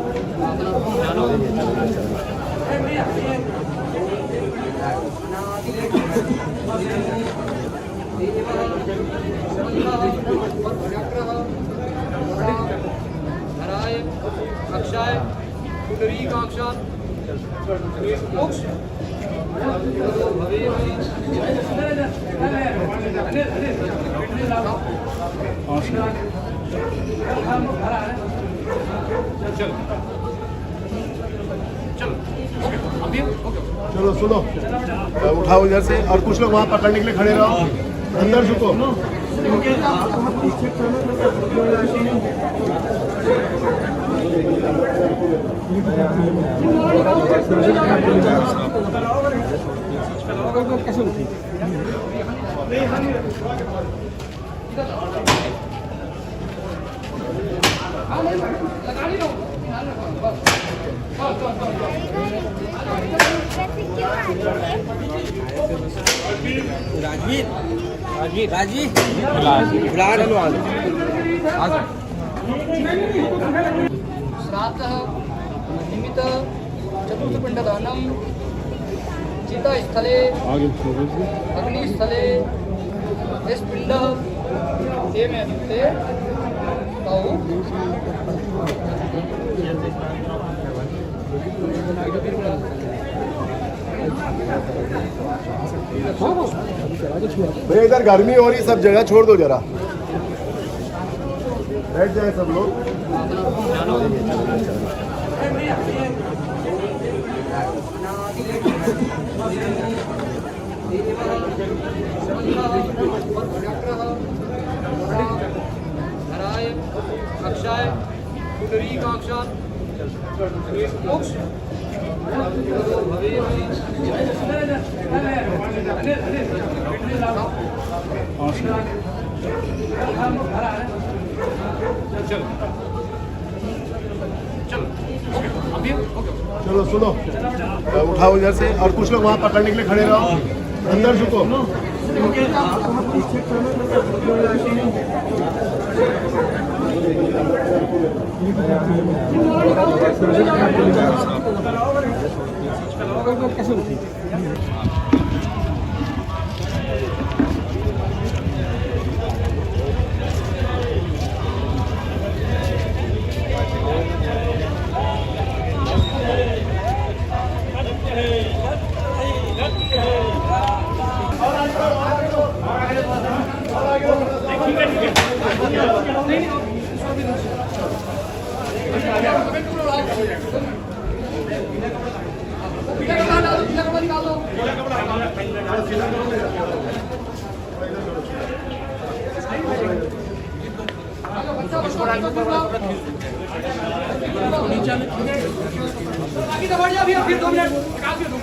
धराय अक्षाय पुंडरीकाक्षा मोक्ष चलो सुनो, उठाओ इधर से, और कुछ लोग वहाँ पकड़ने के लिए खड़े रहो, अंदर झुको। कैसे उठी श्राद्धः निमित्त चतुर्थपिण्डदानं चितास्थले अग्निस्थले इस पिंड ते में ते कहूँ भैया इधर गर्मी हो रही, सब जगह छोड़ दो जरा, बैठ जाए सब लोग। हराय अक्षय पुंडरीकाक्षात् मोक्ष चलो सुनो, उठाओ इधर से, और कुछ लोग वहाँ पकड़ने के लिए खड़े रहो, अंदर झुको। कैसे उठी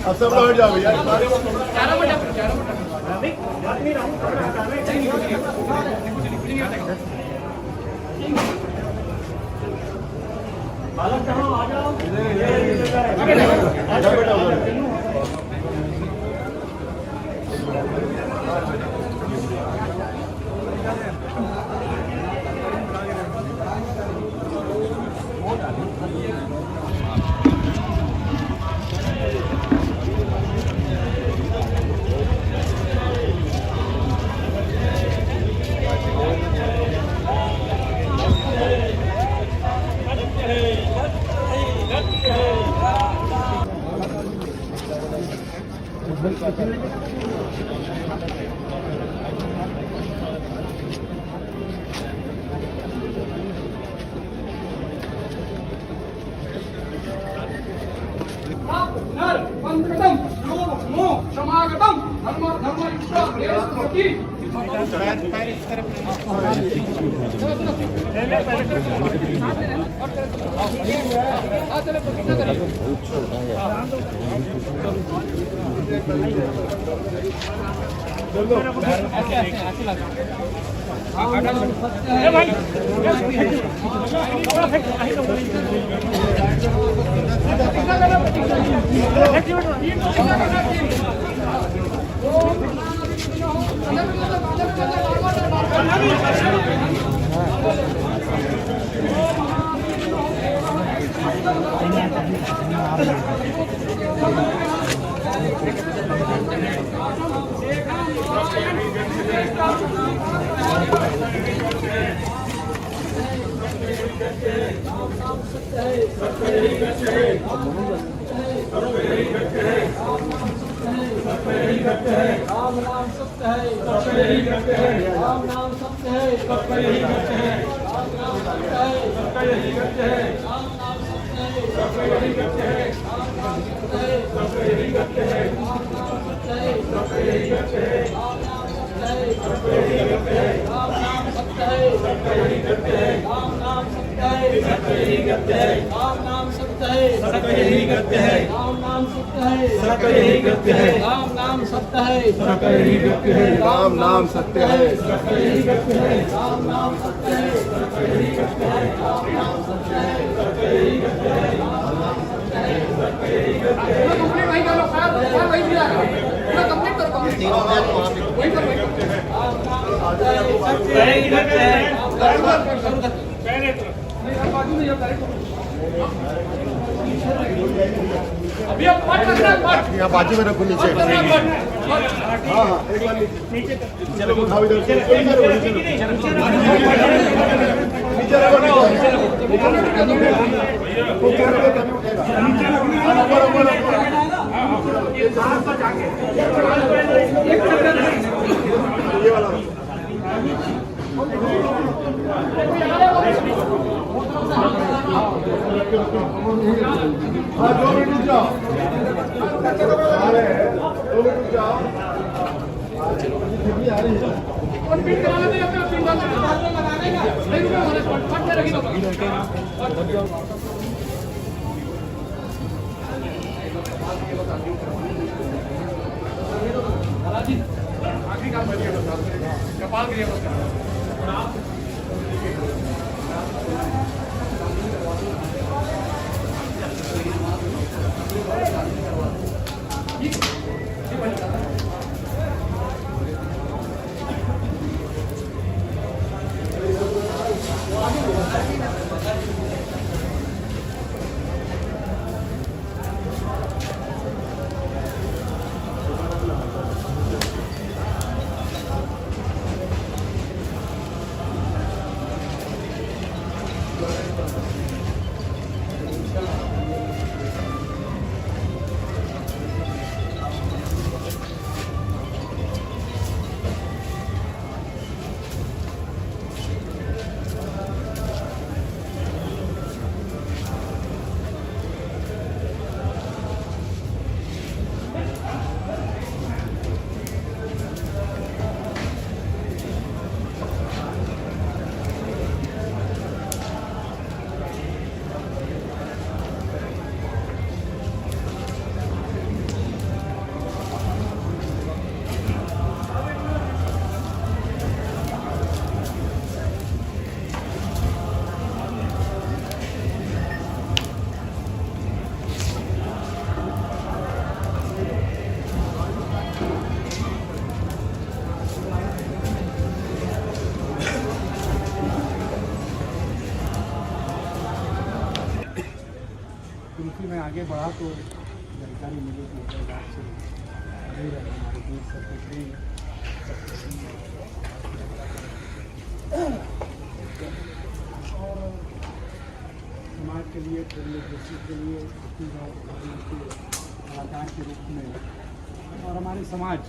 अब सब लोग हट जाओ भैया। समागतम धर्म धर्म राम नाम सत्य है, सत्य ही सत्य है। राम नाम सत्य है, सत्य ही सत्य है। राम नाम सत्य है, सत्य ही सत्य है। राम नाम सत्य है, सत्य ही सत्य है। राम नाम सत्य है, सत्य ही सत्य है। राम नाम सत्य है, सत्य ही सत्य है। राम नाम सत्य है, सत्य ही सत्य है। राम नाम सत्य है, सत्य ही सत्य है। राम नाम सत्य सत्य है सत्य ही गत्य है राम नाम सत्य है सत्य ही गत्य है राम नाम सत्य है सत्य ही गत्य है राम नाम सत्य है सत्य ही गत्य है राम नाम सत्य है सत्य ही गत्य है राम नाम सत्य है सत्य ही गत्य है राम नाम सत्य है सत्य ही गत्य है राम नाम सत्य है सत्य ही गत्य है कंप्लीट वही कर लो सर वही दिया पूरा कंप्लीट करो वही कर राम नाम सत्य है सत्य ही गत्य है बाजू में अभी आप पाठ करना है पाठ यहाँ बाजू में रखो नीचे हाँ हाँ एक बार नीचे चलो उठाओ इधर से नीचे ये वाला हाँ 2 मिनट रुक जाओ 2 मिनट रुक जाओ आ रही है और फिर कराने दे अपना फिर लगाने का नहीं रुको हमारे पाठ में रखिए आखिरी काम बच गया कपाल गिरिया बस क्योंकि मैं आगे बढ़ा तो जानकारी मिली कि इधर से दूर है हमारे दूर सेक्रेटरी और समाज के लिए डेमोक्रेसी के लिए कलाकार के रूप में और हमारे समाज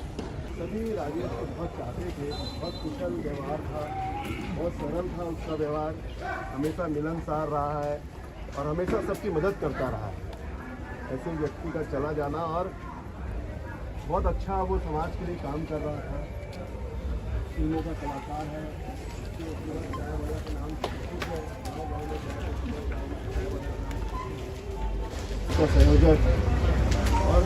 सभी राजेश को बहुत चाहते थे, बहुत कुशल व्यवहार था, बहुत सरल था उसका व्यवहार, हमेशा मिलनसार रहा है और हमेशा सबकी मदद करता रहा है। ऐसे व्यक्ति का चला जाना और बहुत अच्छा वो समाज के लिए काम कर रहा था। फिल्मों का कलाकार है, का संयोजक और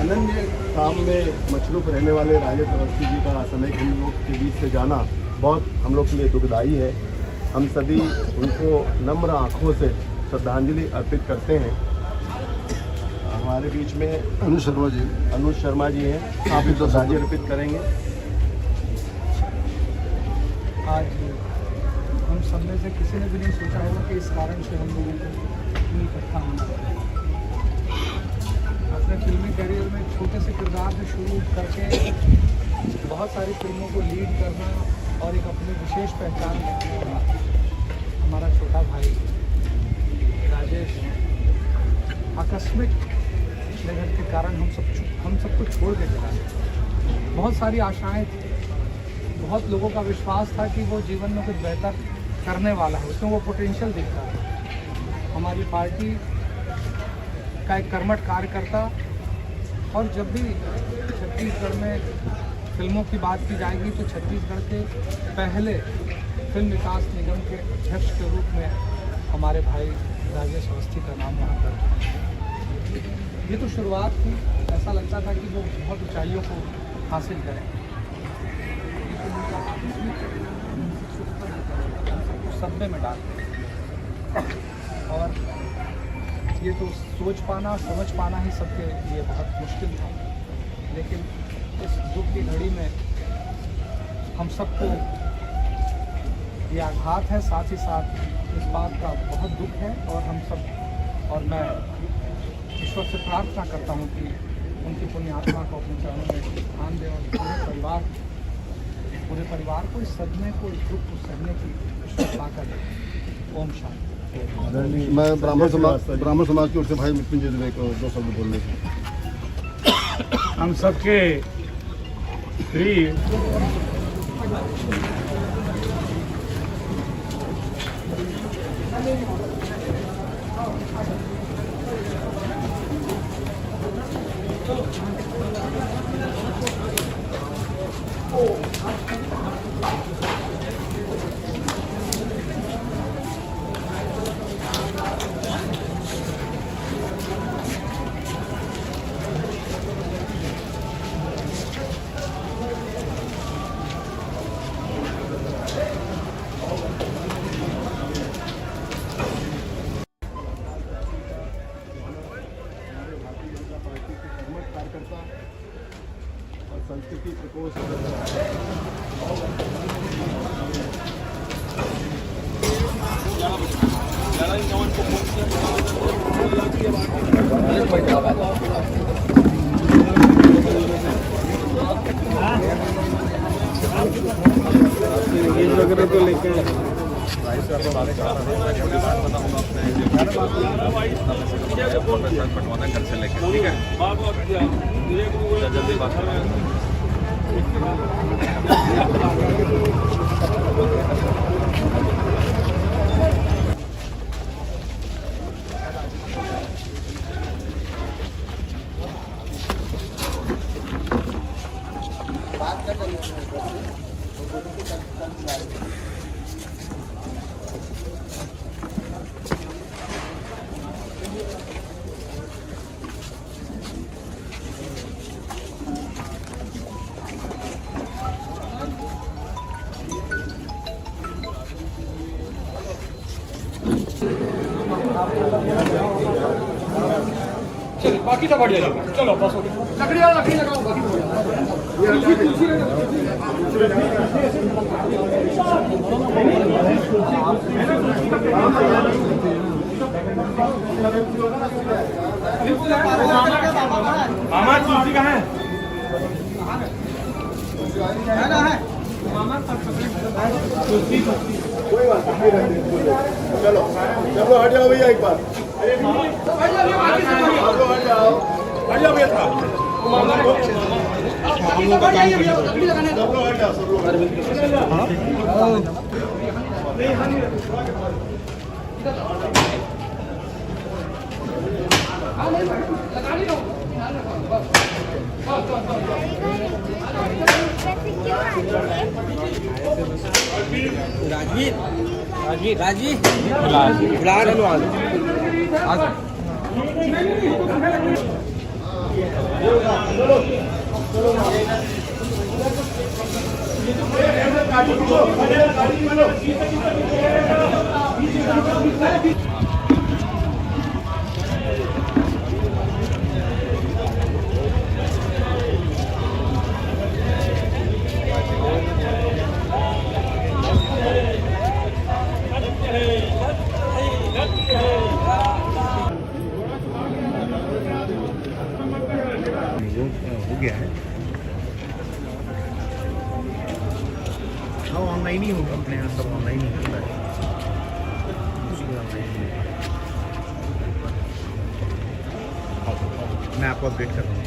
अनन्य काम में मशरूफ रहने वाले राजेश अवस्थी जी का समय हम लोग के बीच से जाना बहुत हम लोग के लिए दुखदायी है। हम सभी उनको नम्र आँखों से श्रद्धांजलि अर्पित करते हैं। हमारे बीच में अनुज शर्मा जी हैं, आप भी श्रद्धांजलि अर्पित करेंगे। आज हम सब में से किसी ने भी नहीं सोचा होगा कि इस कारण से हम लोगों को इतनी इकट्ठा होना पड़ा। अपने फिल्मी करियर में छोटे से किरदार से शुरू करके बहुत सारी फिल्मों को लीड करना और एक अपनी विशेष पहचान रखने वाला हमारा छोटा भाई राजेश आकस्मिक निधन के कारण हम सबको छोड़ के चला गया। बहुत सारी आशाएं थी, बहुत लोगों का विश्वास था कि वो जीवन में कुछ बेहतर करने वाला है, उसमें वो पोटेंशियल दिखता है। हमारी पार्टी का एक कर्मठ कार्यकर्ता और जब भी छत्तीसगढ़ में फिल्मों की बात की जाएगी तो छत्तीसगढ़ के पहले फिल्म विकास निगम के अध्यक्ष के रूप में हमारे भाई राजेश अवस्थी का नाम वहाँ दर्ज है। ये तो शुरुआत थी, ऐसा लगता था कि वो बहुत ऊंचाइयों को हासिल करें। सदमे में डाल और ये तो सोच पाना समझ पाना ही सबके लिए बहुत मुश्किल था, लेकिन इस दुख की घड़ी में हम सबको ये आघात है, साथ ही साथ इस बात का बहुत दुख है। और हम सब और मैं ईश्वर से प्रार्थना करता हूँ कि उनकी पुण्य आत्मा को अपने चरणों में स्थान दें और पूरे परिवार को इस सदमे को, इस दुख को सहने की ईश्वर ताकत दे। ओम शांति। मैं ब्राह्मण समाज की ओर से भाई मृत्युंजय दुबे को 2 शब्द बोलने की। हम सबके प्रिय कार्यकर्ता और संस्कृति प्रकोष्ठ वगैरह तो लेके पटवाना घर से लेके ठीक है जल्दी बात चलो बाकी सब हट जाएगा। चलो बस हो गया। लकड़ी लगाओ बाकी मामा तुलसी कहाँ है? कोई बात नहीं, चलो चलो हट जाओ भैया एक बार। हट जाओ भैया था सब लोग हट जाओ, सब लोग हो गया है। हाँ ऑनलाइन ही होगा, अपने यहाँ सब ऑनलाइन ही होता है। मैं आपको अपडेट कर रहा हूँ।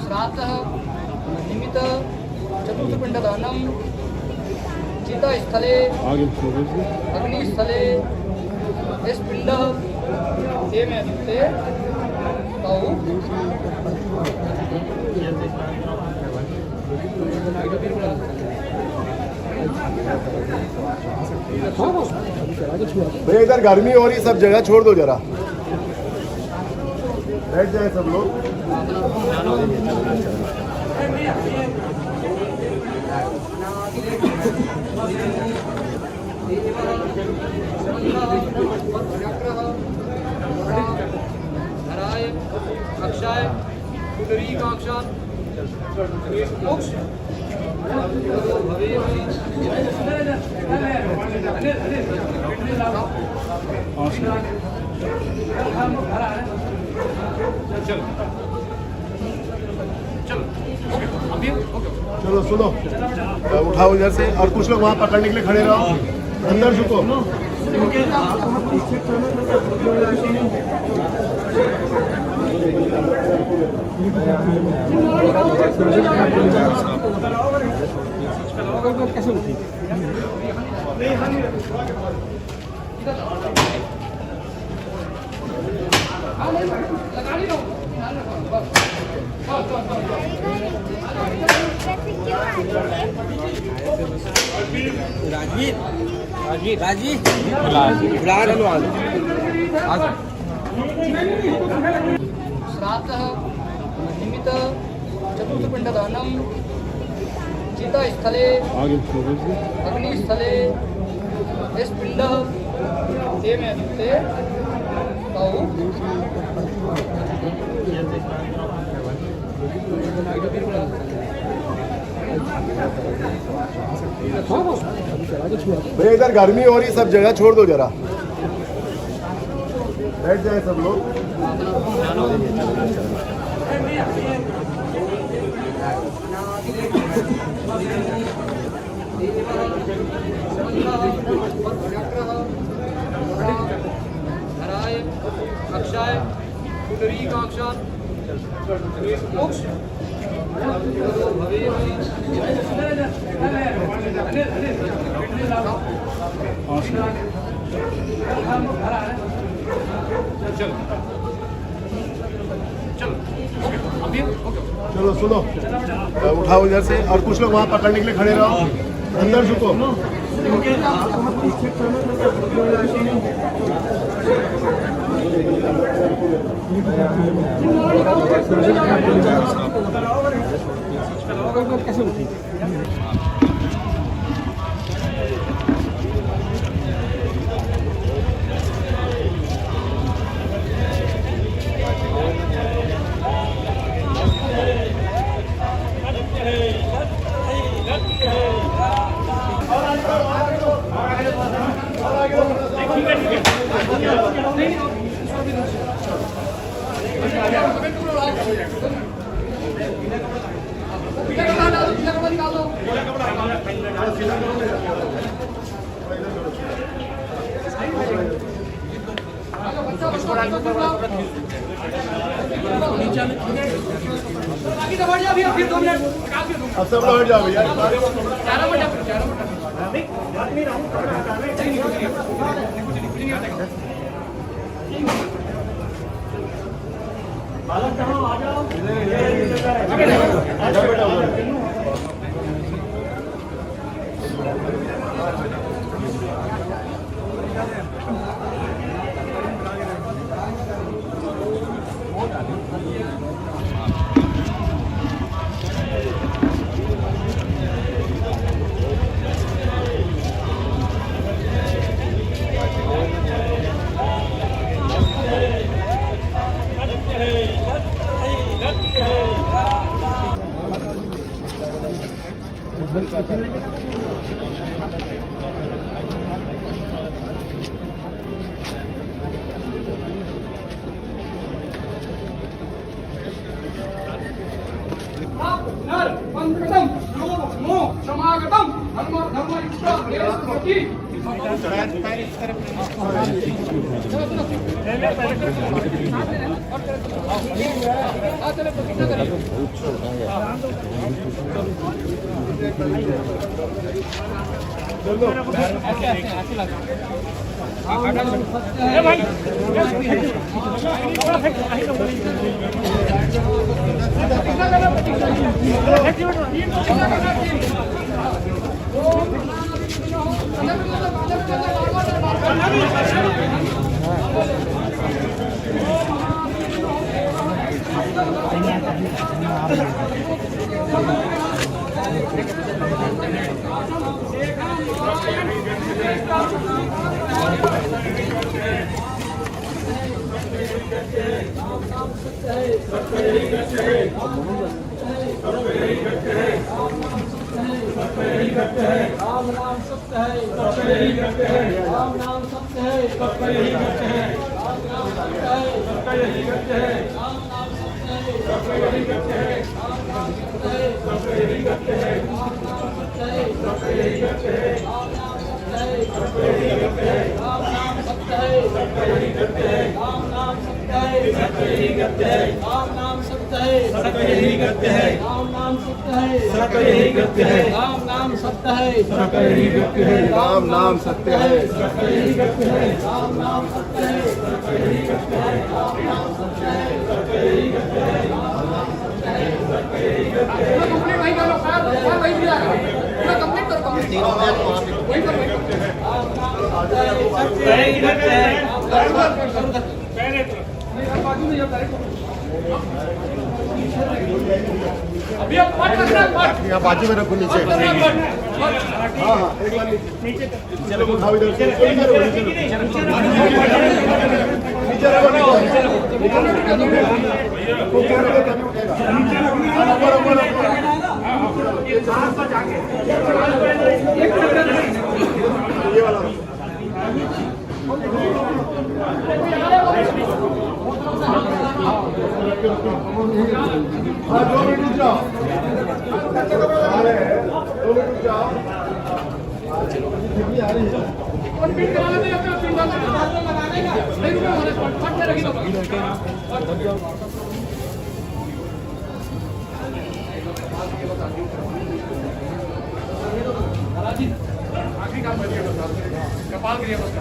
श्राद्धः निमित्त चतुर्थपिण्डदानं चितास्थले अग्निस्थले स्पिण्डः तेन युक्ते तौ भैया इधर गर्मी हो रही, सब जगह छोड़ दो जरा, बैठ जाए सब लोग। धराय अक्षाय पुंडरीकाक्षात् मोक्ष चलो सुनो, उठाओ इधर से और कुछ लोग वहाँ पकड़ने के लिए खड़े रहो, अंदर झुको। श्राद्धः निमित्त चतुर्थपिण्डदानं चितास्थले अग्निस्थले स्पिण्डः तेन युक्ते तौ भैया इधर गर्मी हो रही, सब जगह छोड़ दो जरा, बैठ जाए सब लोग। धराय अक्षाय पुंडरीकाक्षात् मोक्ष चलो सुनो, उठाओ इधर से और कुछ लोग वहाँ पकड़ने के लिए खड़े रहो, अंदर झुको। अब सब लोग हट जाओ भैया। वंदकटम नमो समागतम धर्म सरस्वती राम नाम सत्य है, राम नाम सत्य है, राम नाम सत्य है, राम नाम सत्य है, राम नाम सत्य है, राम नाम सत्य है, राम नाम सत्य है, राम नाम सत्य है, राम नाम सत्य है, राम नाम सत्य है, राम नाम सत्य है, राम नाम सत्य है, राम नाम सत्य है, राम नाम सत्य है, अभी आप पाठ कर रहे हैं पाठ यहाँ बाजू में रखो नीचे। हाँ हाँ एक बार नीचे रखो, उठाओ इधर से नीचे रखो, नीचे रखो, ये वाला हाँ 2 मिनट रुक जाओ, 2 मिनट रुक जाओ, आ रही है। आखिरी काम बच गया कपाल क्रिया बस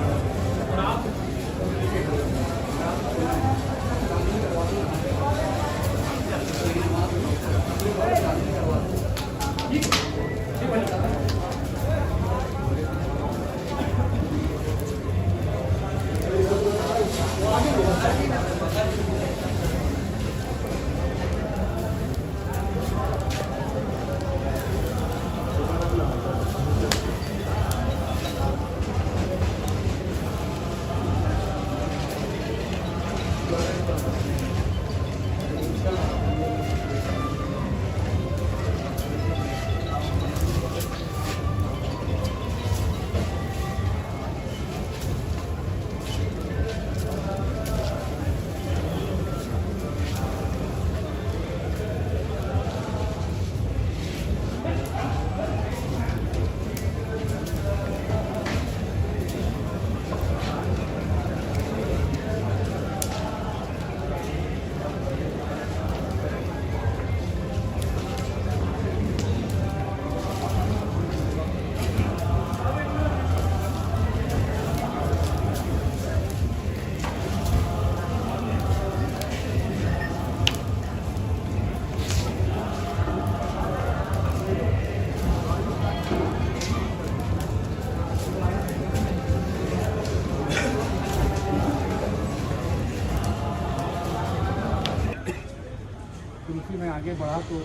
क्योंकि मैं आगे बढ़ा तो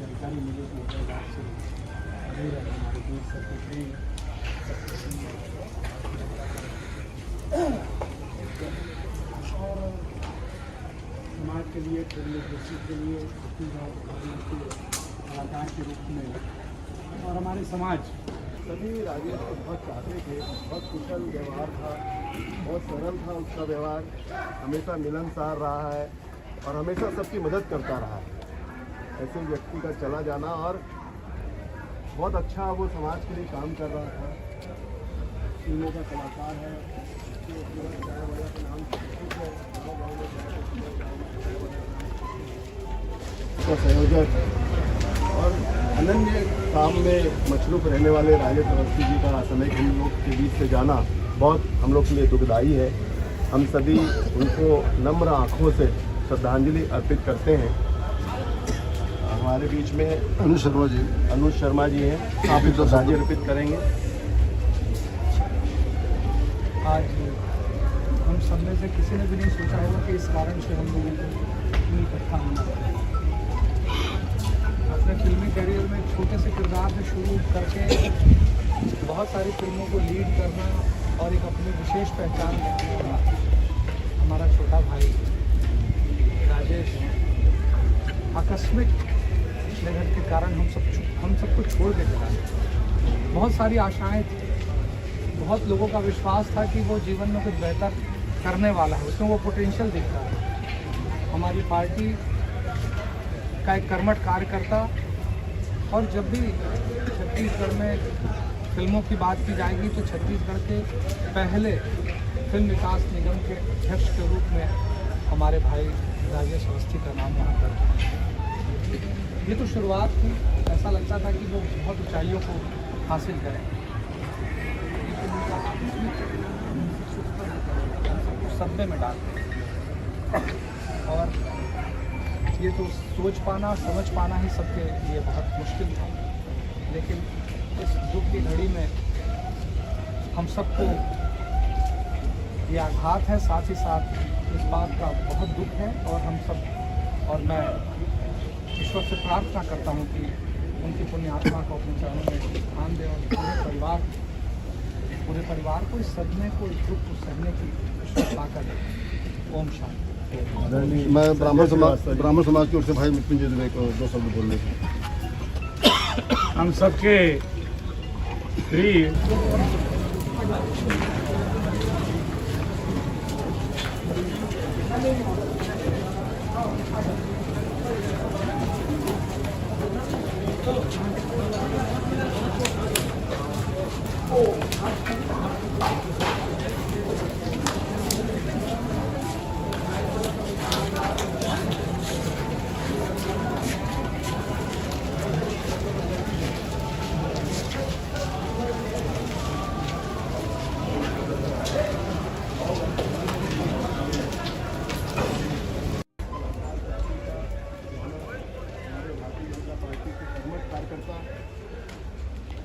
जानकारी मिली कि बात से हमारे देश सेक्रेटरी और समाज के लिए डेमोक्रेसी के लिए कलाकार के रूप में और हमारे समाज। सभी राजेश को बहुत चाहते थे, बहुत कुशल व्यवहार था, बहुत सरल था उसका व्यवहार, हमेशा मिलनसार रहा है और हमेशा सबकी मदद करता रहा है। ऐसे व्यक्ति का चला जाना, और बहुत अच्छा वो समाज के लिए काम कर रहा था। फिल्मों का कलाकार है, का संयोजक और अनन्य काम में मशरूफ रहने वाले राजेश अवस्थी जी का समय हम लोग के बीच से जाना बहुत हम लोग के लिए दुखदायी है। हम सभी उनको नम्र आँखों से श्रद्धांजलि अर्पित करते हैं। हमारे बीच में अनुज शर्मा जी हैं, आप भी श्रद्धांजलि अर्पित करेंगे। आज हम सब में से किसी ने भी नहीं सोचा होगा कि इस कारण से हम लोगों को इतनी इकट्ठा होना पड़ा। अपने फिल्मी करियर में छोटे से किरदार से शुरू करके बहुत सारी फिल्मों को लीड करना और एक अपनी विशेष पहचान रखने वाला हमारा छोटा भाई राजेश आकस्मिक निधन के कारण हम सबको छोड़ के चला गया। बहुत सारी आशाएं थी, बहुत लोगों का विश्वास था कि वो जीवन में कुछ बेहतर करने वाला है, उसमें वो पोटेंशियल दिखता है। हमारी पार्टी का एक कर्मठ कार्यकर्ता, और जब भी छत्तीसगढ़ में फिल्मों की बात की जाएगी तो छत्तीसगढ़ के पहले फिल्म विकास निगम के अध्यक्ष के रूप में हमारे भाई राजेश अवस्थी का नाम वहाँ पर। ये तो शुरुआत थी, ऐसा लगता था कि वो बहुत ऊंचाइयों को हासिल करें। सब्बे में डाल और ये तो सोच पाना, समझ पाना ही सबके लिए बहुत मुश्किल था। लेकिन इस दुख की घड़ी में हम सबको ये आघात है, साथ ही साथ इस बात का बहुत दुख है। और हम सब, और मैं ईश्वर से प्रार्थना करता हूँ कि उनकी पुण्य आत्मा को अपने चरणों में स्थान दे और पूरे परिवार को इस सदमे को, इस दुख को सहने की ताकत दे। ओम शांति। मैं ब्राह्मण समाज की ओर से भाई मृत्युंजय दुबे को दो शब्द बोलने के। हम सबके प्रिय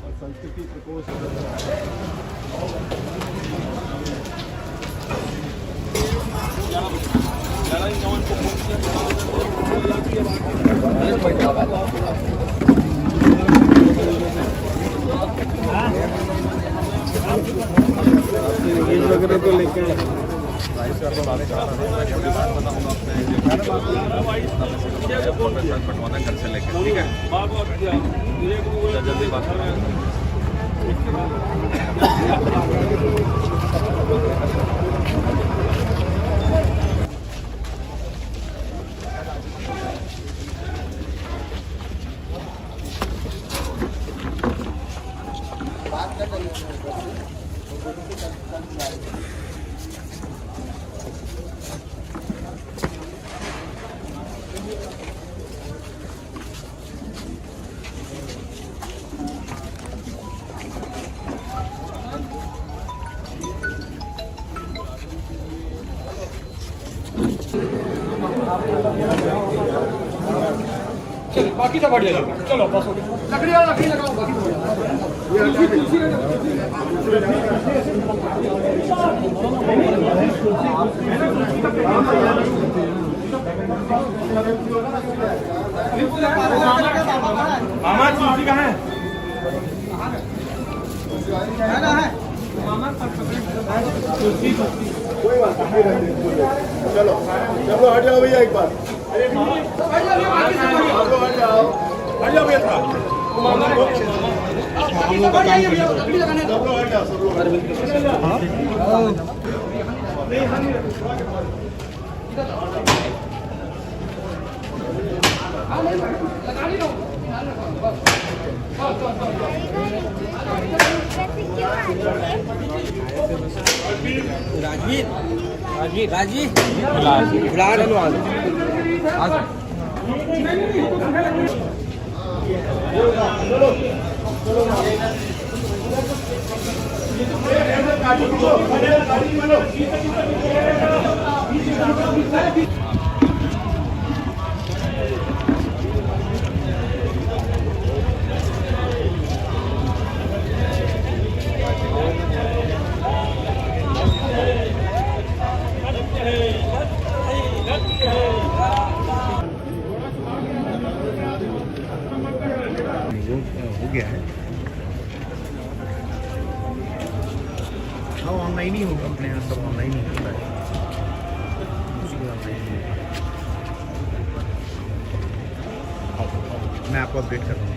और संस्कृति प्रकोष्ठ वगैरह तो लेके बंटवाना घर से लेकर, ठीक है? जल्दी बात करें। चलो बाकी सब बढ़िया लगा, चलो बस हो गया। लकड़ी लगाओ, बाकी तो मामा तुलसी कहाँ है? कोई बात नहीं, चलो चलो हट जाओ भैया एक बार। आप लोग हट जाओ भैया था हम लोग का काम करने दो। सब लोग हट जाओ, सब लोग। हो गया है। हाँ ऑनलाइन ही होगा, अपने यहाँ सब ऑनलाइन ही होता है। कुछ भी ऑनलाइन ही होगा। मैं आपको अपडेट कर रहा हूँ।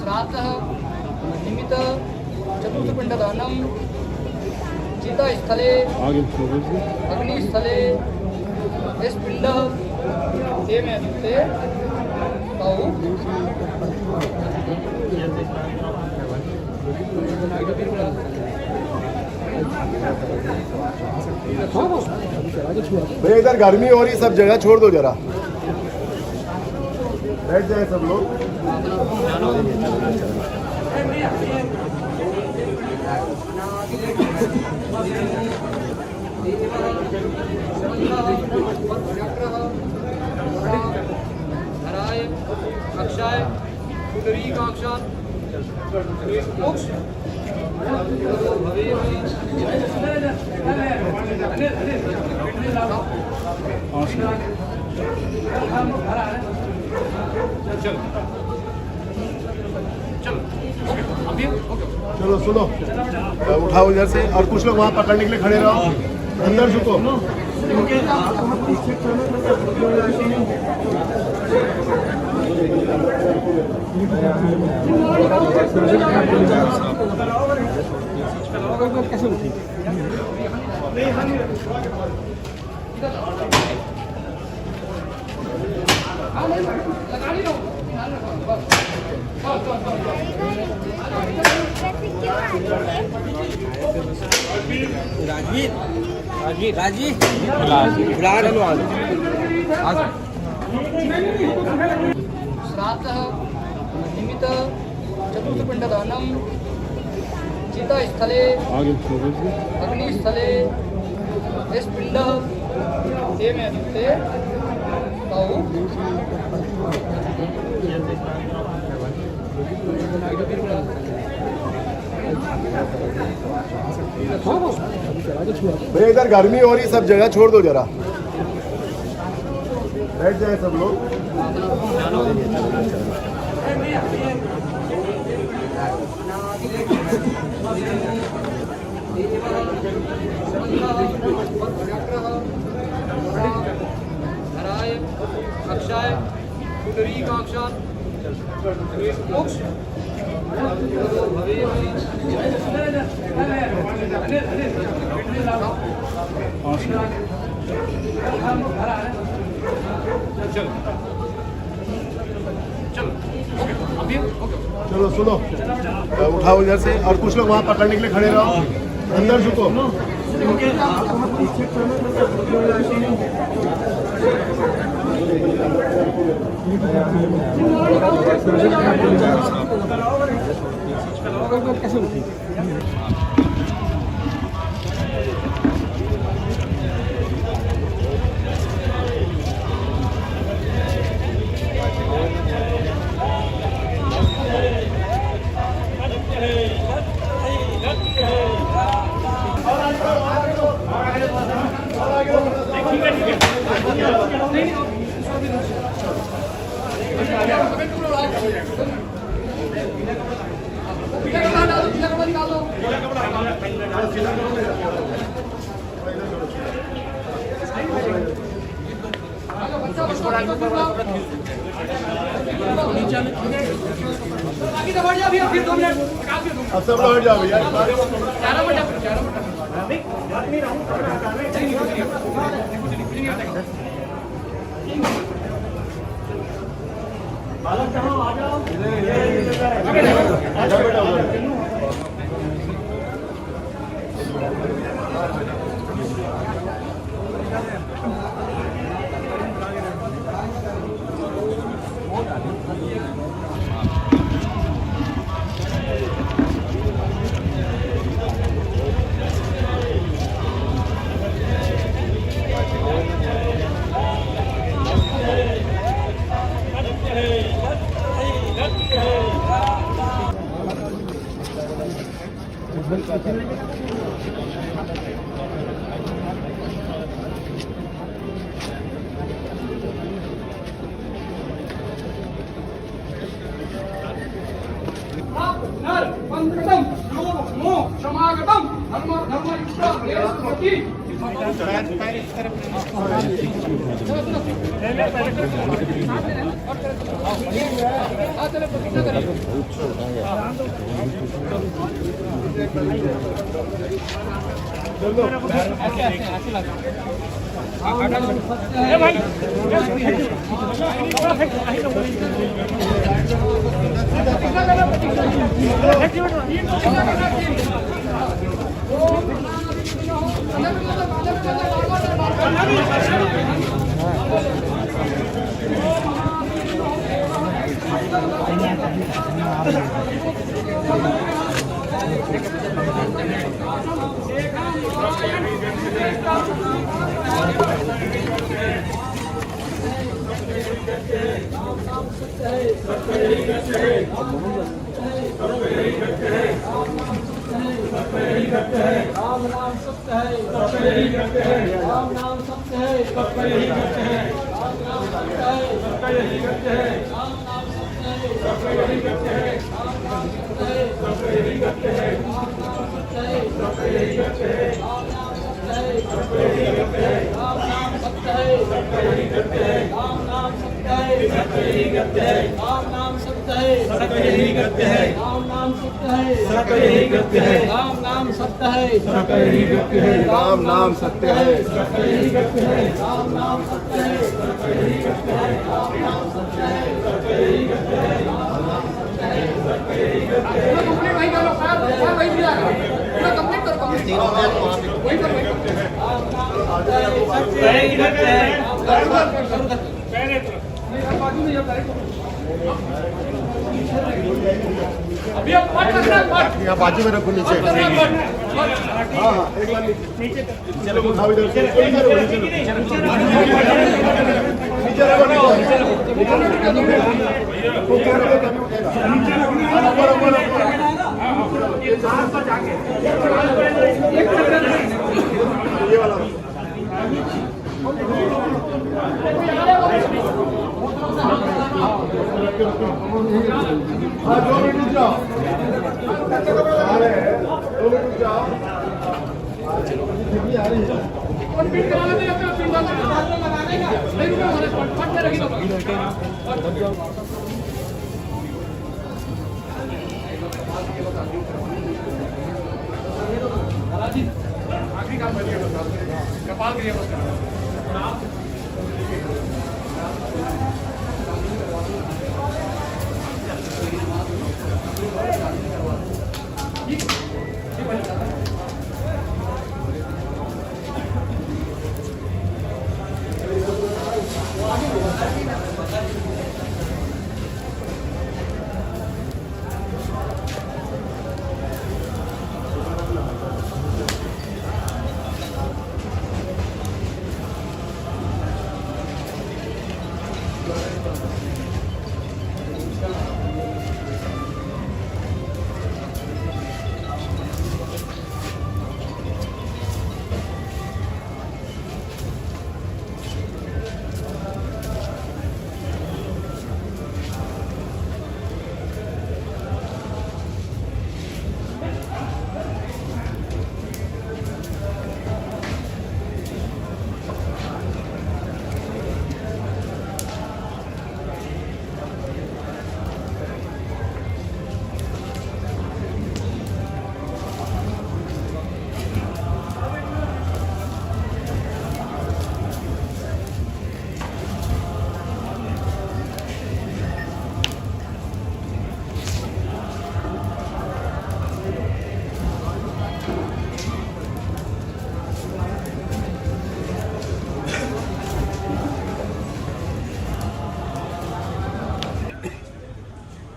श्राद्धः निमित्त चतुर्थपिण्डदानं चितास्थले अग्निस्थले स्पिण्डः तेमे युक्ते तौ भैया इधर गर्मी हो रही, सब जगह छोड़ दो जरा, बैठ जाए सब लोग। हराय अक्षाय पुंडरीकाक्षात् मोक्ष चलो सुनो, उठाओ इधर से, और कुछ लोग वहाँ पकड़ने के लिए खड़े रहो, अंदर झुको। कैसे उठी? श्राद्धः निमित्त चतुर्थपिण्डदानं चितास्थले अग्निस्थले स्पिण्डः तेमे युक्ते तौ भैया इधर गर्मी हो रही, सब जगह छोड़ दो जरा, बैठ जाए सब लोग। हराय अक्षाय पुंडरीकाक्षात् मोक्ष चलो सुनो, उठाओ इधर से और कुछ लोग वहाँ पकड़ने के लिए खड़े रहो, अंदर झुको। अब सब लोग हट जाओ भैया। राम नाम सत्य है, सत्य ही करते हैं। राम नाम सत्य है, सत्य ही करते हैं। राम नाम सत्य है, सत्य ही करते हैं। राम नाम सत्य है, सत्य ही करते हैं। राम नाम सत्य है, सत्य ही करते हैं। राम नाम सत्य है, सत्य ही करते हैं। राम नाम सत्य है, सत्य ही करते हैं। राम नाम सत्य है, सत्य ही करते हैं। राम नाम सत्य है, सत्य ही करते हैं। राम नाम सत्य है, सत्य ही करते हैं। राम नाम सत्य है, सत्य ही करते हैं। राम नाम सत्य है, सत्य ही करते हैं। राम नाम सत्य है, सत्य ही करते हैं। राम नाम सत्य है, सत्य ही करते हैं। राम नाम सत्य है, सत्य ही करते हैं। राम नाम सत्य है, सत्य ही करते हैं। कंप्लीट वहीं कर लो सर, वहीं भी आएगा पूरा कंप्लीट करो। वहीं पर राम नाम सत्य है, सत्य ही करते हैं। बाजू में जब डायरेक्ट अभी अब पाठ करना है, पाठ यहाँ बाजू में रखो नीचे। करना है, पाठ। हाँ हाँ, एक बार नीचे चलो, उठाओ इधर से। नीचे रखो, नीचे रखो। वो क्या रखो, तभी उठेगा। ऊपर, ऊपर, ऊपर। ये वाला हाँ, 2 मिनट रुक जाओ। अरे 2 मिनट रुक जाओ। आ रही है। कंप्लीट कराने दे अपना 3 बार लगाने का नहीं रुके हमारे पाठ में रखी दो। आगे आखिरी काम करिए बस, कपाल करिए बस।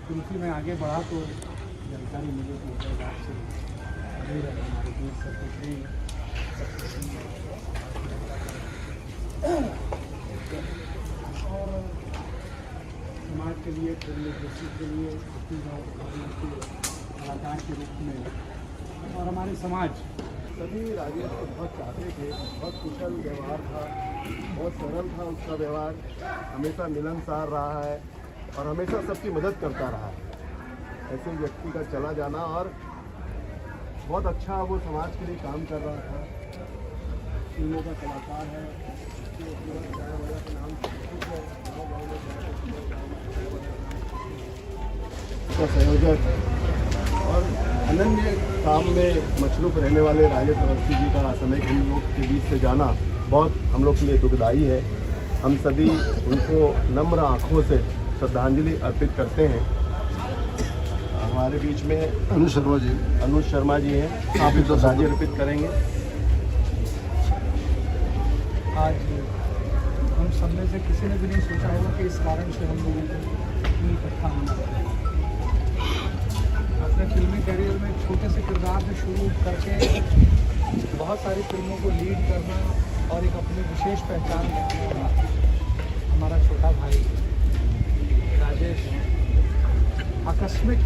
क्योंकि मैं आगे बढ़ा तो जानकारी मिली कि हैदराबाद से अमीर है हमारे देश सेक्रेटरी और समाज के लिए डेमोक्रेसी के लिए कलाकार के रूप में और हमारे समाज सभी राजेश को बहुत चाहते थे, बहुत कुशल व्यवहार था, बहुत सरल था उसका व्यवहार, हमेशा मिलनसार रहा है और हमेशा सबकी मदद करता रहा है। ऐसे व्यक्ति का चला जाना और बहुत अच्छा वो समाज के लिए काम कर रहा था। फिल्मों का कलाकार है, का संयोजक और अनन्य काम में मशरूफ रहने वाले राजेश अवस्थी जी का असामयिक हम लोग के बीच से जाना बहुत हम लोग के लिए दुखदायी है। हम सभी उनको नम्र आँखों से श्रद्धांजलि अर्पित करते हैं। हमारे बीच में अनुज शर्मा जी हैं, आप भी श्रद्धांजलि अर्पित करेंगे। आज हम सब में से किसी ने भी नहीं सोचा होगा कि इस कारण से हम लोगों को इकट्ठा होना पड़ा। अपने फिल्मी करियर में छोटे से किरदार से शुरू करके बहुत सारी फिल्मों को लीड करना और एक अपनी विशेष पहचान रखने वाला हमारा छोटा भाई राजेश आकस्मिक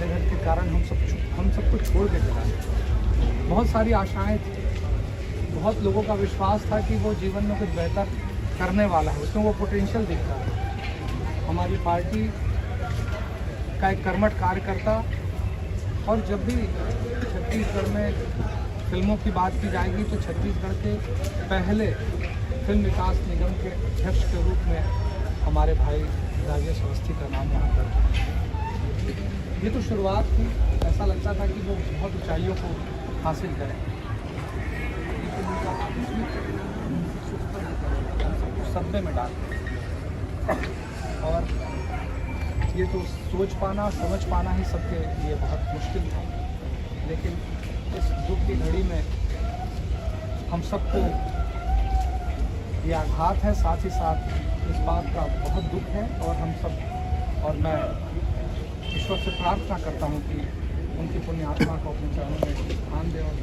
निधन के कारण हम सबको छोड़ के चला गया। बहुत सारी आशाएं थी, बहुत लोगों का विश्वास था कि वो जीवन में कुछ बेहतर करने वाला है, उसमें वो पोटेंशियल दिखता है। हमारी पार्टी का एक कर्मठ कार्यकर्ता और जब भी छत्तीसगढ़ में फिल्मों की बात की जाएगी तो छत्तीसगढ़ के पहले फिल्म विकास निगम के अध्यक्ष के रूप में हमारे भाई राजेश अवस्थी का नाम वहाँ पर। ये तो शुरुआत थी, ऐसा लगता था कि वो बहुत ऊंचाइयों को हासिल करें, लेकिन उनका सदमे में डाल और ये तो सोच पाना समझ पाना ही सबके लिए बहुत मुश्किल था। लेकिन इस दुख की घड़ी में हम सबको ये आघात है, साथ ही साथ इस बात का बहुत दुख है और हम सब और मैं ईश्वर से प्रार्थना करता हूँ कि उनकी पुण्य आत्मा को अपने चरणों में स्थान दें और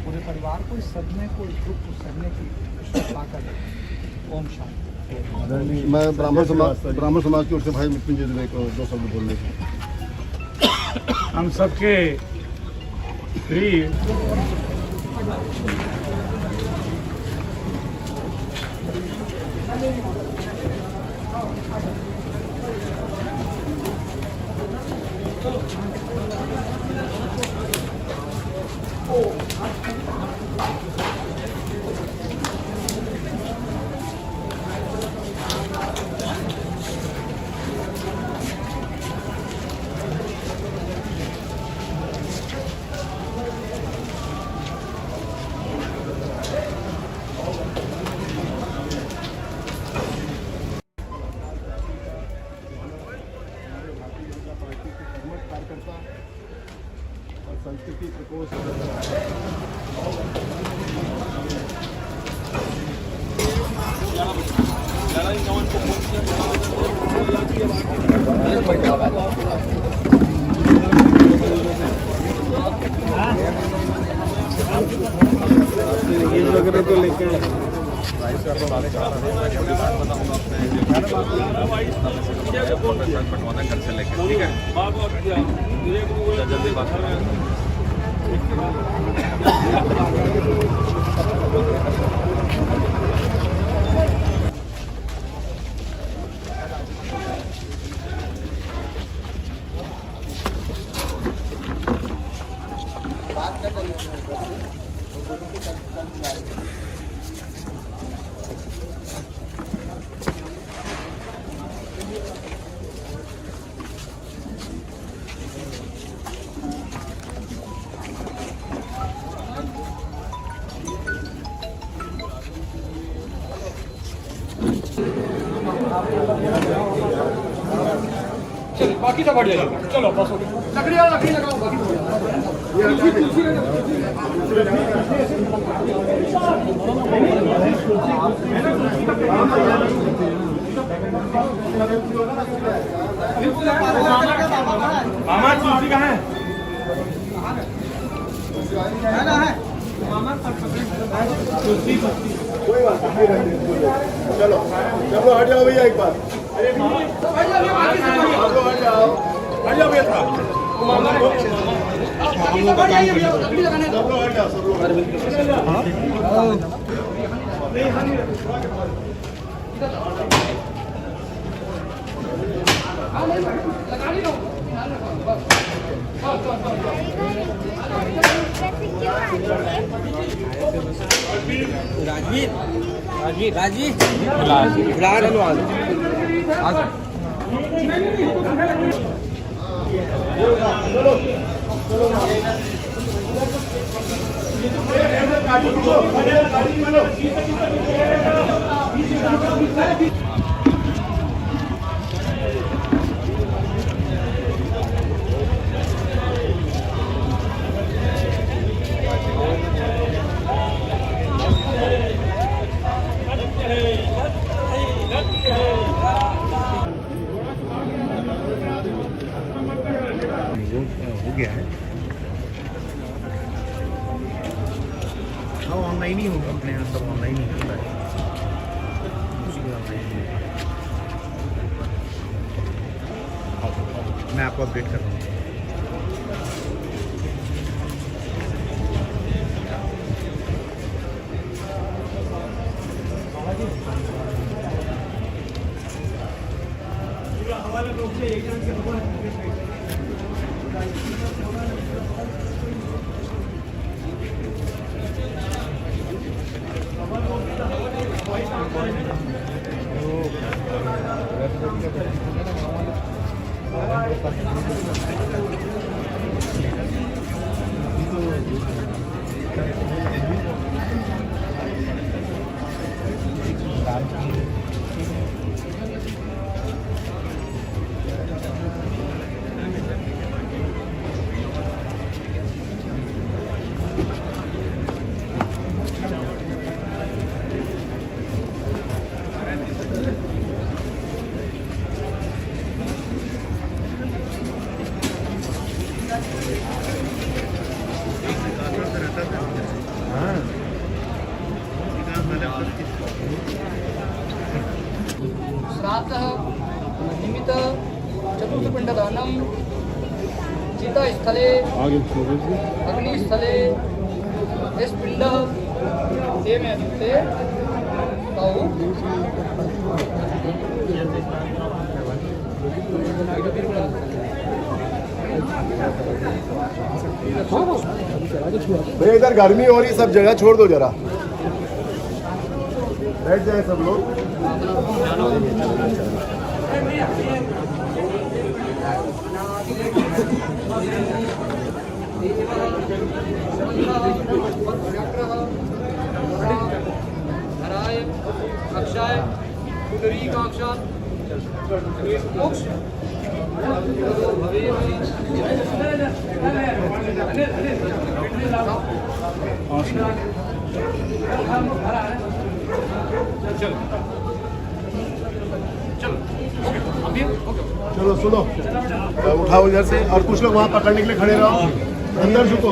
पूरे परिवार को इस सदमे को, इस दुख को सहने की ताकत दें। ओम शांति। मैं ब्राह्मण समाज की ओर से भाई मृत्युंजय दुबे को 2 शब्द बोलने के। हम सबके प्रिय पटवाना घर से लेके ठीक है जल्दी बात चलो बाकी सब बढ़िया चलो बस हो गया लकड़ी लगाओ बाकी मामा तुलसी कहाँ है कोई बात नहीं चलो चलो हट जाओ भैया एक बार आप लोग हट जाओ भैया था सब लोग हट जाओ सब लोग हो गया है हाँ ऑनलाइन ही होगा अपने यहाँ सब ऑनलाइन ही होता है मैं आपको अपडेट कर रहा हूँ श्राद्धः निमित्त चतुर्थपिण्डदानं चितास्थले अग्निस्थले स्पिण्डः तेमे ते तौ भैया इधर गर्मी हो रही सब जगह छोड़ दो जरा बैठ जाए सब लोग धराय अक्षाय पुंडरीकाक्षात् मोक्ष चलो सुनो उठाओ इधर से और कुछ लोग वहाँ पकड़ने के लिए खड़े रहो अंदर झुको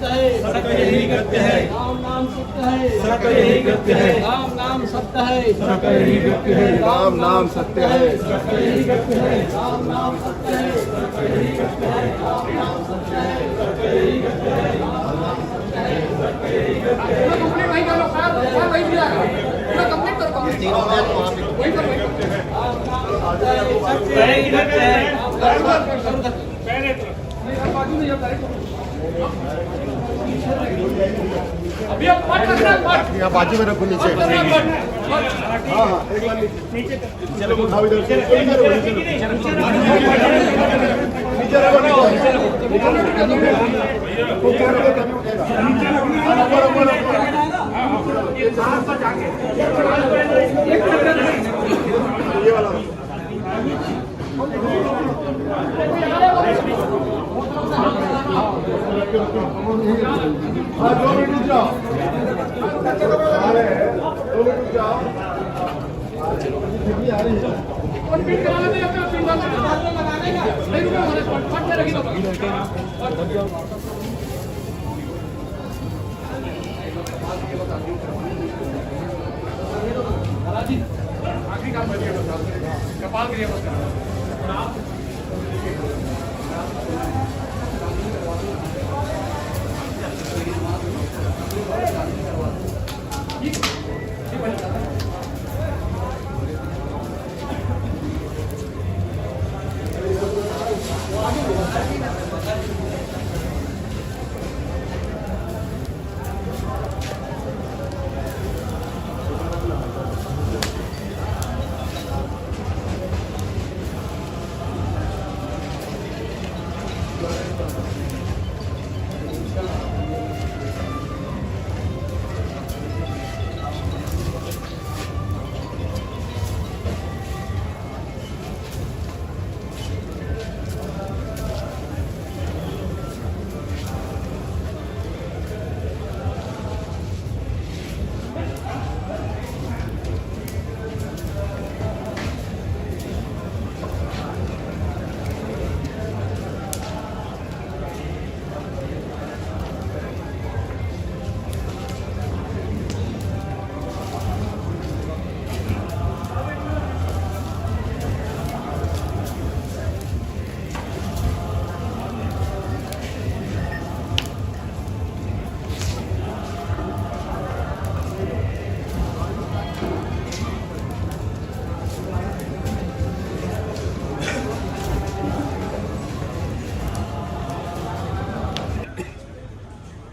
सत्य है, सत्य यही कृत्य है, राम नाम सत्य है, सत्य यही कृत्य है, राम नाम सत्य है, सत्य यही कृत्य है, राम नाम सत्य है, सत्य यही कृत्य है, राम नाम सत्य है, सत्य यही कृत्य है, राम नाम सत्य है, सत्य यही कृत्य है, सत्य यही कृत्य है, कंप्लीट वही कर लो सर वही दिया पूरा कंप्लीट करो वही कर सत्य यही कृत्य है, बाजू में जब अभी अब पाठ करना पाठ यहाँ बाजू में रखो नीचे। हाँ हाँ एक बार नीचे उठाओ इधर से नीचे रखो नीचे ये वाला हाँ 2 मिनट रुक जाओ, 2 मिनट रुक जाओ, आ रही है। कंप्लीट करा लेते हैं अपना सिंगल नहीं रुको हमारे पाठ में रखी दो आखिरी काम बच गया कपाल क्रिया बस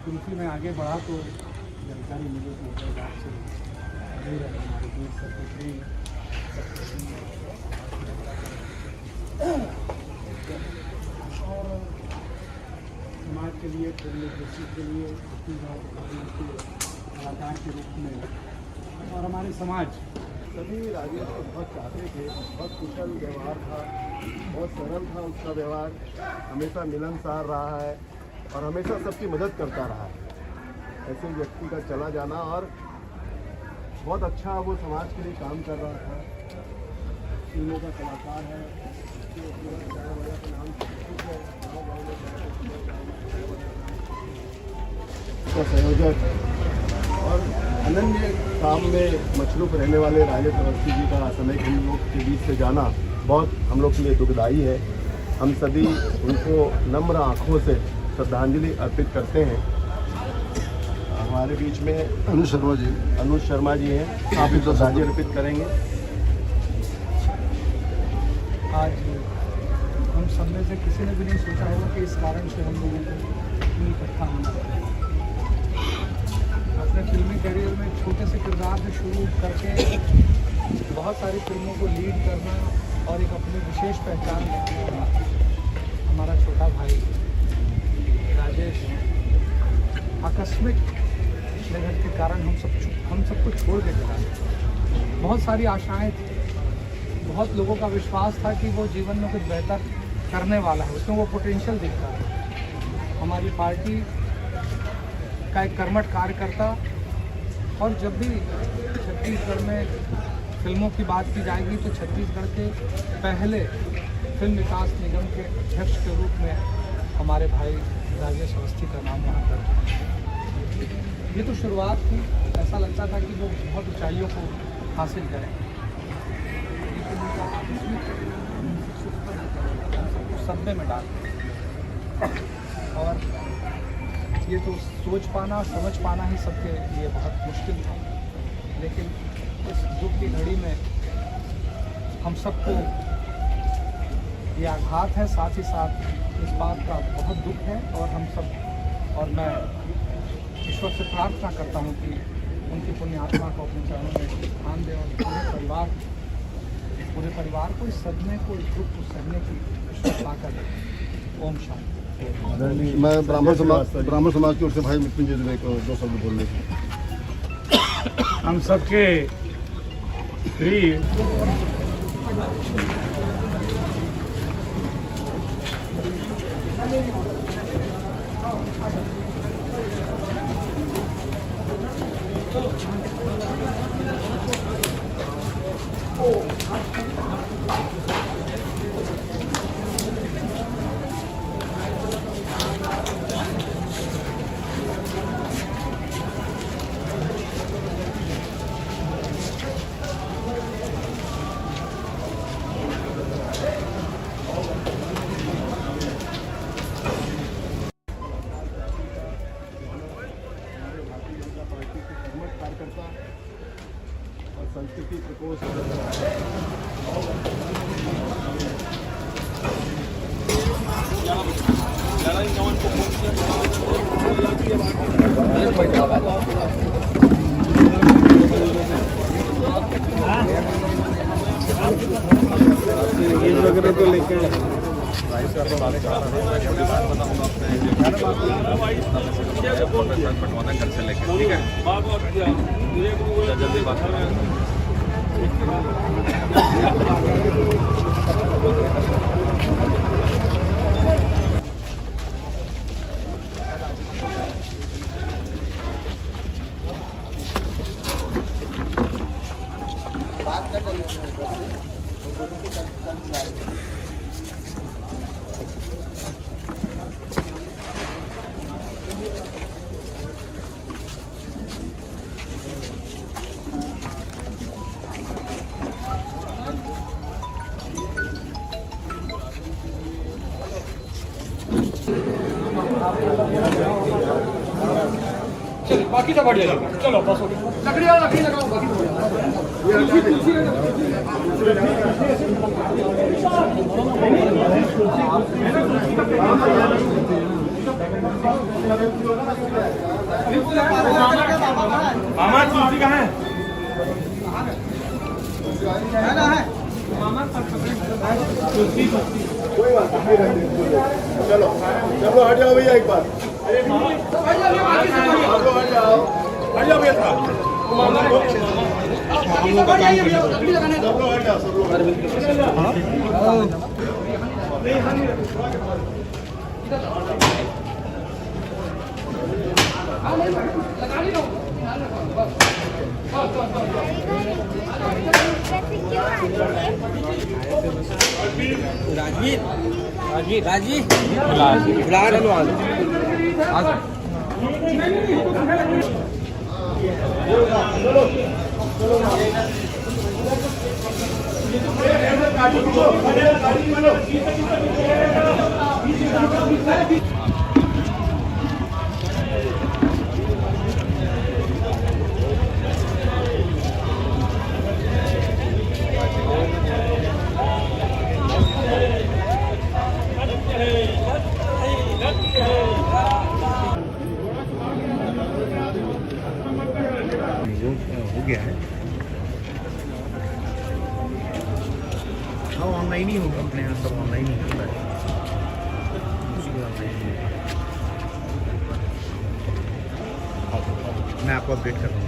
क्योंकि मैं आगे बढ़ा तो जानकारी मिली कि इधर से हमारे देश सेक्रेटरी और समाज के लिए डेमोक्रेसी के लिए कलाकार के रूप में और हमारे समाज सभी राजेश को बहुत चाहते थे, बहुत कुशल व्यवहार था, बहुत सरल था उसका व्यवहार, हमेशा मिलनसार रहा है और हमेशा सबकी मदद करता रहा है। ऐसे व्यक्ति का चला जाना और बहुत अच्छा वो समाज के लिए काम कर रहा था। फिल्मों का कलाकार है, उसका संयोजक और अनन्य काम में मशरूफ रहने वाले राजेश अवस्थी जी का समय हम लोग के बीच से जाना बहुत हम लोग के लिए दुखदायी है। हम सभी उनको नम्र आँखों से श्रद्धांजलि अर्पित करते हैं। हमारे बीच में अनुज शर्मा जी हैं, आप इनको श्रद्धांजलि अर्पित करेंगे। आज हम सब में से किसी ने भी नहीं सोचा होगा कि इस कारण से हम लोगों को इकट्ठा होना पड़ा। अपने फिल्मी करियर में छोटे से किरदार से शुरू करके बहुत सारी फिल्मों को लीड करना और एक अपनी विशेष पहचान रखने वाला हमारा छोटा भाई राजेश आकस्मिक निधन के कारण हम सबको छोड़ के चला गया। बहुत सारी आशाएं थी, बहुत लोगों का विश्वास था कि वो जीवन में कुछ बेहतर करने वाला है, उसमें वो पोटेंशियल दिखता था। हमारी पार्टी का एक कर्मठ कार्यकर्ता और जब भी छत्तीसगढ़ में फिल्मों की बात की जाएगी तो छत्तीसगढ़ के पहले फिल्म विकास निगम के अध्यक्ष के रूप में हमारे भाई राजेश अवस्थी का नाम वहाँ पर। ये तो शुरुआत थी, ऐसा लगता था कि वो बहुत ऊंचाइयों को हासिल करें, सदमे में डाल और ये तो सोच पाना समझ पाना ही सबके लिए बहुत मुश्किल था। लेकिन इस दुख की घड़ी में हम सबको ये आघात है, साथ ही साथ इस बात का बहुत दुख है और हम सब और मैं ईश्वर से प्रार्थना करता हूँ कि उनकी पुण्य आत्मा को अपने चरणों में स्थान दे और पूरे परिवार को इस सदमे को, इस दुख को सहने की ईश्वर ताकत दे। ओम शांति। मैं ब्राह्मण समाज की ओर से भाई मृत्युंजय को 2 शब्द बोलने की। हम सबके प्रिय कार्यकर्ता और संस्कृति प्रकोष्ठ वगैरह तो लेके पटवाना घर से लेकर, ठीक है, जल्दी बात करें। चलो बाकी सब बढ़िया चलो, चलो बस हो गया। लकड़ी वाला लकड़ी लगाओ, बाकी मामा तुलसी कहाँ है? कोई बात नहीं, चलो चलो हट जाओ भैया एक बार, हट जाओ भैया था सब लोग हट जाओ, सब लोग हो गया है। हाँ ऑनलाइन ही होगा, अपने यहाँ सब ऑनलाइन ही होता है, कुछ भी ऑनलाइन ही होगा। मैं आपको अपडेट कर रहा हूँ।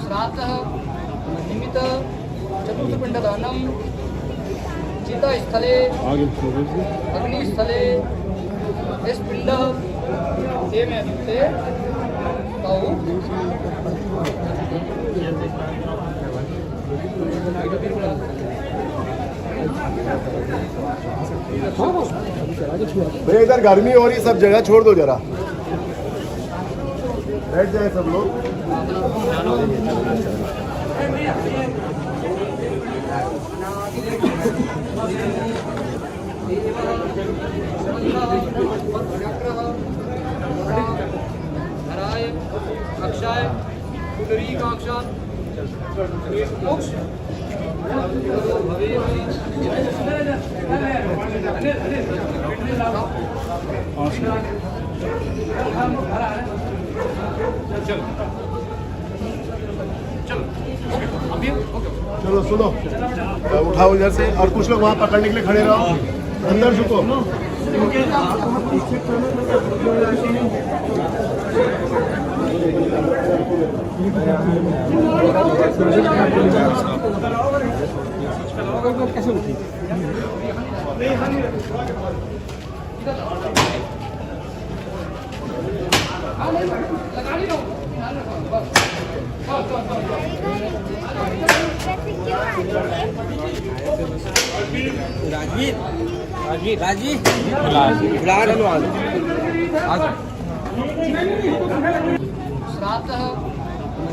श्राद्धः निमित्त चतुर्थपिण्डदानं चितास्थले अग्निस्थले पिंड ते भैया इधर गर्मी हो रही, सब जगह छोड़ दो जरा, बैठ जाए सब लोग। हराय अक्षाय पुंडरीकाक्षात् मोक्ष चलो सुनो, उठाओ इधर से, और कुछ लोग वहाँ पकड़ने के लिए खड़े रहो, अंदर झुको। कैसे उठी श्राद्धः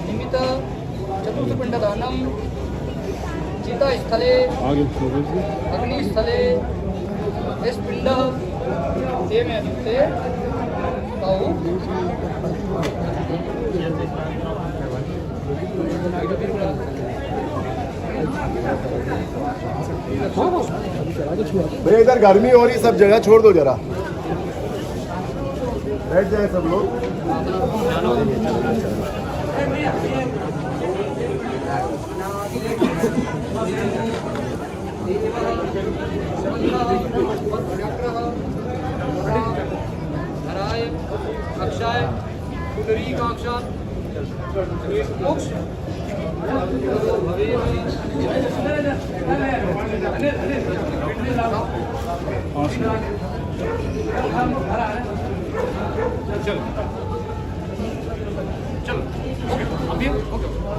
निमित्त चतुर्थपिण्डदानं चितास्थले अग्निस्थले पिंड ते भैया इधर गर्मी हो रही, सब जगह छोड़ दो जरा, बैठ जाए सब लोग। हराय अक्षाय पुंडरीकाक्षात् मोक्ष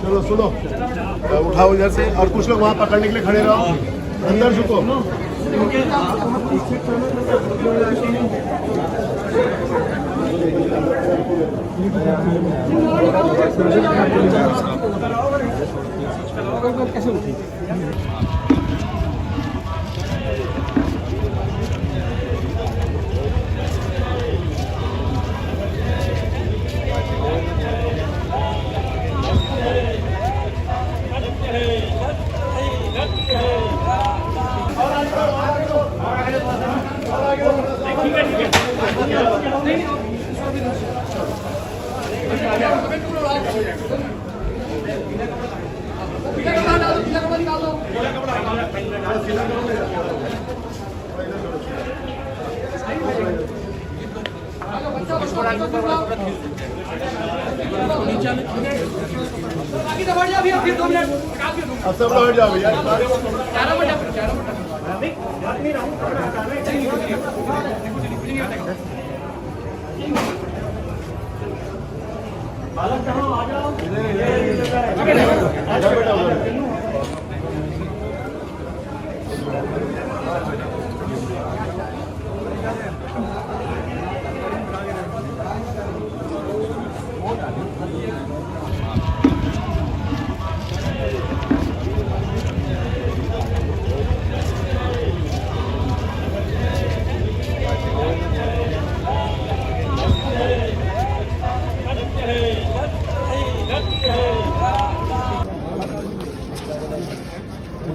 चलो सुनो, उठाओ इधर से, और कुछ लोग वहाँ पकड़ने के लिए खड़े रहो, अंदर झुको। कैसे उठी अब सब लोग हट जाओ भैया।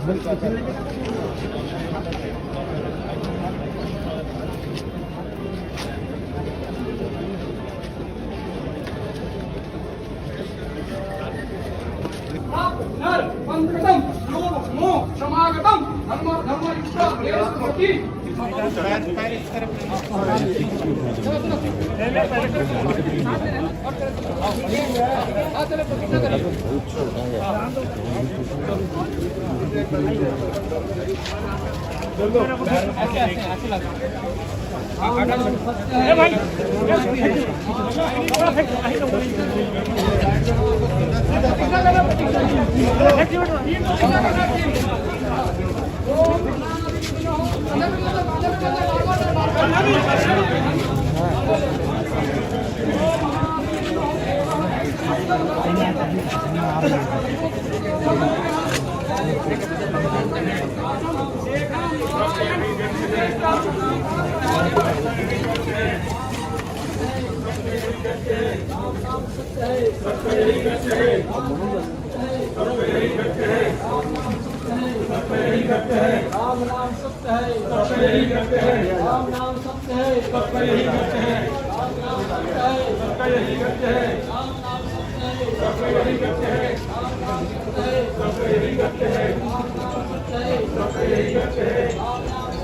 वंदकटम नमो समागतम धर्म धर्मयुक्त राम नाम सत्य है, सबका यही करते हैं। राम नाम सत्य है, सबका यही करते हैं। राम नाम सत्य है, सबका यही करते हैं। राम नाम सत्य है, सबका यही करते हैं। राम नाम सत्य है, सबका यही करते हैं। राम नाम सत्य है, सबका यही करते हैं। राम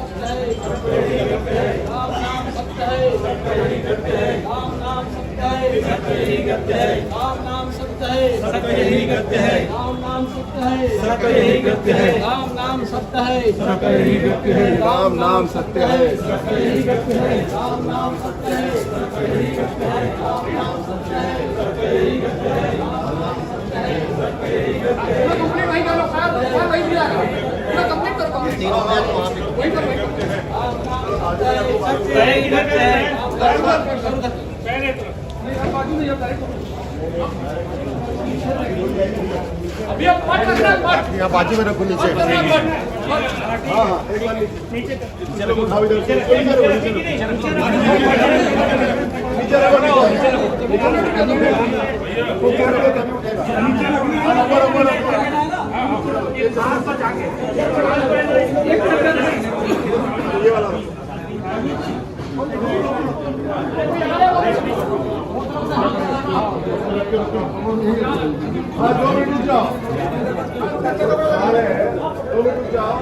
नाम सत्य है, सबका यही करते हैं। राम नाम सत्य है, सबका यही करते हैं। राम नाम सत्य है, सबका यही करते हैं। राम नाम सत्य है, सबका यही करते हैं। राम नाम सत्य है, सबका यही करते हैं। राम नाम सत्य है, सबका यही करते हैं। राम नाम सत्य है, सबका यही करते हैं। राम नाम सत्य है, सबका यही करते हैं। राम नाम सत्य है, सबका यही करते हैं। राम नाम सत्य है, सबका यही करते हैं। कंप्लीट वही करो, वही दिया पूरा कंप्लीट करो, कंप्लीट वही करो, वही करो। राम नाम सत्य है, सबका यही करते हैं। पहले बाजू में जाता है अभी आप पाठ रखना है, पाठ यहाँ बाजू में रखो नीचे। हाँ हाँ एक बार नीचे चलो उठाओ इधर से नीचे रखो, नीचे ये वाला हाँ 2 मिनट रुक जाओ, 2 मिनट रुक जाओ।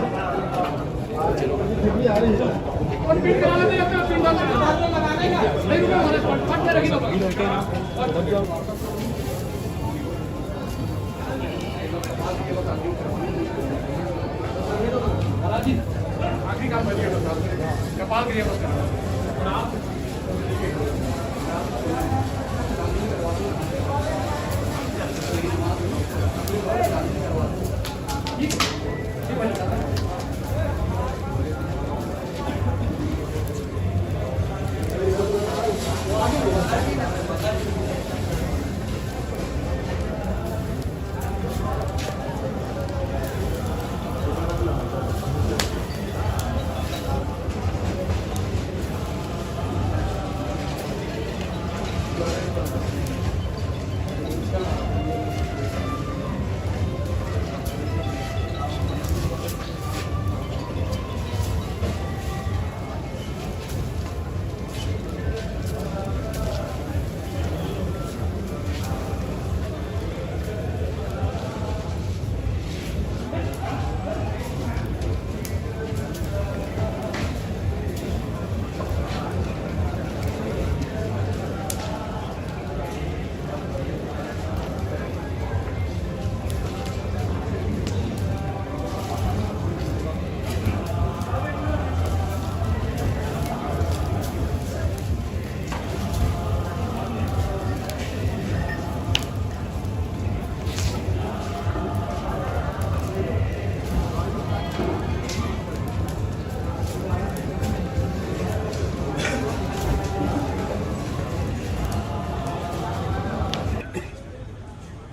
आ रही है और बीट करा लेते हैं अपने 3 बार लगाने का नहीं रुके हमारे पाठ में रखी दो राजी आखिरी काम बनिए कपाल के लिए बस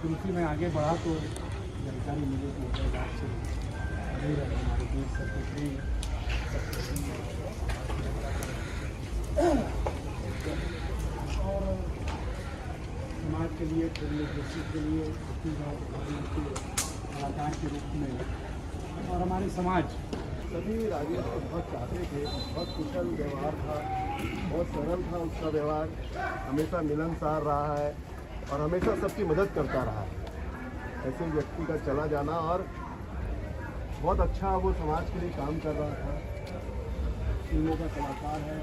क्योंकि मैं आगे बढ़ा तो जानकारी मिली कि उग्रवाद से दूर है हमारे देश सेक्रेटरी और समाज के लिए डेमोक्रेसी के लिए कलाकार के रूप में और हमारे समाज सभी राजेश को बहुत चाहते थे, बहुत कुशल व्यवहार था, बहुत सरल था उसका व्यवहार, हमेशा मिलनसार रहा है और हमेशा सबकी मदद करता रहा है। ऐसे व्यक्ति का चला जाना और बहुत अच्छा वो समाज के लिए काम कर रहा था। फिल्मों का कलाकार है,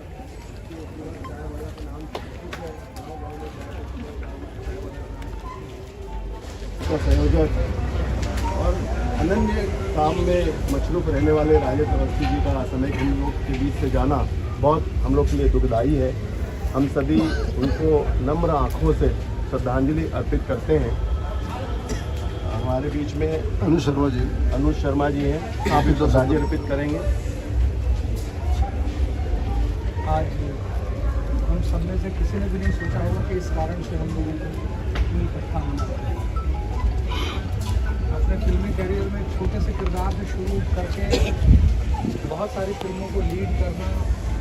का संयोजक और अनन्य काम में मशरूफ रहने वाले राजेश अवस्थी जी का समय हम लोग के बीच से जाना बहुत हम लोग के लिए दुखदायी है। हम सभी उनको नम्र आँखों से श्रद्धांजलि अर्पित करते हैं। हमारे बीच में अनुज शर्मा जी हैं, आप भी श्रद्धांजलि अर्पित करेंगे। आज हम सब में से किसी ने भी नहीं सोचा होगा कि इस कारण से हम लोगों को इकट्ठा होना पड़ेगा। अपने फिल्मी करियर में छोटे से किरदार से शुरू करके बहुत सारी फिल्मों को लीड करना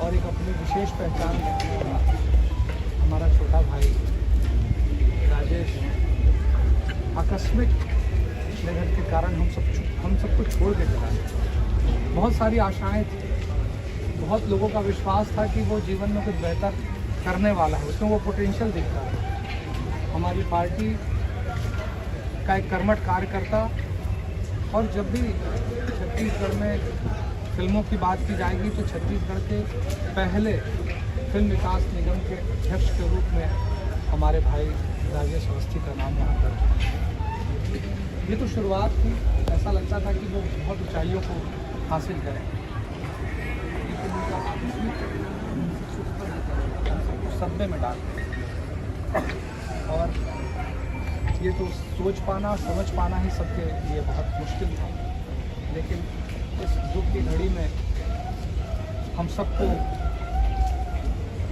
और एक अपनी विशेष पहचान रखने वाला हमारा छोटा भाई राजेश आकस्मिक निधन के कारण हम सबको छोड़ के चला गया। बहुत सारी आशाएं थी, बहुत लोगों का विश्वास था कि वो जीवन में कुछ बेहतर करने वाला है, उसमें वो पोटेंशियल दिखता है। हमारी पार्टी का एक कर्मठ कार्यकर्ता, और जब भी छत्तीसगढ़ में फिल्मों की बात की जाएगी तो छत्तीसगढ़ के पहले फिल्म विकास निगम के अध्यक्ष के रूप में हमारे भाई राजेश अवस्थी का नाम वहाँ दर्ज है। ये तो शुरुआत थी, ऐसा लगता था कि वो बहुत ऊंचाइयों को हासिल करें, सदमे में डाल और ये तो सोच पाना समझ पाना ही सबके लिए बहुत मुश्किल था। लेकिन इस दुख की घड़ी में हम सबको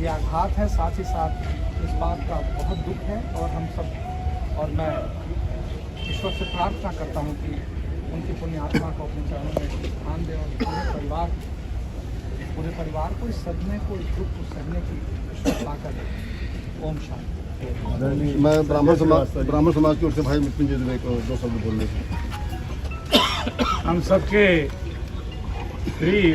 ये आघात है, साथ ही साथ इस बात का बहुत दुख है और हम सब और मैं ईश्वर से प्रार्थना करता हूँ कि उनकी पुण्य आत्मा को अपने चरणों में स्थान दें और पूरे परिवार को इस सदमे को, इस दुख को सहने की ईश्वर ताकत दे। ओम शांति। मैं ब्राह्मण समाज की ओर से भाई मृत्युंजय को 2 शब्द बोलने से हम सबके प्रिय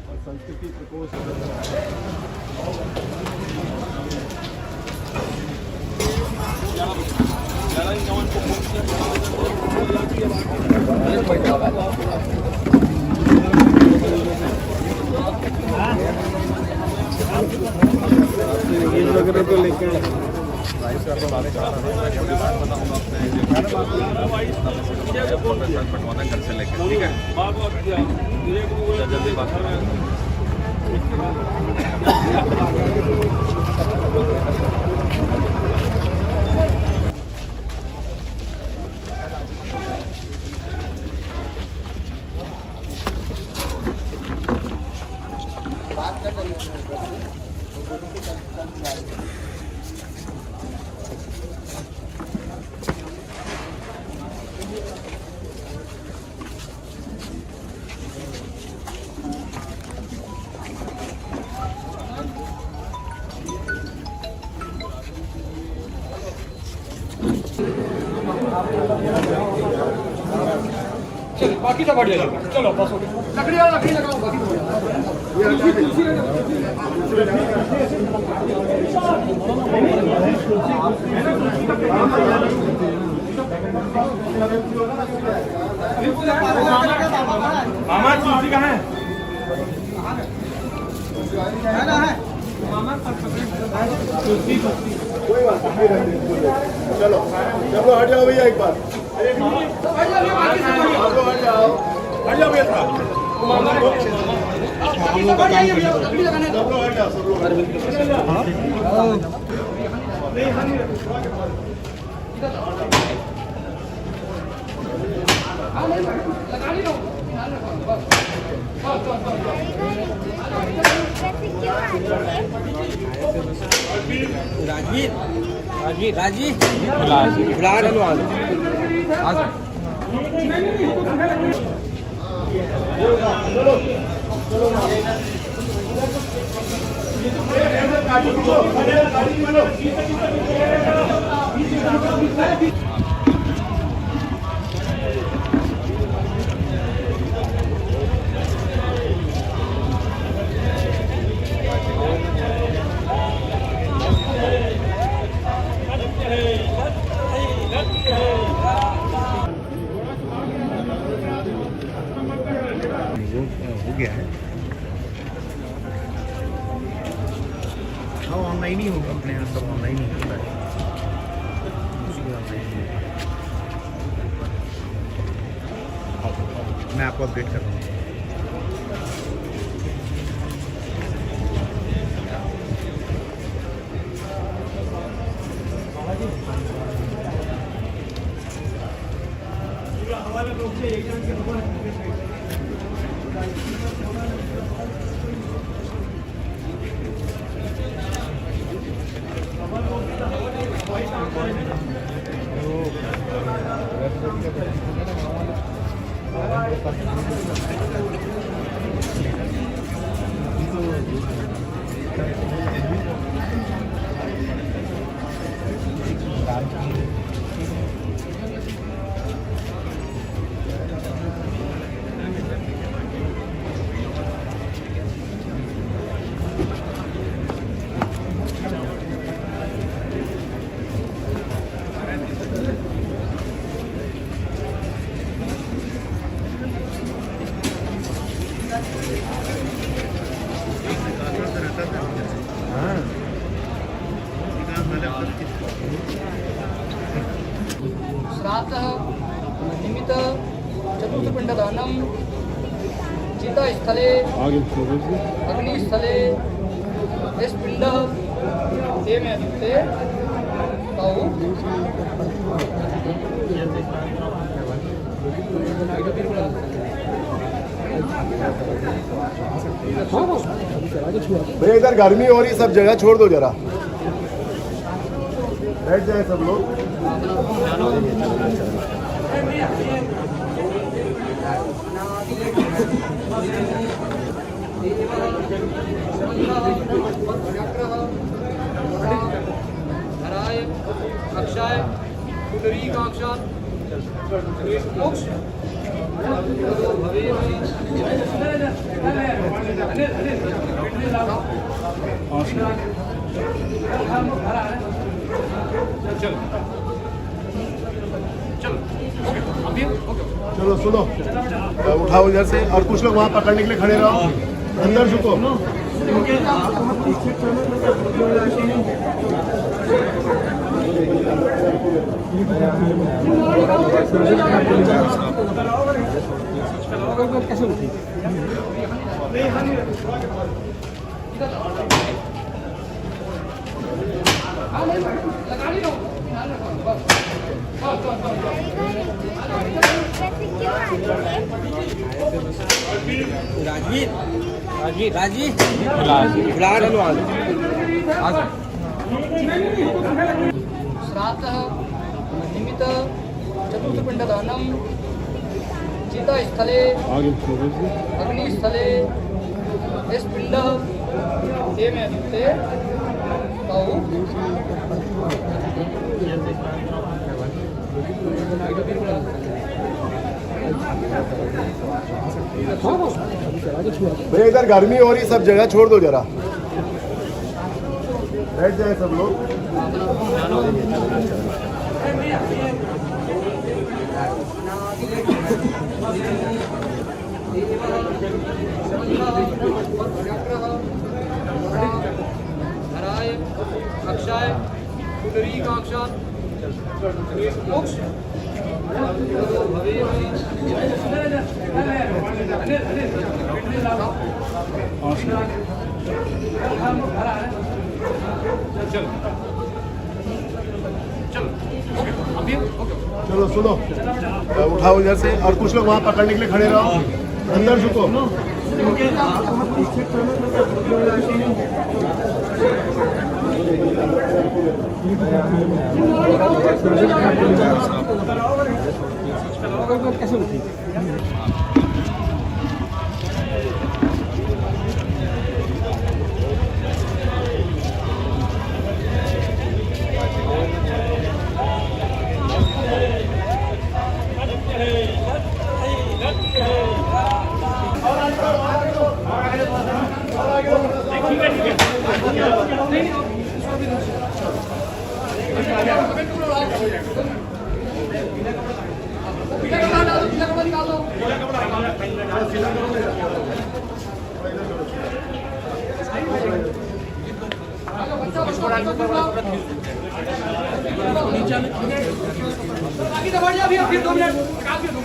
और संस्कृति प्रकोष्ठ वगैरह तो लेके घर से लेकर ठीक है जल्दी बात कर चलो बाकी सब बढ़िया चलो, चलो बस हो गया। लकड़ी लगाओ बाकी तो मामा कुर्सी कहाँ है? कोई बात नहीं, चलो चलो हट जाओ भैया एक बार, आप लोग हट जाओ भैया था हम लोग का काम करना हो गया है। हाँ ऑनलाइन ही होगा, अपने यहाँ सब ऑनलाइन ही होता है। मैं आपको अपडेट कर रहा हूँ। श्राद्धः निमित्त चतुर्थपिण्डदानं चितास्थले अग्निस्थले यस्पिण्डः तेन युक्ते तौ भैया इधर गर्मी हो रही, सब जगह छोड़ दो जरा, बैठ जाए सब लोग। धराय अक्षाय पुंडरीकाक्षात् मोक्ष चलो सुनो, उठाओ इधर से, और कुछ लोग वहाँ पकड़ने के लिए खड़े रहो, अंदर झुको। कैसे उठी श्राद्धः निमित्त चतुर्थपिण्डदानं चितास्थले अग्निस्थले यस्पिण्डः तेन युक्ते तौ भैया इधर गर्मी हो रही, सब जगह छोड़ दो जरा, बैठ जाए सब लोग। धराय अक्षाय पुंडरीकाक्षात् मोक्ष चलो सुनो, उठाओ इधर से और कुछ लोग वहाँ पकड़ने के लिए खड़े रहो, अंदर झुको। कैसे उठी?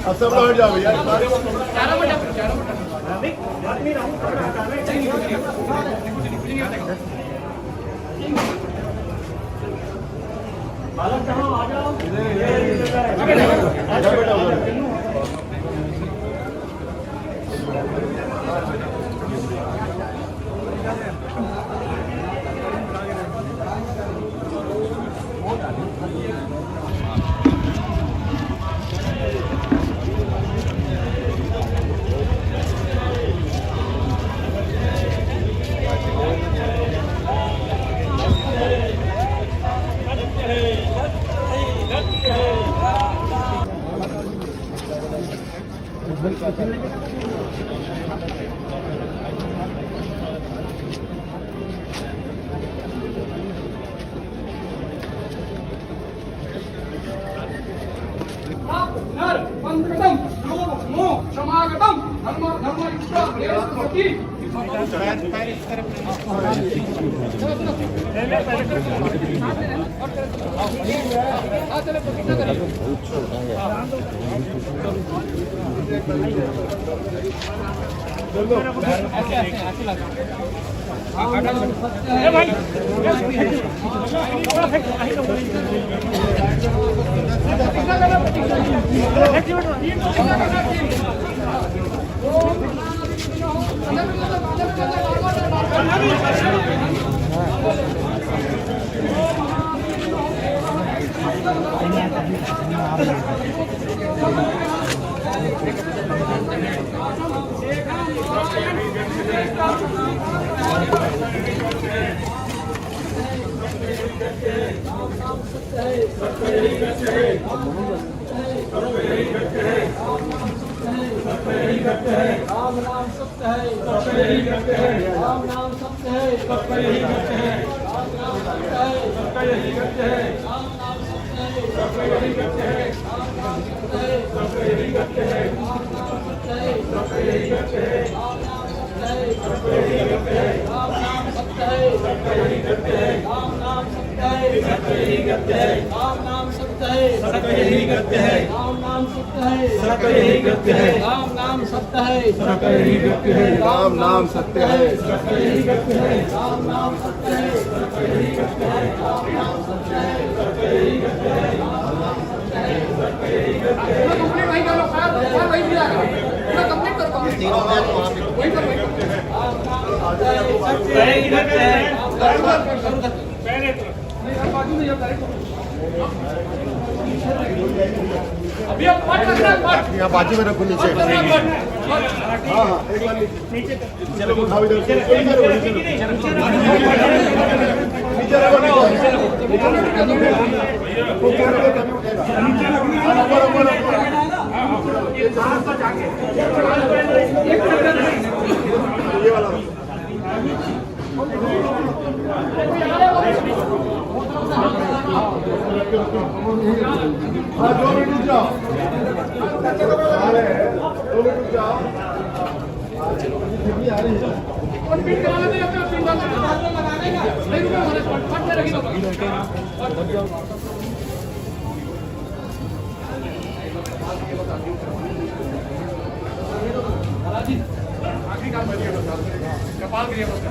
अब सब लोग हट जाओ भैया। राम नाम सत्य है, सत्य ही करते हैं। राम नाम सत्य है, सत्य ही करते हैं। राम नाम सत्य है, सत्य ही करते हैं। राम नाम सत्य है, सत्य ही करते हैं। राम नाम सत्य है, सत्य ही करते हैं। राम नाम सत्य है, सत्य ही करते हैं। राम नाम सत्य है, सत्य ही करते हैं। राम नाम सत्य है, सत्य ही करते हैं। राम नाम सत्य है, सत्य ही करते हैं। राम नाम सत्य है, सत्य ही करते हैं। राम नाम सत्य है, सत्य ही करते हैं। राम नाम सत्य है, सत्य ही करते हैं। राम नाम सत्य है, सत्य ही करते हैं। राम नाम सत्य है, सत्य ही करते हैं। राम नाम सत्य है, सत्य ही करते हैं। राम नाम सत्य है, सत्य ही करते हैं। कंप्लीट वही करो, और वही मिला पूरा कंप्लीट कर पाओ वही करो, वही करो। राम नाम सत्य है, सत्य ही करते हैं। बाजू में जब डायरेक्ट अभी अब पाठ रखना, पाठ यहाँ बाजू में रखो नीचे। हाँ हाँ एक बार नीचे चलो, उठाओ इधर से, नीचे रखो, नीचे रखो, ये वाला हाँ 2 मिनट रुक जाओ, 2 मिनट रुक जाओ। आ रही है और पिन करा लेते हैं अपने पिन डाल लगाने का नहीं रुको हमारे पाठ में रखी दो आखिरी काम कर दिया बस, कपाल के लिए बस।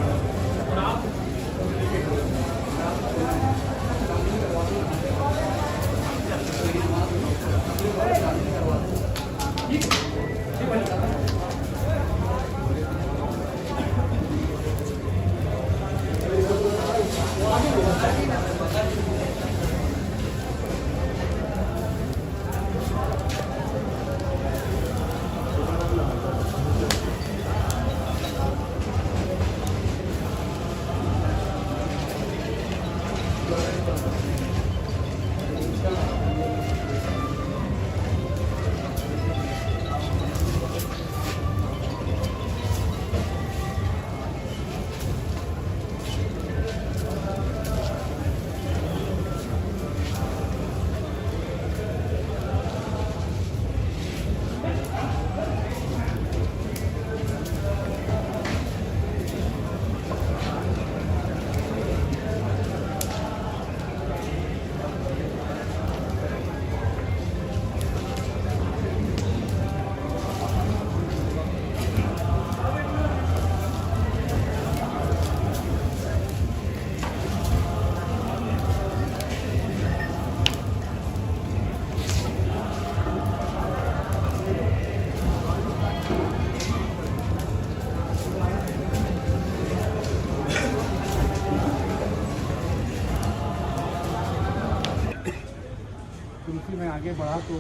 क्योंकि मैं आगे बढ़ा तो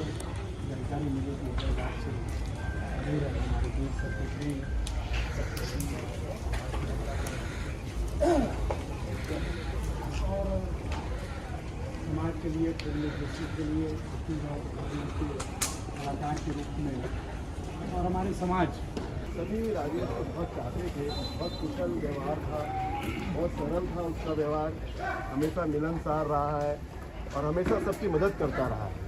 जानकारी मिली कि हैदराबाद से दूर है हमारे दूर सेक्रेटरी और समाज के लिए डेमोक्रेसी के लिए कलाकार के रूप में और हमारे समाज सभी राजेश को बहुत चाहते थे, बहुत कुशल व्यवहार था, बहुत सरल था उसका व्यवहार, हमेशा मिलनसार रहा है और हमेशा सबकी मदद करता रहा है।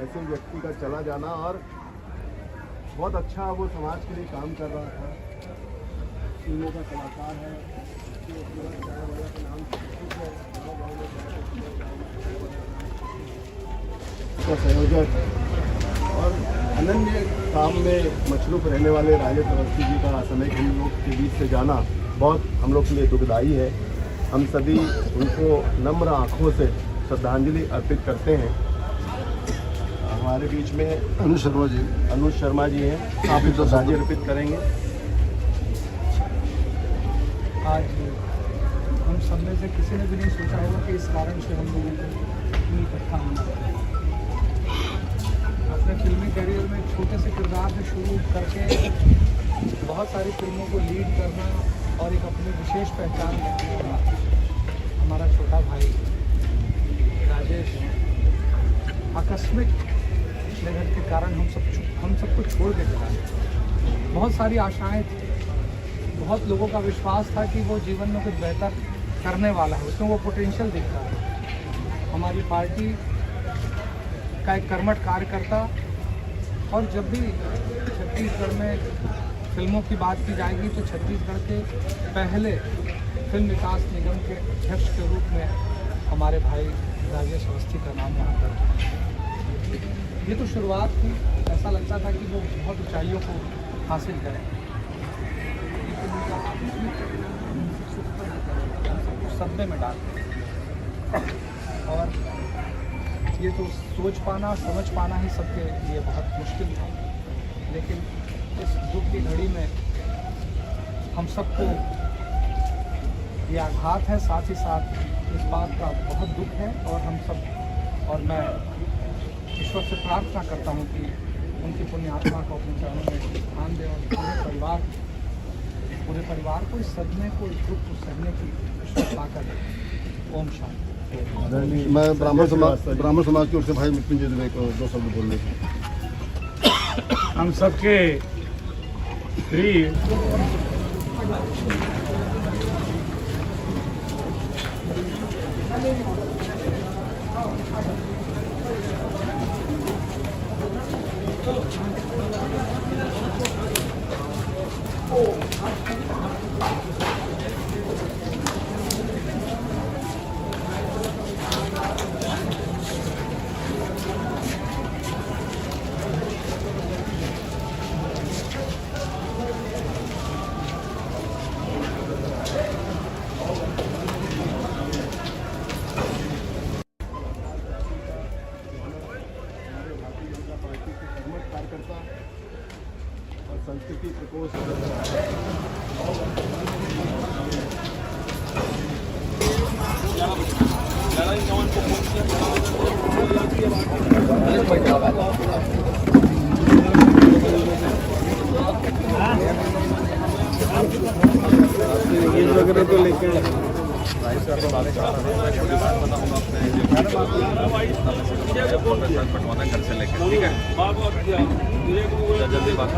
ऐसे व्यक्ति का चला जाना और बहुत अच्छा वो समाज के लिए काम कर रहा था। फिल्मों का कलाकार है, तो पूरा चाय वाला का नाम प्रसिद्ध है, का संयोजक और अनन्य काम में मशरूफ रहने वाले राजेश अवस्थी जी का समय हम लोग के बीच से जाना बहुत हम लोग के लिए दुखदायी है। हम सभी उनको नम्र आँखों से श्रद्धांजलि अर्पित करते हैं। हमारे बीच में अनुज शर्मा जी हैं, आप भी श्रद्धांजलि अर्पित करेंगे। आज हम सब में से किसी ने भी नहीं सोचा होगा कि इस कारण से हम लोगों को इतनी इकट्ठा होना पड़ेगा। अपने फिल्मी करियर में छोटे से किरदार से शुरू करके बहुत सारी फिल्मों को लीड करना और एक अपनी विशेष पहचान रखने वाला हमारा छोटा भाई राजेश आकस्मिक निधन के कारण हम सबको छोड़ के चला गया। बहुत सारी आशाएं थी, बहुत लोगों का विश्वास था कि वो जीवन में कुछ बेहतर करने वाला है, उसमें वो पोटेंशियल दिखता है। हमारी पार्टी का एक कर्मठ कार्यकर्ता और जब भी छत्तीसगढ़ में फिल्मों की बात की जाएगी तो छत्तीसगढ़ के पहले फिल्म विकास निगम के अध्यक्ष के रूप में हमारे भाई राजेश अवस्थी का नाम वहाँ पर। ये तो शुरुआत थी, ऐसा लगता था कि वो बहुत ऊंचाइयों को हासिल करें, सदमे में डाल और ये तो सोच पाना समझ पाना ही सबके लिए बहुत मुश्किल था। लेकिन इस दुख की घड़ी में हम सबको ये आघात है, साथ ही साथ इस बात का बहुत दुख है और हम सब और मैं ईश्वर से प्रार्थना करता हूँ कि उनकी पुण्य आत्मा को अपने चरणों में स्थान दें और पूरे परिवार को इस सदमे को, इस दुख को सहने की ईश्वर ताकत दे। ओम शांति। मैं ब्राह्मण समाज की ओर से भाई मृत्युंजय दुबे को 2 शब्द बोलने की। हम सबके प्रिय कार्यकर्ता और संस्कृति प्रकोष्ठ वगैरह तो लेके पटवाना घर से लेकर ठीक है जल्दी बात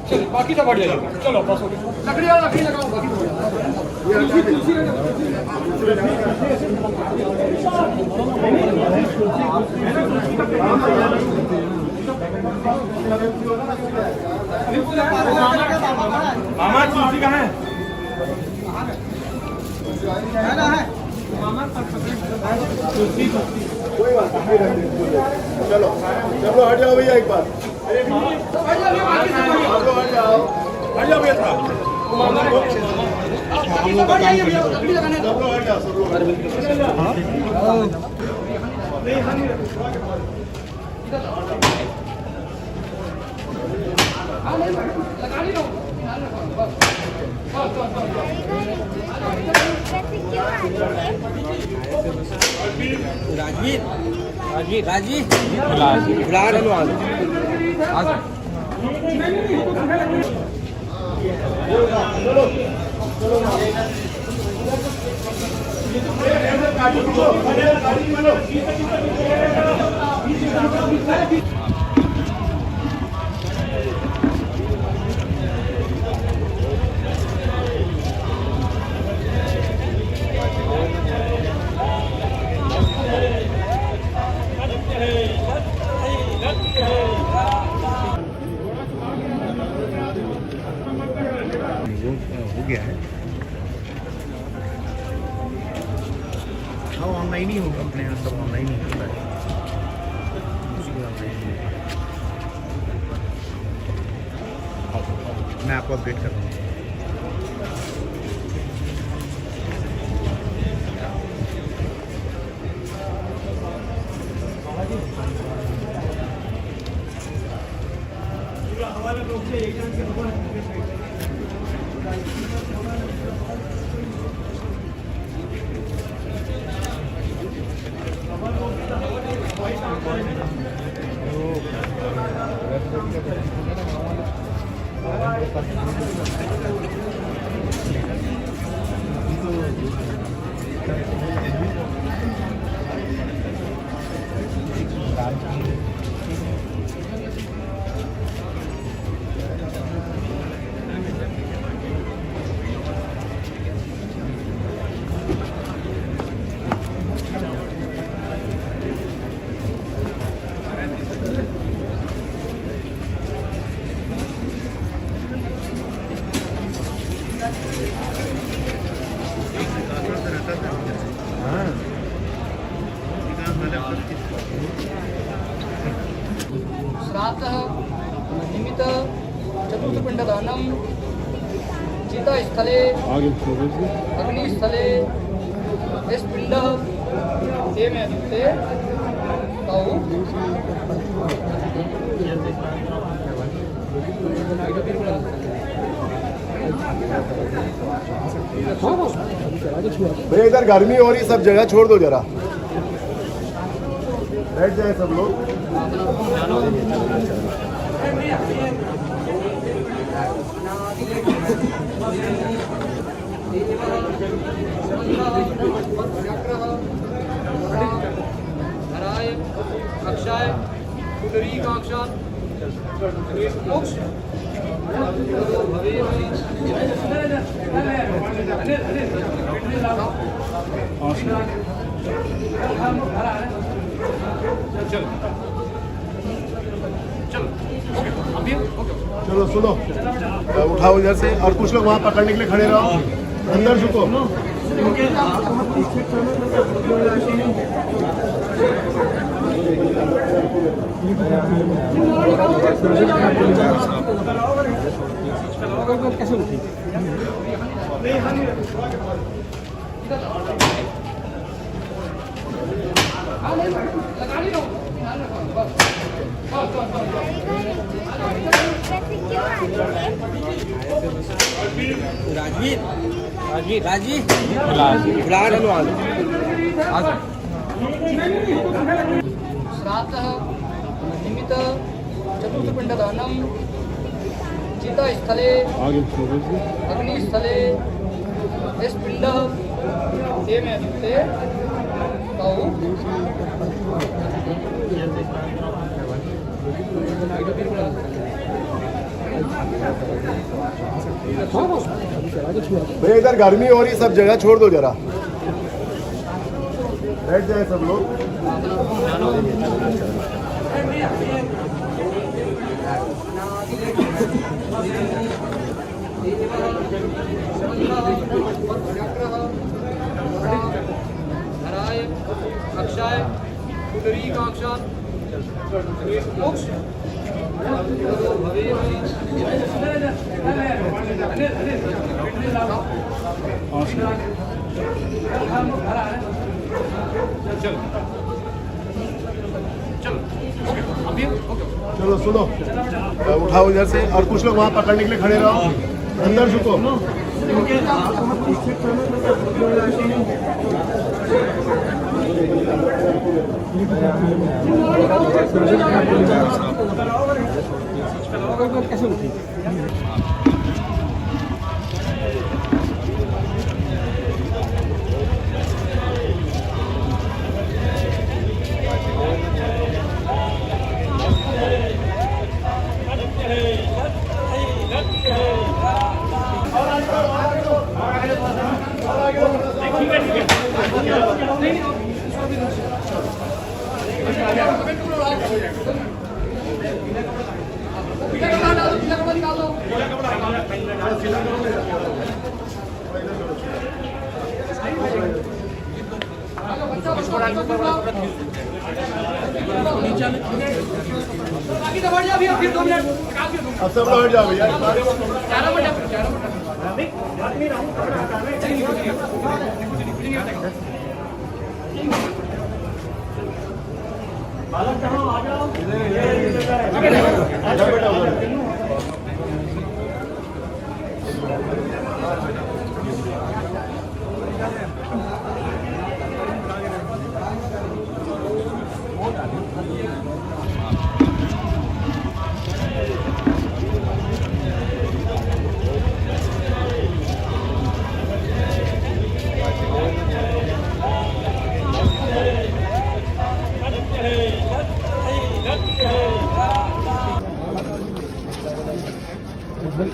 चलो बाकी सब हट जाएगा चलो बस हो गया लकड़ी लगाओ बाकी मामा तुलसी कहाँ है कोई बात नहीं चलो चलो हट जाओ भैया एक बार आप लोग हट जाओ भैया था सब लोग हट जाओ सब हो गया है हाँ ऑनलाइन ही होगा अपने यहाँ सब ऑनलाइन ही होता है मैं आपको अपडेट कर रहा हूँ श्राद्धः निमित्त चतुर्थपिण्डदानं चितास्थले अग्निस्थले स्पिण्डः तेन युक्ते तौ भैया इधर गर्मी हो रही सब जगह छोड़ दो जरा बैठ जाए सब लोग हराय अक्षाय पुंडरीकाक्षात् मोक्ष भवे चलो सुनो, उठाओ इधर से और कुछ लोग वहाँ पकड़ने के लिए खड़े रहो, अंदर झुको। श्राद्धः निमित्त चतुर्थपिण्डदानं चितास्थले अग्निस्थले पिण्डः तेन युक्ते तौ भैया इधर गर्मी हो रही, सब जगह छोड़ दो जरा, बैठ जाए सब लोग। हराय अक्षाय पुंडरीकाक्षात् मोक्ष चलो सुनो, उठाओ इधर से और कुछ लोग वहाँ पकड़ने के लिए खड़े रहो, अंदर झुको। अब सब लोग हट जाओ भैया।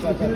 सत्य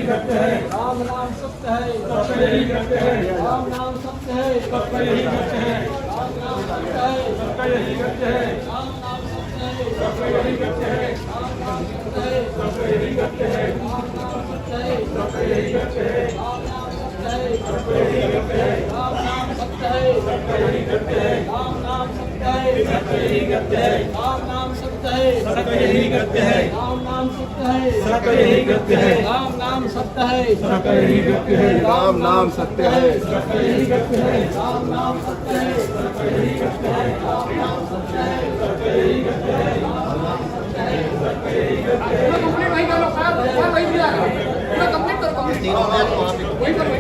करते हैं राम नाम सत्य है सबका यही करते हैं राम नाम सत्य है सबका यही करते हैं राम नाम सत्य है सबका यही करते हैं राम नाम सत्य है सबका यही करते हैं राम नाम सत्य है सबका यही करते हैं राम नाम सत्य है सबका यही करते हैं राम नाम सत्य है सबका यही करते हैं राम नाम सत्य है सबका यही करते हैं राम नाम सत्य है सबका यही करते हैं राम नाम सत्य है सबका यही करते हैं राम नाम सत्य है सबका यही करते हैं राम नाम सत्य है सबका यही करते हैं राम नाम सत्य है सबका यही करते हैं राम नाम सत्य है सबका यही करते हैं राम नाम सत्य है सबका यही करते हैं सबका यही करते हैं कंप्लीट वही कर लो फायर वही मिला पूरा कंप्लीट करो वही करो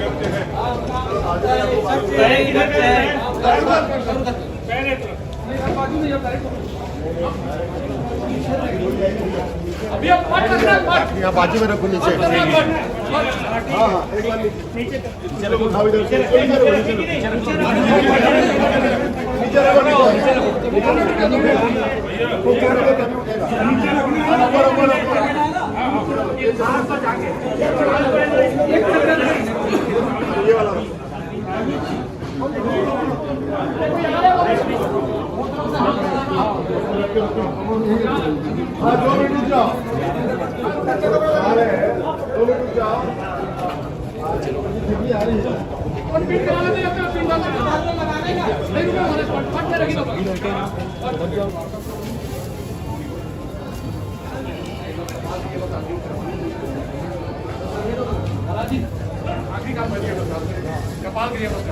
राम नाम सत्य है सबका यही करते हैं पहले तरफ नहीं हम बाजू नहीं जाता अभी आप पाठ कर रहे हैं पाठ यहाँ बाजू में रखो नीचे पाठ हाँ हाँ एक बार नीचे उठाओ इधर से नीचे रखो ये वाला हाँ 2 मिनट रुक जाओ आ रहे हैं 2 मिनट रुक जाओ आ रही है और पिन कराना नहीं अपना पिन लगाने का नहीं रुको हमारे पाठ में रखी दो आखिरी काम बच गया कपाल क्रिया बस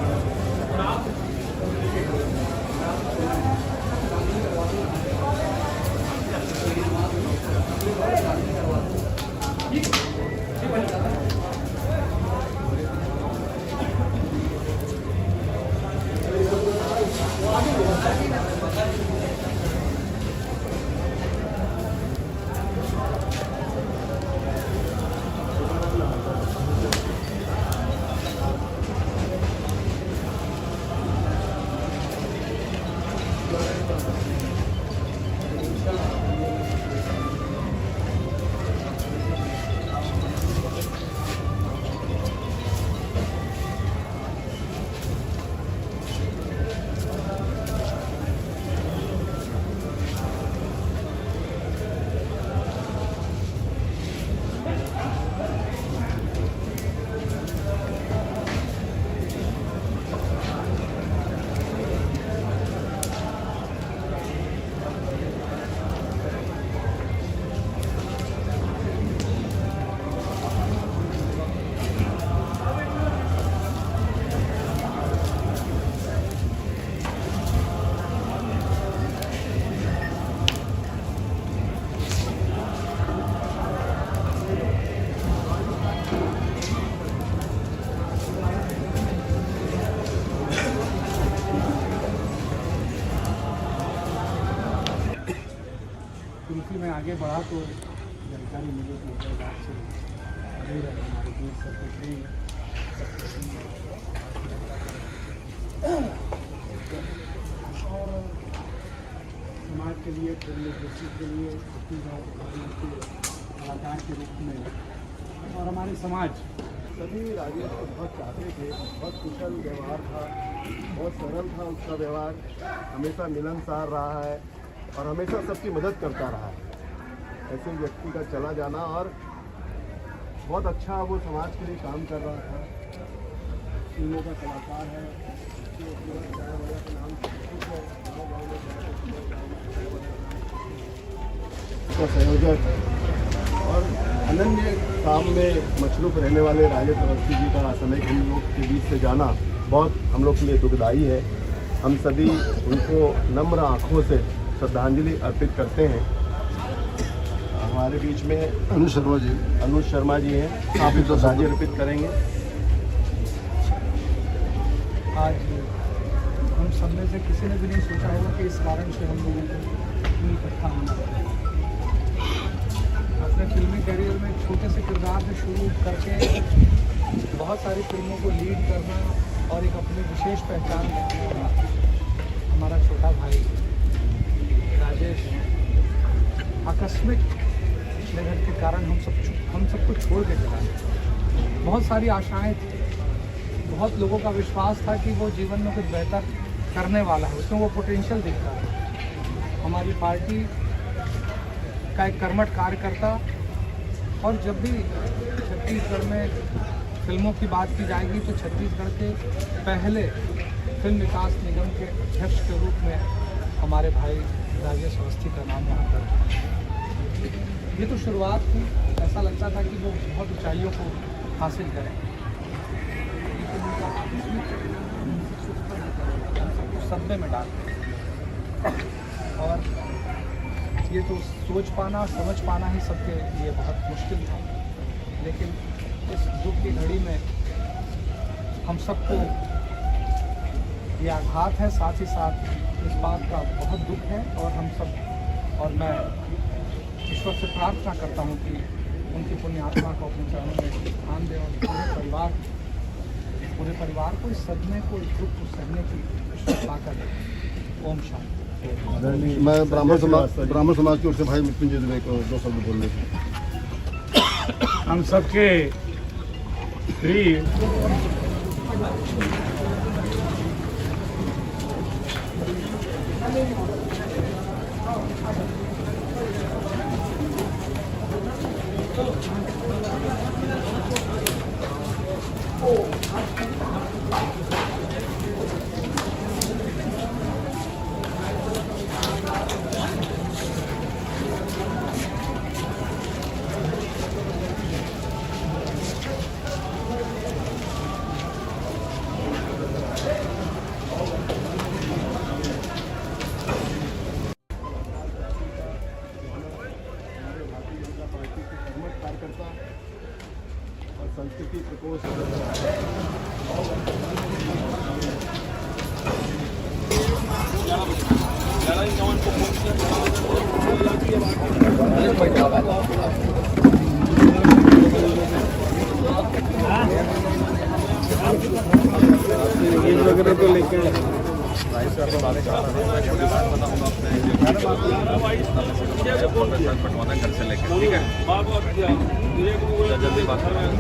क्योंकि मैं आगे बढ़ा तो जानकारी मिली कि उधर बात से दूर है हमारे दूर सेक्रेटरी और समाज के लिए डेमोक्रेसी के लिए कलाकार के रूप में और हमारे समाज सभी राजेश को बहुत चाहते थे, बहुत कुशल व्यवहार था, बहुत सरल था उसका व्यवहार, हमेशा मिलनसार रहा है और हमेशा सबकी मदद करता रहा है। ऐसे व्यक्ति का चला जाना और बहुत अच्छा वो समाज के लिए काम कर रहा था। फिल्मों का कलाकार है, उसका संयोजक और अनन्य काम में मशरूफ रहने वाले राजेश अवस्थी जी का अचानक हम लोग के बीच से जाना बहुत हम लोग के लिए दुखदायी है। हम सभी उनको नम्र आँखों से श्रद्धांजलि अर्पित करते हैं। हमारे बीच में अनुज शर्मा जी हैं, आप भी श्रद्धांजलि अर्पित करेंगे। आज हम सब में से किसी ने भी नहीं सोचा होगा कि इस कारण से हम लोगों को इकट्ठा होना पड़ेगा। अपने फिल्मी करियर में छोटे से किरदार से शुरू करके बहुत सारी फिल्मों को लीड करना और एक अपनी विशेष पहचान रखने वाला हमारा छोटा भाई राजेश आकस्मिक निधन के कारण हम सबको छोड़ के चला गया। बहुत सारी आशाएं थी, बहुत लोगों का विश्वास था कि वो जीवन में कुछ बेहतर करने वाला है, उसमें वो पोटेंशियल दिखता है। हमारी पार्टी का एक कर्मठ कार्यकर्ता, और जब भी छत्तीसगढ़ में फिल्मों की बात की जाएगी तो छत्तीसगढ़ के पहले फिल्म विकास निगम के अध्यक्ष के रूप में हमारे भाई राजेश अवस्थी का नाम वहाँ पर। ये तो शुरुआत थी, ऐसा लगता था कि वो बहुत ऊंचाइयों को हासिल करें, सदमे में डाल और ये तो सोच पाना समझ पाना ही सबके लिए बहुत मुश्किल था। लेकिन इस दुख की घड़ी में हम सबको ये आघात है, साथ ही साथ इस बात का बहुत दुख है, और हम सब और मैं ईश्वर से प्रार्थना करता हूँ कि उनकी पुण्य आत्मा को अपने चरणों में स्थान दें और पूरे परिवार को इस सदमे को, इस दुख को सहने की ताकत दे। ओम शांति। मैं ब्राह्मण समाज की ओर से भाई मृत्युंजय दुबे को 2 शब्द बोलने थे। हम सबके प्रिय और संस्कृति प्रकोष्ठ वगैरह तो लेके पटवाना घर से लेकर, ठीक है, जल्दी बात कर रहे हैं।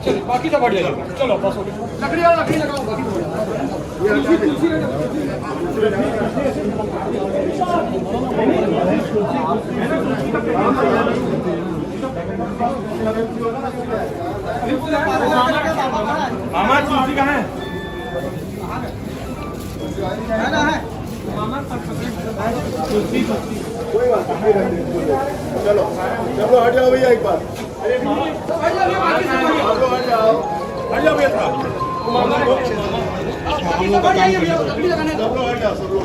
चलो बाकी सब बढ़िया चलो, चलो बस हो गया। लकड़ी लगाओ, बाकी तो मामा तुलसी कहाँ है? कोई बात नहीं, चलो चलो हट जाओ भैया एक बार, आप लोग हट जाओ भैया था, सब लोग हट जाओ, सब लोग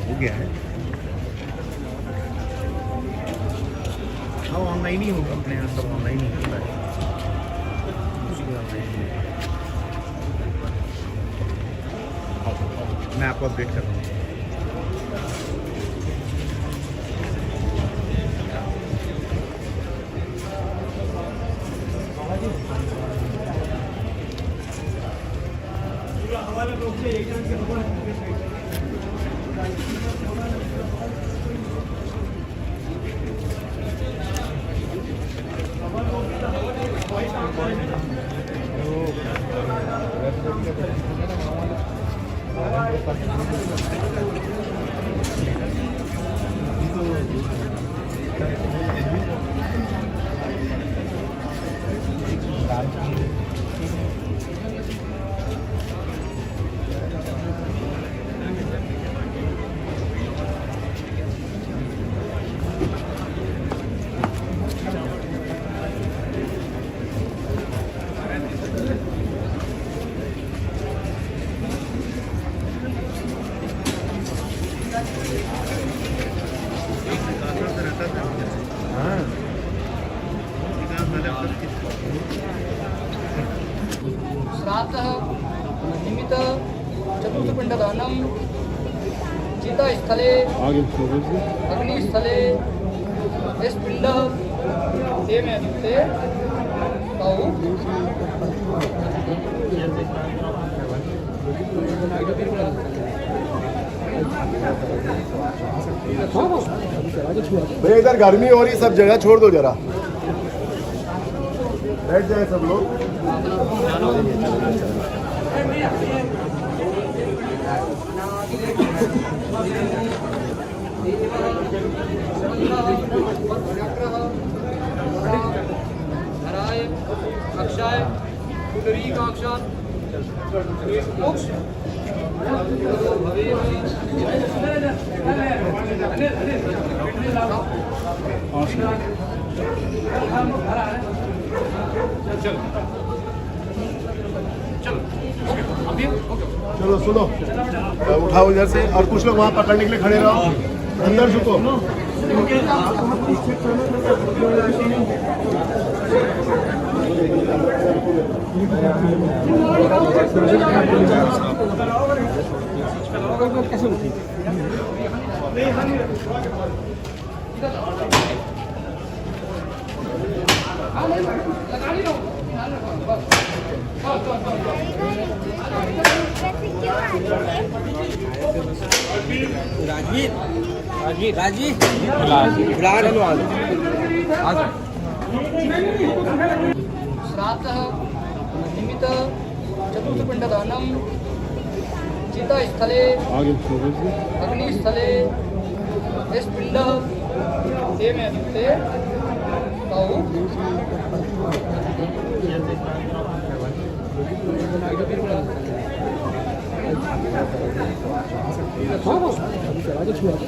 हो गया है। हाँ ऑनलाइन ही होगा, अपने यहाँ सब ऑनलाइन ही होता है। मैं आपको अपडेट कर रहा हूँ। श्राद्धः निमित्त चतुर्थपिण्डदानं चितास्थले अग्निस्थले स्पिण्डः तेमे युक्ते तौ भैया इधर गर्मी हो रही, सब जगह छोड़ दो जरा, बैठ जाए सब लोग। धराय अक्षाय पुंडरीकाक्षात् मोक्ष चलो सुनो, उठाओ इधर से, और कुछ लोग वहाँ पकड़ने के लिए खड़े रहो, अंदर झुको। कैसे उठी श्राद्धः निमित्त चतुर्थपिण्डदानं चितास्थले अग्निस्थले स्पिण्डः तेमे युक्ते तौ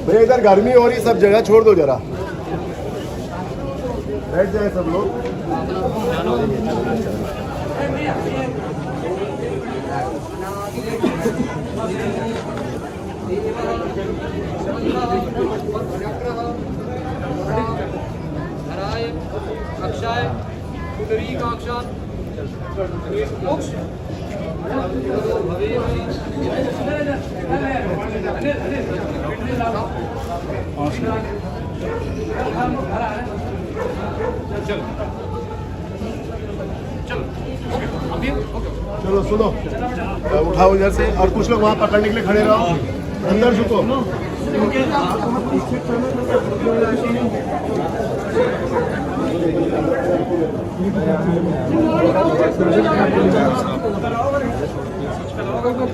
भैया इधर गर्मी हो रही, सब जगह छोड़ दो जरा, बैठ जाए सब लोग। धराय अक्षाय पुंडरीकाक्षात् मोक्ष चलो सुनो, उठाओ इधर से, और कुछ लोग वहाँ पकड़ने के लिए खड़े रहो, अंदर झुको।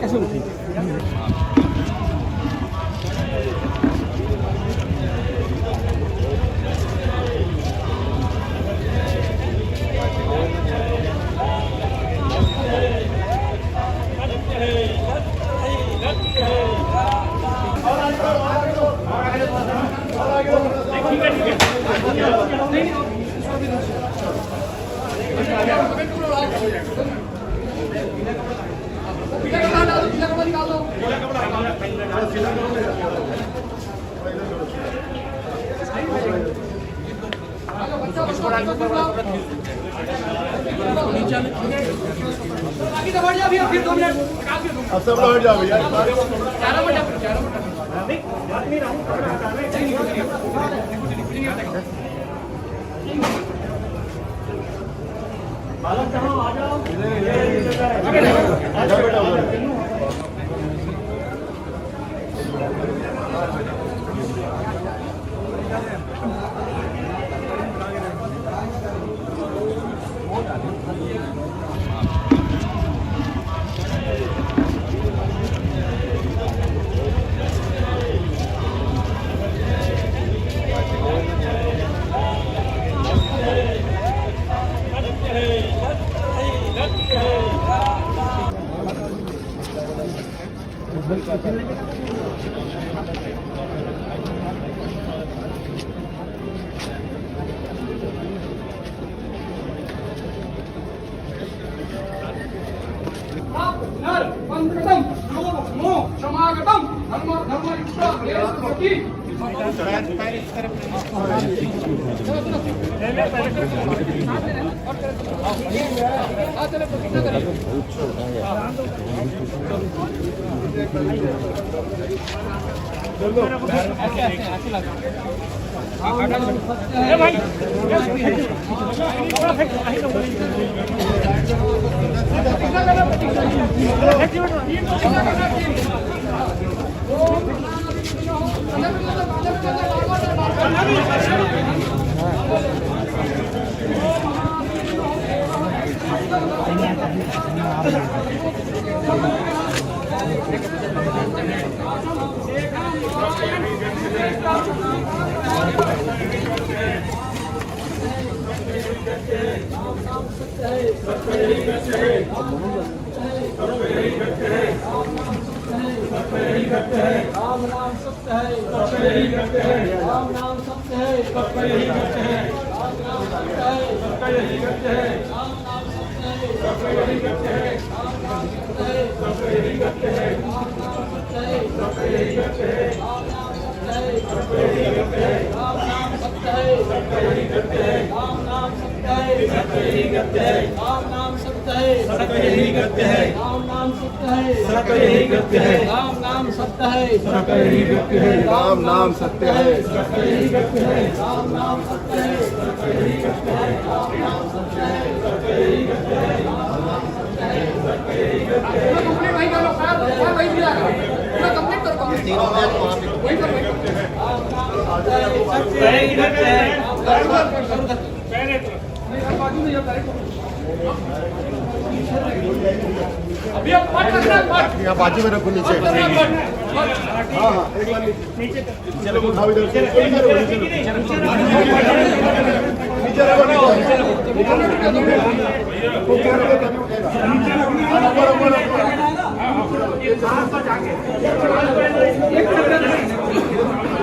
कैसे उठी अब सब लोग हट जाओ भैया। क्षमागतम धर्म धर्म राम नाम सत्य है, राम नाम सत्य है, राम नाम सत्य है, राम नाम सत्य है, राम नाम सत्य है, राम नाम सत्य है, राम नाम सत्य है, राम नाम सत्य है, राम नाम सत्य है, राम नाम सत्य है, राम नाम सत्य है, राम नाम सत्य है, राम नाम सत्य है, राम नाम सत्य है, राम नाम सत्य है, कंप्लीट नहीं करो सर, और वही दिया पूरा कंप्लीट करो, तीनों में वही करो, अभी आप पाठ करना है, पाठ यहाँ बाजू में रखो नीचे। हाँ हाँ एक बार नीचे चलो उठाओ इधर से नीचे रखो नीचे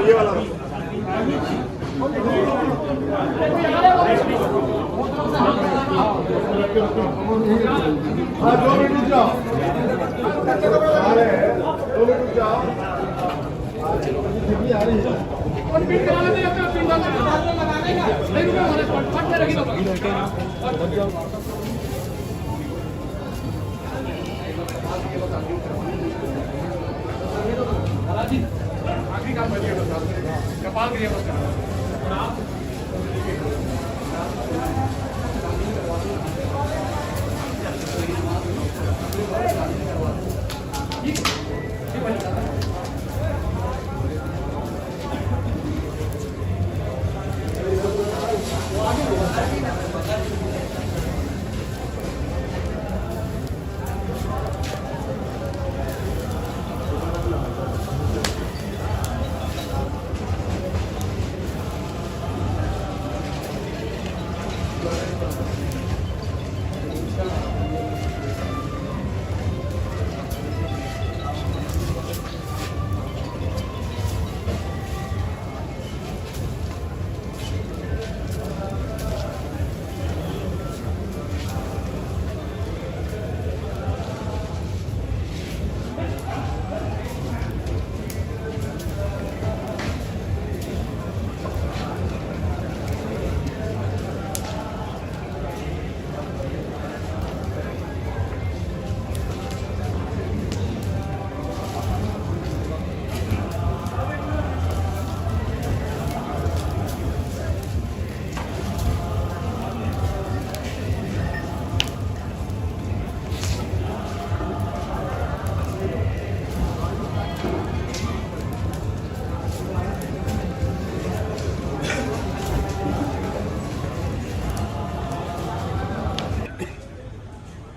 ये वाला हाँ 2 मिनट रुक जाओ, 2 मिनट रुक जाओ, आ रही है और फिर कराने दे अपना तीन बार लगाने का नहीं रुके हमारे पाठ में रखी आखिरी काम बचिए कपाल क्रिया बस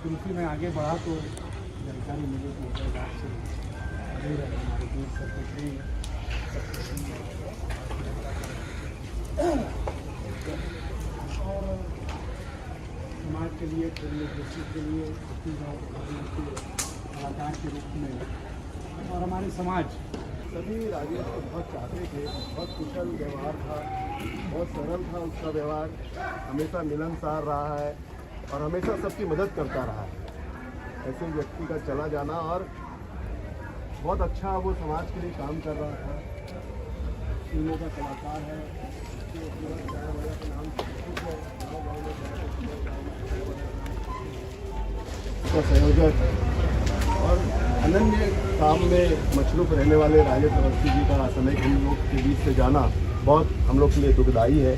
क्योंकि मैं आगे बढ़ा तो जानकारी मिली कि हैदराबाद से दूर है हमारे दूर सेक्रेटरी और समाज के लिए डेमोक्रेसी के लिए छत्तीसगढ़ के कलाकार के रूप में और हमारे समाज। सभी राजेश को बहुत चाहते थे, बहुत कुशल व्यवहार था, बहुत सरल था उसका व्यवहार, हमेशा मिलनसार रहा है और हमेशा सबकी मदद करता रहा है। ऐसे व्यक्ति का चला जाना, और बहुत अच्छा वो समाज के लिए काम कर रहा था। फिल्मों का कलाकार है, संयोजक और अनन्य काम में मशरूफ रहने वाले राजेश अवस्थी जी का समय हम लोग के बीच से जाना बहुत हम लोग के लिए दुखदायी है।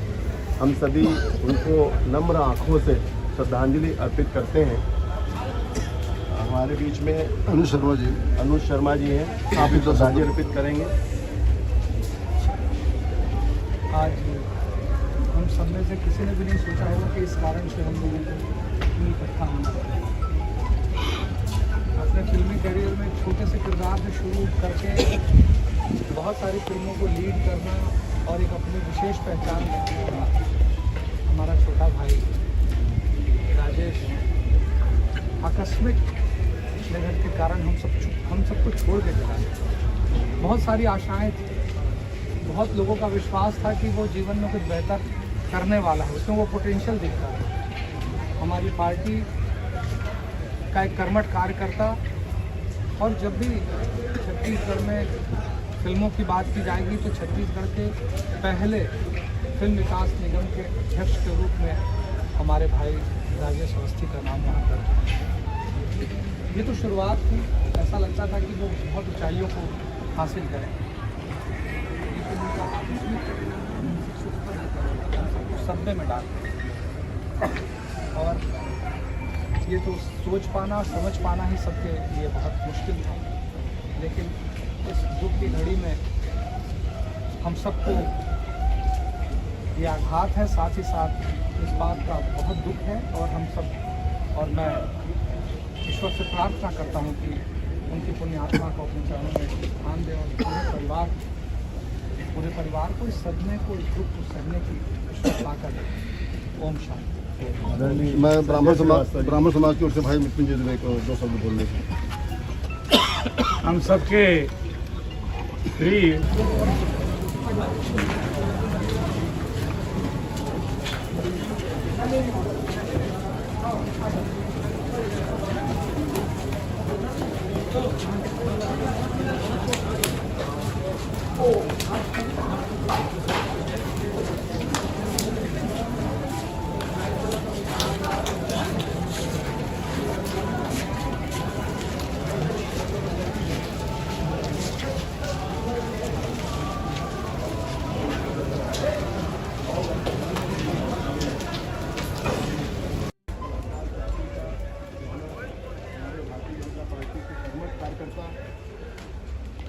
हम सभी उनको नम्र आँखों से श्रद्धांजलि अर्पित करते हैं। हमारे बीच में अनुज शर्मा जी हैं, आप इनको श्रद्धांजलि अर्पित करेंगे। आज हम सब में से किसी ने भी नहीं सोचा होगा कि इस कारण से हम लोगों को इतनी इकट्ठा होना पड़ेगा। अपने फिल्मी करियर में छोटे से किरदार से शुरू करके बहुत सारी फिल्मों को लीड करना और एक अपनी विशेष पहचान रखने वाला हमारा छोटा भाई राजेश आकस्मिक निधन के कारण हम सबको छोड़ के चला गया। बहुत सारी आशाएं थी, बहुत लोगों का विश्वास था कि वो जीवन में कुछ बेहतर करने वाला है, उसमें वो पोटेंशियल दिखता है। हमारी पार्टी का एक कर्मठ कार्यकर्ता, और जब भी छत्तीसगढ़ में फिल्मों की बात की जाएगी तो छत्तीसगढ़ के पहले फिल्म विकास निगम के अध्यक्ष के रूप में हमारे भाई राजेश अवस्थी का नाम वहाँ दर्ज है। ये तो शुरुआत थी, ऐसा लगता था कि वो बहुत ऊंचाइयों को हासिल करें। सदमे में डाल, और ये तो सोच पाना समझ पाना ही सबके लिए बहुत मुश्किल था। लेकिन इस दुख की घड़ी में हम सबको ये आघात है, साथ ही साथ इस बात का बहुत दुख है। और हम सब, और मैं ईश्वर से प्रार्थना करता हूँ कि उनकी पुण्य आत्मा को अपने चरणों में स्थान दें, और पूरे परिवार को इस सदमे को, इस दुख को सहने की ईश्वर ताकत दे। ओम शांति। मैं ब्राह्मण समाज की ओर से भाई मृत्युंजय दुबे को 2 शब्द बोलने के। हम सबके प्रिय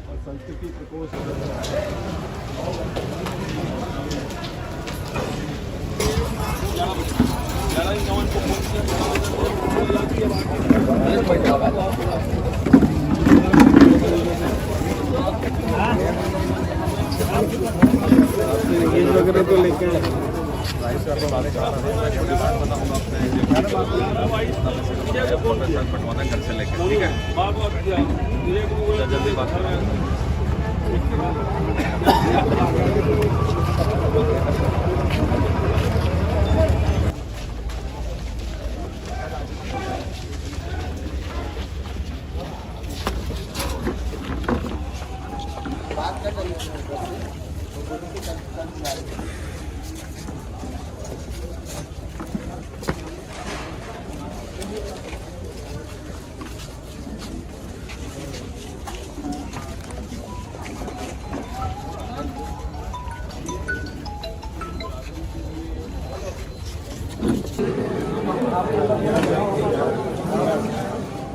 और संस्कृति प्रकोष्ठ वगैरह तो लेके पटवाना घर से लेकर, ठीक है, जल्दी बात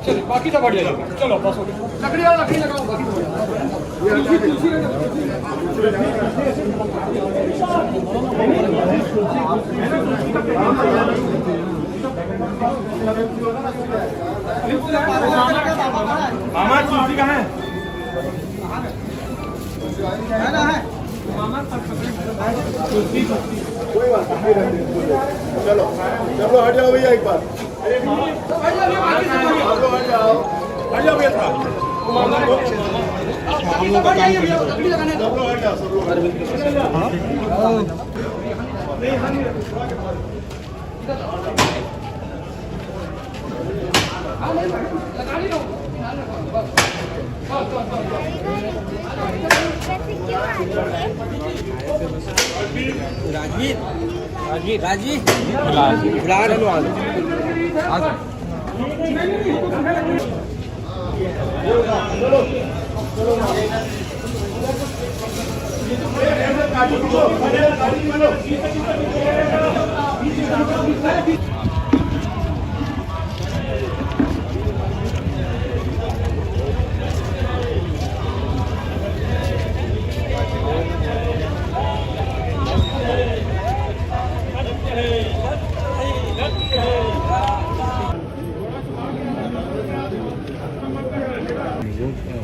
चलिए बाकी सब हट जाएगा। चलो बस हो गया। लकड़ी लगाओ, बाकी मामा तुलसी कहाँ है? कोई बात नहीं, चलो चलो हट जाओ भैया एक बार, हट जाओ भैया।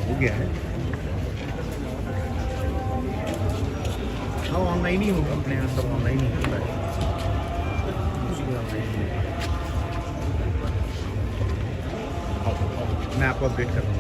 हो गया है। हाँ ऑनलाइन ही होगा, अपने यहाँ सब ऑनलाइन ही होता है। मैं आपको अपडेट कर रहा हूँ।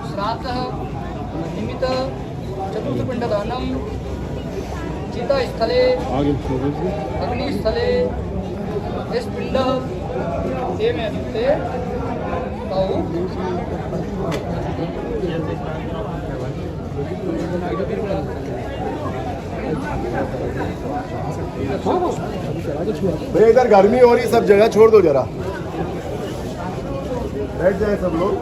श्राद्धः निमित्त चतुर्थपिण्डदानं चितास्थले अग्निस्थले स्पिण्डः तेन युक्ते तौ भैया इधर गर्मी हो रही, सब जगह छोड़ दो जरा, बैठ जाए सब लोग।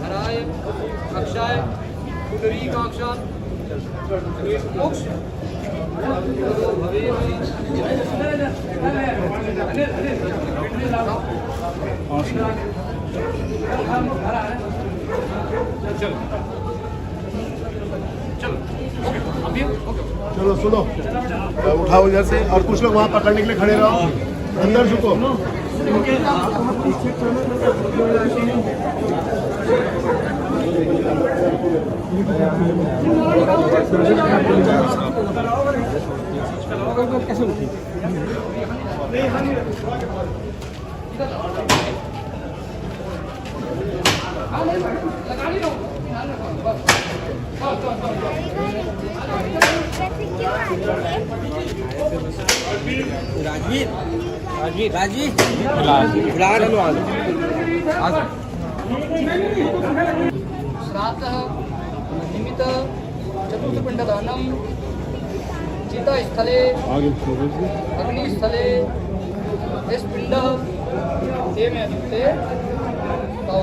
हराय अक्षाय पुंडरीकाक्षात् मोक्ष चलो सुनो, उठाओ इधर से और कुछ लोग वहाँ पकड़ने के लिए खड़े रहो, अंदर झुको। श्राद्धः निमित्त चतुर्थपिण्डदानं चितास्थले अग्निस्थले स्पिण्डः तेन युक्ते तौ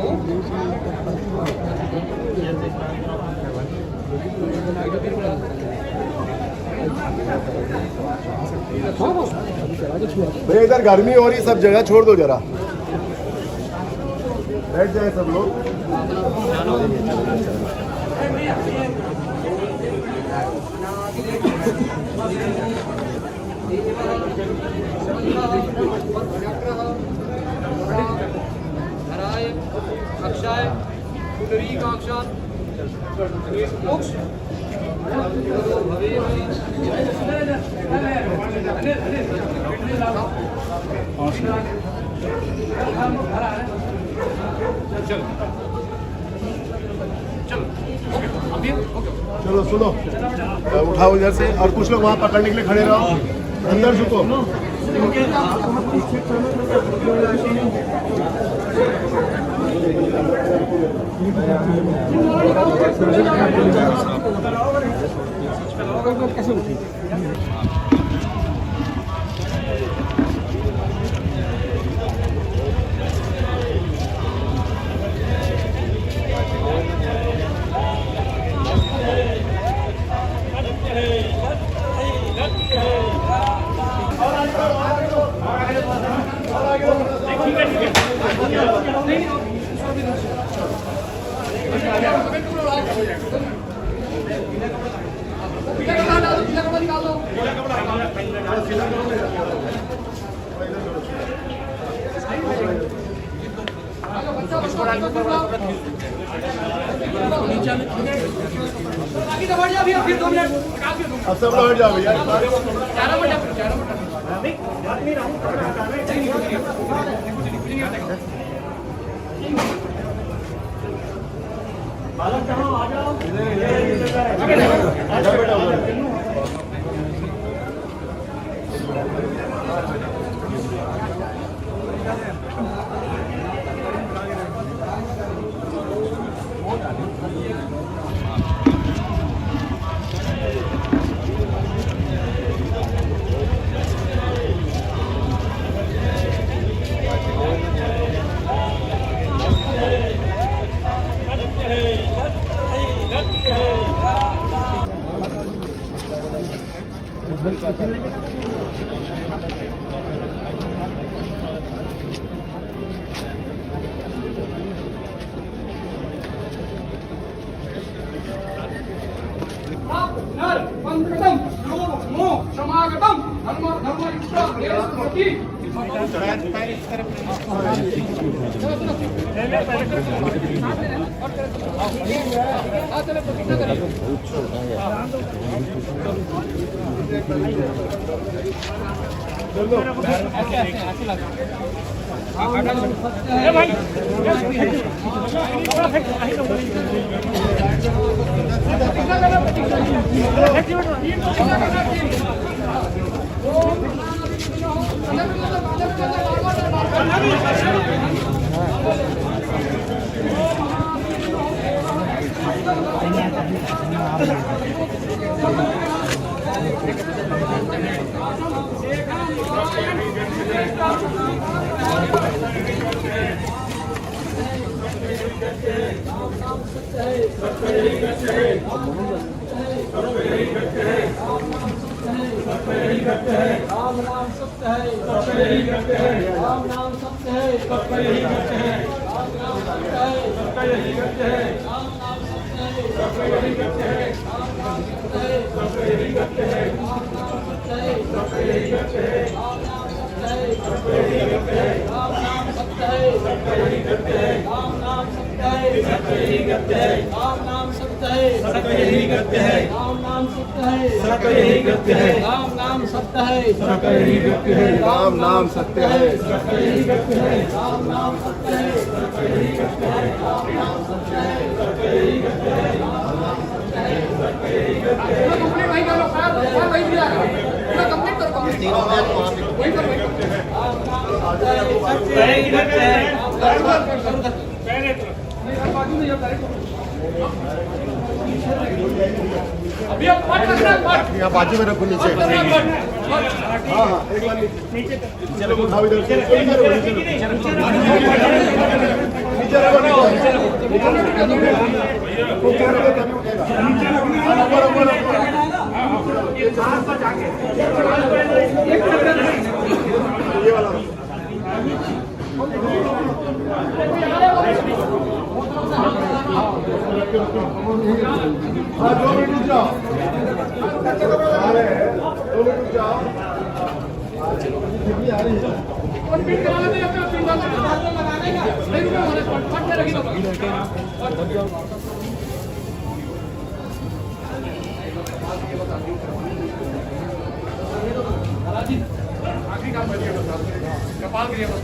भैया इधर गर्मी हो रही, सब जगह छोड़ दो जरा, बैठ जाए सब लोग। हराय अक्षाय पुंडरीकाक्षात् चलो सुनो, उठाओ इधर से और कुछ लोग वहाँ पकड़ने के लिए खड़े रहो, अंदर झुको। कैसे उठी? अब सब लोग हट जाओ भैया। राम नाम सत्य है, सत्य ही करते हैं। राम नाम सत्य है, सत्य ही करते हैं। राम नाम सत्य है, सत्य ही करते हैं। राम नाम सत्य है, सत्य ही करते हैं। राम नाम सत्य है, सत्य ही करते हैं। राम नाम सत्य है, सत्य ही करते हैं। राम नाम सत्य है, सत्य ही करते हैं। राम नाम सत्य है, सत्य ही करते हैं। राम नाम सत्य है, सत्य ही करते हैं। राम नाम सत्य है, सत्य ही करते हैं। राम नाम सत्य है, सत्य ही करते हैं। राम नाम सत्य है, सत्य ही करते हैं। राम नाम सत्य है, सत्य ही करते हैं। राम नाम सत्य है, सत्य ही करते हैं। राम नाम सत्य है, सत्य ही करते हैं। राम नाम सत्य है, सत्य ही करते हैं। कंप्लीट नहीं करो, पूरा वही दिया है, पूरा कंप्लीट करो, कंप्लीट तीनों में वही करो, वही करो। राम नाम सत्य है, सत्य ही करते हैं। बाजू में जाता है अभी आप पाठ करना, पाठ यहाँ बाजू में रखो नीचे। हाँ हाँ एक बार नीचे उठाओ इधर से, नीचे रखो, नीचे रखो, ये वाला हाँ 2 मिनट रुक जाओ, 2 मिनट रुक जाओ। आ रही है आखिरी काम बचिए बस कपाल के लिए बस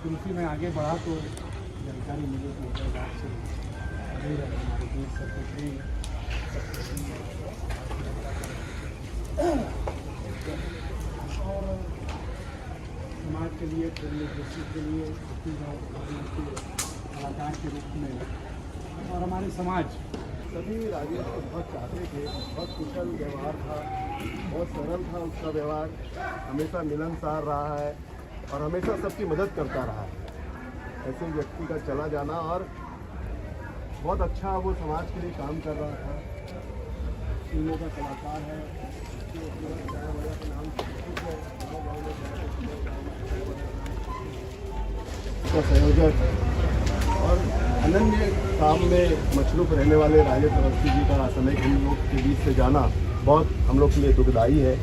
क्योंकि मैं आगे बढ़ा तो जानकारी मिली कि बात से अभी हमारे देश सेक्रेटरी और समाज के लिए फिल्म इंडस्ट्री के लिए कलाकार के रूप में और हमारे समाज सभी राजेश को बहुत चाहते थे, बहुत कुशल व्यवहार था, बहुत सरल था उसका व्यवहार, हमेशा मिलनसार रहा है और हमेशा सबकी मदद करता रहा है। ऐसे व्यक्ति का चला जाना और बहुत अच्छा वो समाज के लिए काम कर रहा था। फिल्मों का कलाकार है, का संयोजक और अनन्य काम में मशरूफ रहने वाले राजेश अवस्थी जी का समय हम लोग के बीच से जाना बहुत हम लोग के लिए दुखदायी है।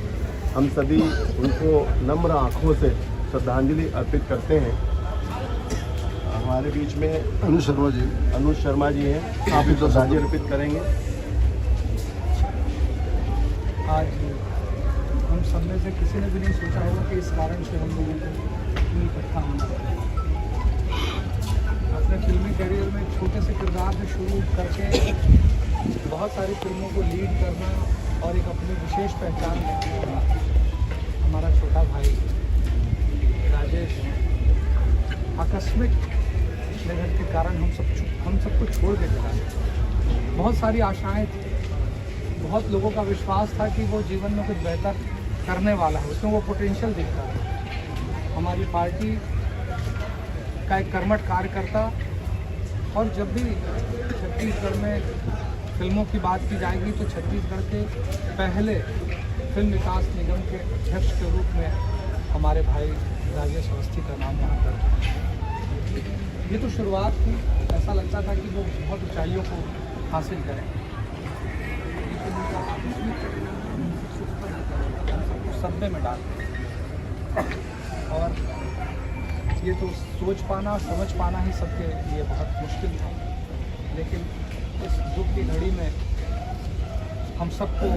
हम सभी उनको नम्र आँखों से श्रद्धांजलि अर्पित करते हैं। हमारे बीच में अनुज शर्मा जी हैं, आप भी श्रद्धांजलि अर्पित करेंगे। आज हम सब में से किसी ने भी नहीं सोचा होगा कि इस कारण से हम लोगों को इतनी इकट्ठा होना पड़ा। अपने फिल्मी करियर में छोटे से किरदार से शुरू करके बहुत सारी फिल्मों को लीड करना और एक अपनी विशेष पहचान रखने वाला हमारा छोटा भाई राजेश आकस्मिक निधन के कारण हम सबको छोड़ के चला गया। बहुत सारी आशाएं थी, बहुत लोगों का विश्वास था कि वो जीवन में कुछ बेहतर करने वाला है, उसमें वो पोटेंशियल दिखता था। हमारी पार्टी का एक कर्मठ कार्यकर्ता और जब भी छत्तीसगढ़ में फिल्मों की बात की जाएगी तो छत्तीसगढ़ के पहले फिल्म विकास निगम के अध्यक्ष के रूप में हमारे भाई राजेश अवस्थी का नाम वहाँ पर। ये तो शुरुआत थी, ऐसा लगता था कि वो बहुत ऊंचाइयों को हासिल करें, सदमे में डाल और ये तो सोच पाना समझ पाना ही सबके लिए बहुत मुश्किल था। लेकिन इस दुख की घड़ी में हम सबको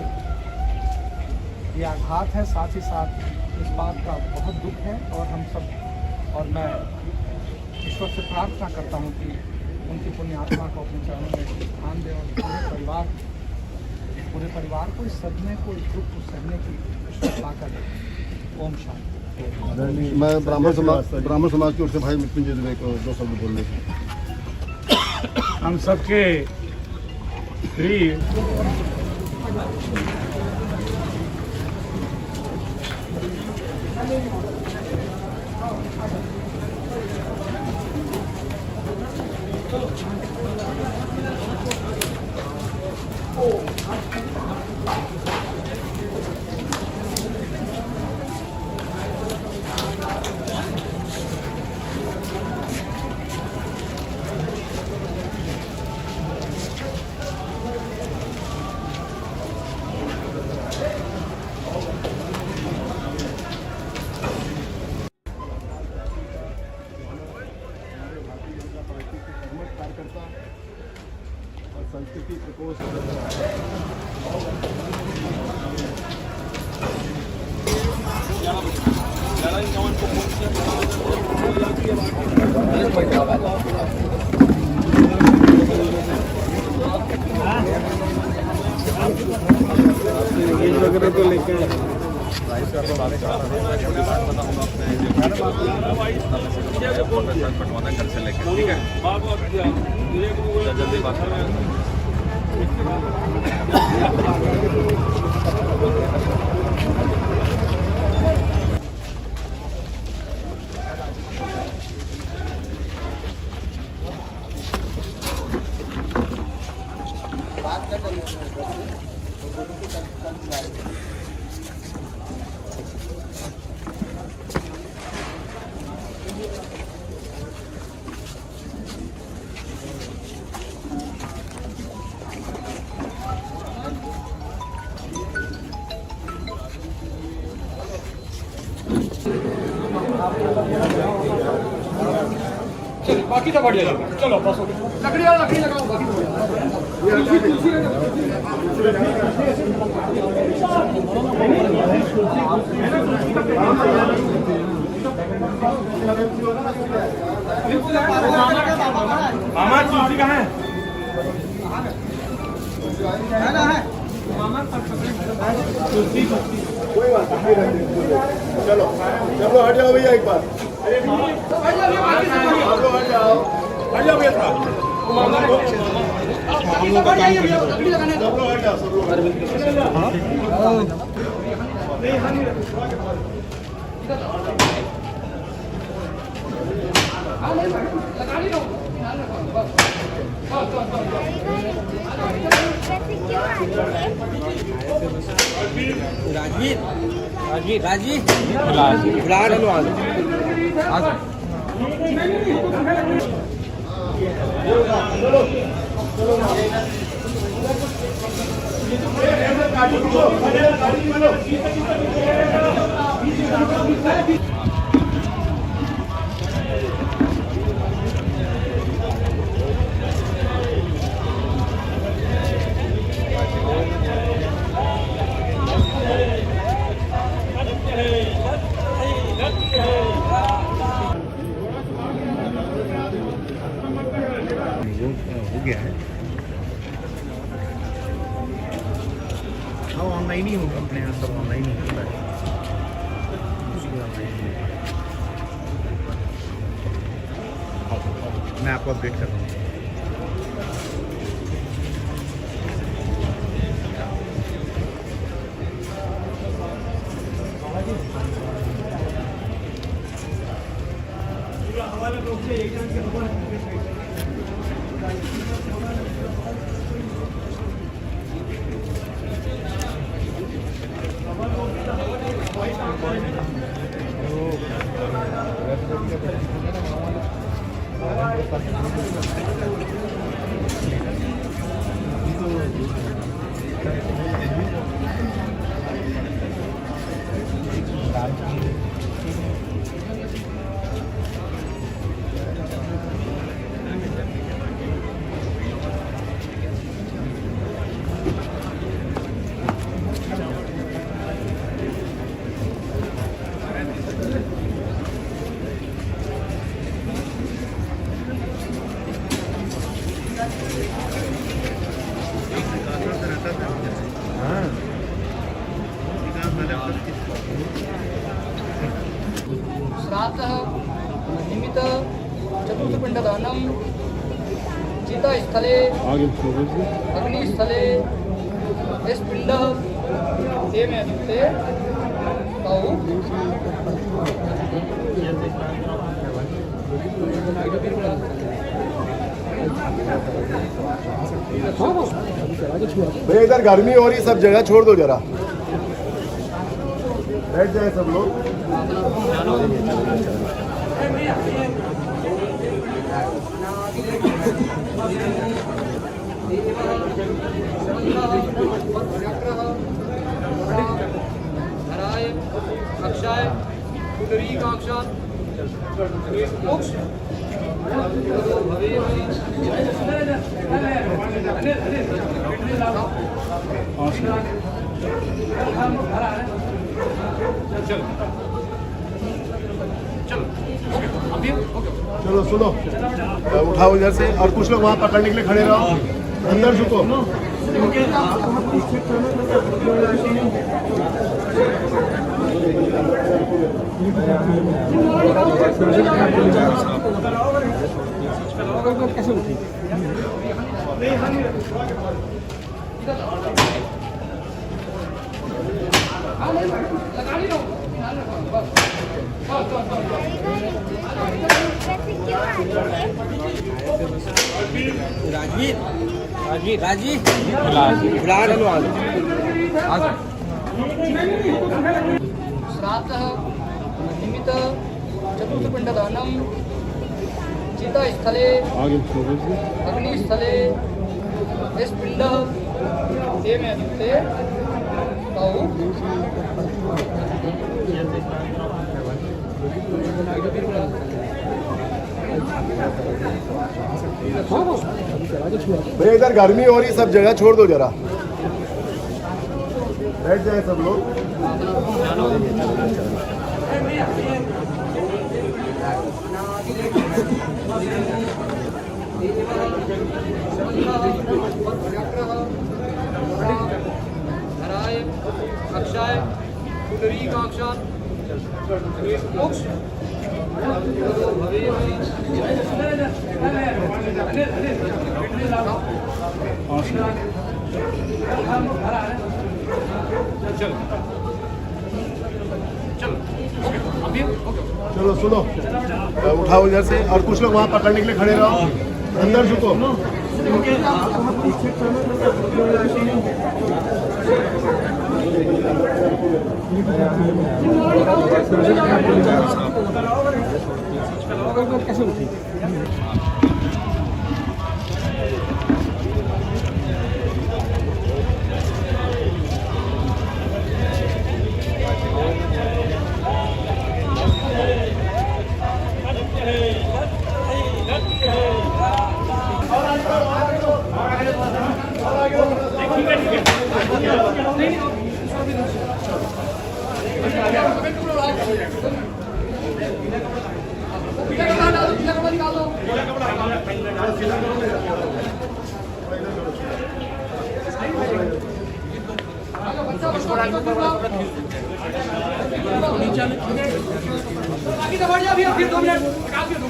ये आघात है, साथ ही साथ इस बात का बहुत दुख है और हम सब और मैं ईश्वर से प्रार्थना करता हूँ कि उनकी पुण्य आत्मा को अपने चरणों में स्थान दे और पूरे परिवार को इस सदमे को, इस दुख को सहने की ताकत दे। ओम शांति। मैं ब्राह्मण समाज की ओर से भाई मृत्युंजय दुबे को दो शब्द बोलने थे। हम सबके प्रिय संस्कृति प्रकोष्ठ वगैरह तो लेके पटवाना घर से लेकर ठीक है जल्दी बात करें बाकी तो बढ़ जाएगा चलो बस लकड़ी वाला लकड़ी लगाओ बाकी मामा तुलसी कहाँ है कोई बात नहीं चलो चलो हट जाओ भैया एक बार आप लोग हट जाओ भैया सब लोग हट जाओ सब लोग हो गया है हाँ ऑनलाइन ही होगा अपने यहाँ सब ऑनलाइन ही होता है मैं आपको अपडेट कर दूँगा श्राद्धः निमित्त चतुर्थपिण्डदानं चितास्थले अग्निस्थले इस पिंड ये में अद्युक्ते कहूँ भैया इधर गर्मी हो रही सब जगह छोड़ दो जरा बैठ जाए सब लोग हराय अक्षाय कुटरी काक्षात मोक्ष चलो सुनो, उठाओ इधर से और कुछ लोग वहाँ पकड़ने के लिए खड़े रहो, अंदर झुको। श्राद्धः निमित्त चतुर्थपिण्डदानं चितास्थले अग्निस्थले पिण्ड तेमे अदुक्ते तौ भैया इधर गर्मी हो रही, सब जगह छोड़ दो जरा, बैठ जाए सब लोग। धराय अक्षाय पुंडरीकाक्षात् मोक्ष चलो सुनो, उठाओ इधर से और कुछ लोग वहाँ पकड़ने के लिए खड़े रहो, अंदर झुको।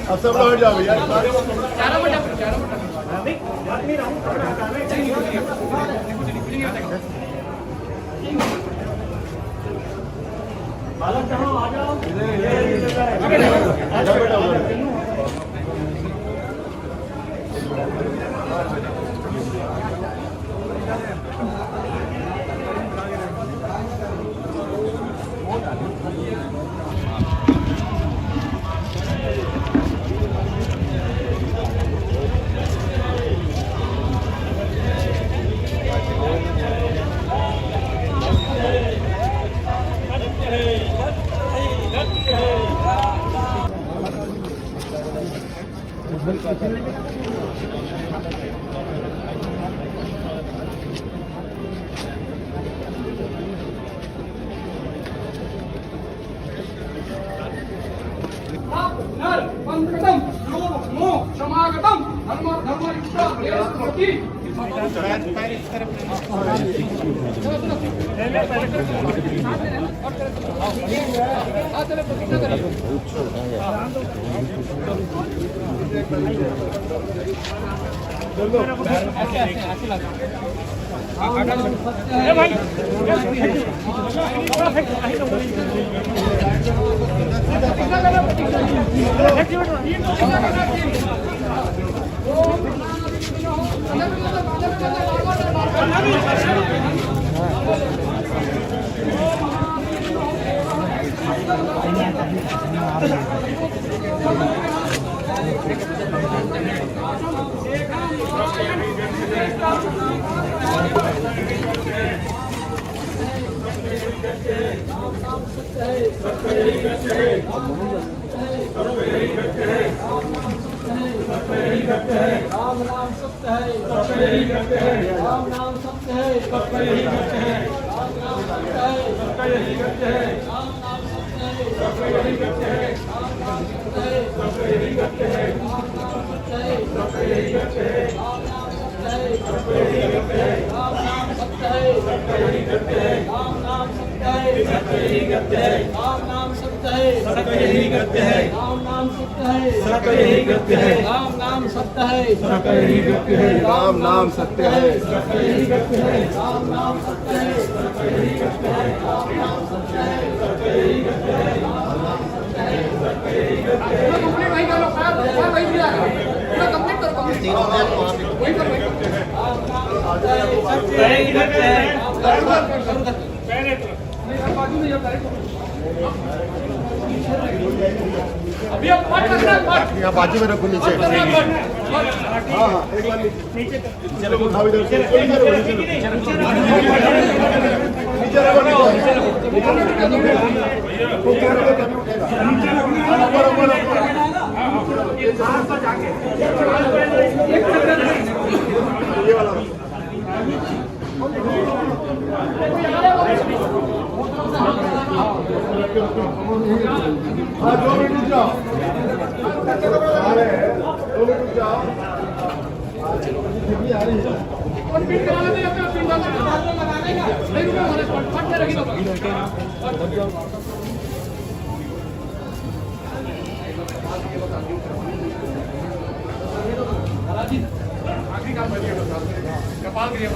अब सब लोग हट जाओ भैया। करते हैं राम नाम सत्य है सबका यही करते हैं राम नाम सत्य है सबका यही करते हैं राम नाम सत्य है सबका यही करते हैं राम नाम सत्य है सबका यही करते हैं राम नाम सत्य है सबका यही करते हैं राम नाम सत्य है सबका यही करते हैं राम नाम सत्य है सबका यही करते हैं राम नाम सत्य है सबका यही करते हैं राम नाम सत्य है सबका यही करते हैं राम नाम सत्य है सबका यही करते हैं राम नाम सत्य है सबका यही करते हैं राम नाम सत्य है सबका यही करते हैं राम नाम सत्य है सबका यही करते हैं राम नाम सत्य है सबका यही करते हैं राम नाम सत्य है सबका यही करते हैं सबका यही करते हैं कंप्लीट वही कर लो सर वही दिया पूरा कंप्लीट करो वही कर वही यही करते हैं बाजू में जाता है अभी अब पाठ करना है पाठ यहाँ बाजू में रखो नीचे हाँ हाँ एक बार नीचे चलो उठाओ इधर से नीचे रखो नीचे रखो ये वाला हाँ 2 मिनट रुक जाओ आ रहे हैं 2 मिनट रुक जाओ आ रही है और बीट करा लेते हैं अपना 3 लगाने का नहीं रुको हमारे पाठ में रखी दो आखिरी काम करिएगा कपाल के लिए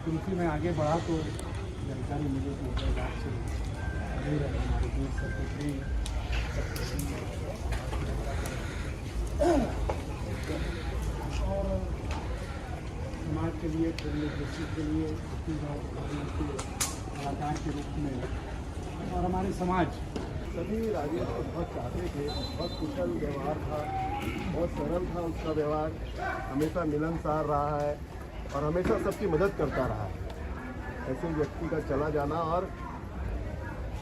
क्योंकि मैं आगे बढ़ा तो जानकारी मिली कि उधर बात से दूर है हमारे दूर सेक्रेटरी और समाज के लिए डेमोक्रेसी के लिए कलाकार के रूप में और हमारे समाज सभी राजेश को बहुत चाहते थे, बहुत कुशल व्यवहार था, बहुत सरल था उसका व्यवहार, हमेशा मिलनसार रहा है और हमेशा सबकी मदद करता रहा है। ऐसे व्यक्ति का चला जाना और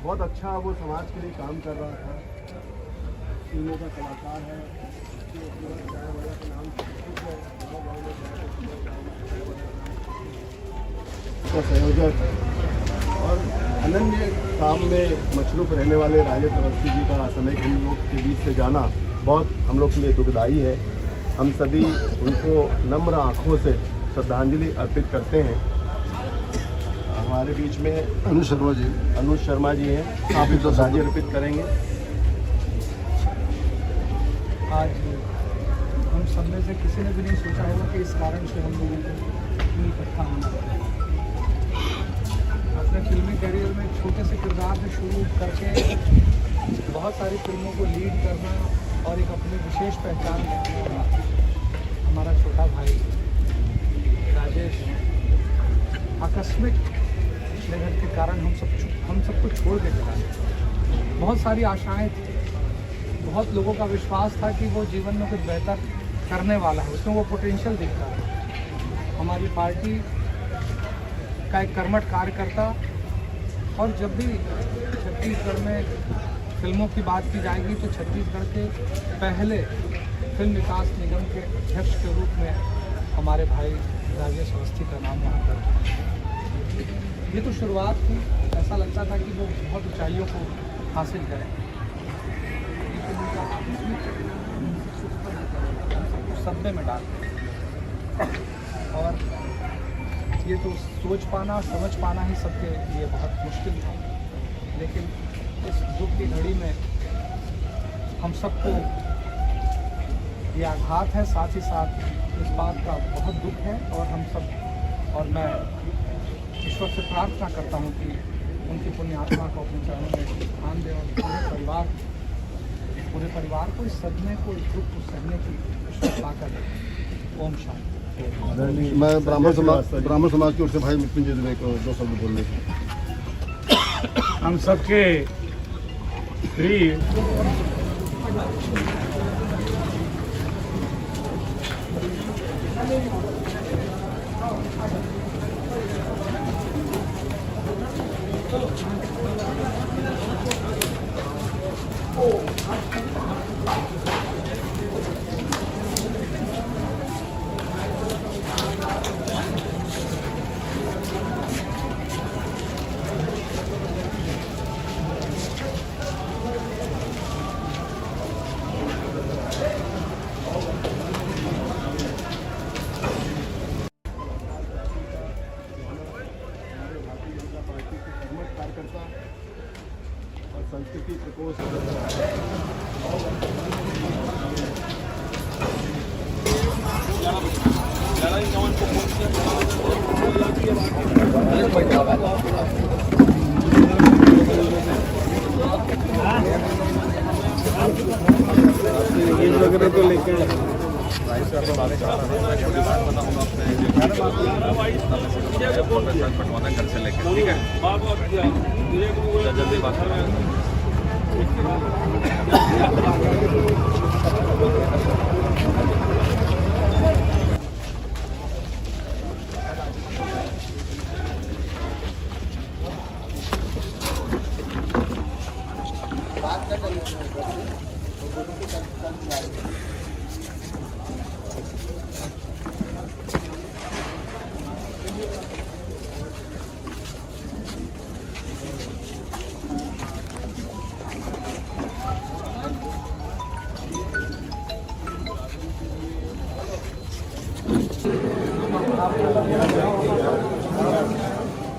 बहुत अच्छा वो समाज के लिए काम कर रहा था। फिल्मों का कलाकार है, चाय वाला का नाम का संयोजक और अनन्य काम में मशरूफ रहने वाले राजेश अवस्थी जी का समय हम लोग के बीच से जाना बहुत हम लोग के लिए दुखदायी है। हम सभी उनको नम्र आँखों से श्रद्धांजलि अर्पित करते हैं। हमारे बीच में अनुज शर्मा जी हैं, आप भी श्रद्धांजलि अर्पित करेंगे। आज हम सब में से किसी ने भी नहीं सोचा होगा कि इस कारण से हम लोगों को इतनी इकट्ठा होना पड़ा। अपने फिल्मी करियर में छोटे से किरदार से शुरू करके बहुत सारी फिल्मों को लीड करना और एक अपनी विशेष पहचान रखने वाला हमारा छोटा भाई राजेश आकस्मिक निधन के कारण हम सबको छोड़ के चला गया। बहुत सारी आशाएं थी, बहुत लोगों का विश्वास था कि वो जीवन में कुछ बेहतर करने वाला है, उसमें वो पोटेंशियल दिखता है। हमारी पार्टी का एक कर्मठ कार्यकर्ता, और जब भी छत्तीसगढ़ में फिल्मों की बात की जाएगी तो छत्तीसगढ़ के पहले फिल्म विकास निगम के अध्यक्ष के रूप में हमारे भाई राजेश अवस्थी का नाम वहाँ पर। ये तो शुरुआत थी, ऐसा लगता था कि वो बहुत ऊंचाइयों को हासिल करें, सदमे में डाल, और ये तो सोच पाना समझ पाना ही सबके लिए बहुत मुश्किल था। लेकिन इस दुख की घड़ी में हम सबको ये आघात है, साथ ही साथ इस बात का बहुत दुख है, और हम सब, और मैं ईश्वर से प्रार्थना करता हूँ कि उनकी पुण्य आत्मा को अपने चरणों में स्थान दें, और पूरे परिवार को इस सदमे को, इस दुख को सहने की ईश्वर ताकत दे। ओम शांति। मैं ब्राह्मण समाज की ओर से भाई मृत्युंजय जी को 2 शब्द बोलने की। हम सबके प्रिय कार्यकर्ता और संस्कृति प्रकोष्ठ को लेकर पटवाना घर से लेकर, ठीक है, जल्दी बात कर रहे हैं।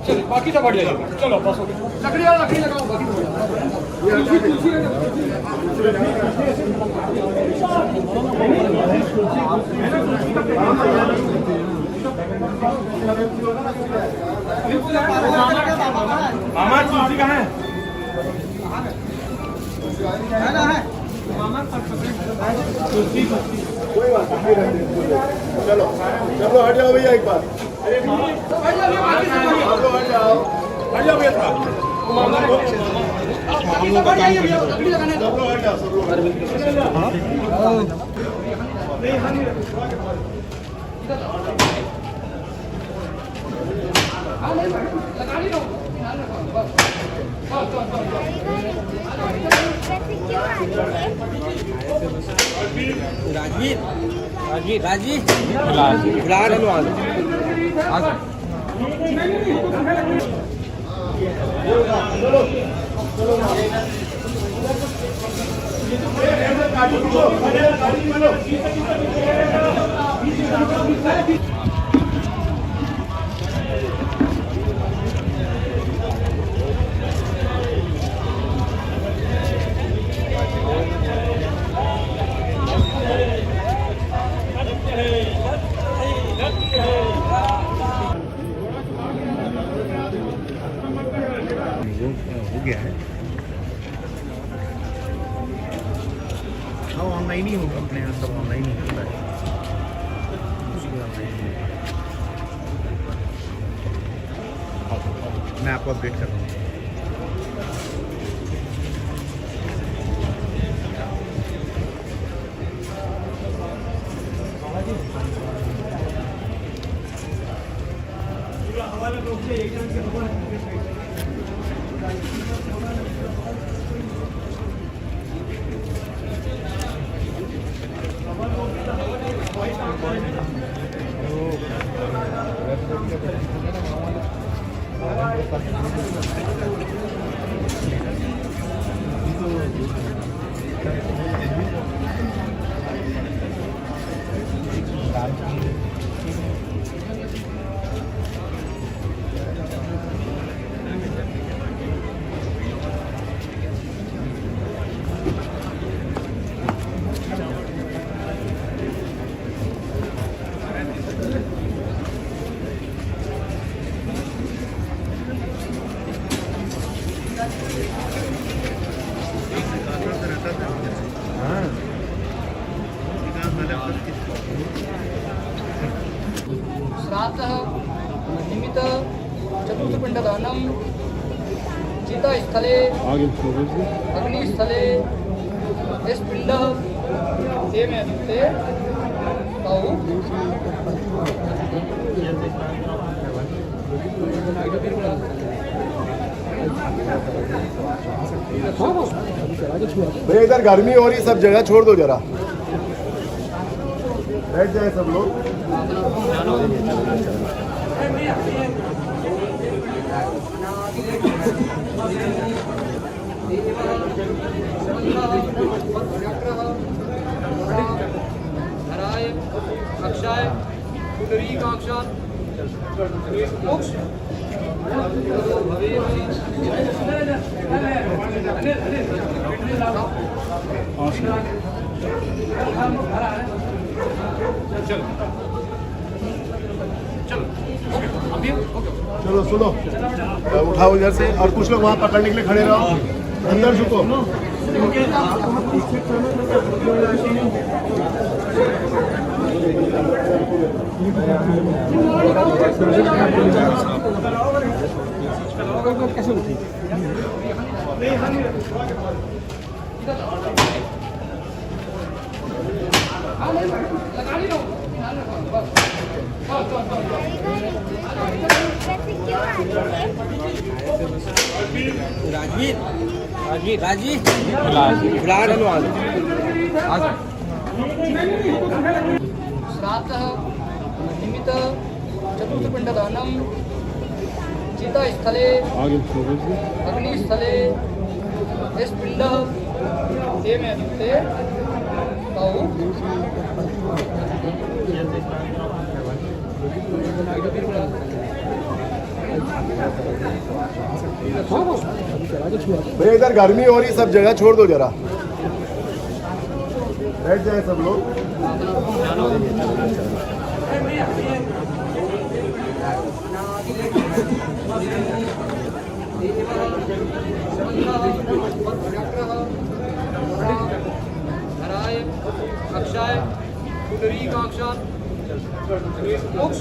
चलो बाकी सब हट जाएगा, चलो बस हो गया। लकड़ी लगाओ, बाकी मामा तुलसी कहाँ है? कोई बात नहीं, चलो चलो हट जाओ भैया एक बार, आप लोग हट जाओ भैया था, सब लोग हट जाओ, सब लोग हो गया है। हाँ ऑनलाइन ही होगा, अपने यहाँ सब ऑनलाइन ही होता है, मैं आपको अपडेट कर रहा हूँ। श्राद्धः निमित्त चतुर्थपिण्डदानं चितास्थले अग्निस्थले स्पिण्डः तेन युक्ते तौ भैया इधर गर्मी हो रही, सब जगह छोड़ दो जरा, बैठ जाए सब लोग। धराय अक्षाय पुंडरीकाक्षात् मोक्ष चलो सुनो, उठाओ इधर से और कुछ लोग वहाँ पकड़ने के लिए खड़े रहो, अंदर झुको। कैसे उठी श्राद्धः निमित्त चतुर्थपिण्डदानं चितास्थले अग्निस्थले स्पिण्डः तेन युक्ते तौ भैया इधर गर्मी हो रही, सब जगह छोड़ दो जरा, बैठ जाए सब लोग। धराय अक्षाय पुंडरीकाक्षात् मोक्ष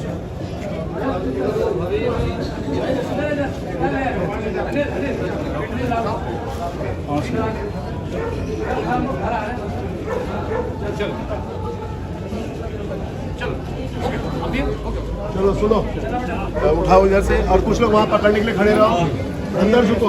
चलो सुनो, उठाओ इधर से और कुछ लोग वहाँ पकड़ने के लिए खड़े रहो, अंदर झुको।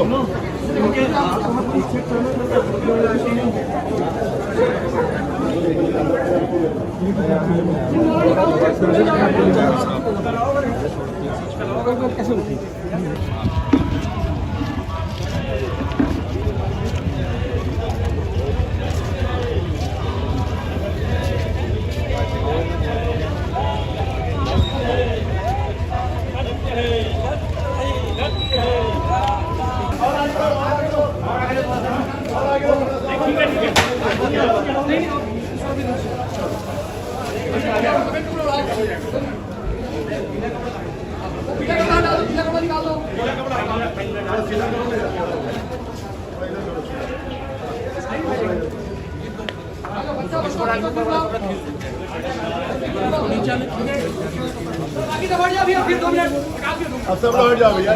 कैसे उठी अब सब लोग हट जाओ भैया।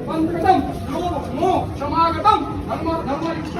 पंकटम नो क्षमागतम धर्म धर्मयुक्त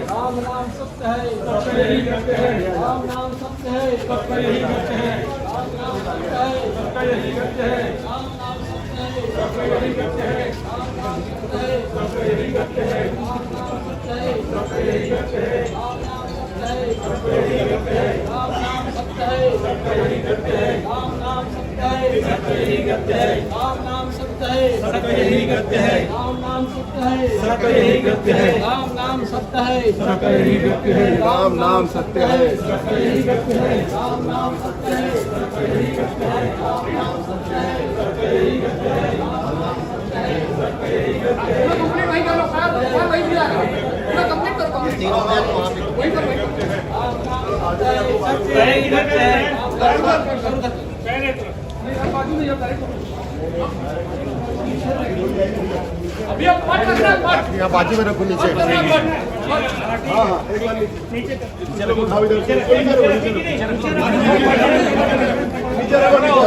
राम नाम सत्य है, राम नाम सत्य है, राम नाम सत्य है, राम नाम सत्य है, राम नाम सत्य है, राम नाम सत्य है, राम नाम सत्य है, राम नाम सत्य है, राम नाम सत्य है, राम नाम सत्य है, राम नाम सत्य है, राम नाम सत्य है, राम नाम सत्य है, राम नाम सत्य है, अभी अब पाठ करना पाठ यहाँ बाजू में रखो नीचे। हाँ हाँ एक बार नीचे उठाओ इधर से। नीचे रखो नीचे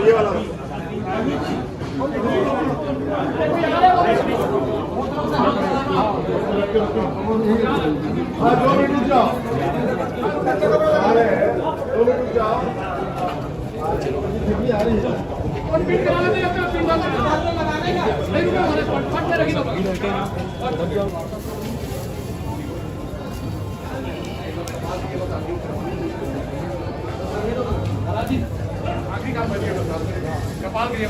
ये वाला हाँ 2 मिनट रुक जाओ, 2 मिनट रुक जाओ। आ रही है आखिरी काम बचिए कपाल के लिए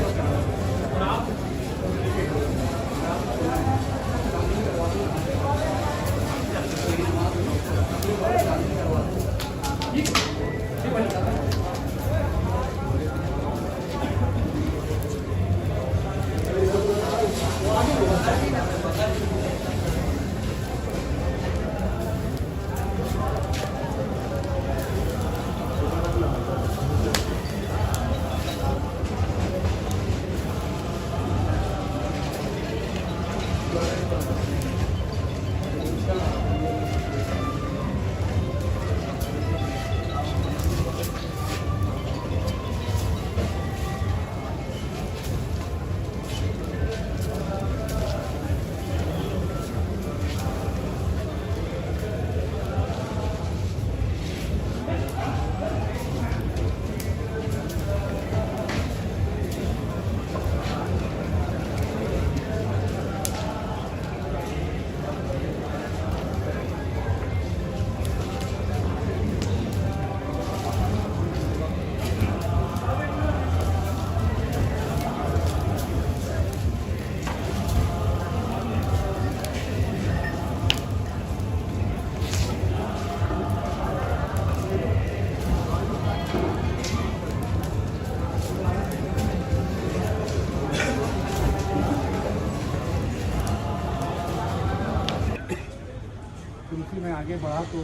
आगे बढ़ा तो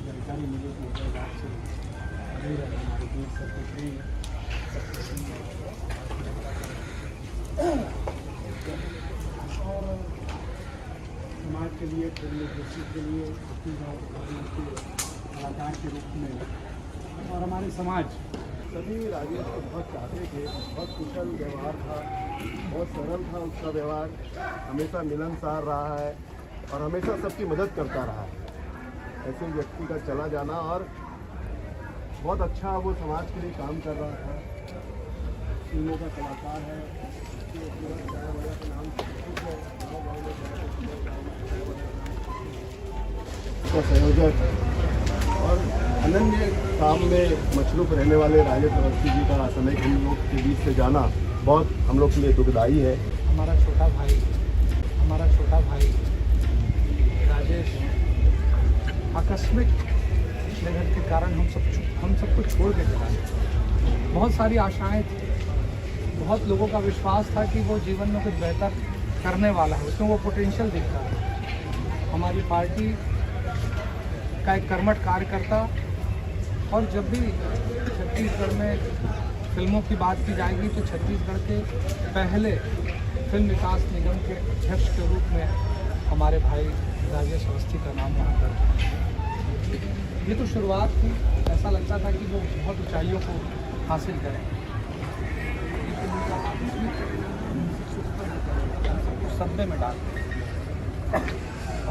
जानकारी मिली कि हैदराबाद से अभी हमारे देश सेक्रेटरी और समाज के लिए डेमोक्रेसी के लिए कलाकार के रूप में और हमारे समाज सभी राजेश को बहुत चाहते थे, बहुत कुशल व्यवहार था, बहुत सरल था उसका व्यवहार, हमेशा मिलनसार रहा है और हमेशा सबकी मदद करता रहा है। ऐसे व्यक्ति का चला जाना और बहुत अच्छा वो समाज के लिए काम कर रहा था। फिल्मों का कलाकार है, नाम का संयोजक और अनन्य काम में मशरूफ रहने वाले राजेश अवस्थी जी का अचानक हम लोग के बीच से जाना बहुत हम लोग के लिए दुखदायी है। हमारा छोटा भाई राजेश आकस्मिक निधन के कारण हम सबको छोड़ के चला गया। बहुत सारी आशाएं थी, बहुत लोगों का विश्वास था कि वो जीवन में कुछ बेहतर करने वाला है, उसमें वो पोटेंशियल दिखता है। हमारी पार्टी का एक कर्मठ कार्यकर्ता और जब भी छत्तीसगढ़ में फिल्मों की बात की जाएगी तो छत्तीसगढ़ के पहले फिल्म विकास निगम के अध्यक्ष के रूप में हमारे भाई राजेश अवस्थी का नाम वहाँ दर्ज है। ये तो शुरुआत थी, ऐसा लगता था कि वो बहुत ऊंचाइयों को हासिल करें, सदमे में डाल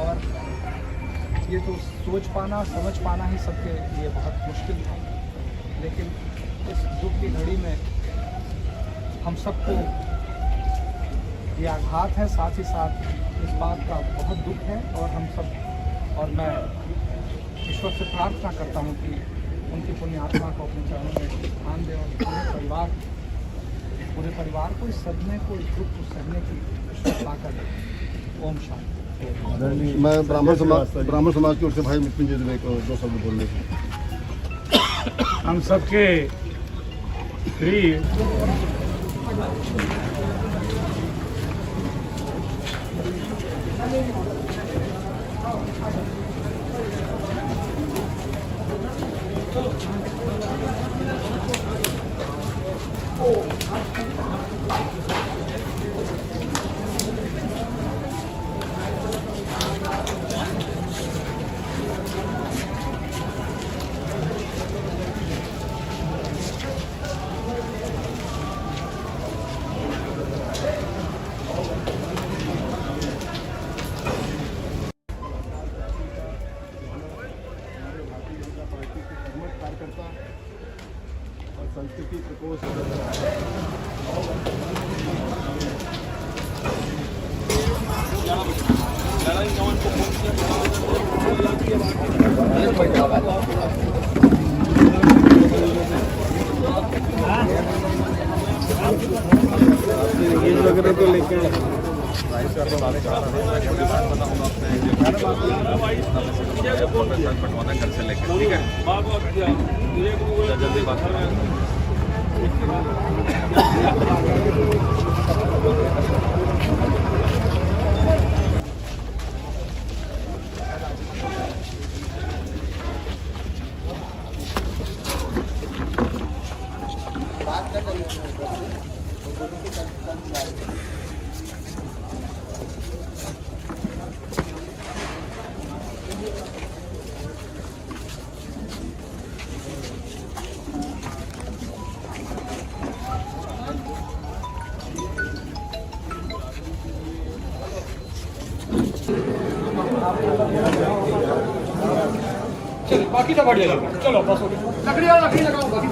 और ये तो सोच पाना समझ पाना ही सबके लिए बहुत मुश्किल था। लेकिन इस दुख की घड़ी में हम सबको ये आघात है, साथ ही साथ इस बात का बहुत दुख है और हम सब और मैं ईश्वर से प्रार्थना करता हूँ कि उनकी पुण्य आत्मा को अपने चरणों में स्थान दें और पूरे परिवार को इस सदमे को, इस दुख को सहने की ताकत दे। ओम शांति। मैं ब्राह्मण समाज की ओर से भाई मृत्युंजय दुबे को 2 शब्द बोलने की हम सबके प्रिय कार्यकर्ता और संस्कृति प्रकोष्ठ वगैरह को लेकर घर से लेकर ठीक है जल्दी बात चलो बाकी सब बढ़िया लगा, चलो बस हो गया। लकड़ी लगाओ बाकी